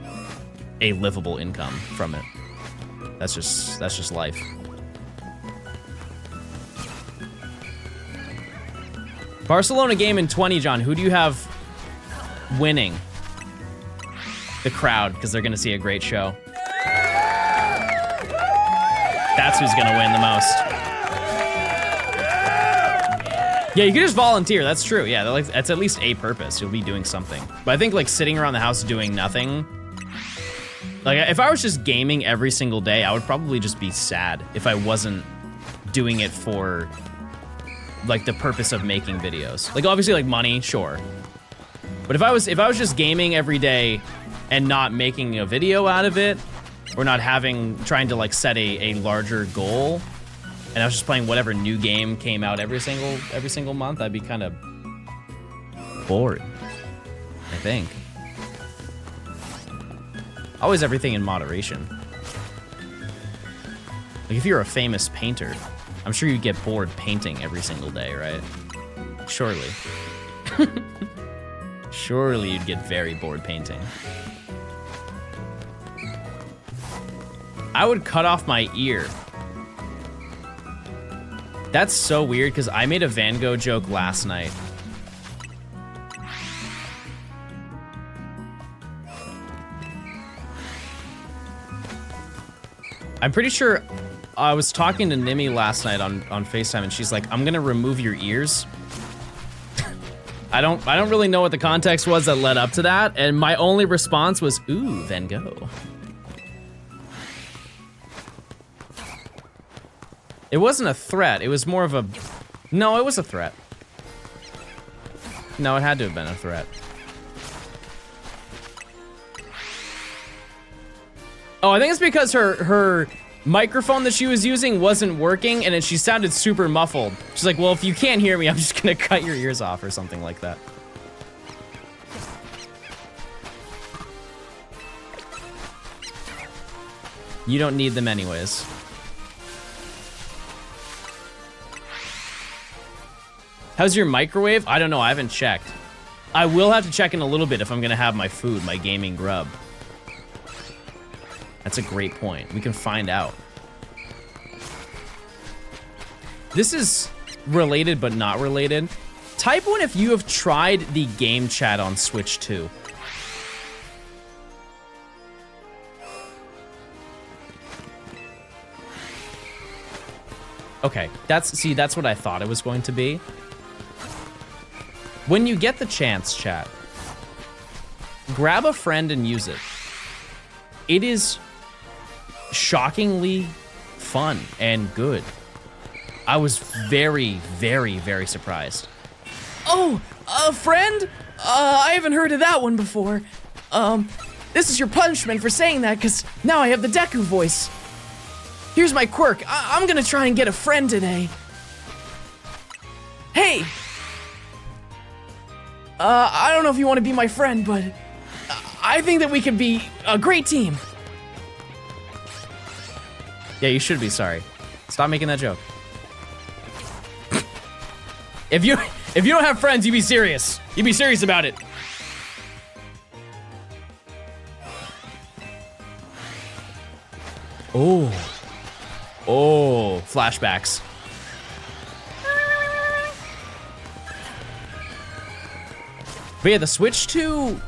a livable income from it. That's just life. Barcelona game in 20, John. Who do you have winning? The crowd, because they're gonna see a great show. That's who's gonna win the most. Yeah, you can just volunteer. That's true. Yeah, that's at least a purpose. You'll be doing something. But I think like sitting around the house doing nothing, Like, if I was just gaming every single day, I would probably just be sad if I wasn't doing it for, like, the purpose of making videos. Like, obviously, like, money, sure. But if I was just gaming every day and not making a video out of it, or not trying to, like, set a larger goal, and I was just playing whatever new game came out every single month, I'd be kind of bored, I think. Always everything in moderation. Like, if you're a famous painter, I'm sure you'd get bored painting every single day, right? Surely. Surely you'd get very bored painting. I would cut off my ear. That's so weird, because I made a Van Gogh joke last night. I'm pretty sure I was talking to Nimi last night on FaceTime, and she's like, I'm gonna remove your ears. I don't really know what the context was that led up to that, and my only response was, ooh, Van Gogh. It wasn't a threat, it was more of a... No, it was a threat. No, it had to have been a threat. Oh, I think it's because her microphone that she was using wasn't working, and she sounded super muffled. She's like, well, if you can't hear me, I'm just gonna cut your ears off or something like that. You don't need them anyways. How's your microwave? I don't know, I haven't checked. I will have to check in a little bit if I'm gonna have my food, my gaming grub. That's a great point. We can find out. This is related but not related. Type 1 if you have tried the game chat on Switch 2. Okay, that's what I thought it was going to be. When you get the chance, chat, grab a friend and use it. It is shockingly fun and good. I was very, very, very surprised. Oh, a friend? I haven't heard of that one before. This is your punishment for saying that, because now I have the Deku voice. Here's my quirk. I'm gonna try and get a friend today. Hey! I don't know if you want to be my friend, but I think that we could be a great team. Yeah, you should be sorry. Stop making that joke. If you don't have friends, you be serious. You be serious about it. Oh. Oh, flashbacks. But yeah, the Switch 2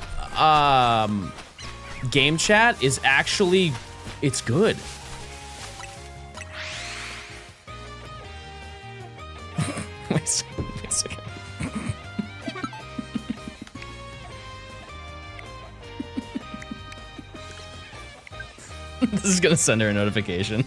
game chat is actually, it's good. Wait a second. This is gonna send her a notification.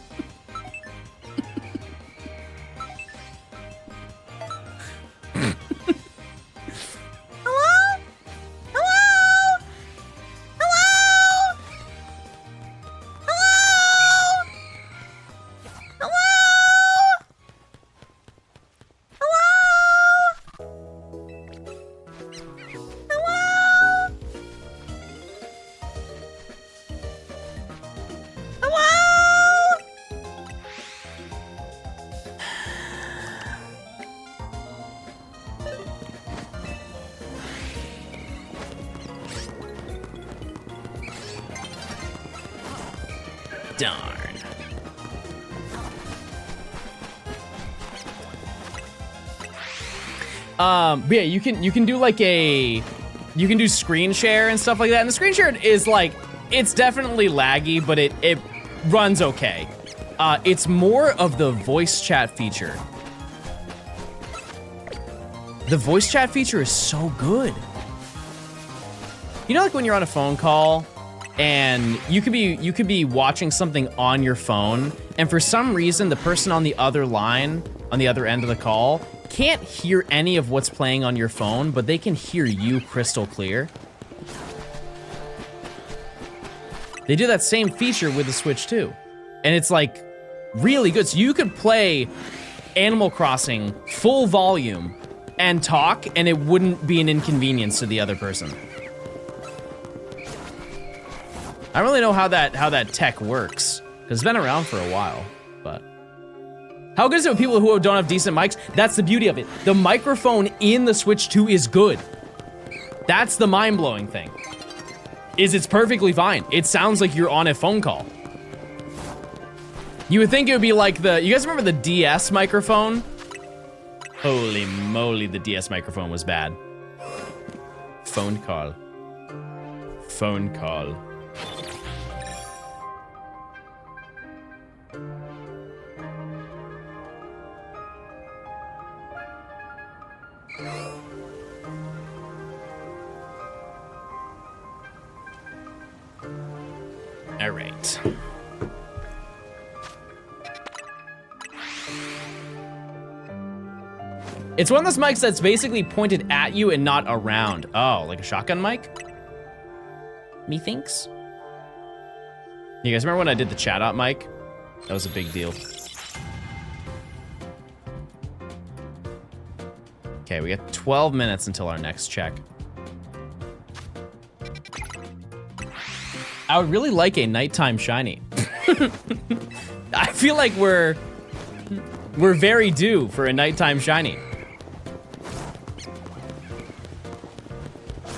Darn. But yeah, you can do like you can do screen share and stuff like that. And the screen share is like, it's definitely laggy, but it runs okay. It's more of the voice chat feature. The voice chat feature is so good. You know, like when you're on a phone call and you could be watching something on your phone, and for some reason the person on the other line, on the other end of the call, can't hear any of what's playing on your phone, but they can hear you crystal clear. They do that same feature with the Switch too. And it's like really good. So you could play Animal Crossing full volume and talk, and it wouldn't be an inconvenience to the other person. I don't really know how that tech works, because it's been around for a while, but. How good is it with people who don't have decent mics? That's the beauty of it. The microphone in the Switch 2 is good. That's the mind-blowing thing. It's perfectly fine. It sounds like you're on a phone call. You would think it would be like you guys remember the DS microphone? Holy moly, the DS microphone was bad. Phone call. Phone call. All right. It's one of those mics that's basically pointed at you and not around. Oh, like a shotgun mic? Methinks? You guys remember when I did the chat out mic? That was a big deal. Okay, we got 12 minutes until our next check. I would really like a nighttime shiny. I feel like we're very due for a nighttime shiny.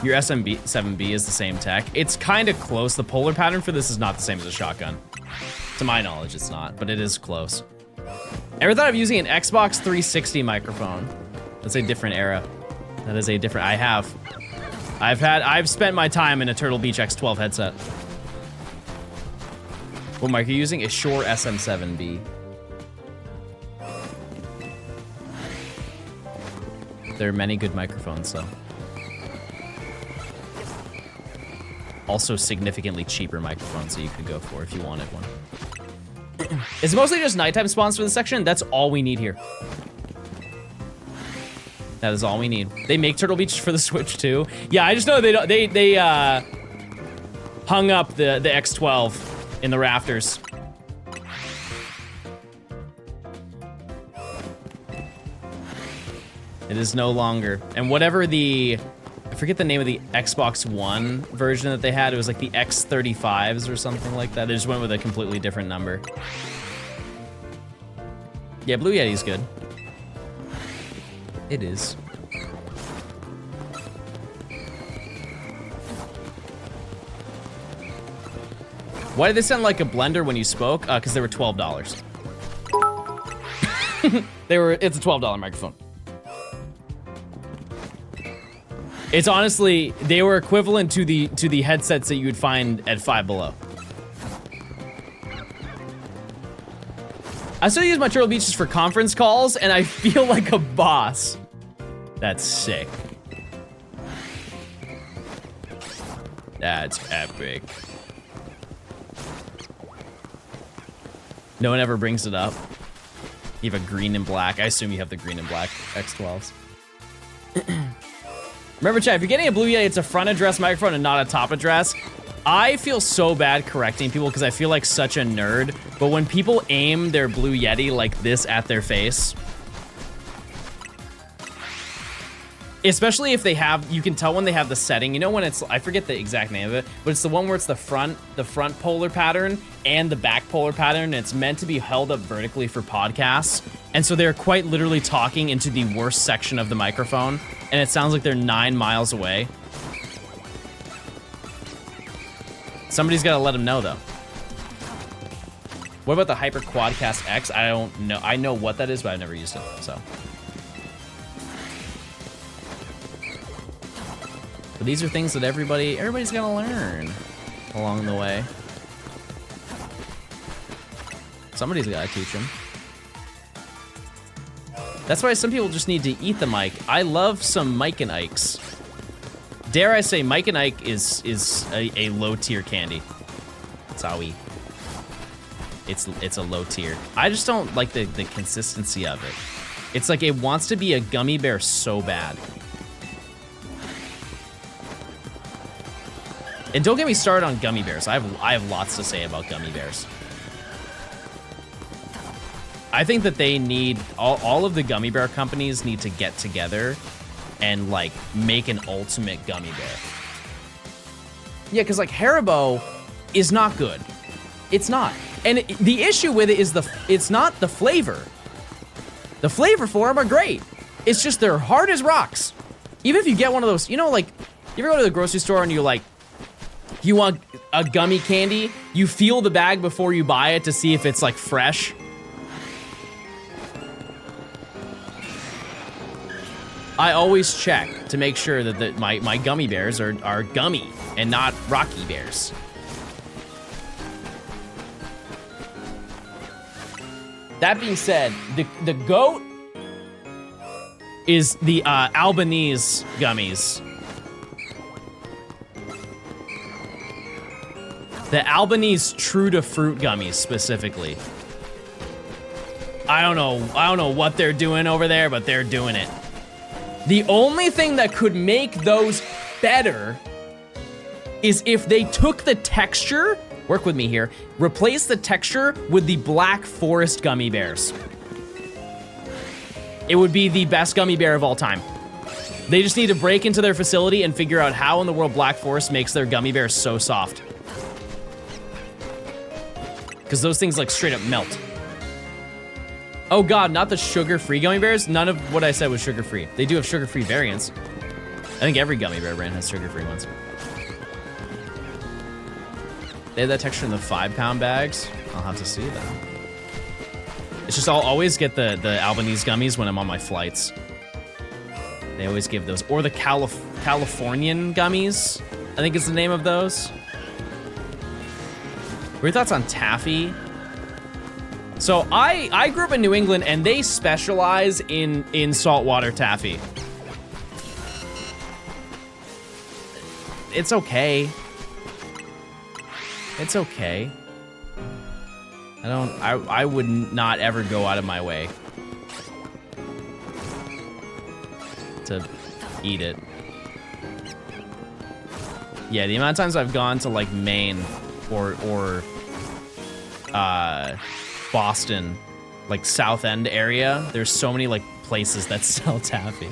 Your SM7B is the same tech. It's kind of close. The polar pattern for this is not the same as a shotgun. To my knowledge, it's not, but it is close. Ever thought of using an Xbox 360 microphone? That's a different era. That is a different, I've spent my time in a Turtle Beach X12 headset. What mic are you using? A Shure SM7B. There are many good microphones, though. Also significantly cheaper microphones that you could go for if you wanted one. It's mostly just nighttime spawns for this section. That's all we need here. That is all we need. They make Turtle Beach for the Switch too. Yeah, I just know they hung up the X12 in the rafters. It is no longer. And whatever I forget the name of the Xbox One version that they had. It was like the X35s or something like that. They just went with a completely different number. Yeah, Blue Yeti's good. It is. Why did they sound like a blender when you spoke? Because they were $12. It's a $12 microphone. It's honestly, they were equivalent to the headsets that you would find at Five Below. I still use my Turtle Beaches for conference calls, and I feel like a boss. That's sick. That's epic. No one ever brings it up. You have a green and black. I assume you have the green and black X12s. Remember, chat, if you're getting a Blue Yeti, it's a front address microphone and not a top address. I feel so bad correcting people because I feel like such a nerd, but when people aim their Blue Yeti like this at their face, especially if they have, you can tell when they have the setting, you know when it's, I forget the exact name of it, but it's the one where it's the front polar pattern and the back polar pattern, and it's meant to be held up vertically for podcasts, and so they're quite literally talking into the worst section of the microphone, and it sounds like they're 9 miles away. Somebody's gotta let them know, though. What about the Hyper Quadcast X? I don't know. I know what that is, but I've never used it, so. But these are things that everybody's gonna learn along the way. Somebody's gotta teach them. That's why some people just need to eat the mic. I love some Mike and Ikes. Dare I say, Mike and Ike is a low tier candy. Sorry. It's a low tier. I just don't like the consistency of it. It's like it wants to be a gummy bear so bad. And don't get me started on gummy bears. I have lots to say about gummy bears. I think that they need, all of the gummy bear companies need to get together and like make an ultimate gummy bear. Yeah, because like Haribo is not good. It's not. And the issue with it is it's not the flavor. The flavor for them are great. It's just they're hard as rocks. Even if you get one of those, you know, like, you ever go to the grocery store and you want a gummy candy, you feel the bag before you buy it to see if it's like fresh. I always check to make sure that my gummy bears are gummy and not rocky bears. That being said, the GOAT is the Albanese gummies. The Albanese True to Fruit gummies specifically. I don't know what they're doing over there, but they're doing it. The only thing that could make those better is if they took the texture, work with me here, replace the texture with the Black Forest gummy bears. It would be the best gummy bear of all time. They just need to break into their facility and figure out how in the world Black Forest makes their gummy bears so soft. Because those things like straight up melt. Oh God, not the sugar-free gummy bears? None of what I said was sugar-free. They do have sugar-free variants. I think every gummy bear brand has sugar-free ones. They have that texture in the 5-pound bags. I'll have to see them. It's just I'll always get the Albanese gummies when I'm on my flights. They always give those. Or the Californian gummies, I think is the name of those. What are your thoughts on taffy? So I grew up in New England and they specialize in saltwater taffy. It's okay. It's okay. I would not ever go out of my way to eat it. Yeah, the amount of times I've gone to like Maine or Boston, like South End area, there's so many like places that sell taffy.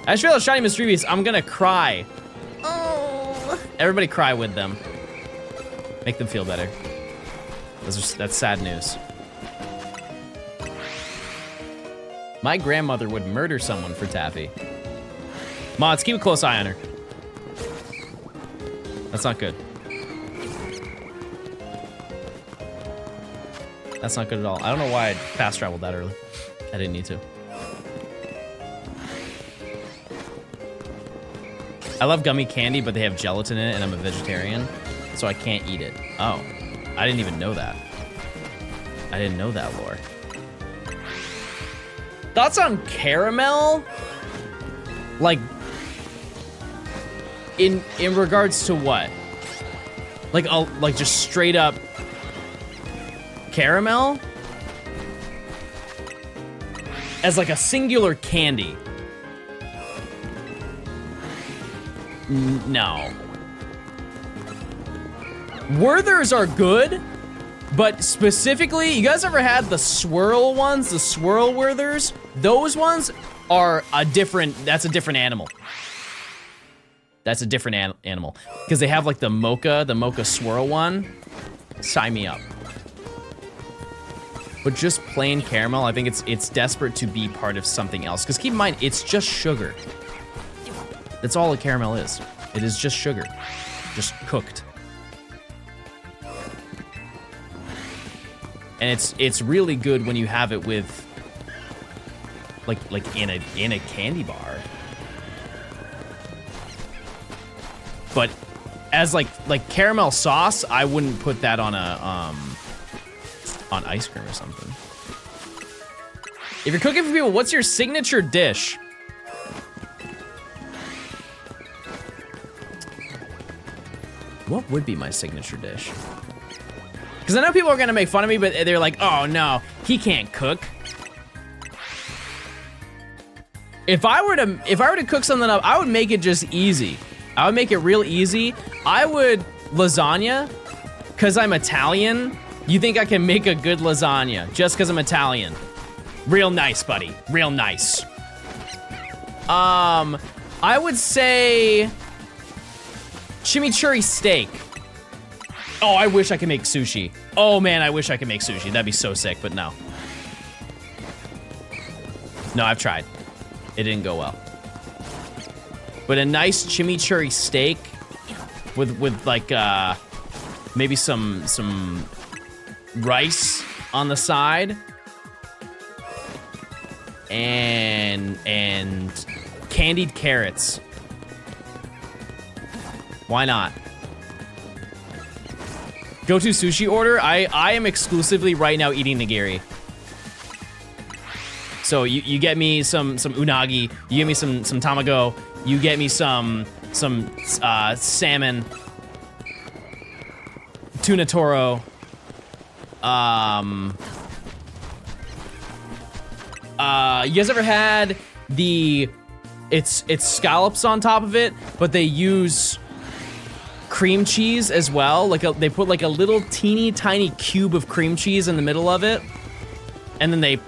I just realized Shiny Mischievous, I'm gonna cry. Oh. Everybody cry with them. Make them feel better. That's sad news. My grandmother would murder someone for taffy. Mods, keep a close eye on her. That's not good. That's not good at all. I don't know why I fast traveled that early. I didn't need to. I love gummy candy, but they have gelatin in it, and I'm a vegetarian, so I can't eat it. Oh, I didn't even know that. I didn't know that lore. Thoughts on caramel? Like, in regards to what? Like just straight up caramel? As like a singular candy? No. Werthers are good, but specifically, you guys ever had the swirl ones, the swirl Werthers? Those ones are that's a different animal. That's a different animal. Because they have like the mocha swirl one. Sign me up. But just plain caramel, I think it's desperate to be part of something else. Because keep in mind, it's just sugar. That's all a caramel is. It is just sugar, just cooked. And it's really good when you have it with like in a candy bar. But as like caramel sauce, I wouldn't put that on a on ice cream or something. If you're cooking for people, what's your signature dish? What would be my signature dish? Because I know people are gonna make fun of me, but they're like, oh no, he can't cook. If I were to cook something up, I would make it just easy. I would make it real easy. I would lasagna, because I'm Italian. You think I can make a good lasagna just because I'm Italian? Real nice, buddy. Real nice. I would say chimichurri steak. Oh, I wish I could make sushi. Oh man, I wish I could make sushi. That'd be so sick, but no. No, I've tried. It didn't go well. But a nice chimichurri steak with like maybe some rice on the side and candied carrots. Why not? Go-to sushi order? I am exclusively right now eating nigiri. So you get me some unagi, you get me some tamago, you get me some salmon, tuna toro. You guys ever had it's scallops on top of it, but they use cream cheese as well. They put like a little teeny tiny cube of cream cheese in the middle of it, and then they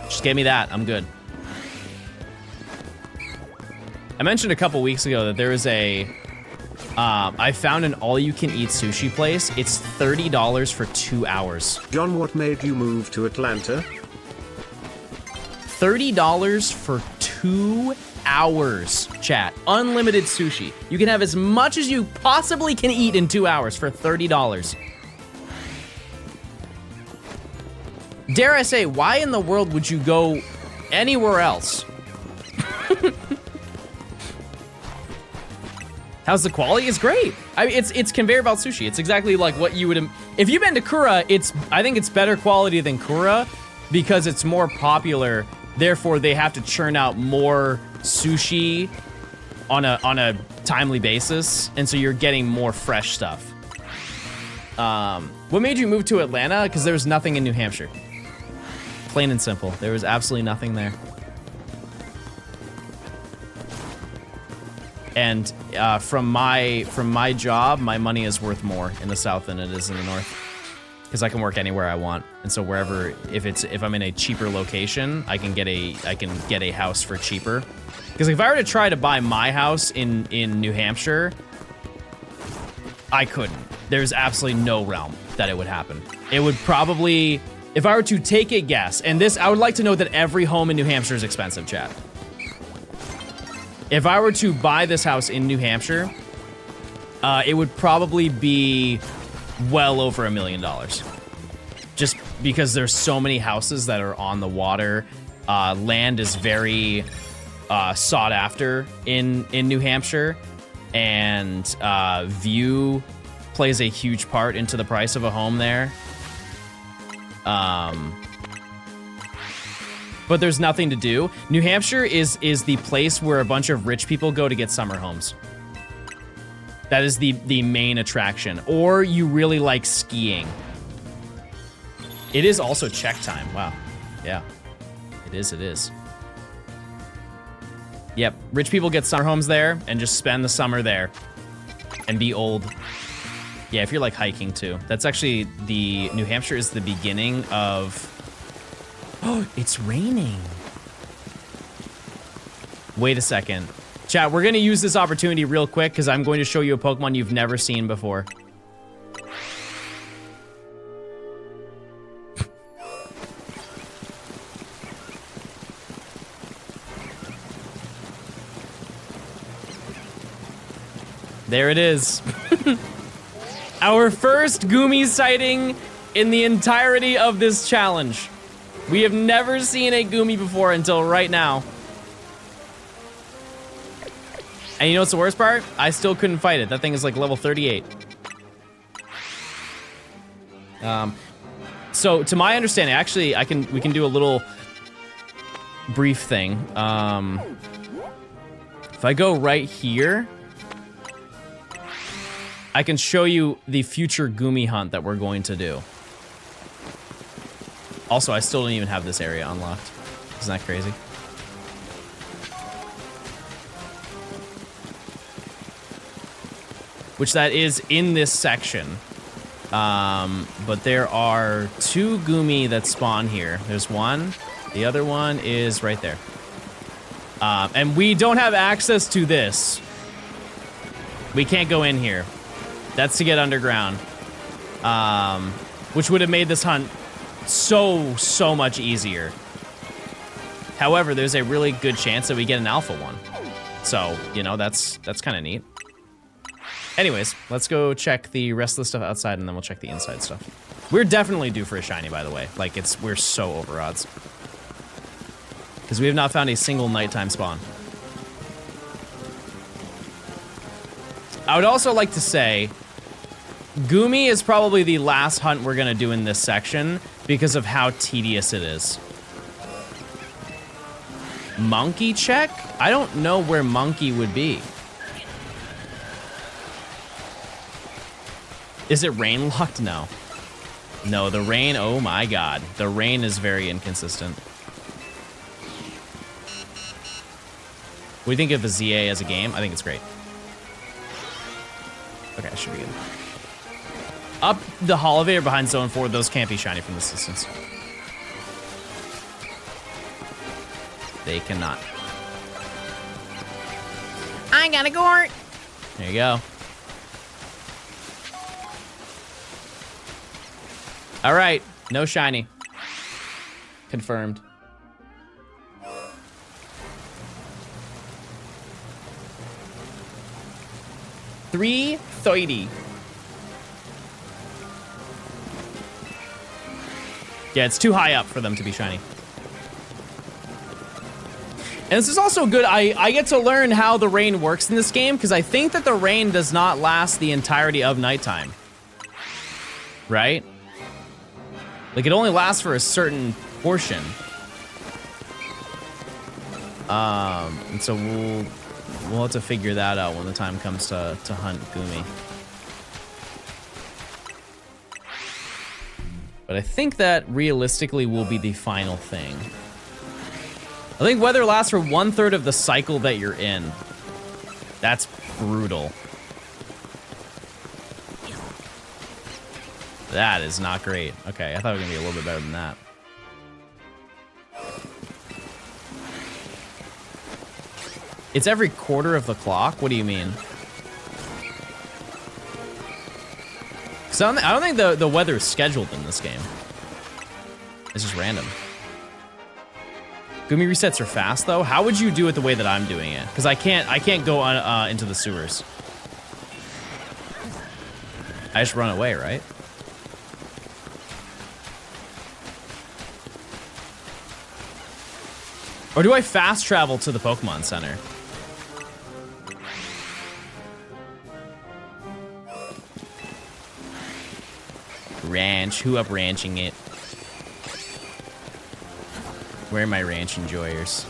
just give me that. I'm good. I mentioned a couple weeks ago that there is I found an all-you-can-eat sushi place. It's $30 for 2 hours. John, what made you move to Atlanta? $30 for 2 hours, chat. Unlimited sushi. You can have as much as you possibly can eat in 2 hours for $30. Dare I say, why in the world would you go anywhere else? How's the quality? It's great. I mean, it's conveyor belt sushi. It's exactly like what you would. If you've been to Kura, I think it's better quality than Kura because it's more popular. Therefore, they have to churn out more sushi on a timely basis, and so you're getting more fresh stuff. What made you move to Atlanta? Because there was nothing in New Hampshire. Plain and simple. There was absolutely nothing there. And from my job, my money is worth more in the South than it is in the North, because I can work anywhere I want. And so wherever, if I'm in a cheaper location, I can get a house for cheaper. Because if I were to try to buy my house in New Hampshire, I couldn't. There's absolutely no realm that it would happen. It would probably, if I were to take a guess, and this, I would like to know that every home in New Hampshire is expensive, chat. If I were to buy this house in New Hampshire, it would probably be well over $1 million. Just because there's so many houses that are on the water. Land is very sought after in New Hampshire, and view plays a huge part into the price of a home there. But there's nothing to do. New Hampshire is the place where a bunch of rich people go to get summer homes. That is the main attraction. Or you really like skiing. It is also check time. Wow. Yeah. It is. Yep. Rich people get summer homes there and just spend the summer there and be old. Yeah, if you're like hiking too. That's actually New Hampshire is the beginning of... Oh, it's raining. Wait a second. Chat, we're gonna use this opportunity real quick because I'm going to show you a Pokemon you've never seen before. There it is. Our first Goomy sighting in the entirety of this challenge. We have never seen a Goomy before until right now. And you know what's the worst part? I still couldn't fight it. That thing is like level 38. So to my understanding, actually, we can do a little brief thing. If I go right here, I can show you the future Goomy hunt that we're going to do. Also, I still don't even have this area unlocked. Isn't that crazy? Which that is in this section. But there are 2 Goomy that spawn here. There's one. The other one is right there. And we don't have access to this. We can't go in here. That's to get underground. Which would have made this hunt so much easier. However, there's a really good chance that we get an alpha one. So, you know, that's kind of neat. Anyways, let's go check the rest of the stuff outside, and then we'll check the inside stuff. We're definitely due for a shiny, by the way. Like, we're so over odds. Because we have not found a single nighttime spawn. I would also like to say, Goomy is probably the last hunt we're gonna do in this section because of how tedious it is. Monkey check? I don't know where Monkey would be. Is it rain locked? No. No, the rain, oh my god. The rain is very inconsistent. What do you think of the ZA as a game? I think it's great. Okay, I should be good. Up the elevator behind zone 4, those can't be shiny from this distance. They cannot. I got a gourd. There you go. All right, no shiny. Confirmed. $330. Yeah, it's too high up for them to be shiny. And this is also good. I get to learn how the rain works in this game, because I think that the rain does not last the entirety of nighttime. Right? Like, it only lasts for a certain portion. And so we'll have to figure that out when the time comes to hunt Goomy. But I think that realistically will be the final thing. I think weather lasts for 1/3 of the cycle that you're in. That's brutal. That is not great. Okay, I thought it was gonna be a little bit better than that. It's every quarter of the clock? What do you mean? 'Cause I don't think the weather is scheduled in this game. It's just random. Goomy resets are fast though. How would you do it the way that I'm doing it? Because I can't go on, into the sewers. I just run away, right? Or do I fast travel to the Pokemon Center? Ranch, who up ranching it? Where are my ranch enjoyers?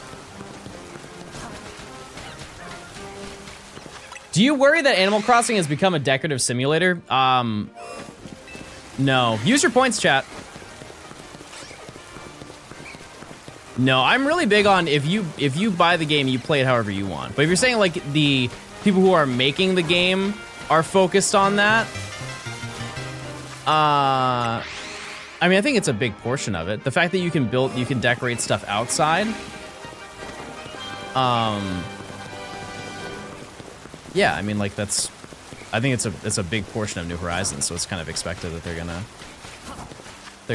Do you worry that Animal Crossing has become a decorative simulator? No. Use your points, chat. No, I'm really big on if you buy the game, you play it however you want. But if you're saying like the people who are making the game are focused on that, I mean, I think it's a big portion of it. The fact that you can decorate stuff outside. Yeah, I mean, like I think it's a big portion of New Horizons, so it's kind of expected that they're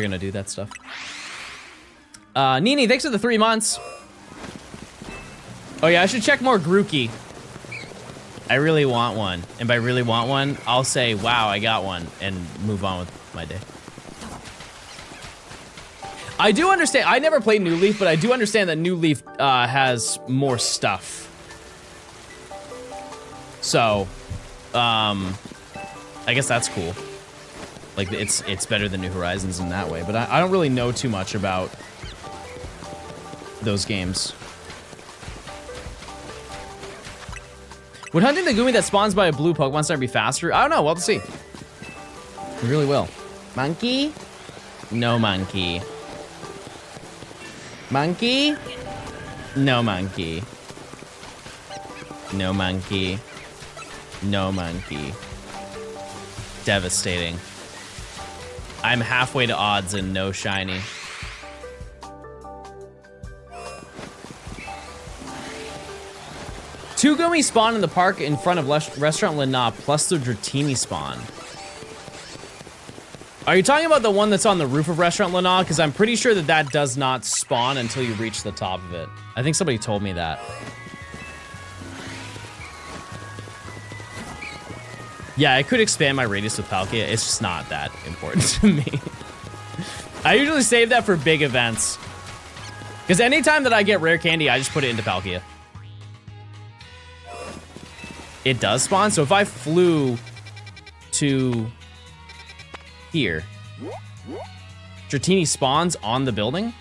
gonna do that stuff. Nini, thanks for the 3 months. Oh yeah, I should check more Grookey. I really want one, and by really want one, I'll say, wow, I got one, and move on with my day. I do understand, I never played New Leaf, but I do understand that New Leaf has more stuff. So, I guess that's cool. Like, it's better than New Horizons in that way, but I don't really know too much about those games. Would hunting the Goomy that spawns by a blue Pokemon Center be faster? I don't know. We'll have to see. We really will. Monkey? No monkey. Monkey? No monkey. No monkey. No monkey. Devastating. I'm halfway to odds and no shiny. Two Goomy spawn in the park in front of Restaurant Lena plus the Dratini spawn. Are you talking about the one that's on the roof of Restaurant Lena? Because I'm pretty sure that that does not spawn until you reach the top of it. I think somebody told me that. Yeah, I could expand my radius with Palkia. It's just not that important to me. I usually save that for big events. Because anytime that I get rare candy, I just put it into Palkia. It does spawn, so if I flew to here, Dratini spawns on the building?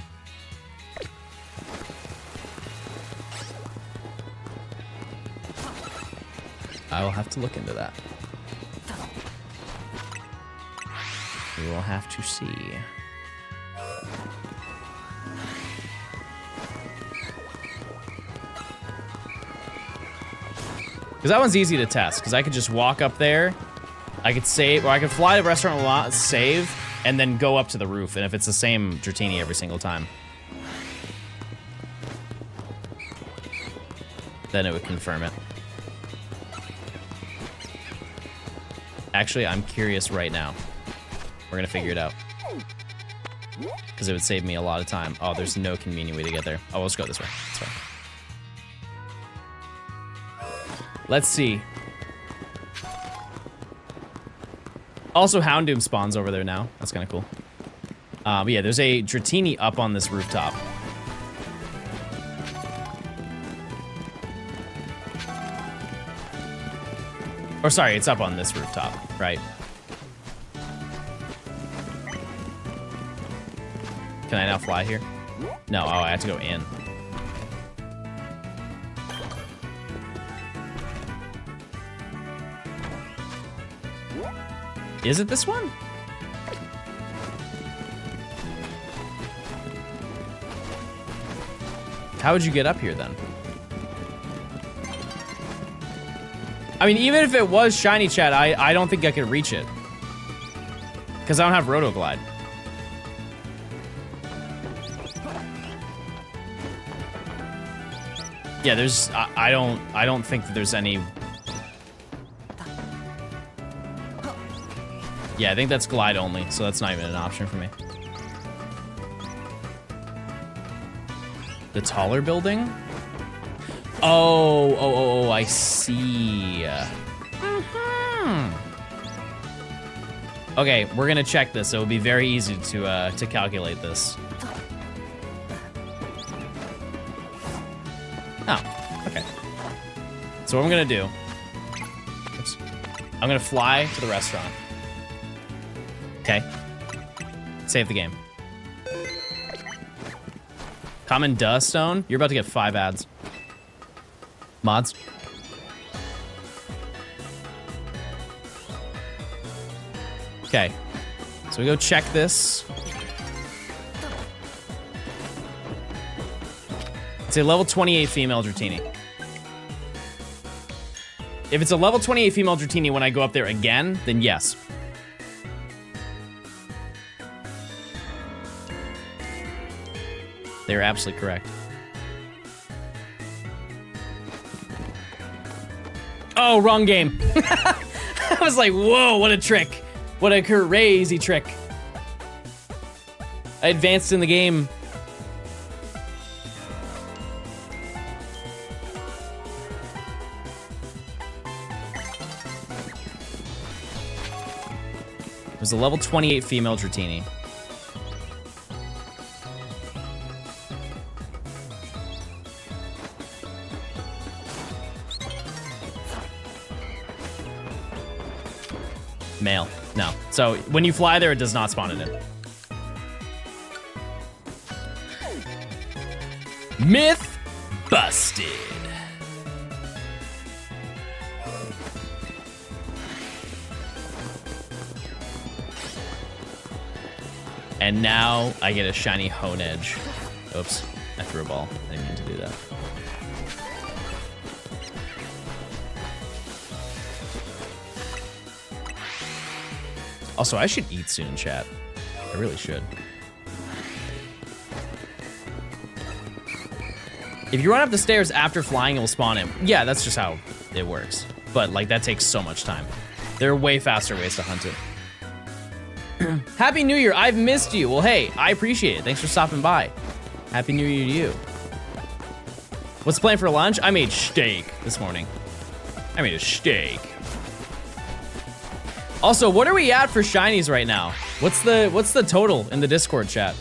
I will have to look into that. We will have to see. Because that one's easy to test, because I could just walk up there, I could save, or I could fly to Restaurant Lot, save, and then go up to the roof, and if it's the same Dratini every single time, then it would confirm it. Actually, I'm curious right now. We're gonna figure it out. Because it would save me a lot of time. Oh, there's no convenient way to get there. Oh, let's go this way. That's fine. Let's see. Also, Houndoom spawns over there now. That's kind of cool. But yeah, there's a Dratini up on this rooftop. Or sorry, it's up on this rooftop, right? Can I now fly here? No, oh, I have to go in. Is it this one? How would you get up here then? I mean, even if it was shiny, chat, I don't think I could reach it. Because I don't have Rotoglide. Yeah, there's, I don't think that there's any. Yeah, I think that's glide only, so that's not even an option for me. The taller building? Oh, I see. Okay, we're gonna check this. So it'll be very easy to calculate this. Oh, okay. So what I'm gonna do, oops, I'm gonna fly to the restaurant. Okay. Save the game. Common Johnstone. You're about to get 5 ads. Mods. Okay. So we go check this. It's a level 28 female Dratini. If it's a level 28 female Dratini when I go up there again, then yes. They're absolutely correct. Oh, wrong game. I was like, whoa, what a trick. What a crazy trick. I advanced in the game. It was a level 28 female Dratini. Male. No. So when you fly there, it does not spawn it in. Myth busted. And now I get a shiny Hone Edge. Oops, I threw a ball. I didn't mean to do that. Also, I should eat soon, chat. I really should. If you run up the stairs after flying, it will spawn him. Yeah, that's just how it works. But, like, that takes so much time. There are way faster ways to hunt it. Happy New Year, I've missed you. Well, hey, I appreciate it. Thanks for stopping by. Happy New Year to you. What's the plan for lunch? I made steak this morning. I made a steak. Also, what are we at for shinies right now? What's the total in the Discord chat?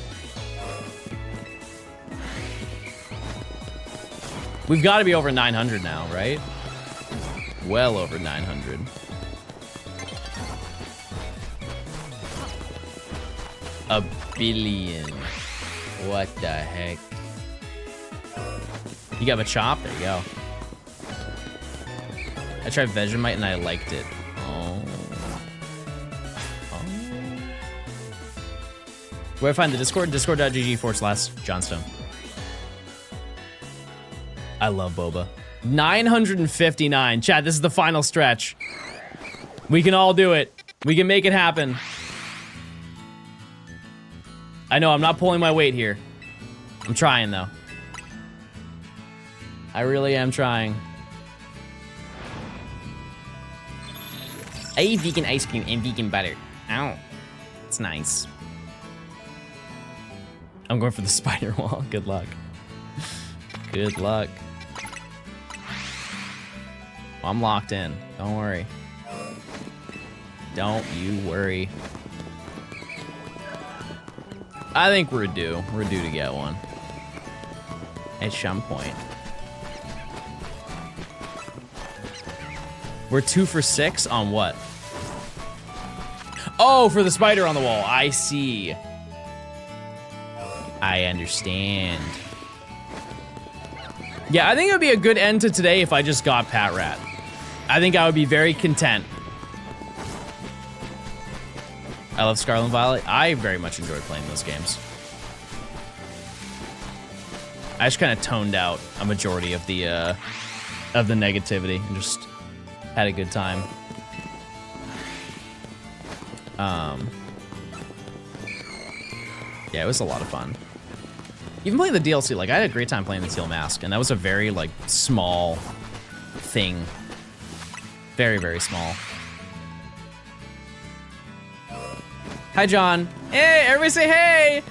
We've got to be over 900 now, right? Well over 900. A billion. What the heck? You got a chop? There you go. I tried Vegemite and I liked it. Oh. Where I find the Discord? Discord.gg/Johnstone. I love boba. 959. Chat, this is the final stretch. We can all do it. We can make it happen. I know, I'm not pulling my weight here. I'm trying, though. I really am trying. I eat vegan ice cream and vegan butter. Ow. It's nice. I'm going for the spider wall. Good luck. Good luck. I'm locked in. Don't worry. Don't you worry. I think we're due. We're due to get one. At some point. We're 2 for 6 on what? Oh, for the spider on the wall. I see. I understand. Yeah, I think it would be a good end to today if I just got Pat Rat. I think I would be very content. I love Scarlet and Violet. I very much enjoy playing those games. I just kind of toned out a majority of the negativity and just had a good time. Yeah, it was a lot of fun. Even playing the DLC, like I had a great time playing the Teal Mask, and that was a very like small thing. Very, very small. Hi, John. Hey, everybody say hey.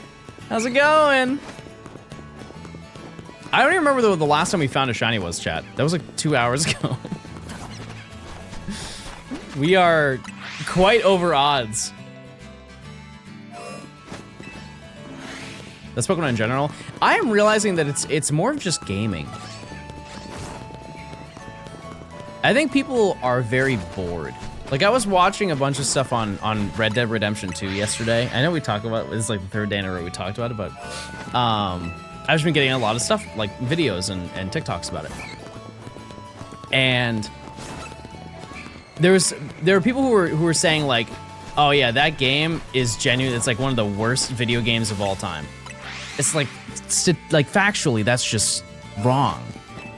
How's it going? I don't even remember the last time we found a shiny was, chat. That was like 2 hours ago. We are quite over odds. That's Pokemon in general. I am realizing that it's more of just gaming. I think people are very bored. Like, I was watching a bunch of stuff on Red Dead Redemption 2 yesterday. I know we talked about it. This is like the 3rd day in a row we talked about it, but I've just been getting a lot of stuff, like videos and TikToks about it. And there were people who were saying like, oh yeah, that game is genuine. It's like one of the worst video games of all time. It's like factually, that's just wrong.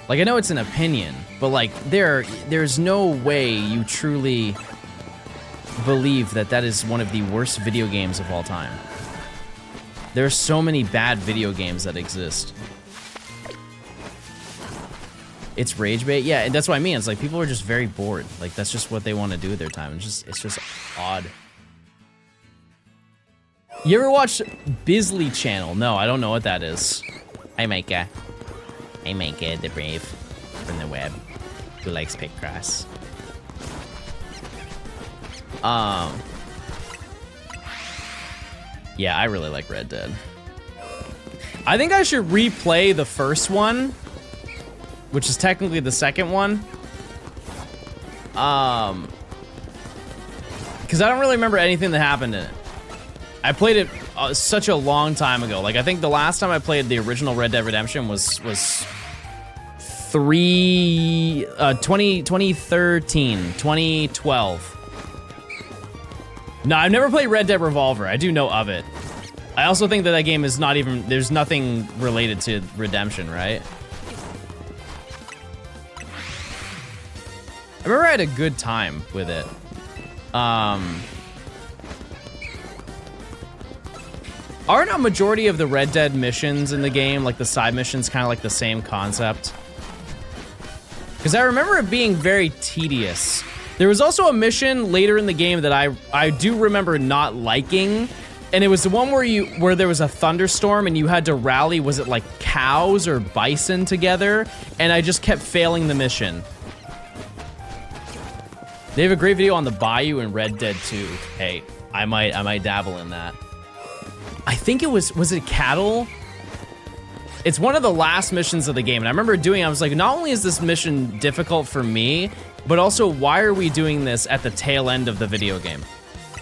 Like, I know it's an opinion, but like there's no way you truly believe that that is one of the worst video games of all time. There are so many bad video games that exist. It's rage bait, yeah, and that's what I mean. It's like people are just very bored. Like that's just what they want to do with their time. It's just odd. You ever watch Bisley Channel? No, I don't know what that is. Hi, Micah. Hey, Micah, the brave from the web who likes Picross. Yeah, I really like Red Dead. I think I should replay the first one, which is technically the second one. Because I don't really remember anything that happened in it. I played it such a long time ago. Like, I think the last time I played the original Red Dead Redemption was 2013, 2012. No, I've never played Red Dead Revolver. I do know of it. I also think that that game is not even, there's nothing related to Redemption, right? I remember I had a good time with it. Aren't a majority of the Red Dead missions in the game, like the side missions, kind of like the same concept? Because I remember it being very tedious. There was also a mission later in the game that I do remember not liking, and it was the one where there was a thunderstorm and you had to rally, was it like cows or bison together? And I just kept failing the mission. They have a great video on the Bayou in Red Dead 2. Hey, I might dabble in that. I think it was it cattle? It's one of the last missions of the game, and I remember doing it, I was like, not only is this mission difficult for me, but also why are we doing this at the tail end of the video game?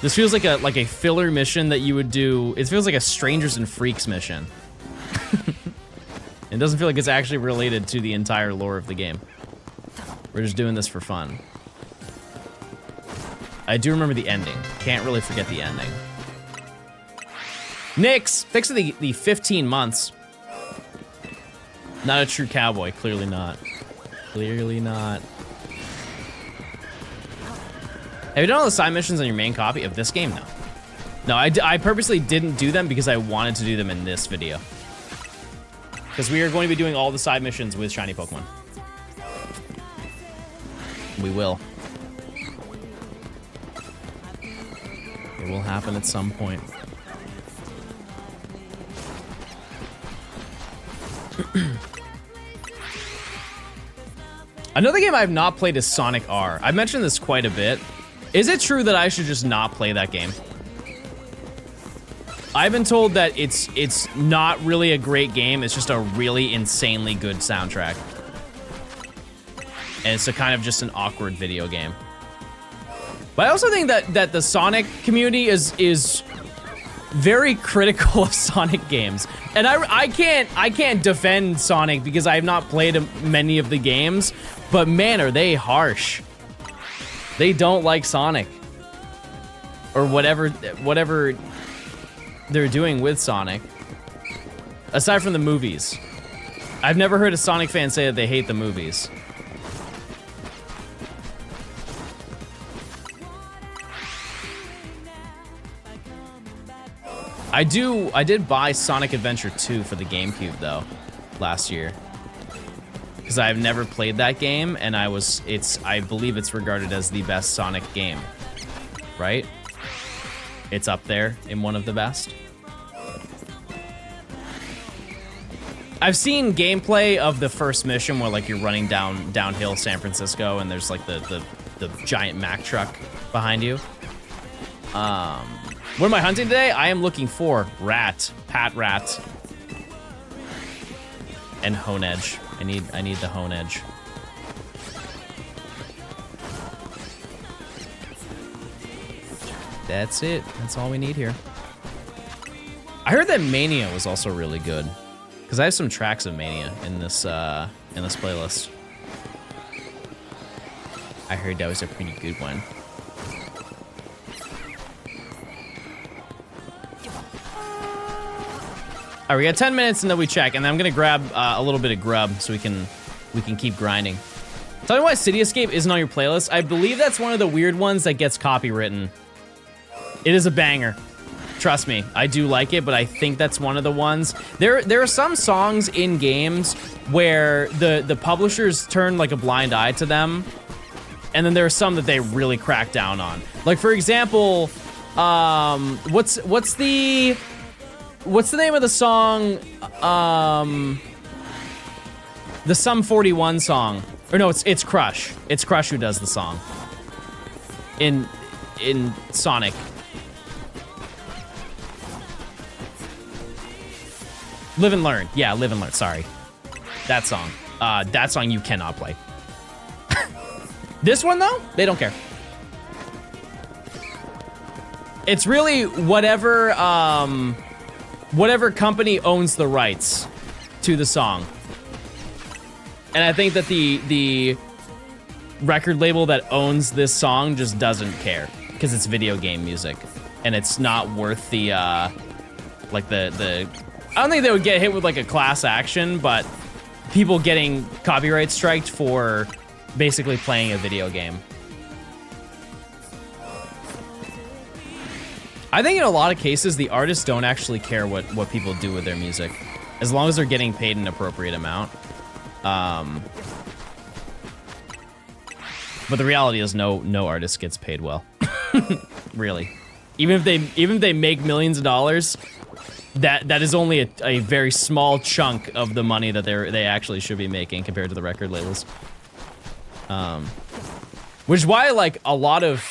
This feels like a filler mission that you would do. It feels like a Strangers and Freaks mission. It doesn't feel like it's actually related to the entire lore of the game. We're just doing this for fun. I do remember the ending. Can't really forget the ending. Nix, thanks for the 15 months. Not a true cowboy, clearly not. Clearly not. Have you done all the side missions on your main copy of this game? No. No, I purposely didn't do them because I wanted to do them in this video. Because we are going to be doing all the side missions with shiny Pokemon. We will. It will happen at some point. Another game I've not played is Sonic R. I've mentioned this quite a bit. Is it true that I should just not play that game? I've been told that it's not really a great game. It's just a really insanely good soundtrack. And it's a kind of just an awkward video game. But I also think that the Sonic community is very critical of Sonic games. And I can't defend Sonic because I have not played many of the games, but man, are they harsh. They don't like Sonic. Or whatever they're doing with Sonic. Aside from the movies. I've never heard a Sonic fan say that they hate the movies. I did buy Sonic Adventure 2 for the GameCube though, last year. Because I've never played that game, and I believe it's regarded as the best Sonic game. Right? It's up there in one of the best. I've seen gameplay of the first mission where like you're running downhill San Francisco and there's like the giant Mack truck behind you. What am I hunting today? I am looking for Pat Rat, and Hone Edge. I need the Hone Edge. That's it. That's all we need here. I heard that Mania was also really good, because I have some tracks of Mania in this playlist. I heard that was a pretty good one. All right, we got 10 minutes and then we check, and then I'm gonna grab a little bit of grub so we can keep grinding. Tell me why City Escape isn't on your playlist. I believe that's one of the weird ones that gets copywritten. It is a banger. Trust me, I do like it, but I think that's one of the ones. There are some songs in games where the publishers turn like a blind eye to them, and then there are some that they really crack down on. Like for example, what's the name of the song? The Sum 41 song. Or no, it's Crush. It's Crush who does the song. In Sonic. Live and Learn. Yeah, Live and Learn. Sorry. That song. That song you cannot play. This one though, they don't care. It's really whatever whatever company owns the rights to the song. And I think that the record label that owns this song just doesn't care because it's video game music and it's not worth the like the I don't think they would get hit with like a class action, but people getting copyright striked for basically playing a video game. I think in a lot of cases, the artists don't actually care what people do with their music, as long as they're getting paid an appropriate amount. But the reality is no artist gets paid well, really. Even if they make millions of dollars, that is only a very small chunk of the money that they actually should be making compared to the record labels. Which is why like a lot of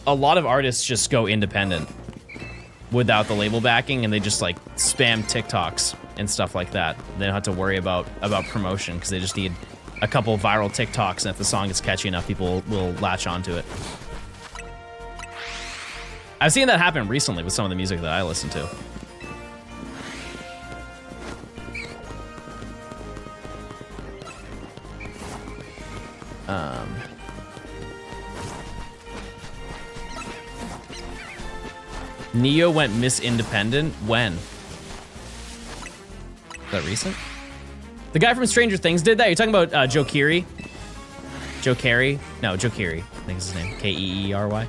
artists just go independent without the label backing, and they just like spam TikToks and stuff like that. They don't have to worry about promotion because they just need a couple viral TikToks, and if the song is catchy enough, people will latch onto it. I've seen that happen recently with some of the music that I listen to. Neo went Miss Independent? When? Is that recent? The guy from Stranger Things did that? You're talking about Joe Keery? Joe Carey? No, Joe Keery. I think is his name. K-E-E-R-Y.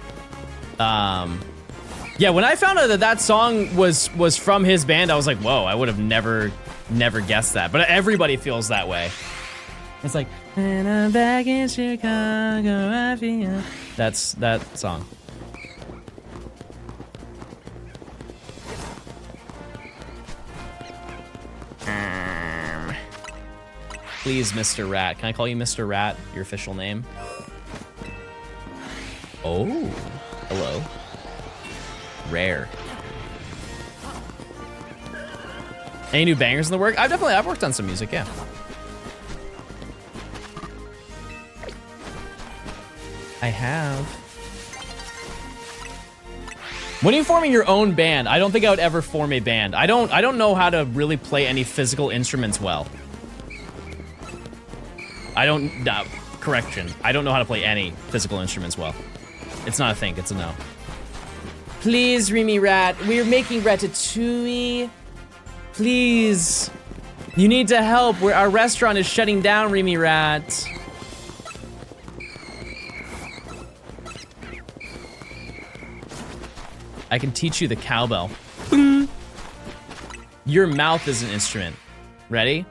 Yeah, when I found out that song was from his band, I was like, whoa, I would have never guessed that. But everybody feels that way. It's like, and I'm back in Chicago, I feel... That's that song. Please, Mr. Rat. Can I call you Mr. Rat, your official name? Oh, hello. Rare. Any new bangers in the work? I've worked on some music, yeah. I have. When are you forming your own band? I don't think I would ever form a band. I don't know how to really play any physical instruments well. Correction. I don't know how to play any physical instruments well. It's not a thing, it's a no. Please, Remy Rat, we're making ratatouille. Please. You need to help. Our restaurant is shutting down, Remy Rat. I can teach you the cowbell. Boom. Your mouth is an instrument. Ready?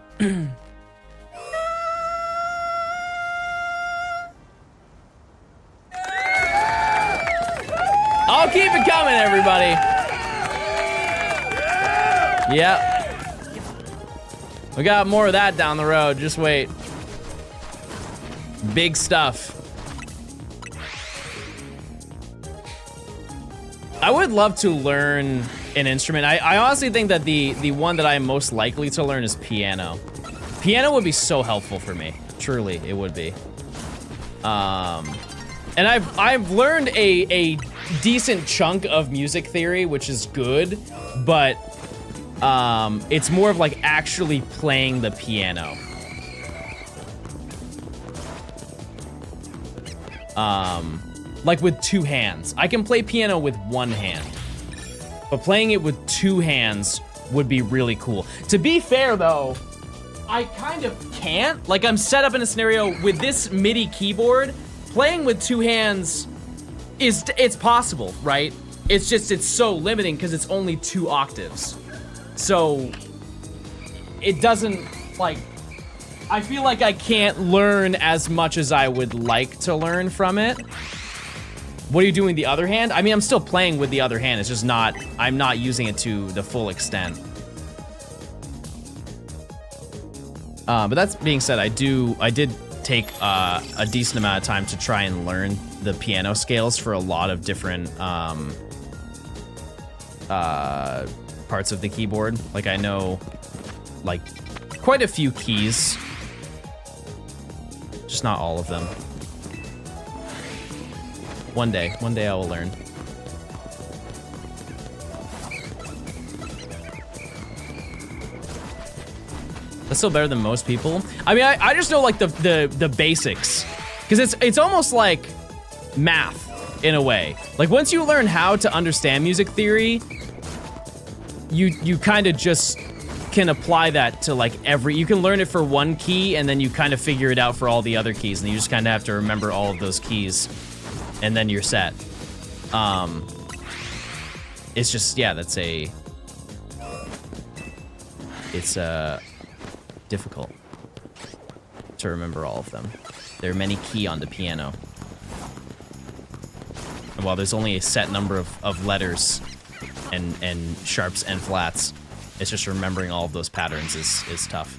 I'll keep it coming, everybody. Yep. We got more of that down the road. Just wait. Big stuff. I would love to learn an instrument. I honestly think that the one that I'm most likely to learn is piano. Piano would be so helpful for me. Truly, it would be. And I've learned a decent chunk of music theory, which is good, but it's more of like actually playing the piano. Like with two hands. I can play piano with one hand, but playing it with two hands would be really cool. To be fair though, I kind of can't. Like I'm set up in a scenario with this MIDI keyboard, playing with two hands it's possible, right? It's just, it's so limiting because it's only 2 octaves. So it doesn't, like, I feel like I can't learn as much as I would like to learn from it. What are you doing with the other hand? I mean, I'm still playing with the other hand. It's just not, I'm not using it to the full extent. But that being said, I did take a decent amount of time to try and learn the piano scales for a lot of different parts of the keyboard. Like I know like quite a few keys, just not all of them. One day I will learn. That's still better than most people. I mean, I just know like the basics, because it's almost like math in a way. Like once you learn how to understand music theory, you kind of just can apply that to like you can learn it for one key and then you kind of figure it out for all the other keys, and you just kind of have to remember all of those keys and then you're set. It's just, yeah, it's difficult to remember all of them. There are many key on the piano. And while there's only a set number of letters and sharps and flats, it's just remembering all of those patterns is tough.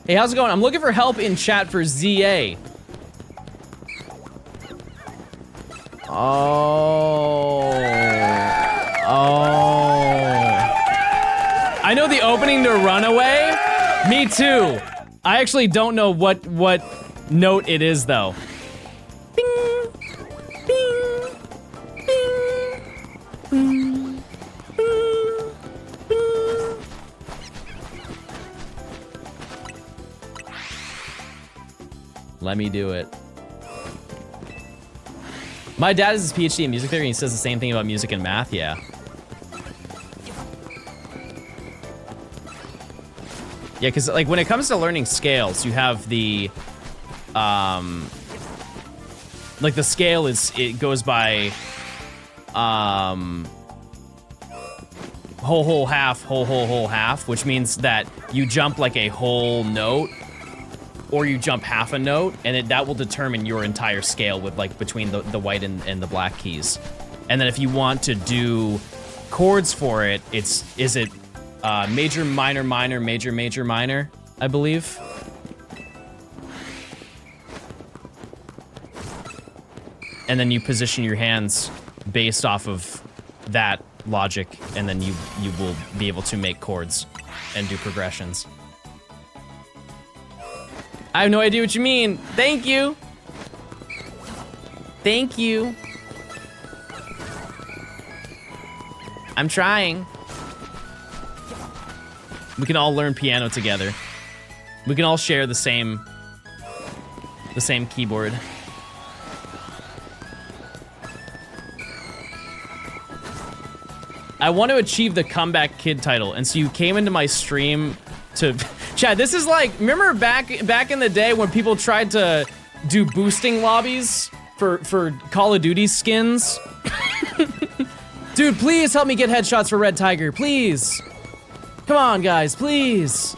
Hey, how's it going? I'm looking for help in chat for ZA. Oh. I know the opening to Runaway. Me too. I actually don't know what note it is though. Bing, bing, bing, bing, bing. Let me do it. My dad has his PhD in music theory and he says the same thing about music and math, yeah. Yeah, because like when it comes to learning scales, you have the, like the scale it goes by, whole, half, whole, half, which means that you jump like a whole note, or you jump half a note, and that will determine your entire scale with like between the white and the black keys. And then if you want to do chords for it, is it major, minor, minor, major, major, minor, I believe. And then you position your hands based off of that logic, and then you will be able to make chords and do progressions. I have no idea what you mean. Thank you. Thank you. I'm trying. We can all learn piano together. We can all share the same keyboard. I want to achieve the comeback kid title, and so you came into my stream to Chad, this is like, remember back in the day when people tried to do boosting lobbies for Call of Duty skins? Dude, please help me get headshots for Red Tiger, please. Come on, guys, please.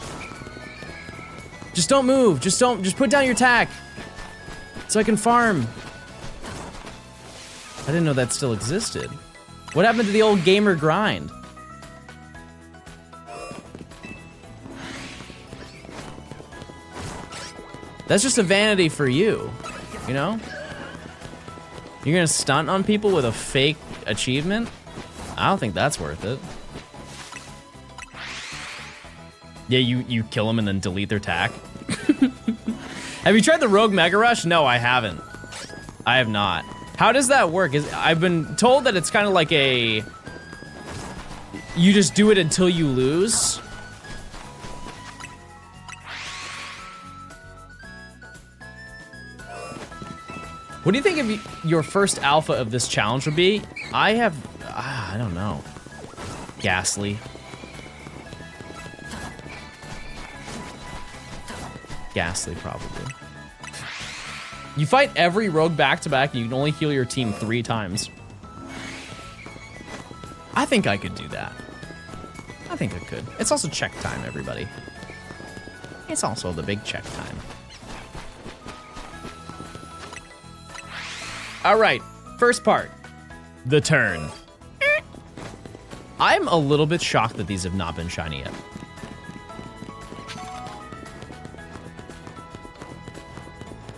Just don't move. Just put down your tack so I can farm. I didn't know that still existed. What happened to the old gamer grind? That's just a vanity for you, you know? You're gonna stunt on people with a fake achievement? I don't think that's worth it. Yeah, you kill them and then delete their tack. Have you tried the Rogue Mega Rush? No, I haven't. I have not. How does that work? I've been told that it's kind of like a... You just do it until you lose. What do you think of your first alpha of this challenge would be? I don't know. Ghastly. Ghastly, probably. You fight every rogue back-to-back, and you can only heal your team 3 times. I think I could do that. I think I could. It's also check time, everybody. It's also the big check time. All right, first part, the turn. I'm a little bit shocked that these have not been shiny yet.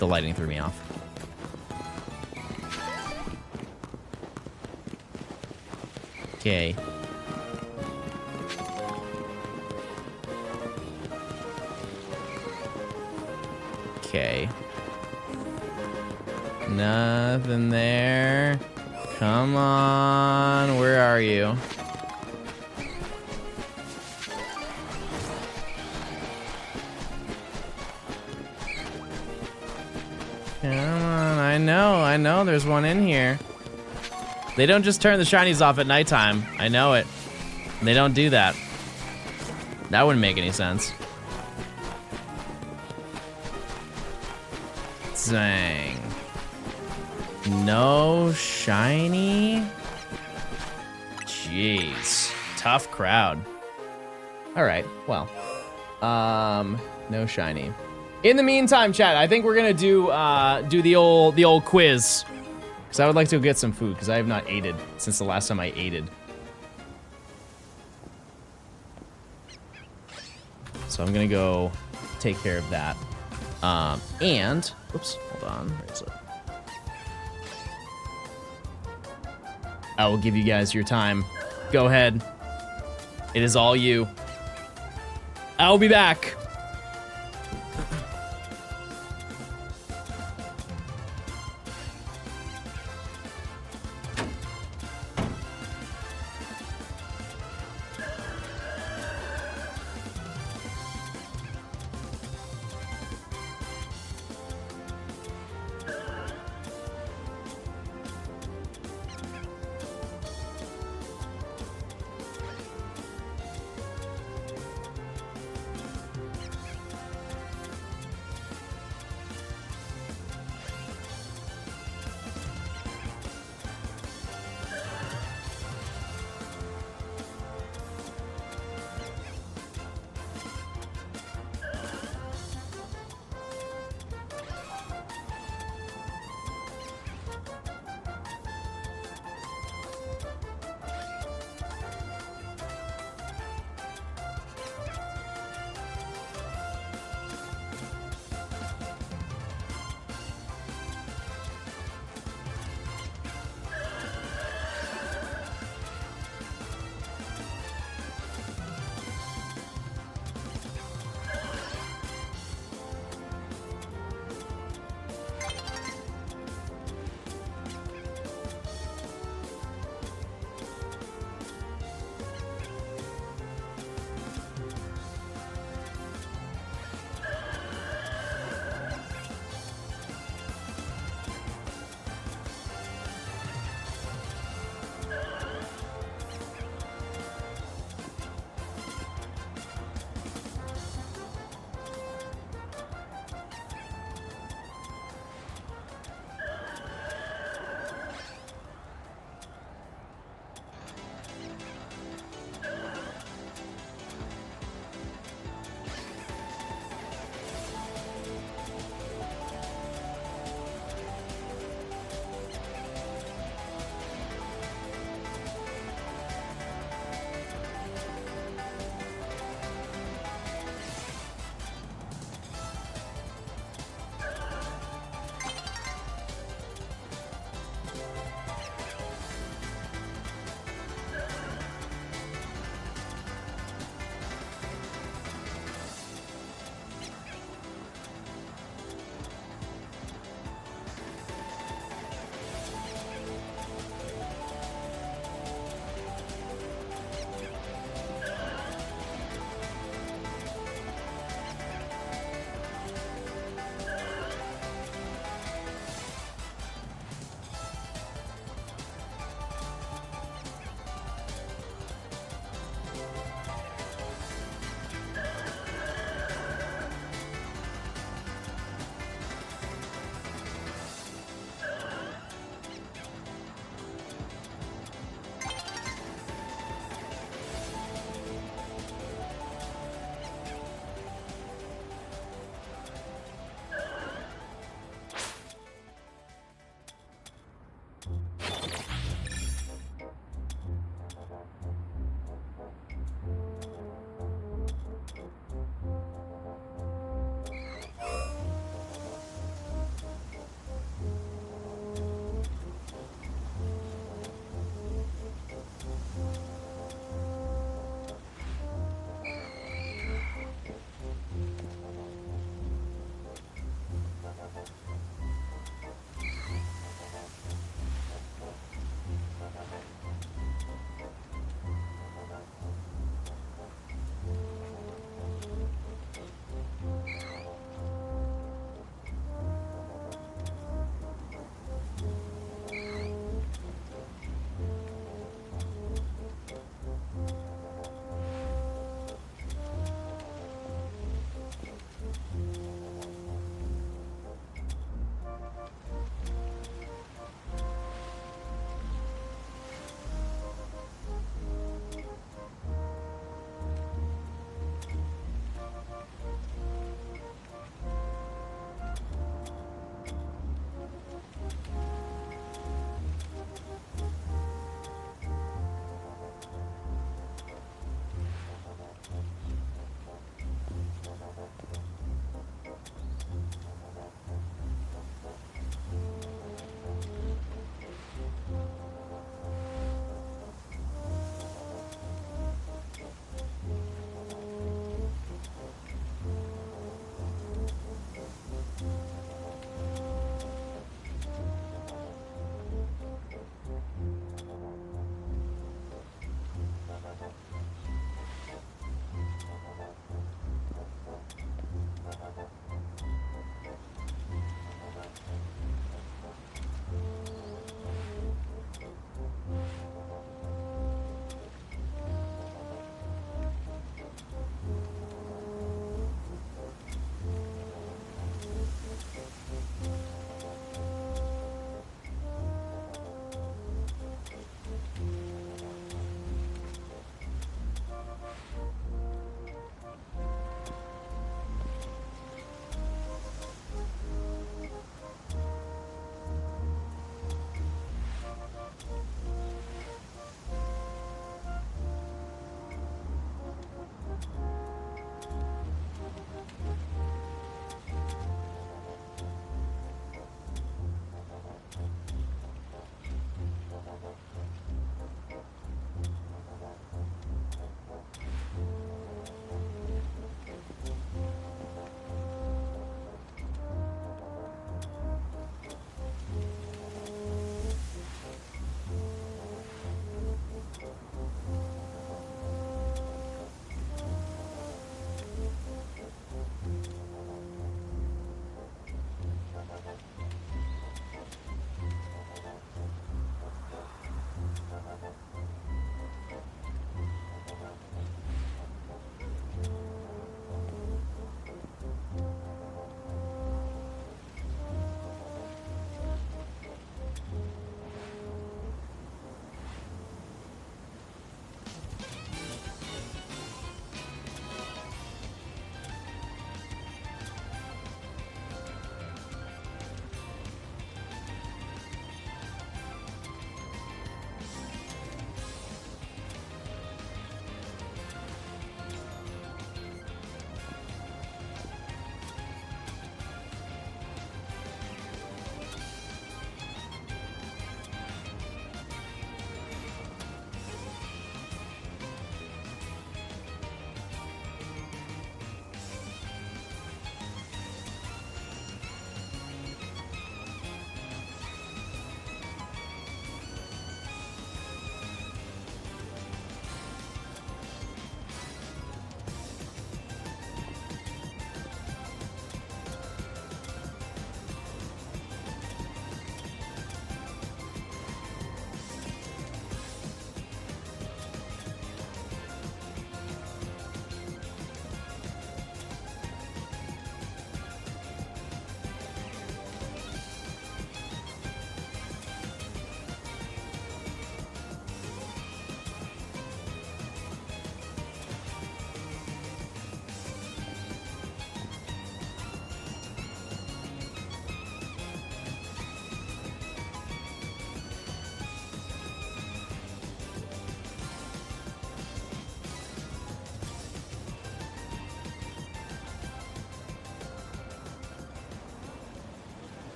The lighting threw me off. Okay. Okay. Nothing there. Come on, where are you? Come on, I know there's one in here. They don't just turn the shinies off at nighttime. I know it. They don't do that. That wouldn't make any sense. Zang. No shiny? Jeez. Tough crowd. Alright, well. No shiny. In the meantime, chat, I think we're gonna do the old quiz. Because I would like to go get some food, because I have not aided since the last time I aided. So I'm gonna go take care of that. And, oops, hold on. Where's it? I will give you guys your time. Go ahead. It is all you. I will be back.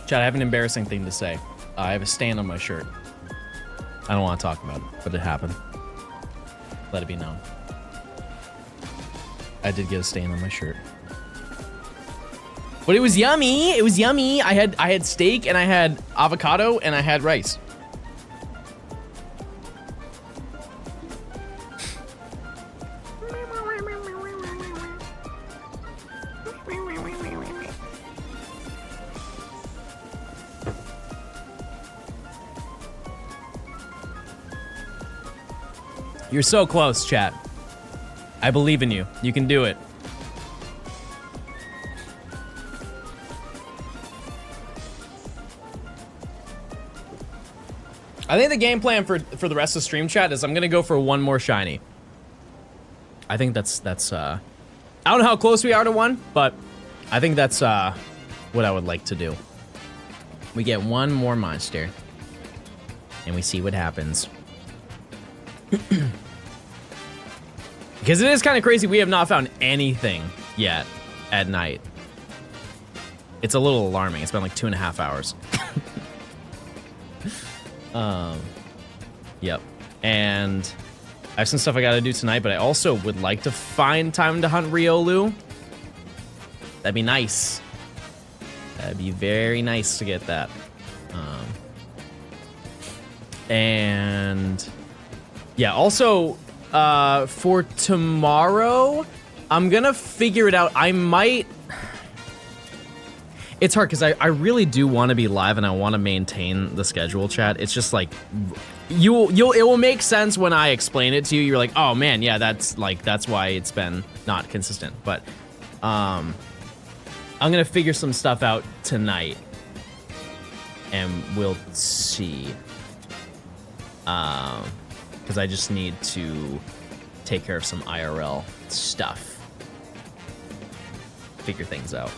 Chad, I have an embarrassing thing to say. I have a stain on my shirt. I don't want to talk about it, but it happened. Let it be known. I did get a stain on my shirt. But it was yummy. It was yummy. I had steak and I had avocado and I had rice. You're so close, chat. I believe in you. You can do it. I think the game plan for the rest of the stream, chat, is I'm gonna go for one more shiny. I think that's I don't know how close we are to one, but I think that's what I would like to do. We get one more monster and we see what happens. Because it is kind of crazy, we have not found anything yet at night. It's a little alarming. It's been like 2.5 hours. Yep. And I have some stuff I gotta do tonight, but I also would like to find time to hunt Riolu. That'd be nice. That'd be very nice to get that. And yeah, also, for tomorrow, I'm gonna figure it out. I might... It's hard because I really do want to be live and I want to maintain the schedule, chat. It's just like, it will make sense when I explain it to you. You're like, oh man, yeah, that's why it's been not consistent. But I'm gonna figure some stuff out tonight and we'll see. Because I just need to take care of some IRL stuff. Figure things out.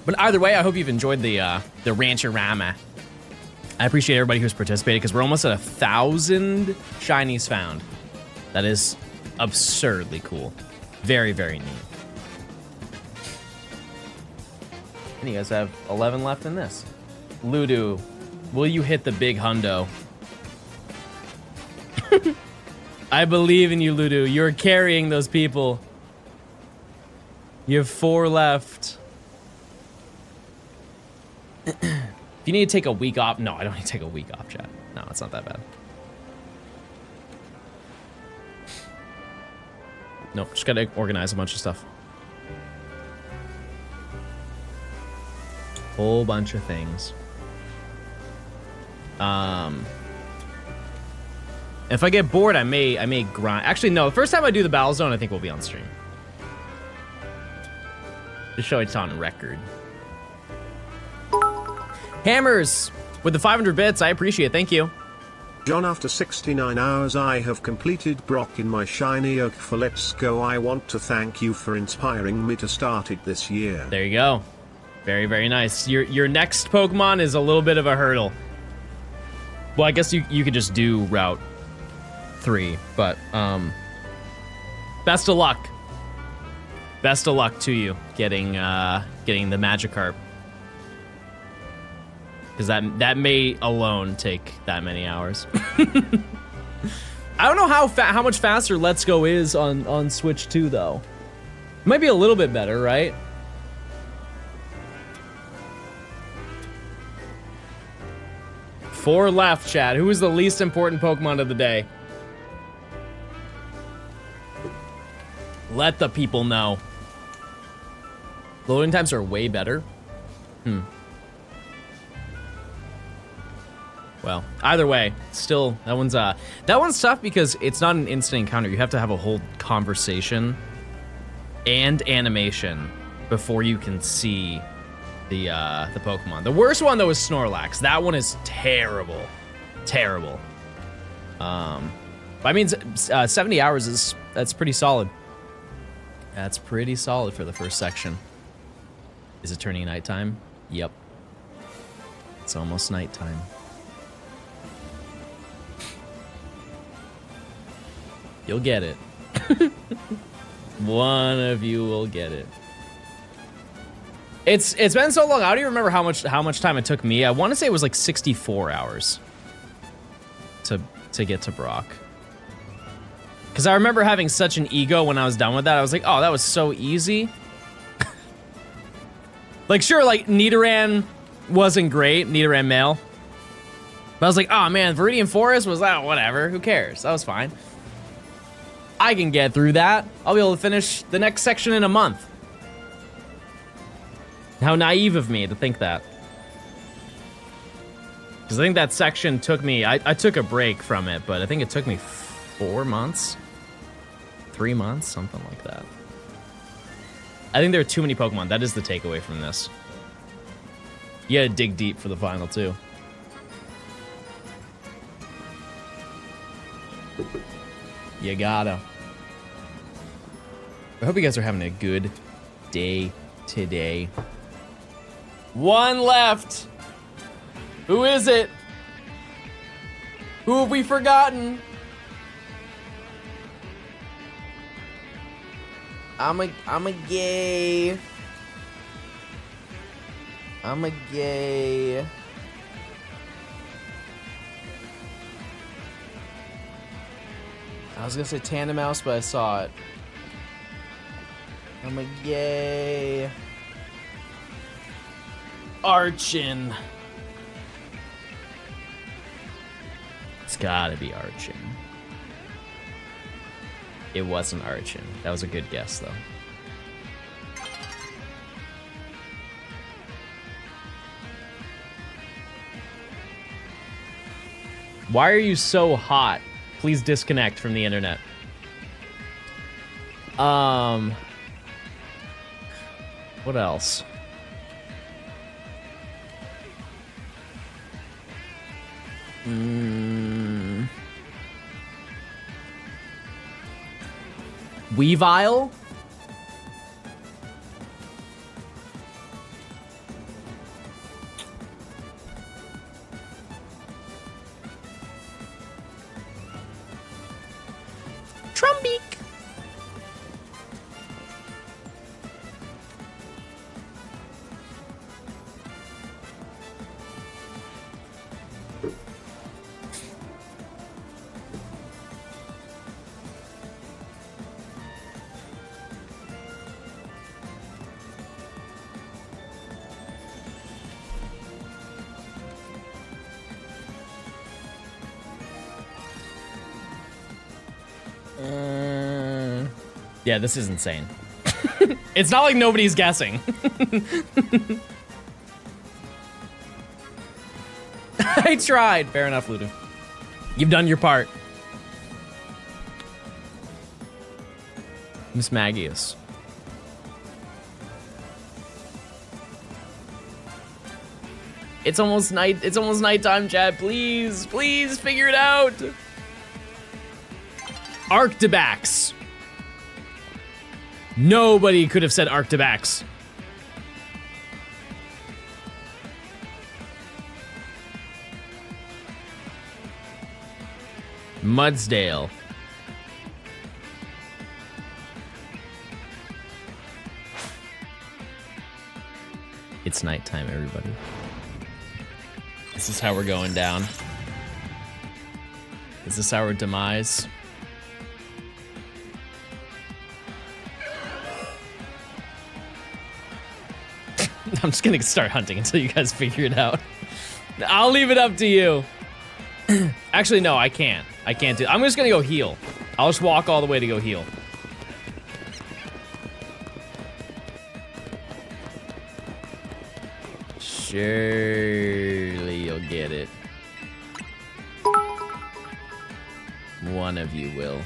But either way, I hope you've enjoyed the Rancherama. I appreciate everybody who's participated because we're almost at 1,000 shinies found. That is absurdly cool. Very, very neat. And you guys have 11 left in this. Ludo, will you hit the big hundo? I believe in you, Ludo. You're carrying those people. You have 4 left. If you need to take a week off, no, I don't need to take a week off, chat. No, it's not that bad. Nope, just gotta organize a bunch of stuff. Whole bunch of things. If I get bored, I may grind. Actually, no, the first time I do the Battle Zone, I think we'll be on stream. Just show it's on record. Hammers with the 500 bits, I appreciate it, thank you. John, after 69 hours I have completed Brock in my shiny oak for Let's Go. I want to thank you for inspiring me to start it this year. There you go. Very, very nice. Your next Pokemon is a little bit of a hurdle. Well, I guess you could just do Route 3, but best of luck. Best of luck to you getting the Magikarp. Because that may alone take that many hours. I don't know how much faster Let's Go is on Switch 2 though. It might be a little bit better, right? Four left, chat. Who is the least important Pokemon of the day? Let the people know. Loading times are way better. Well, either way, still that one's tough because it's not an instant encounter. You have to have a whole conversation and animation before you can see the Pokemon. The worst one though is Snorlax. That one is terrible, terrible. I mean, 70 hours that's pretty solid. That's pretty solid for the first section. Is it turning nighttime? Yep. It's almost nighttime. You'll get it. One of you will get it. It's been so long. I don't even remember how much time it took me. I want to say it was like 64 hours to get to Brock. Because I remember having such an ego when I was done with that. I was like, oh, that was so easy. Like, sure, like, Nidoran wasn't great. Nidoran male. But I was like, oh, man, Viridian Forest was, whatever. Who cares? That was fine. I can get through that. I'll be able to finish the next section in a month. How naive of me to think that. Because I think that section took me... I took a break from it, but I think it took me 4 months? 3 months? Something like that. I think there are too many Pokemon. That is the takeaway from this. You gotta dig deep for the final, too. You gotta. I hope you guys are having a good day today. One left. Who is it? Who have we forgotten? I'm a gay. I'm a gay. I was gonna say Tandemaus, but I saw it. I'm a gay. Archon. It's gotta be Archon. It wasn't Archon. That was a good guess, though. Why are you so hot? Please disconnect from the internet. What else? Weavile? Trumbeak. Yeah, this is insane. It's not like nobody's guessing. I tried. Fair enough, Ludo. You've done your part. Miss Magius. It's almost night. It's almost nighttime, Chad. Please, please figure it out. Arctibax. Nobody could have said Arctibax. Mudsdale. It's nighttime, everybody. This is how we're going down. Is this our demise? I'm just gonna start hunting until you guys figure it out. I'll leave it up to you. Actually, no, I can't. I can't do it. I'm just gonna go heal. I'll just walk all the way to go heal. Surely you'll get it. One of you will.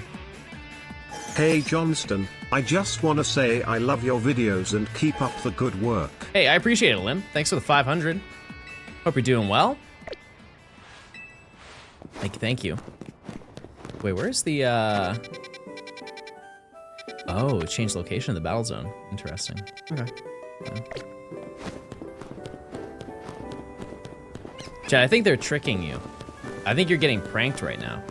Hey Johnston, I just wanna say I love your videos and keep up the good work. Hey, I appreciate it, Lim. Thanks for the 500. Hope you're doing well. Thank you. Wait, where's the, Oh, changed location of the battle zone. Interesting. Okay. Yeah. Chad, I think they're tricking you. I think you're getting pranked right now.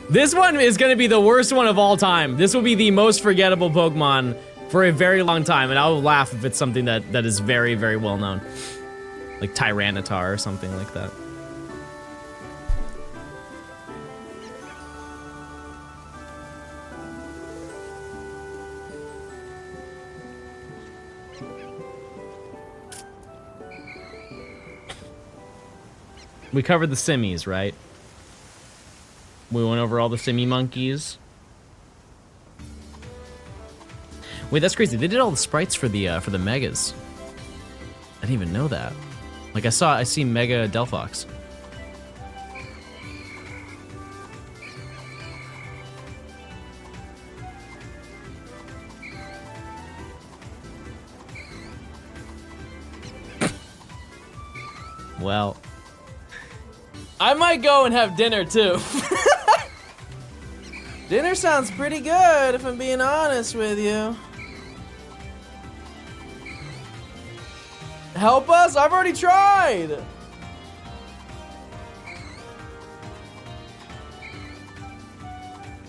This one is gonna be the worst one of all time. This will be the most forgettable Pokemon for a very long time, and I will laugh if it's something that is very, very well known. Like Tyranitar or something like that. We covered the Simmies, right? We went over all the Simmy monkeys. Wait, that's crazy. They did all the sprites for the Megas. I didn't even know that. Like I see Mega Delphox. Well, I might go and have dinner too. Dinner sounds pretty good, if I'm being honest with you. Help us? I've already tried.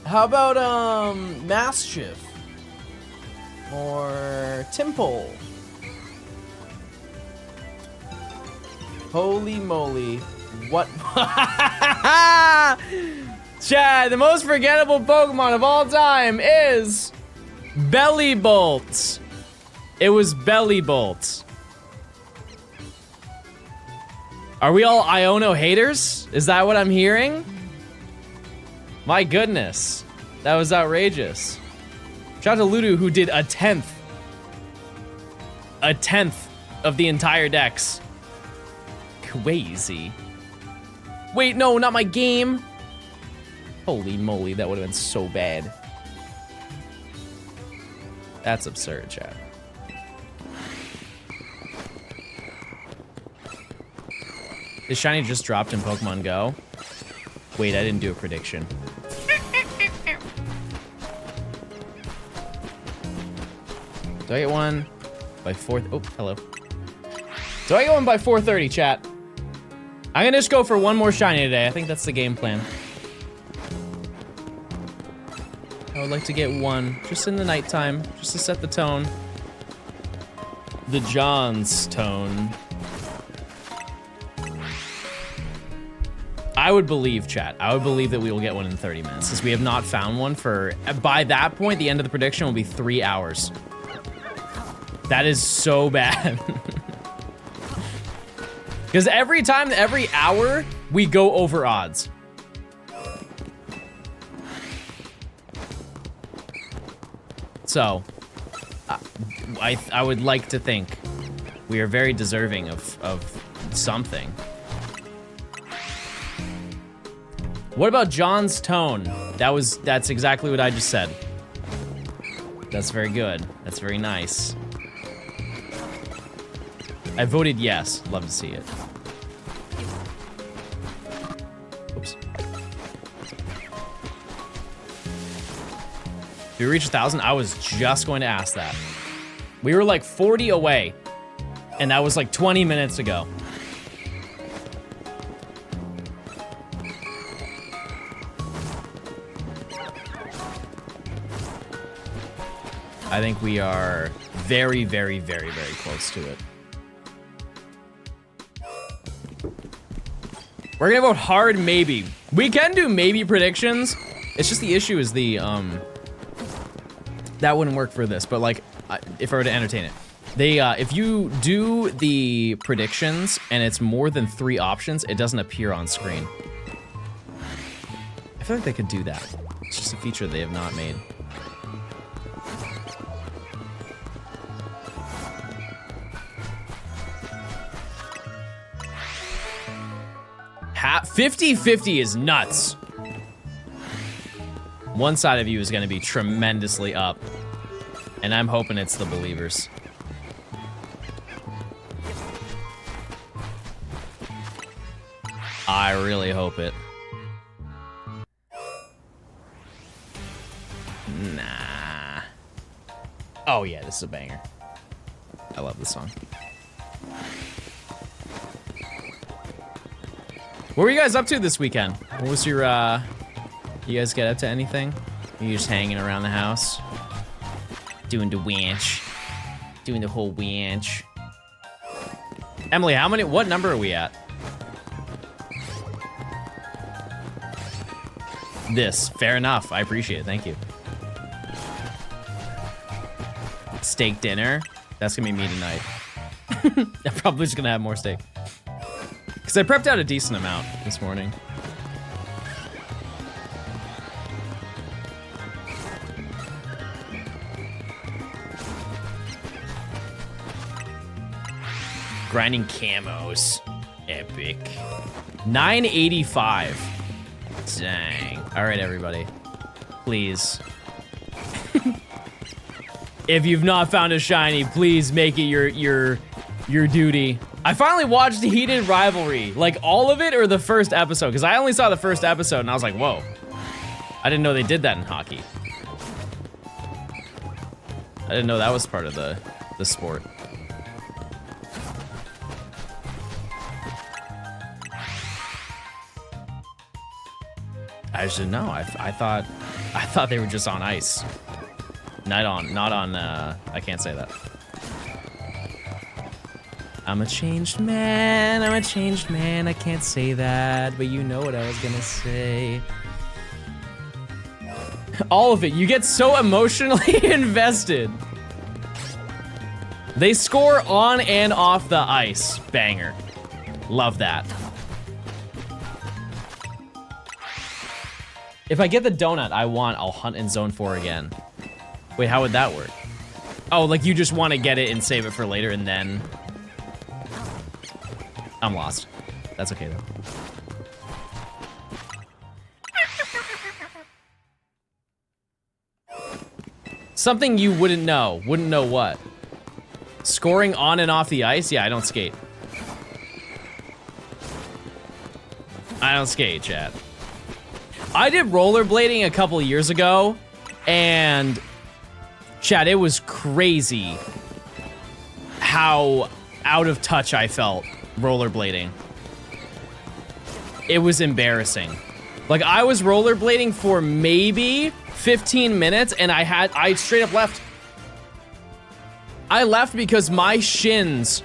How about Mischief or Timple? Holy moly. What? Chad, the most forgettable Pokemon of all time is Bellybolt. It was Bellybolt. Are we all Iono haters? Is that what I'm hearing? My goodness. That was outrageous. Shout out to Ludo, who did a tenth of the entire dex. Crazy. Wait, no, not my game. Holy moly, that would have been so bad. That's absurd, chat. Is Shiny just dropped in Pokemon Go? Wait, I didn't do a prediction. Do I get one by 4? Oh, hello. Do I get one by 4:30, chat? I'm gonna just go for one more Shiny today. I think that's the game plan. I would like to get one, just in the nighttime, just to set the tone. The Johnstone. I would believe, chat. I would believe that we will get one in 30 minutes, since we have not found one for, by that point, the end of the prediction will be 3 hours. That is so bad. Because every hour, we go over odds. So, I would like to think we are very deserving of something. What about Johnstone? That's exactly what I just said. That's very good. That's very nice. I voted yes. Love to see it. Oops. Did we reach 1,000? I was just going to ask that. We were like 40 away, and that was like 20 minutes ago. I think we are very, very, very, very close to it. We're gonna vote hard maybe. We can do maybe predictions. It's just the issue is the, that wouldn't work for this, but like, if I were to entertain it. They, if you do the predictions and it's more than 3 options, it doesn't appear on screen. I feel like they could do that. It's just a feature they have not made. 50-50 is nuts. One side of you is going to be tremendously up, and I'm hoping it's the believers. I really hope it. Nah. Oh yeah, this is a banger. I love this song. What were you guys up to this weekend? What was your, you guys get up to anything? You just hanging around the house? Doing the winch. Doing the whole winch. Emily, what number are we at? This, fair enough. I appreciate it, thank you. Steak dinner? That's gonna be me tonight. I'm probably just gonna have more steak. Because I prepped out a decent amount this morning. Grinding camos. Epic. 985. Dang. Alright, everybody. Please. If you've not found a shiny, please make it your duty. I finally watched Heated Rivalry. Like, all of it or the first episode? Because I only saw the first episode and I was like, whoa. I didn't know they did that in hockey. I didn't know that was part of the sport. I just didn't know. I thought they were just on ice. Not on, I can't say that. I'm a changed man, I can't say that, but you know what I was gonna say. All of it, you get so emotionally invested. They score on and off the ice, banger. Love that. If I get the donut I want, I'll hunt in zone 4 again. Wait, how would that work? Oh, like you just want to get it and save it for later and then... I'm lost. That's okay though. Something you wouldn't know. Wouldn't know what? Scoring on and off the ice? Yeah, I don't skate. I don't skate, chat. I did rollerblading a couple years ago, and chat, it was crazy how out of touch I felt rollerblading. It was embarrassing. Like, I was rollerblading for maybe 15 minutes, and I straight up left. I left because my shins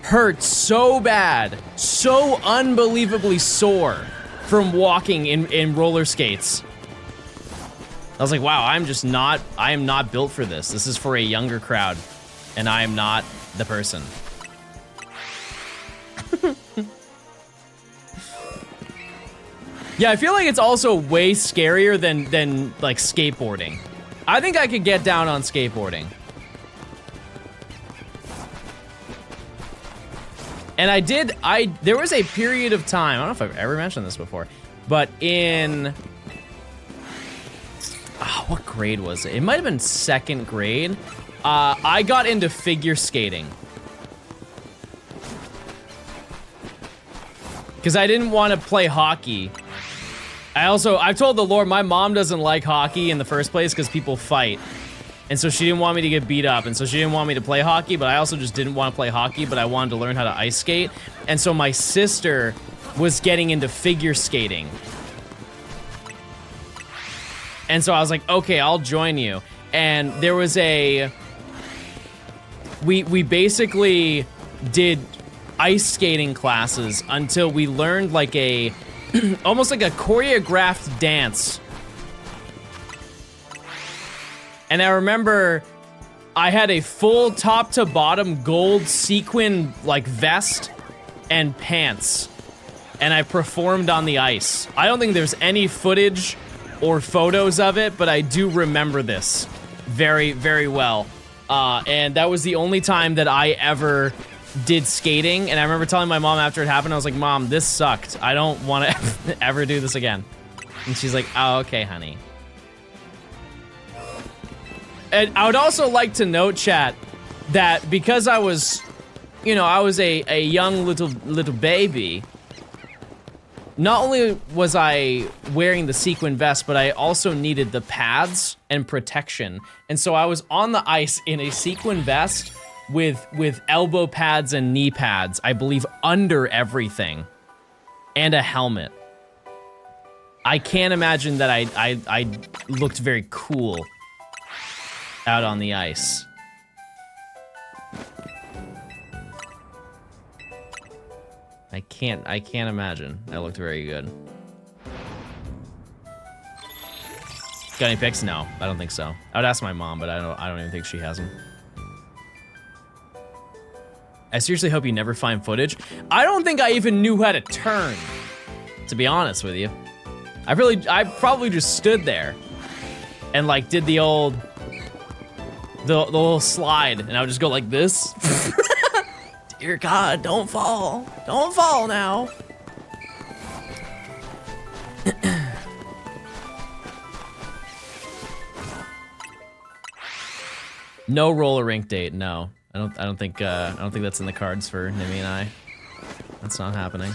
hurt so bad, so unbelievably sore from walking in roller skates. I was like, wow, I am not built for this. This is for a younger crowd, and I am not the person. Yeah, I feel like it's also way scarier than like skateboarding. I think I could get down on skateboarding. And there was a period of time, I don't know if I've ever mentioned this before, but in, what grade was it? It might have been 2nd grade. I got into figure skating. Because I didn't want to play hockey. I've told the Lord, my mom doesn't like hockey in the first place because people fight. And so she didn't want me to get beat up, and so she didn't want me to play hockey, but I also just didn't want to play hockey, but I wanted to learn how to ice skate. And so my sister was getting into figure skating. And so I was like, okay, I'll join you. And there was we basically did ice skating classes until we learned like almost like a choreographed dance. And I remember I had a full top to bottom gold sequin like vest and pants. And I performed on the ice. I don't think there's any footage or photos of it, but I do remember this very, very well. And that was the only time that I ever did skating. And I remember telling my mom after it happened, I was like, Mom, this sucked. I don't want to ever do this again. And she's like, oh, okay, honey. And I would also like to note, chat, that because I was, I was a young little baby, not only was I wearing the sequin vest, but I also needed the pads and protection. And so I was on the ice in a sequin vest with elbow pads and knee pads, I believe, under everything, and a helmet. I can't imagine that I looked very cool out on the ice. I can't imagine. I looked very good. Got any pics? No, I don't think so. I would ask my mom, but I don't even think she has them. I seriously hope you never find footage. I don't think I even knew how to turn, to be honest with you. I probably just stood there and like did the little slide, and I would just go like this. Dear God, don't fall. Don't fall now. No roller rink date, no. I don't think that's in the cards for Nimmy and I. That's not happening.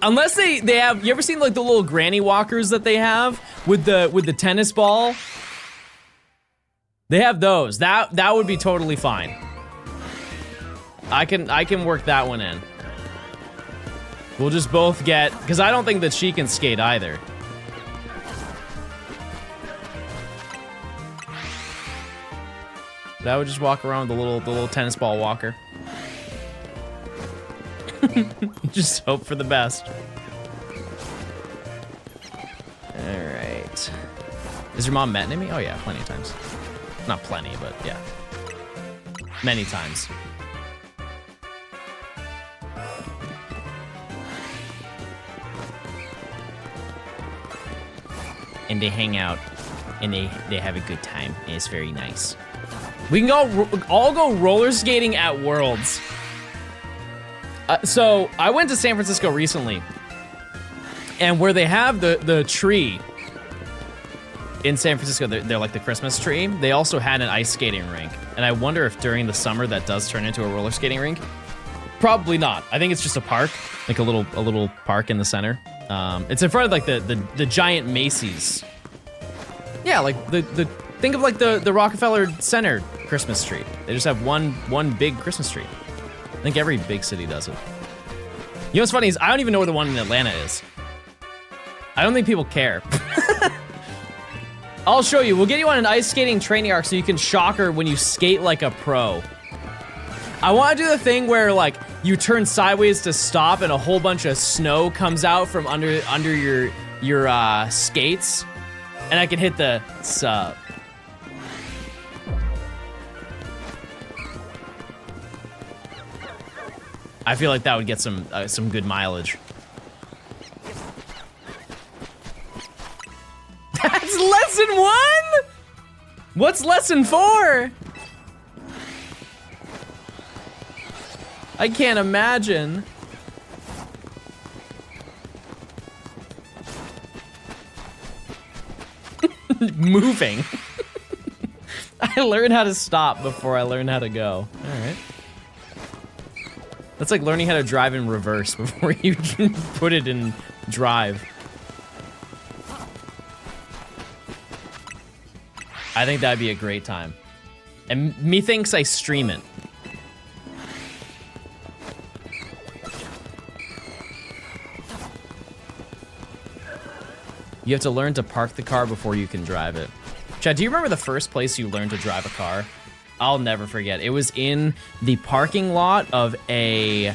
Unless they have, you ever seen like the little granny walkers that they have with the tennis ball? They have those. That would be totally fine. I can work that one in. We'll just both get, because I don't think that she can skate either. But I would just walk around with the little tennis ball walker. Just hope for the best. Alright. Has your mom met Nimmy? Oh yeah, plenty of times. Not plenty, but yeah. Many times. And they hang out, and they have a good time, and it's very nice. We can all go roller skating at Worlds. So I went to San Francisco recently, and where they have the tree in San Francisco, they're like the Christmas tree. They also had an ice skating rink, and I wonder if during the summer that does turn into a roller skating rink. Probably not. I think it's just a park, like a little park in the center. It's in front of like the giant Macy's. Yeah, like the think of like the Rockefeller Center Christmas tree. They just have one big Christmas tree. I think every big city does it. You know what's funny is I don't even know where the one in Atlanta is. I don't think people care. I'll show you. We'll get you on an ice skating training arc so you can shock her when you skate like a pro. I want to do the thing where like you turn sideways to stop and a whole bunch of snow comes out from under your skates, and I can hit the sub. I feel like that would get some good mileage. That's lesson 1? What's lesson 4? I can't imagine. Moving. I learned how to stop before I learned how to go. All right. That's like learning how to drive in reverse before you can put it in drive. I think that'd be a great time. And methinks I stream it. You have to learn to park the car before you can drive it. Chad, do you remember the first place you learned to drive a car? I'll never forget. It was in the parking lot of a...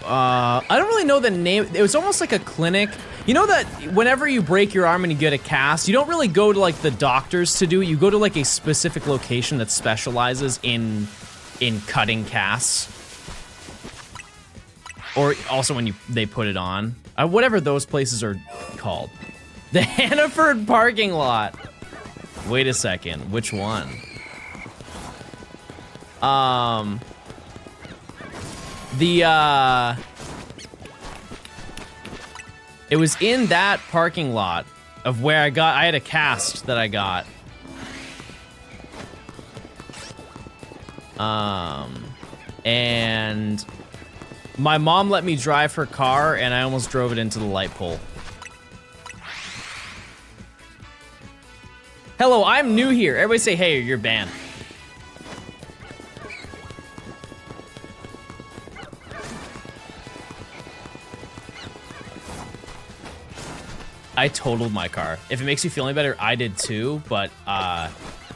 I don't really know the name. It was almost like a clinic. You know that whenever you break your arm and you get a cast, you don't really go to like the doctors to do it. You go to like a specific location that specializes in cutting casts. Or also when they put it on. Whatever those places are called. The Hannaford parking lot. Wait a second, which one? It was in that parking lot of where I had a cast that I got. And my mom let me drive her car and I almost drove it into the light pole. Hello, I'm new here. Everybody say hey or you're banned. I totaled my car. If it makes you feel any better, I did too, but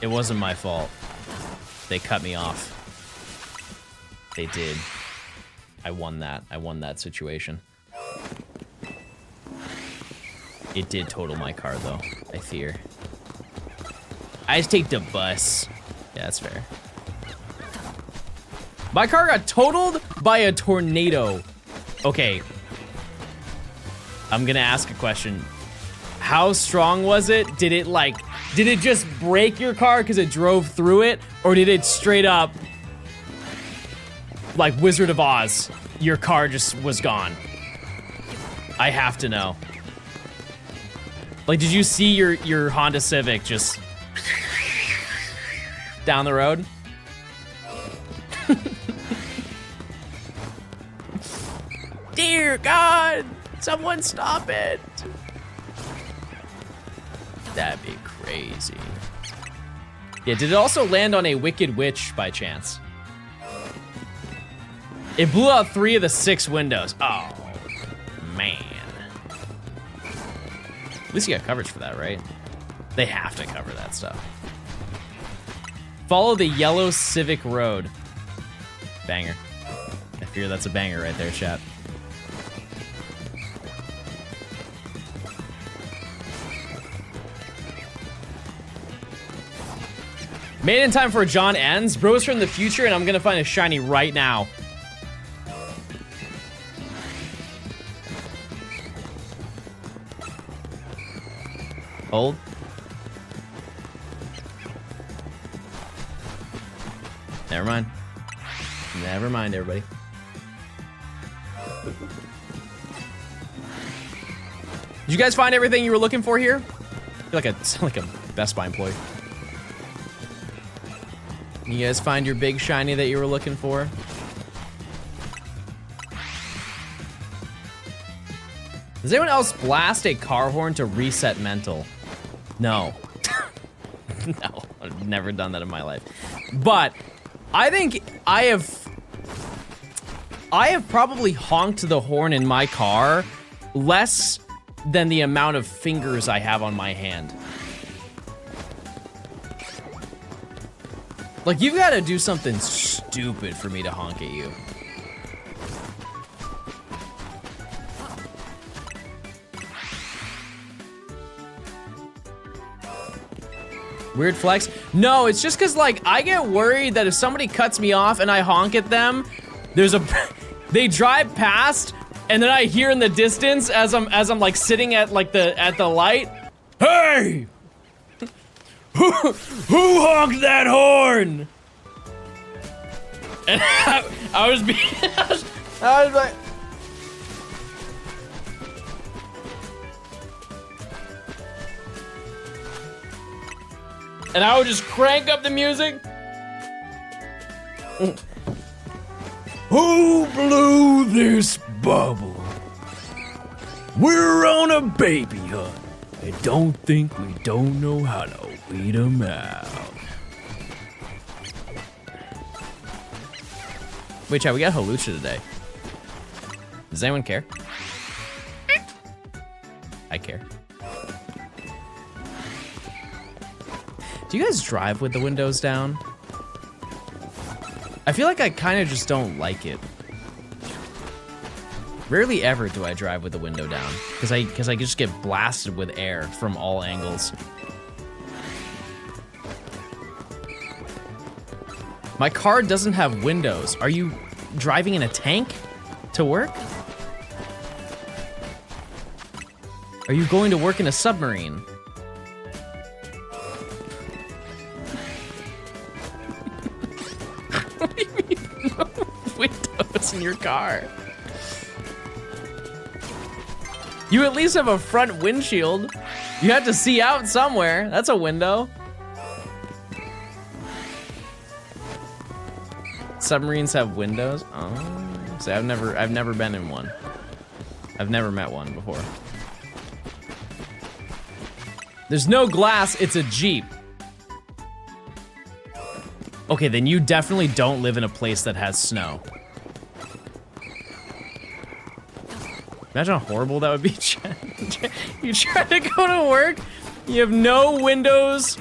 it wasn't my fault. They cut me off. They did. I won that. I won that situation. It did total my car though, I fear. I just take the bus. Yeah, that's fair. My car got totaled by a tornado. Okay. I'm gonna ask a question. How strong was it? Did it just break your car because it drove through it? Or did it straight up, like Wizard of Oz, your car just was gone? I have to know. Like, did you see your Honda Civic just down the road? Dear God, someone stop it. That'd be crazy. Yeah, did it also land on a Wicked Witch by chance? It blew out 3 of the 6 windows. Oh, man. At least you got coverage for that, right? They have to cover that stuff. Follow the yellow Civic Road. Banger. I fear that's a banger right there, chat. Made in time for John ends. Bros from the future, and I'm gonna find a shiny right now. Hold. Never mind. Never mind, everybody. Did you guys find everything you were looking for here? I feel like a Best Buy employee. You guys find your big shiny that you were looking for? Does anyone else blast a car horn to reset mental? No. No, I've never done that in my life. But I think I have probably honked the horn in my car less than the amount of fingers I have on my hand. Like, you've got to do something stupid for me to honk at you. Weird flex? No, it's just cause like I get worried that if somebody cuts me off and I honk at them, they drive past and then I hear in the distance as I'm like sitting at like the light, hey! Who honked that horn? And I was being, I was like, and I would just crank up the music. Who blew this bubble? We're on a baby hunt. I don't think we don't know how to weed 'em out. Wait, chat, we got Halucha today. Does anyone care? I care. Do you guys drive with the windows down? I feel like I kind of just don't like it. Rarely ever do I drive with the window down, because I just get blasted with air from all angles. My car doesn't have windows. Are you driving in a tank to work? Are you going to work in a submarine? What do you mean no windows in your car? You at least have a front windshield. You have to see out somewhere. That's a window. Submarines have windows? Oh, see, I've never been in one. I've never met one before. There's no glass, it's a Jeep. Okay, then you definitely don't live in a place that has snow. Imagine how horrible that would be. You try to go to work, you have no windows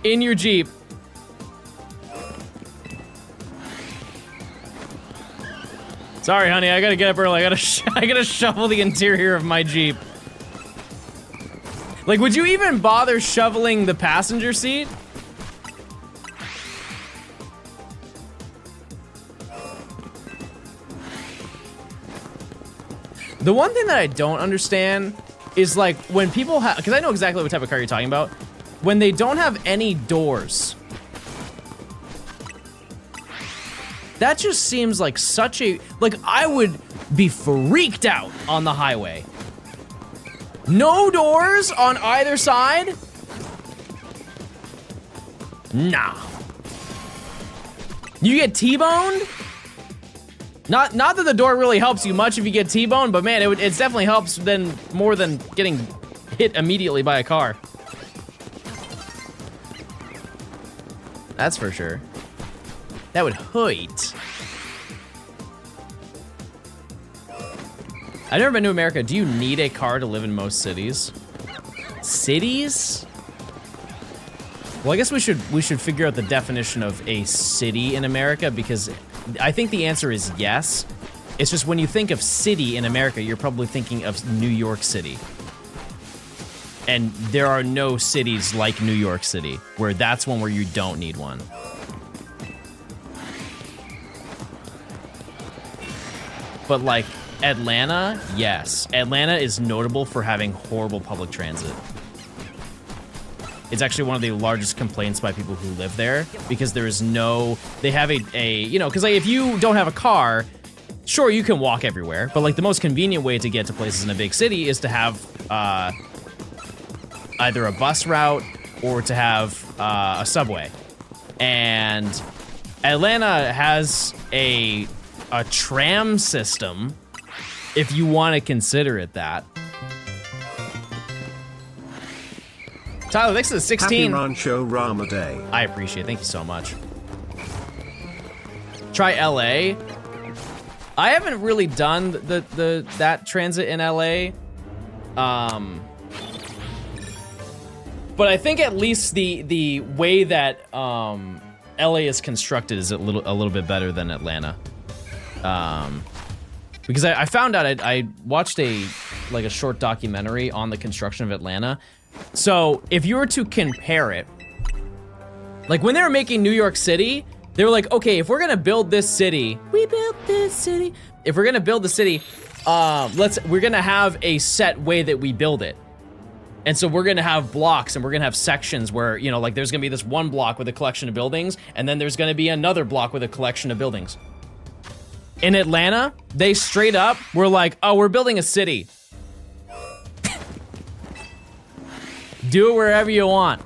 in your Jeep. Sorry, honey, I gotta get up early. I gotta shovel the interior of my Jeep. Like, would you even bother shoveling the passenger seat? The one thing that I don't understand is like when people have, because I know exactly what type of car you're talking about, when they don't have any doors. That just seems like such a, like I would be freaked out on the highway. No doors on either side? Nah. You get T-boned? Not that the door really helps you much if you get T-boned, but man, it definitely helps more than getting hit immediately by a car. That's for sure. That would hurt. I've never been to America. Do you need a car to live in most cities? Cities? Well, I guess we should figure out the definition of a city in America, because I think the answer is yes. It's just when you think of city in America, you're probably thinking of New York City. And there are no cities like New York City, where that's one where you don't need one. But like Atlanta, yes. Atlanta is notable for having horrible public transit. It's actually one of the largest complaints by people who live there, because there is no, they have you know, because like if you don't have a car, sure, you can walk everywhere, but like the most convenient way to get to places in a big city is to have either a bus route or to have a subway. And Atlanta has a tram system, if you want to consider it that. Tyler, thanks for the 16. Happy Rancho Rama Day. I appreciate it. Thank you so much. Try LA. I haven't really done that transit in LA. But I think at least the way that LA is constructed is a little bit better than Atlanta. Because I found out, I watched a short documentary on the construction of Atlanta. So if you were to compare it, like when they were making New York City, they were like, okay, if we're gonna build this city, we built this city. If we're gonna build the city, we're gonna have a set way that we build it. And so we're gonna have blocks and we're gonna have sections where, you know, like there's gonna be this one block with a collection of buildings, and then there's gonna be another block with a collection of buildings. In Atlanta, they straight up were like, oh, we're building a city. Do it wherever you want.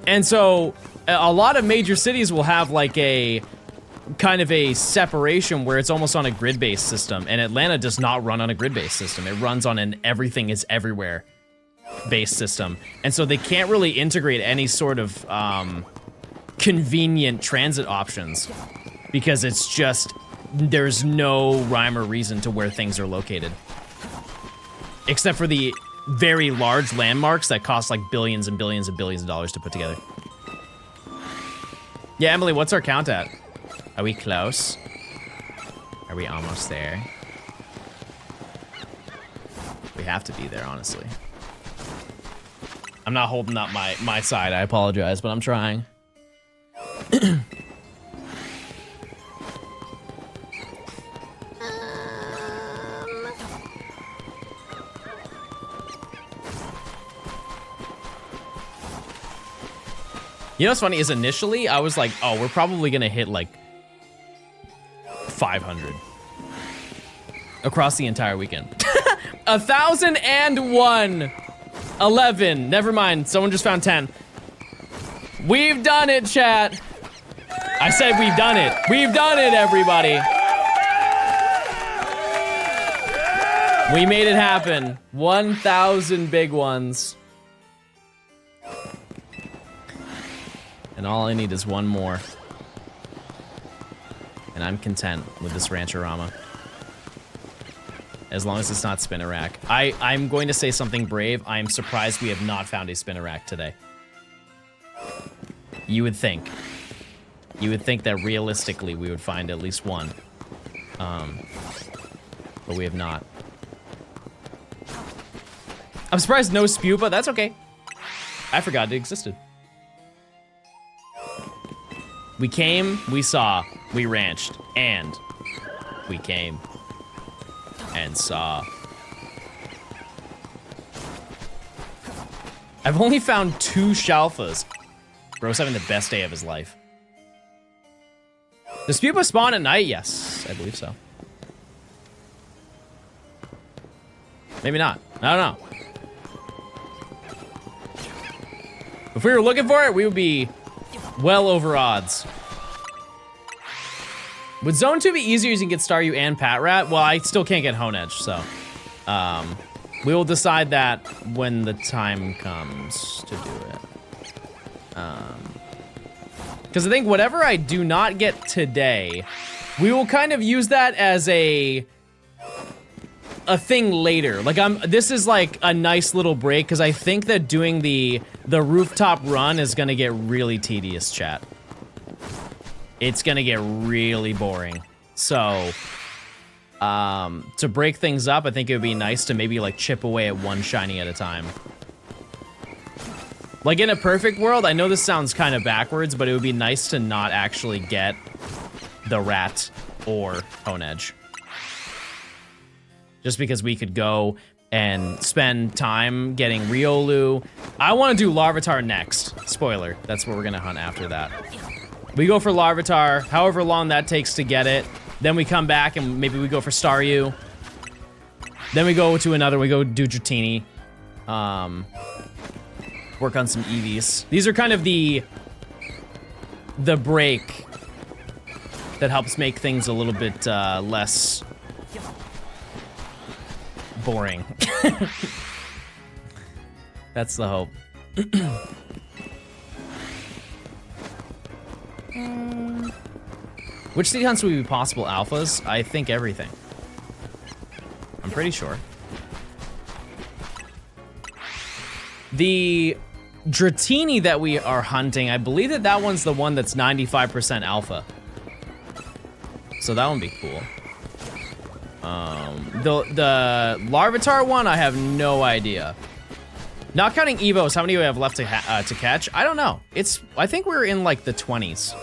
And so a lot of major cities will have like a kind of a separation where it's almost on a grid-based system, and Atlanta does not run on a grid-based system. It runs on an everything is everywhere based system. And so they can't really integrate any sort of convenient transit options because it's just, there's no rhyme or reason to where things are located. Except for the very large landmarks that cost like billions and billions and billions of dollars to put together. Yeah, Emily, what's our count at? Are we close? Are we almost there? We have to be there, honestly. I'm not holding up my side, I apologize, but I'm trying. You know what's funny is initially I was like, oh, we're probably gonna hit like 500 across the entire weekend. 1,001. 11. Never mind. Someone just found 10. We've done it, chat. I said we've done it. We've done it, everybody. We made it happen. 1,000 big ones. And all I need is one more. And I'm content with this Rancherama. As long as it's not Spinnerack. I'm going to say something brave. I am surprised we have not found a Spinnerack today. You would think. You would think that realistically we would find at least one. But we have not. I'm surprised no Spupa. That's okay. I forgot it existed. We came, we saw, we ranched, and we came and saw. I've only found 2 Shalfas. Bro's having the best day of his life. Does Spupa spawn at night? Yes, I believe so. Maybe not. I don't know. If we were looking for it, we would be well over odds. Would Zone 2 be easier as you can get Staryu and Patrat? Well, I still can't get Honedge, so we will decide that when the time comes to do it. Because I think whatever I do not get today, we will kind of use that as a thing later. Like this is like a nice little break because I think that doing the rooftop run is gonna get really tedious, chat. It's gonna get really boring. So to break things up, I think it would be nice to maybe like chip away at one shiny at a time. Like in a perfect world, I know this sounds kind of backwards, but it would be nice to not actually get the rat or Honedge. Just because we could go and spend time getting Riolu. I want to do Larvitar next. Spoiler, that's what we're gonna hunt after that. We go for Larvitar, however long that takes to get it. Then we come back and maybe we go for Staryu. Then we go to another, we go do Dratini. Work on some EVs. These are kind of the break that helps make things a little bit less boring. That's the hope. Which city hunts would be possible alphas? I think everything. I'm pretty sure. The Dratini that we are hunting, I believe that one's the one that's 95% alpha. So that would be cool. The Larvitar one, I have no idea. Not counting Evos, how many do we have left to catch? I don't know. I think we're in like the 20s.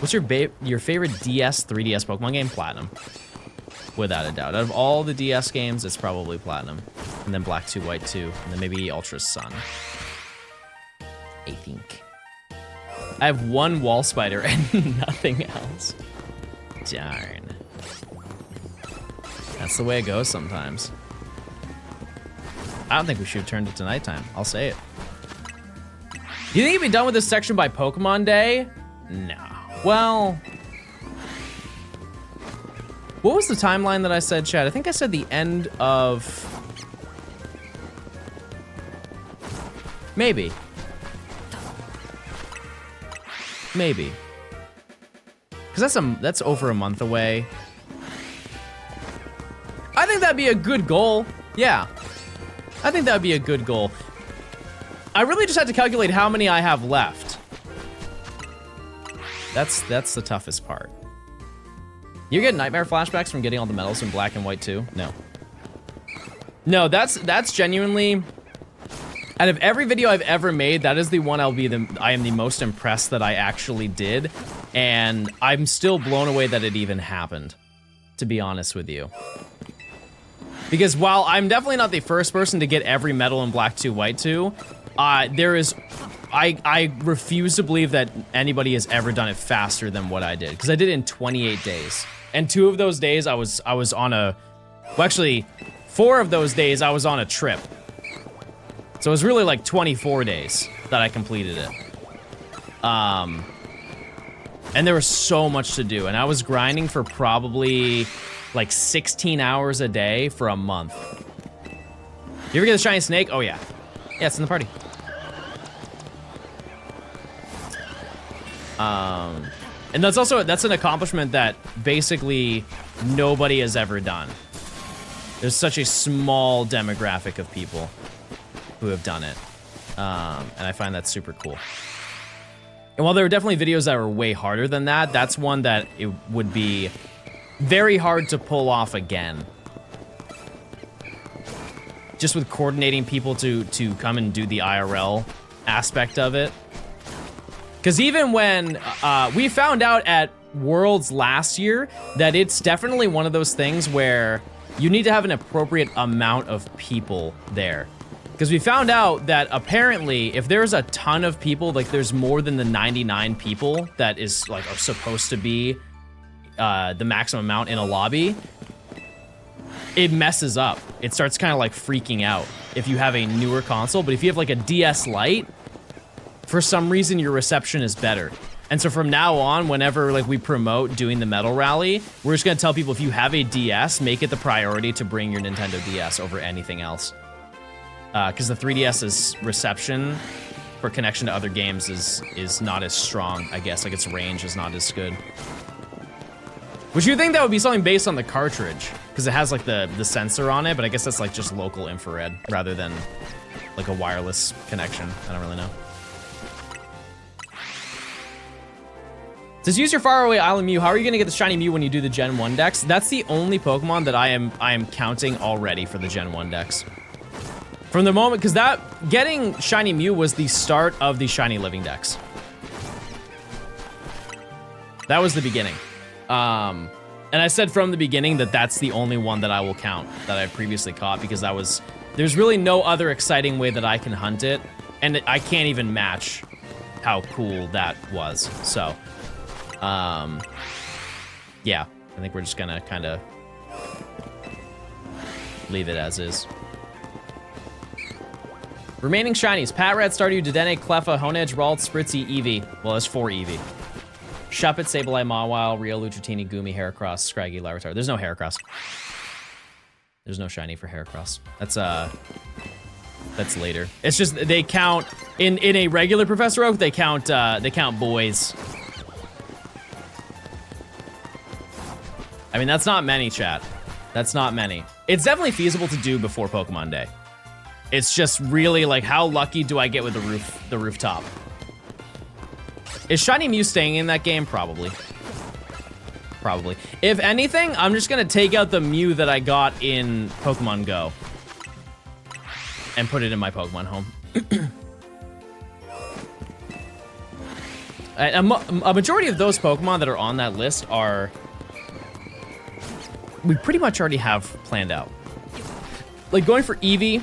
What's your favorite DS, 3DS Pokemon game? Platinum. Without a doubt. Out of all the DS games, it's probably Platinum. And then Black 2, White 2, and then maybe Ultra Sun. I think. I have one wall spider and nothing else. Darn. That's the way it goes sometimes. I don't think we should have turned it to nighttime. I'll say it. You think you'd be done with this section by Pokemon Day? No. Well, what was the timeline that I said, Chad? I think I said the end of... Maybe. Maybe. Because that's over a month away. I think that'd be a good goal. Yeah. I think that'd be a good goal. I really just had to calculate how many I have left. That's the toughest part. You get nightmare flashbacks from getting all the medals in Black and White too? No. No, that's genuinely, out of every video I've ever made, that is the one I am the most impressed that I actually did. And I'm still blown away that it even happened, to be honest with you. Because while I'm definitely not the first person to get every medal in Black 2, White 2, I refuse to believe that anybody has ever done it faster than what I did, because I did it in 28 days. And 2 of those days I was on a, well actually 4 of those days I was on a trip. So it was really like 24 days that I completed it. And there was so much to do, and I was grinding for probably like 16 hours a day for a month. You ever get the shiny snake? Oh yeah. Yeah, it's in the party. And that's an accomplishment that basically nobody has ever done. There's such a small demographic of people who have done it. And I find that super cool. And while there are definitely videos that were way harder than that, that's one that it would be very hard to pull off again. Just with coordinating people to come and do the IRL aspect of it. Because even when we found out at Worlds last year that it's definitely one of those things where you need to have an appropriate amount of people there. Because we found out that apparently if there's a ton of people, like there's more than the 99 people that is like are supposed to be the maximum amount in a lobby, it messes up. It starts kind of like freaking out if you have a newer console. But if you have like a DS Lite, for some reason your reception is better. And so from now on, whenever like we promote doing the medal rally, we're just gonna tell people if you have a DS, make it the priority to bring your Nintendo DS over anything else. Because the 3DS's reception for connection to other games is not as strong, I guess. Like its range is not as good. Would you think that would be something based on the cartridge? Because it has like the sensor on it, but I guess that's like just local infrared rather than like a wireless connection. I don't really know. Says use your faraway Island Mew. How are you gonna get the shiny Mew when you do the Gen 1 decks? That's the only Pokemon that I am counting already for the Gen 1 decks. From the moment, because that getting shiny Mew was the start of the shiny living decks. That was the beginning. And I said from the beginning that that's the only one that I will count that I've previously caught, because there's really no other exciting way that I can hunt it, and I can't even match how cool that was. So, yeah, I think we're just gonna kind of leave it as is. Remaining shinies: Patrat, Stardew, Dedenne, Cleffa, Honedge, Ralt, Spritzy, Eevee. Well, there's 4 Eevee. Shuppet, Sableye, Mawile, Rio, Lutratini, Goomy, Heracross, Scraggy, Larvitar. There's no Heracross. There's no shiny for Heracross. That's later. It's just they count in a regular Professor Oak. They count boys. I mean, that's not many, chat. That's not many. It's definitely feasible to do before Pokemon Day. It's just really like, how lucky do I get with the rooftop? Is Shiny Mew staying in that game? Probably. Probably. If anything, I'm just gonna take out the Mew that I got in Pokemon Go and put it in my Pokemon home. A majority of those Pokemon that are on that list are, we pretty much already have planned out. Like going for Eevee,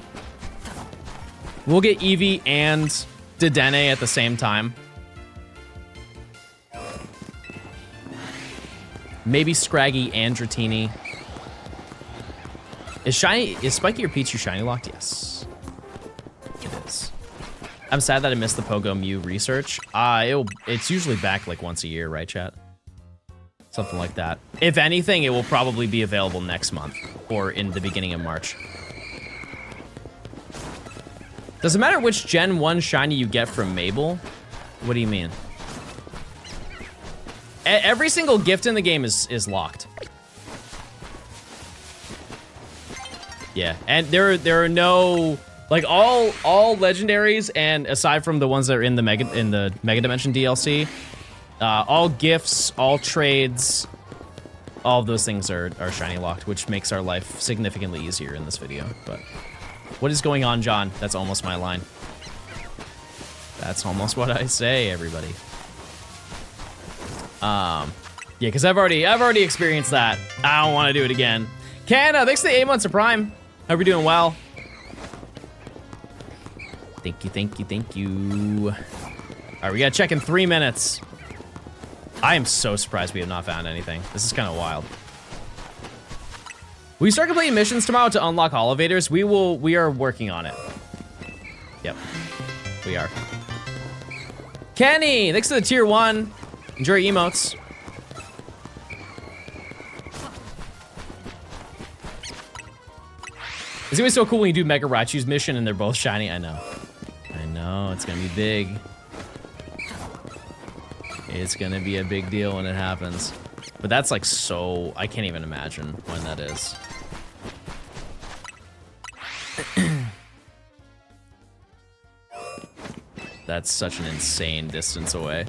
we'll get Eevee and Dedenne at the same time. Maybe Scraggy and Dratini. Is Spiky or Pichu shiny locked? Yes. It is. I'm sad that I missed the Pogo Mew research. It's usually back like once a year, right, chat? Something like that. If anything, it will probably be available next month or in the beginning of March. Does it matter which Gen 1 shiny you get from Mabel? What do you mean? Every single gift in the game is locked. Yeah, and there are no, like, all legendaries, and aside from the ones that are in the Mega Dimension DLC, all gifts, all trades, all of those things are shiny locked, which makes our life significantly easier in this video. But what is going on, John? That's almost my line. That's almost what I say, everybody. Yeah, because I've already experienced that. I don't want to do it again. Canada, thanks for the 8 months of Prime. Hope you're doing well. Thank you, thank you, thank you. All right, we gotta check in 3 minutes. I am so surprised we have not found anything. This is kind of wild. We start completing missions tomorrow to unlock elevators. We are working on it. Yep, we are. Kenny, thanks for the tier 1. Enjoy your emotes. It's always so cool when you do Mega Raichu's mission and they're both shiny. I know, it's gonna be big. It's gonna be a big deal when it happens. But that's like so, I can't even imagine when that is. That's such an insane distance away.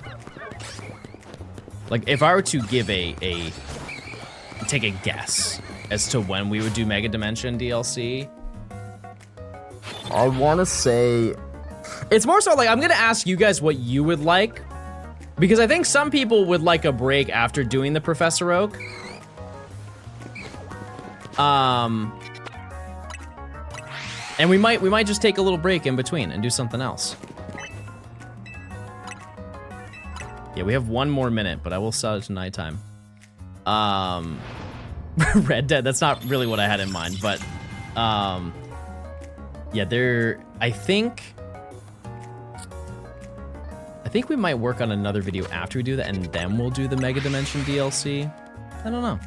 Like, if I were to give take a guess as to when we would do Mega Dimension DLC, I want to say, it's more so like, I'm gonna ask you guys what you would like, because I think some people would like a break after doing the Professor Oak. And we might just take a little break in between and do something else. Yeah, we have 1 more minute, but I will set it to nighttime. Red Dead, that's not really what I had in mind, but yeah, I think we might work on another video after we do that, and then we'll do the Mega Dimension DLC. I don't know.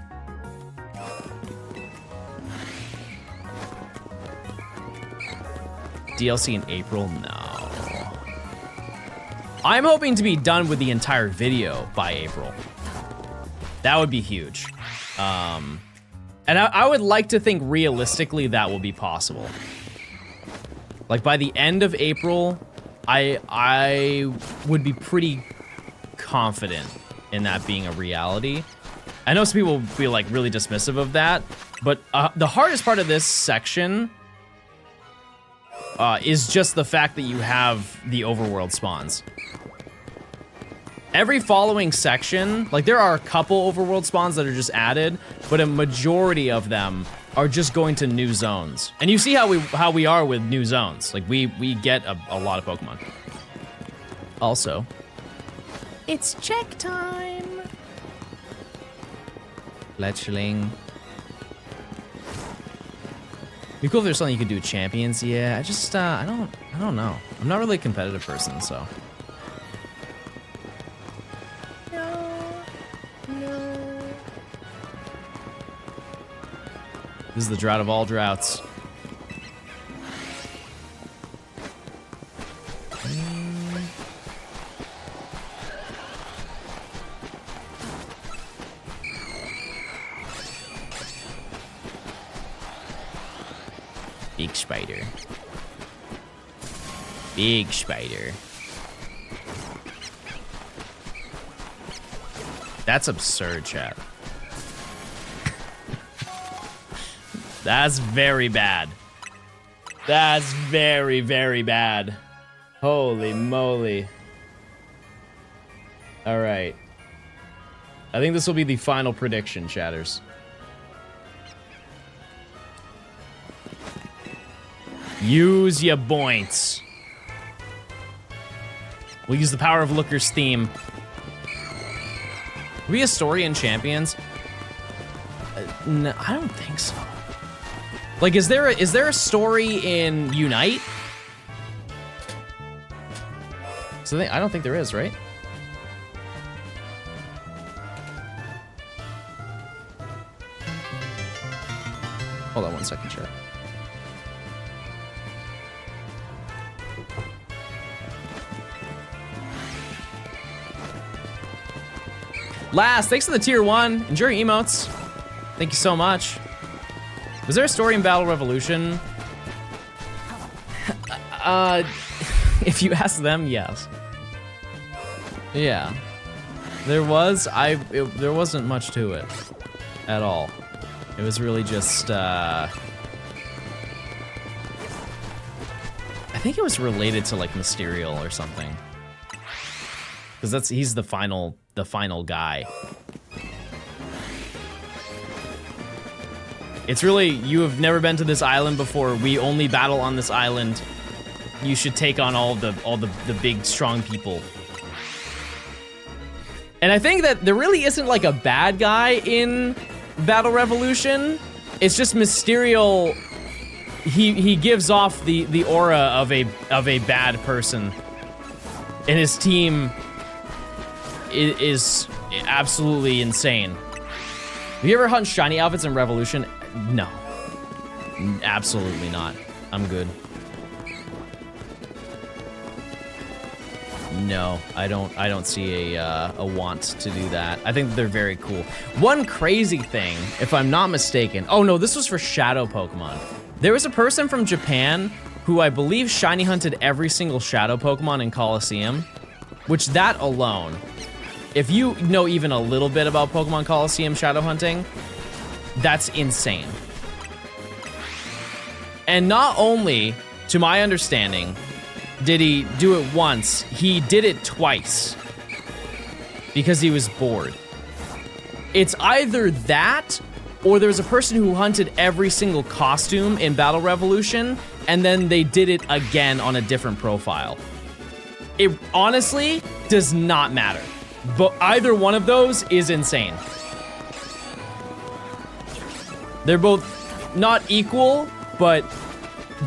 DLC in April? No. I'm hoping to be done with the entire video by April. That would be huge. And I would like to think realistically that will be possible. Like by the end of April, I would be pretty confident in that being a reality. I know some people will be like really dismissive of that, but the hardest part of this section is just the fact that you have the overworld spawns. Every following section, like there are a couple overworld spawns that are just added, but a majority of them are just going to new zones. And you see how we are with new zones. Like we get a lot of Pokemon. Also, it's check time. Fletchling. Be cool if there's something you could do with champions. Yeah, I don't know. I'm not really a competitive person, so. This is the drought of all droughts. Big spider. Big spider. That's absurd, chat. That's very bad. That's very, very bad. Holy moly. All right. I think this will be the final prediction, chatters. Use your points. We'll use the power of Looker's theme. Will be a story in Champions? No, I don't think so. Like, is there a story in Unite? So I don't think there is, right? Hold on one second, chat. Last, thanks for the tier 1. Enjoy your emotes. Thank you so much. Was there a story in Battle Revolution? If you ask them, yes. Yeah. There was, there wasn't much to it at all. It was really just, I think it was related to like Mysterial or something. Because he's the final guy. It's really, you have never been to this island before. We only battle on this island. You should take on all the big strong people. And I think that there really isn't like a bad guy in Battle Revolution. It's just Mysterial. He gives off the aura of a bad person, and his team is absolutely insane. Have you ever hunt shiny outfits in Revolution? No, absolutely not. I'm good. No, I don't see a want to do that. I think they're very cool. One crazy thing, if I'm not mistaken, oh no, this was for shadow Pokemon. There was a person from Japan who I believe shiny hunted every single shadow Pokemon in Colosseum, which that alone, if you know even a little bit about Pokemon Colosseum shadow hunting, that's insane. And not only, to my understanding, did he do it once, he did it twice because he was bored. It's either that or there's a person who hunted every single costume in Battle Revolution and then they did it again on a different profile. It honestly does not matter, but either one of those is insane. They're both not equal, but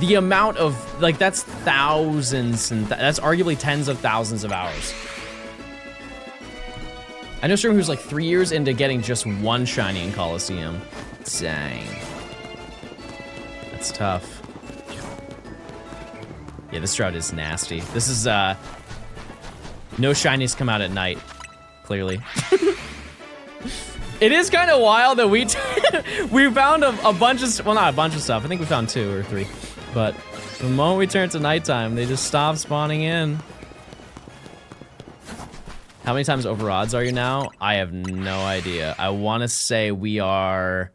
the amount of, like, that's thousands and that's arguably tens of thousands of hours. I know someone who's like 3 years into getting just one shiny in Colosseum. Dang. That's tough. Yeah, this drought is nasty. This is, no shinies come out at night, clearly. It is kind of wild that we found a bunch of, well, not a bunch of stuff. I think we found 2 or 3. But the moment we turn to nighttime, they just stop spawning in. How many times over odds are you now? I have no idea. I want to say we are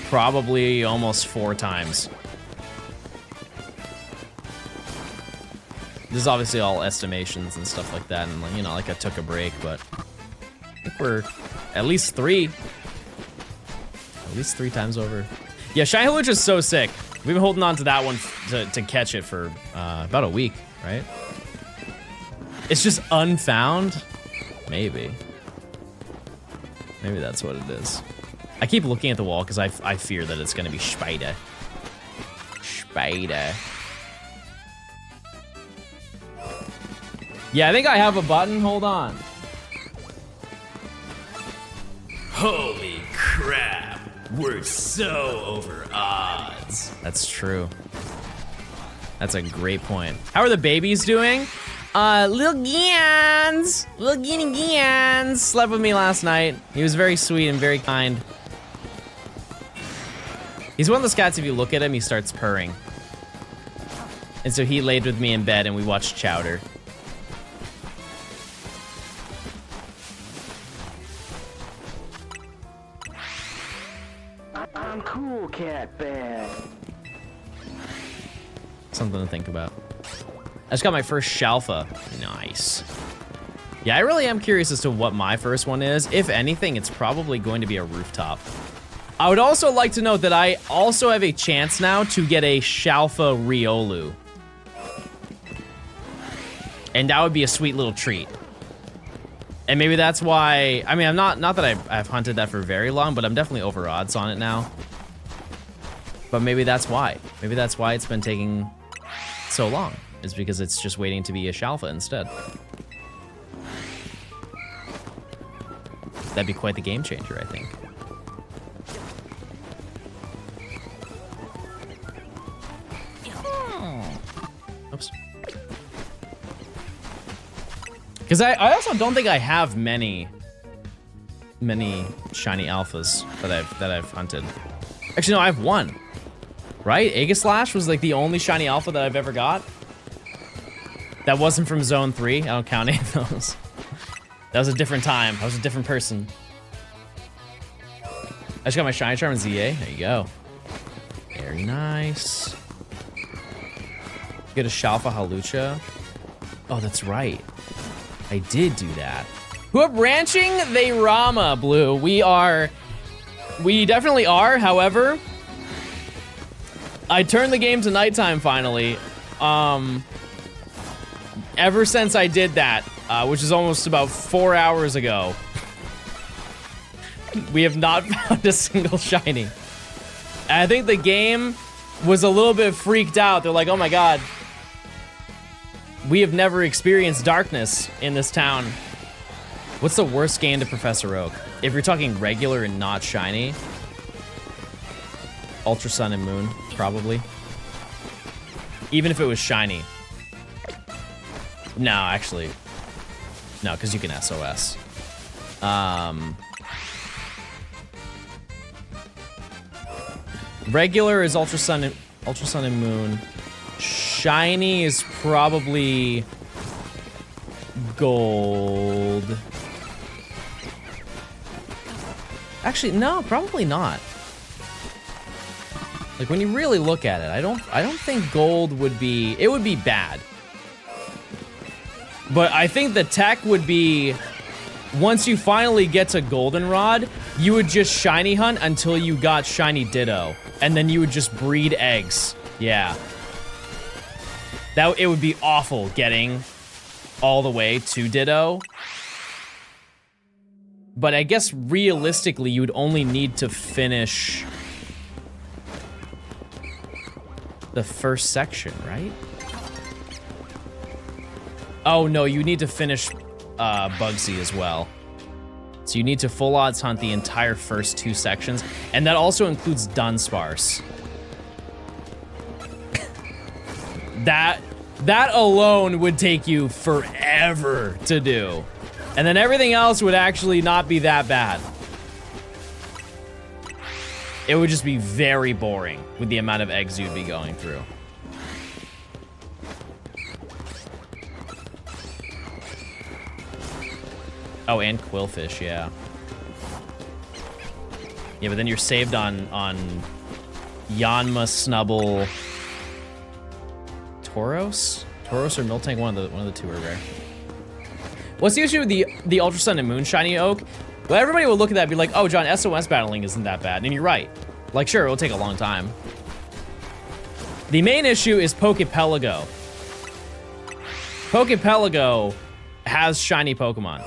probably almost 4 times. This is obviously all estimations and stuff like that, and, you know, like I took a break, but I think we're at least 3. At least 3 times over. Yeah, Shiny Huluch is so sick. We've been holding on to that one to catch it for about a week, right? It's just unfound? Maybe. Maybe that's what it is. I keep looking at the wall because I fear that it's gonna be Spider. Spider. Yeah, I think I have a button. Hold on. Holy crap. We're so over odds. That's true. That's a great point. How are the babies doing? Little Gans. Little Gans slept with me last night. He was very sweet and very kind. He's one of those cats, if you look at him, he starts purring. And so he laid with me in bed and we watched Chowder. I'm cool, Cat Bear. Something to think about. I just got my first Shalfa. Nice. Yeah, I really am curious as to what my first one is. If anything, it's probably going to be a rooftop. I would also like to note that I also have a chance now to get a Shalfa Riolu. And that would be a sweet little treat. And maybe that's why, I mean, I'm not that I've hunted that for very long, but I'm definitely over odds on it now. But maybe that's why. Maybe that's why it's been taking so long, is because it's just waiting to be a Shalfa instead. That'd be quite the game changer, I think. Oops. Because I also don't think I have many shiny alphas that I've hunted. Actually, no, I have one. Right? Aegislash was like the only shiny alpha that I've ever got. That wasn't from Zone 3. I don't count any of those. That was a different time. I was a different person. I just got my shiny charm in ZA. There you go. Very nice. Get a Shalfa Halucha. Oh, that's right. I did do that. Who up ranching? They Rama, Blue. We definitely are, however, I turned the game to nighttime finally. Ever since I did that, which is almost about 4 hours ago, we have not found a single shiny. And I think the game was a little bit freaked out. They're like, oh my god, we have never experienced darkness in this town. What's the worst game to Professor Oak? If you're talking regular and not shiny, Ultra Sun and Moon, probably. Even if it was shiny. No, actually. No, because you can SOS. Regular is Ultra Sun and Moon. Shiny is probably Gold. Actually, no, probably not. Like when you really look at it, I don't think Gold would be, it would be bad. But I think the tech would be, once you finally get to Goldenrod, you would just shiny hunt until you got shiny Ditto. And then you would just breed eggs. Yeah. It would be awful getting all the way to Ditto. But I guess realistically, you would only need to finish the first section, right? Oh no, you need to finish Bugsy as well. So you need to full odds hunt the entire first 2 sections, and that also includes Dunsparce. That alone would take you forever to do. And then everything else would actually not be that bad. It would just be very boring with the amount of eggs you'd be going through. Oh, and Quillfish, yeah. Yeah, but then you're saved on Yanma, Snubble, Tauros? Tauros or Miltank, one of the two are rare. What's the issue with the Ultra Sun and Moon shiny Oak? Well, everybody will look at that and be like, oh, John, SOS battling isn't that bad. And you're right. Like, sure, it'll take a long time. The main issue is Pokepelago. Pokepelago has shiny Pokemon.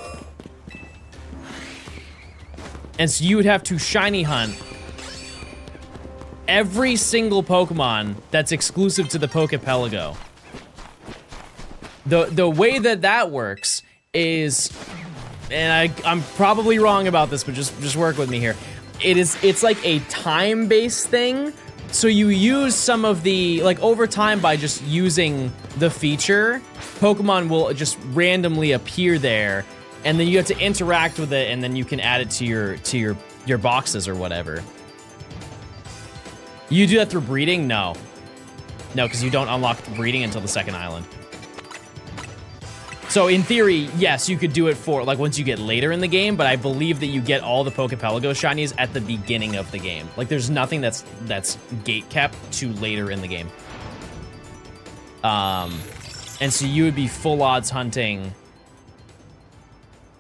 And so you would have to shiny hunt every single Pokemon that's exclusive to the Pokepelago. The way that works is, and I'm probably wrong about this, but just work with me here. It's like a time-based thing. So you use some of the, like over time by just using the feature, Pokemon will just randomly appear there, and then you have to interact with it, and then you can add it to your boxes or whatever. You do that through breeding? No. No, because you don't unlock breeding until the second island. So in theory, yes, you could do it for like once you get later in the game, but I believe that you get all the Pokepelago shinies at the beginning of the game. Like there's nothing that's gate kept to later in the game. And so you would be full odds hunting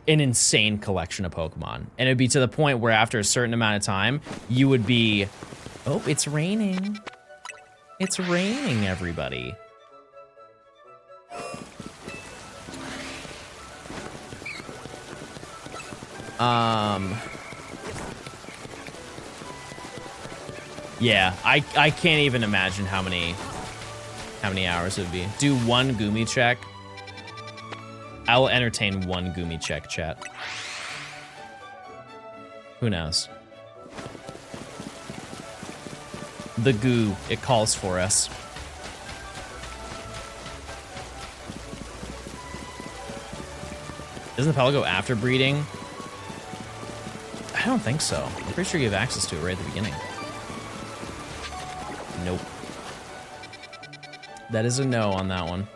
an insane collection of Pokemon. And it'd be to the point where after a certain amount of time, you would be, oh, it's raining. It's raining, everybody. Yeah, I can't even imagine how many hours it would be. Do one Gumi check. I will entertain one Gumi check, chat. Who knows? The goo, it calls for us. Doesn't the Pelago go after breeding? I don't think so. I'm pretty sure you have access to it right at the beginning. Nope. That is a no on that one.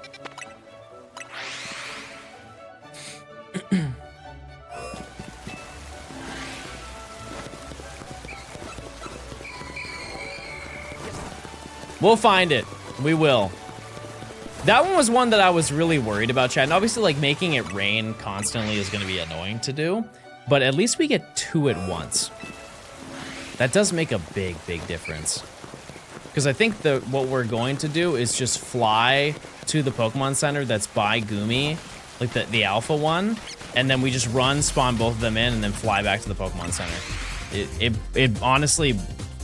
We'll find it. We will. That one was one that I was really worried about, chat. And obviously, like, making it rain constantly is going to be annoying to do. But at least we get 2 at once. That does make a big, big difference. Because I think what we're going to do is just fly to the Pokemon Center that's by Gumi, like the alpha one, and then we just run, spawn both of them in, and then fly back to the Pokemon Center. It honestly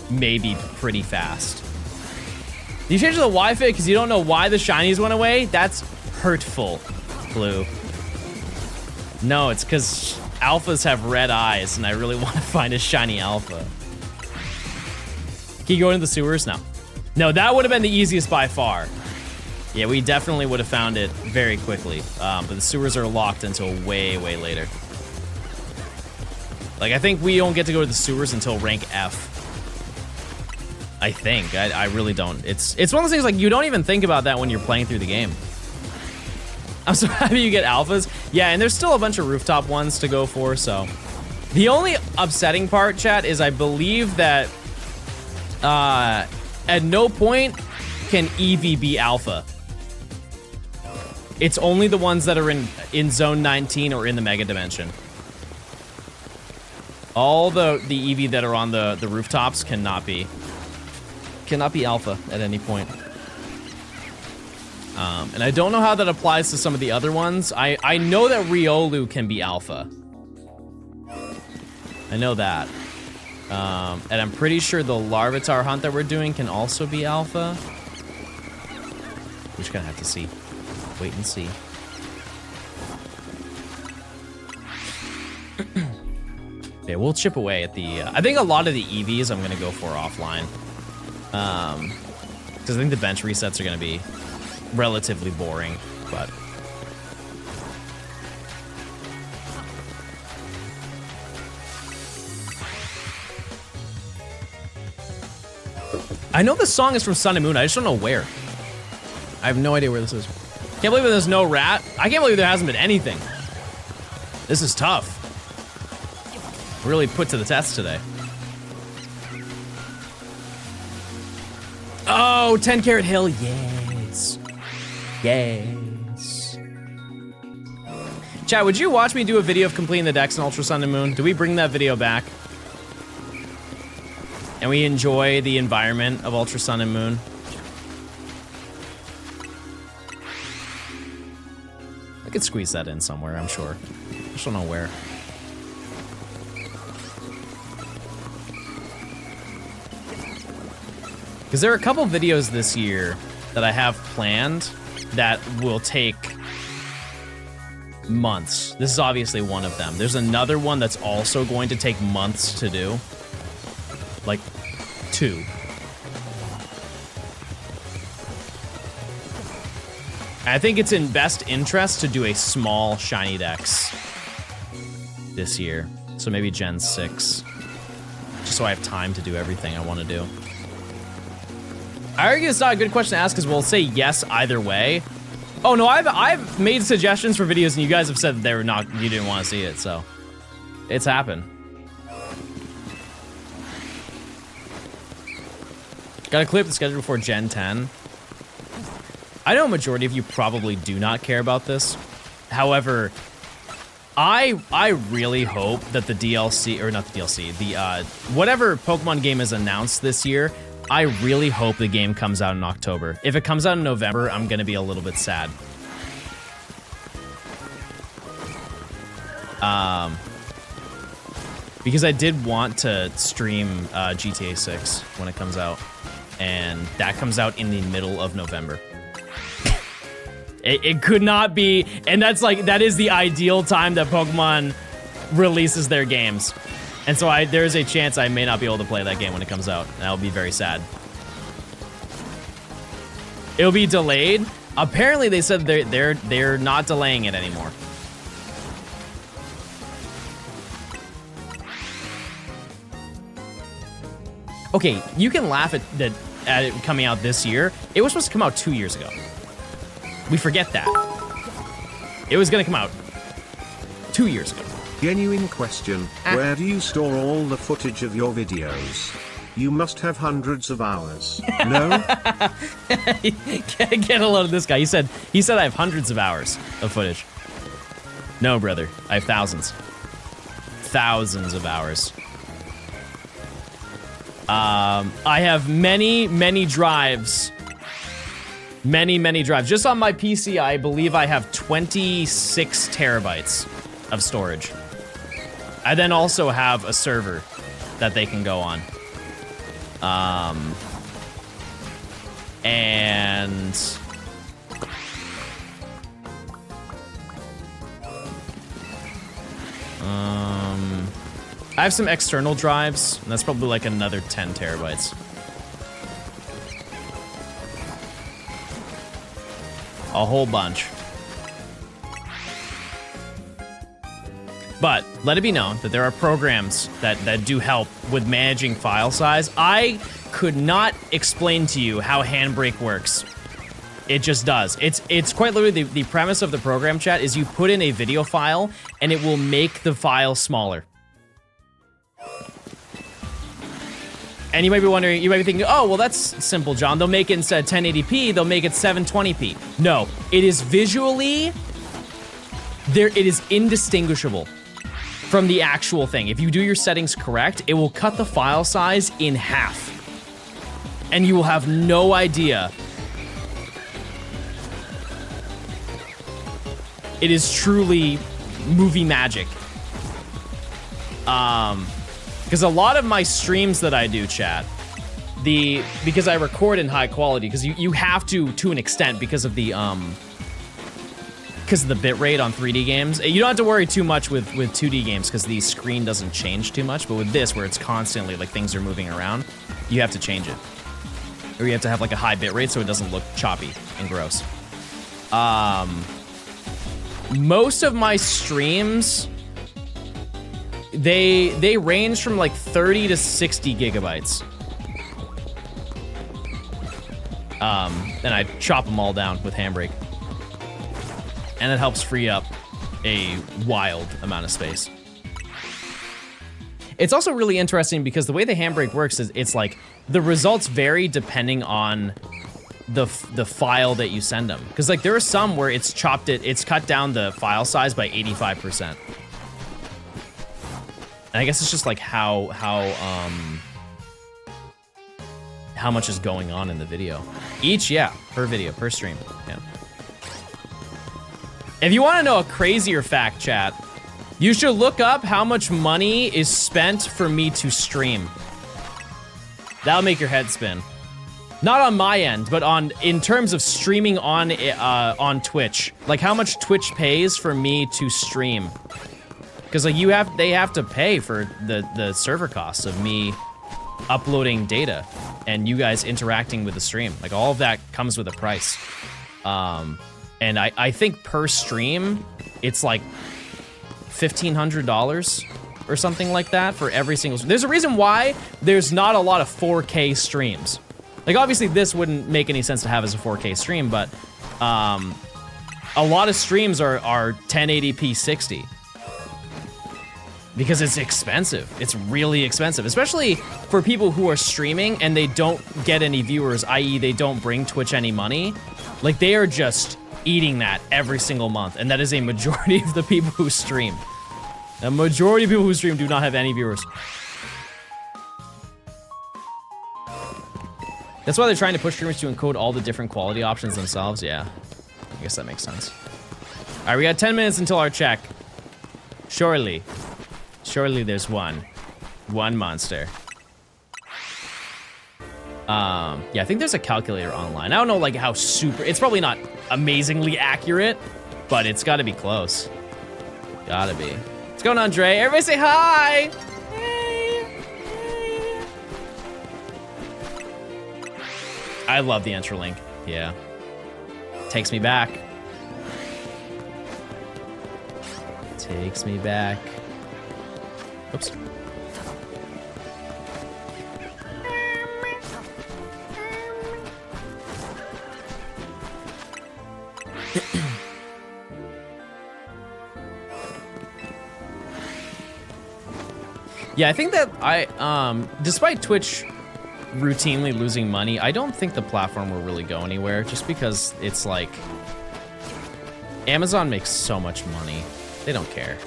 may be pretty fast. Do you change the Wi-Fi because you don't know why the shinies went away? That's hurtful, Blue. No, it's because alphas have red eyes, and I really want to find a shiny alpha. Can you go into the sewers? No. No, that would have been the easiest by far. Yeah, we definitely would have found it very quickly. But the sewers are locked until way, way later. Like, I think we don't get to go to the sewers until rank F. I think. I really don't. It's one of those things, like, you don't even think about that when you're playing through the game. I'm so happy you get alphas. Yeah, and there's still a bunch of rooftop ones to go for, so. The only upsetting part, chat, is I believe that at no point can Eevee be alpha. It's only the ones that are in Zone 19 or in the Mega Dimension. All the Eevee that are on the rooftops cannot be alpha at any point. And I don't know how that applies to some of the other ones. I know that Riolu can be alpha. I know that. And I'm pretty sure the Larvitar hunt that we're doing can also be alpha. We're just gonna have to see. Wait and see. Yeah, we'll chip away at the... I think a lot of the EVs I'm gonna go for offline. Because I think the bench resets are gonna be relatively boring, but... I know this song is from Sun and Moon, I just don't know where. I have no idea where this is. Can't believe there's no rat. I can't believe there hasn't been anything. This is tough. Really put to the test today. Oh, 10 Carat Hill, yes. Yes. Chat, would you watch me do a video of completing the decks in Ultra Sun and Moon? Do we bring that video back? And we enjoy the environment of Ultra Sun and Moon? I could squeeze that in somewhere, I'm sure. I just don't know where. Because there are a couple videos this year that I have planned that will take months. This is obviously one of them. There's another one that's also going to take months to do. Like 2. I think it's in best interest to do a small shiny dex this year. So maybe Gen 6. Just so I have time to do everything I want to do. I argue it's not a good question to ask because we'll say yes either way. Oh no, I've made suggestions for videos and you guys have said that they were not, you didn't want to see it, so it's happened. Gotta clear up the schedule before Gen 10. I know a majority of you probably do not care about this. However, I really hope that the DLC, or not the DLC, the whatever Pokemon game is announced this year, I really hope the game comes out in October. If it comes out in November, I'm gonna be a little bit sad. Because I did want to stream GTA 6 when it comes out, and that comes out in the middle of November. It could not be, and that is the ideal time that Pokemon releases their games. And so there's a chance I may not be able to play that game when it comes out, and I'll be very sad. It'll be delayed. Apparently they said they're not delaying it anymore. Okay, you can laugh at it coming out this year. It was supposed to come out 2 years ago. We forget that. It was gonna come out 2 years ago. Genuine question, where do you store all the footage of your videos? You must have hundreds of hours. No? Get a load of this guy. He said I have hundreds of hours of footage. No, brother. I have thousands. Thousands of hours. I have many drives. Many drives. Just on my PC, I believe I have 26 terabytes of storage. I then also have a server that they can go on. And I have some external drives, and that's probably like another 10 terabytes. A whole bunch. But let it be known that there are programs that do help with managing file size. I could not explain to you how Handbrake works. It just does. It's quite literally the premise of the program, chat, is you put in a video file and it will make the file smaller. And you might be wondering, you might be thinking, oh, well, that's simple, John. They'll make it instead of 1080p, they'll make it 720p. No, it is visually, it is indistinguishable from the actual thing. If you do your settings correct, it will cut the file size in half. And you will have no idea. It is truly movie magic. Because a lot of my streams that I do, chat, because I record in high quality, because you have to an extent because of the bit rate on 3D games. You don't have to worry too much with 2D games because the screen doesn't change too much, but with this, where it's constantly like things are moving around, you have to change it. Or you have to have like a high bit rate so it doesn't look choppy and gross. Most of my streams, they range from like 30 to 60 gigabytes. And I chop them all down with Handbrake. And it helps free up a wild amount of space. It's also really interesting because the way the Handbrake works is it's like the results vary depending on the file that you send them. Because like there are some where it's cut down the file size by 85%. And I guess it's just like how much is going on in the video. Per video, per stream, yeah. If you want to know a crazier fact, chat, you should look up how much money is spent for me to stream. That'll make your head spin. Not on my end, but in terms of streaming on Twitch. Like how much Twitch pays for me to stream. Because like they have to pay for the server costs of me uploading data and you guys interacting with the stream. Like all of that comes with a price. And I think per stream, it's like $1,500 or something like that for every single. There's a reason why there's not a lot of 4K streams. Like, obviously, this wouldn't make any sense to have as a 4K stream, but a lot of streams are 1080p 60. Because it's expensive. It's really expensive, especially for people who are streaming and they don't get any viewers, i.e. they don't bring Twitch any money. Like, they are just eating that every single month, and that is a majority of the people who stream. A majority of people who stream do not have any viewers. That's why they're trying to push streamers to encode all the different quality options themselves. Yeah, I guess that makes sense. All right, we got 10 minutes until our check. Surely there's one monster. Yeah, I think there's a calculator online. I don't know like how super, it's probably not amazingly accurate, but it's gotta be close. Gotta be. What's going on, Dre? Everybody say hi! Hey. I love the Entralink, yeah. Takes me back. Takes me back. Oops. Yeah, I think that despite Twitch routinely losing money, I don't think the platform will really go anywhere, just because it's like, Amazon makes so much money. They don't care.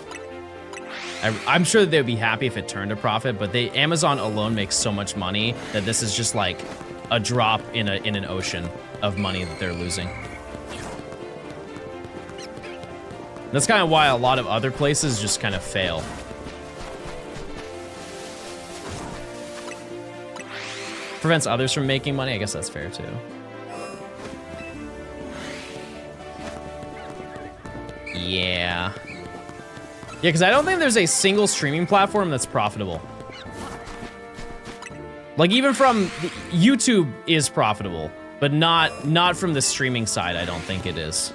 I'm sure that they'd be happy if it turned a profit, but Amazon alone makes so much money that this is just like a drop in an ocean of money that they're losing. That's kind of why a lot of other places just kind of fail. Prevents others from making money. I guess that's fair too. Yeah. Yeah, because I don't think there's a single streaming platform that's profitable. Like, even from YouTube is profitable, but not from the streaming side. I don't think it is.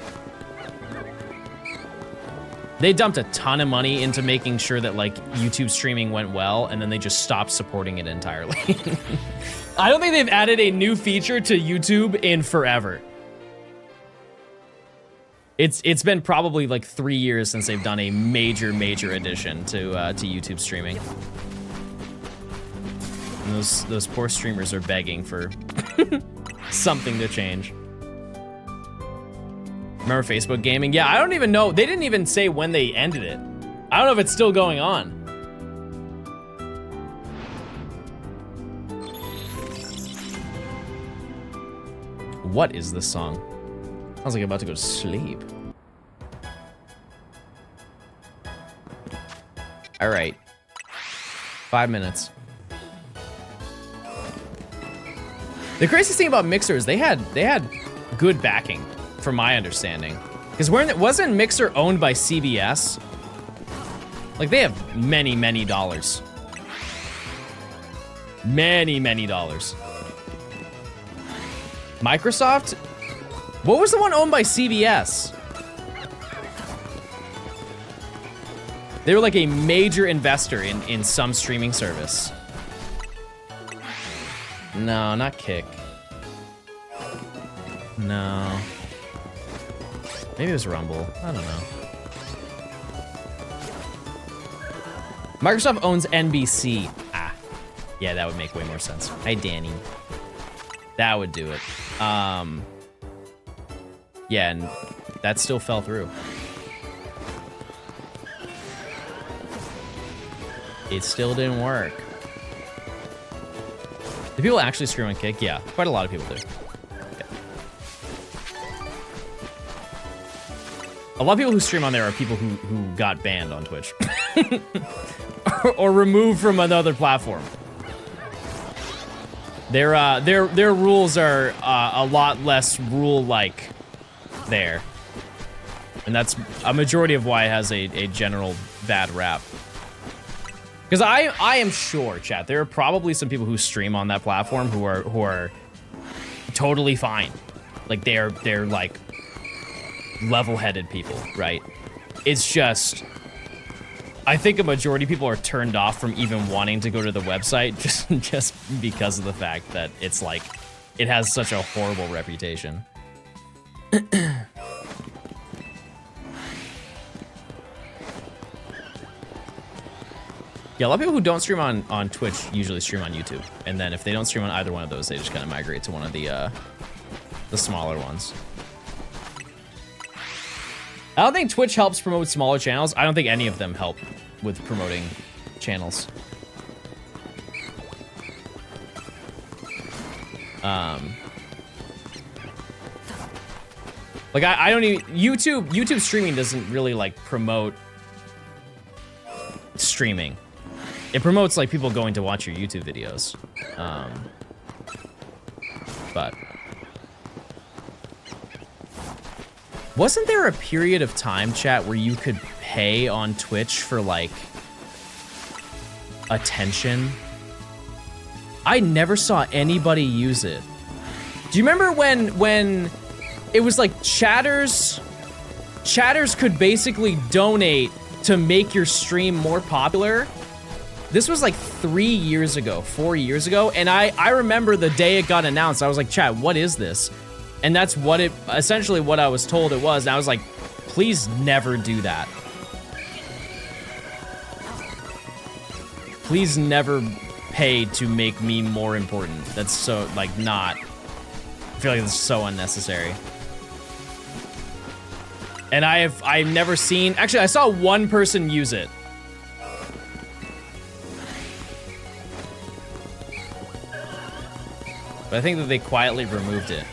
They dumped a ton of money into making sure that like YouTube streaming went well, and then they just stopped supporting it entirely. I don't think they've added a new feature to YouTube in forever. It's been probably like 3 years since they've done a major addition to YouTube streaming. And those poor streamers are begging for something to change. Remember Facebook gaming? Yeah, I don't even know. They didn't even say when they ended it. I don't know if it's still going on. What is this song? Sounds like I'm about to go to sleep. All right. 5 minutes. The craziest thing about Mixer is they had good backing, from my understanding. Because wasn't Mixer owned by CBS? Like, they have many dollars. Many dollars. Microsoft? What was the one owned by CBS? They were like a major investor in some streaming service. No, not Kick. No. Maybe it was Rumble. I don't know. Microsoft owns NBC. Ah. Yeah, that would make way more sense. Hi, Danny. That would do it. Yeah, and that still fell through. It still didn't work. Do people actually stream on Kick? Yeah, quite a lot of people do. Okay. A lot of people who stream on there are people who got banned on Twitch. or removed from another platform. Their rules are a lot less rule-like there. And that's a majority of why it has a general bad rap. Because I am sure, chat, there are probably some people who stream on that platform who are totally fine. Like they're like level-headed people, right? It's just, I think a majority of people are turned off from even wanting to go to the website just because of the fact that it's like it has such a horrible reputation. Yeah, a lot of people who don't stream on Twitch usually stream on YouTube. And then if they don't stream on either one of those, they just kind of migrate to one of the smaller ones. I don't think Twitch helps promote smaller channels. I don't think any of them help with promoting channels. Like I don't even, YouTube streaming doesn't really like promote streaming. It promotes like people going to watch your YouTube videos. But wasn't there a period of time, chat, where you could pay on Twitch for like attention? I never saw anybody use it. Do you remember when it was like chatters could basically donate to make your stream more popular? This was like 3 years ago, 4 years ago, and I remember the day it got announced. I was like, chat, what is this? And that's what it, essentially what I was told it was. And I was like, please never do that. Please never pay to make me more important. That's so, like, not, I feel like it's so unnecessary. And I've never seen, actually I saw one person use it. But I think that they quietly removed it.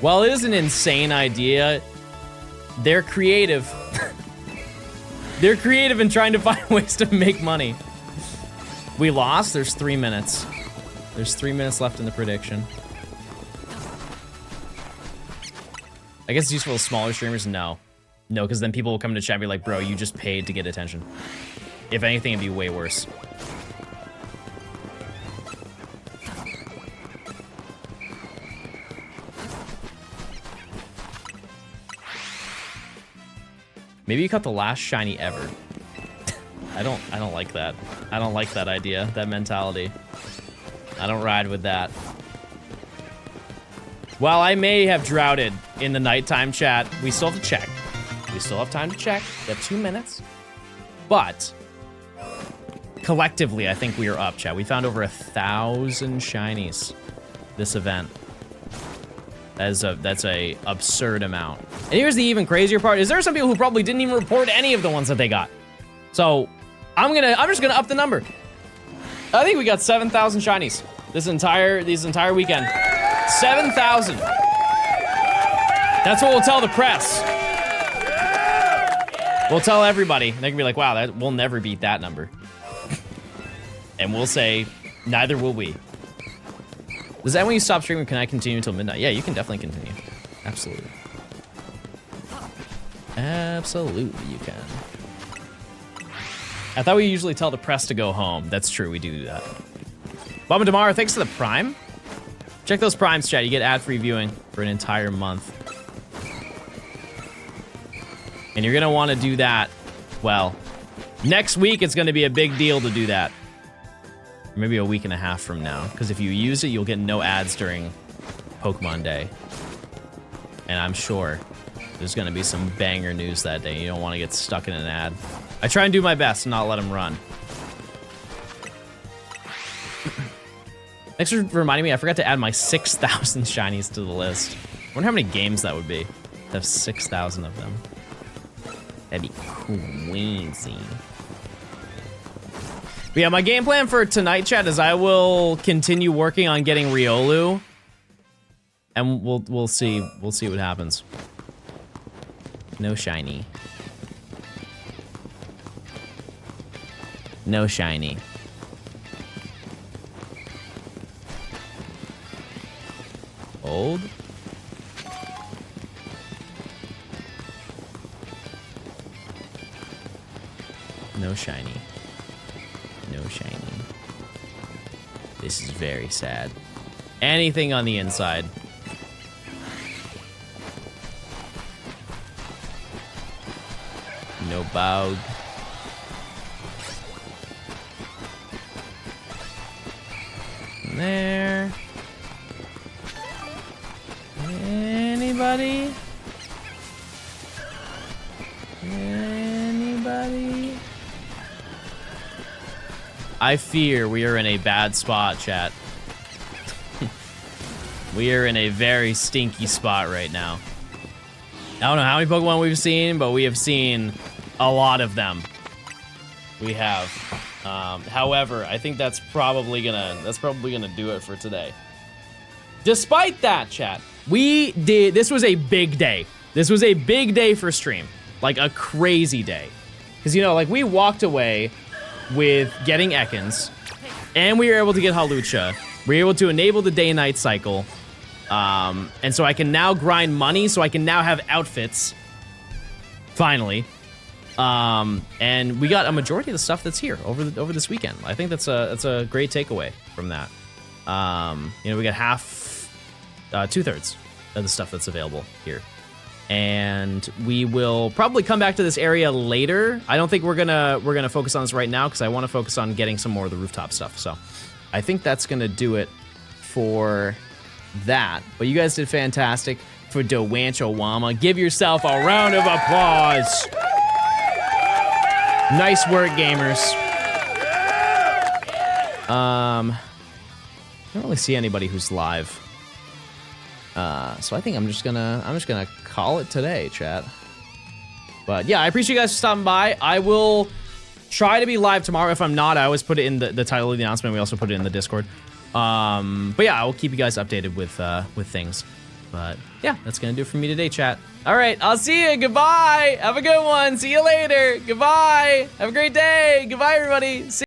While it is an insane idea, they're creative. They're creative in trying to find ways to make money. We lost. There's 3 minutes. There's 3 minutes left in the prediction. I guess it's useful to smaller streamers? No. No, because then people will come to chat and be like, bro, you just paid to get attention. If anything, it'd be way worse. Maybe you caught the last shiny ever. I don't like that. I don't like that idea, that mentality. I don't ride with that. While I may have droughted in the nighttime chat, we still have to check. We still have time to check. We have 2 minutes. But collectively, I think we are up, chat. We found over 1,000 shinies this event. That's a absurd amount. And here's the even crazier part, is there are some people who probably didn't even report any of the ones that they got. So I'm just gonna up the number. I think we got 7,000 shinies this entire weekend. 7,000. That's what we'll tell the press. We'll tell everybody. They can be like, wow, we'll never beat that number. And we'll say, neither will we. Does that when you stop streaming, can I continue until midnight? Yeah, you can definitely continue. Absolutely. Absolutely, you can. I thought we usually tell the press to go home. That's true, we do that. Baba Damar, thanks for the Prime. Check those Primes, chat. You get ad-free viewing for an entire month. And you're gonna wanna do that, well, next week it's gonna be a big deal to do that. Or maybe a week and a half from now. Because if you use it, you'll get no ads during Pokemon Day. And I'm sure there's gonna be some banger news that day. You don't wanna get stuck in an ad. I try and do my best to not let them run. Thanks for reminding me, I forgot to add my 6,000 shinies to the list. I wonder how many games that would be to have 6,000 of them. That'd be crazy. But yeah, my game plan for tonight, chat, is I will continue working on getting Riolu. And we'll see what happens. No shiny. No shiny. Old? No shiny. No shiny. This is very sad. Anything on the inside. No bug. Nothing there. Anybody? Anybody? I fear we are in a bad spot, chat. We are in a very stinky spot right now. I don't know how many Pokemon we've seen, but we have seen a lot of them. We have. However, I think that's probably gonna do it for today. Despite that, chat, this was a big day. This was a big day for stream. Like a crazy day. Because, you know, like we walked away with getting Ekans, and we were able to get Hawlucha. We were able to enable the day-night cycle. And so I can now grind money, so I can now have outfits. Finally. And we got a majority of the stuff that's here over this weekend. I think that's a great takeaway from that. You know, we got two-thirds of the stuff that's available here. And we will probably come back to this area later. I don't think we're gonna focus on this right now because I want to focus on getting some more of the rooftop stuff. So I think that's gonna do it for that. But you guys did fantastic for Dowanchowama. Give yourself a round of applause. Nice work, gamers. I don't really see anybody who's live. So I think I'm just gonna call it today, chat. But yeah, I appreciate you guys for stopping by. I will try to be live tomorrow. If I'm not, I always put it in the title of the announcement. We also put it in the Discord. But yeah, I will keep you guys updated with things. But yeah, that's gonna do it for me today, chat. All right, I'll see you. Goodbye. Have a good one. See you later. Goodbye. Have a great day. Goodbye, everybody. See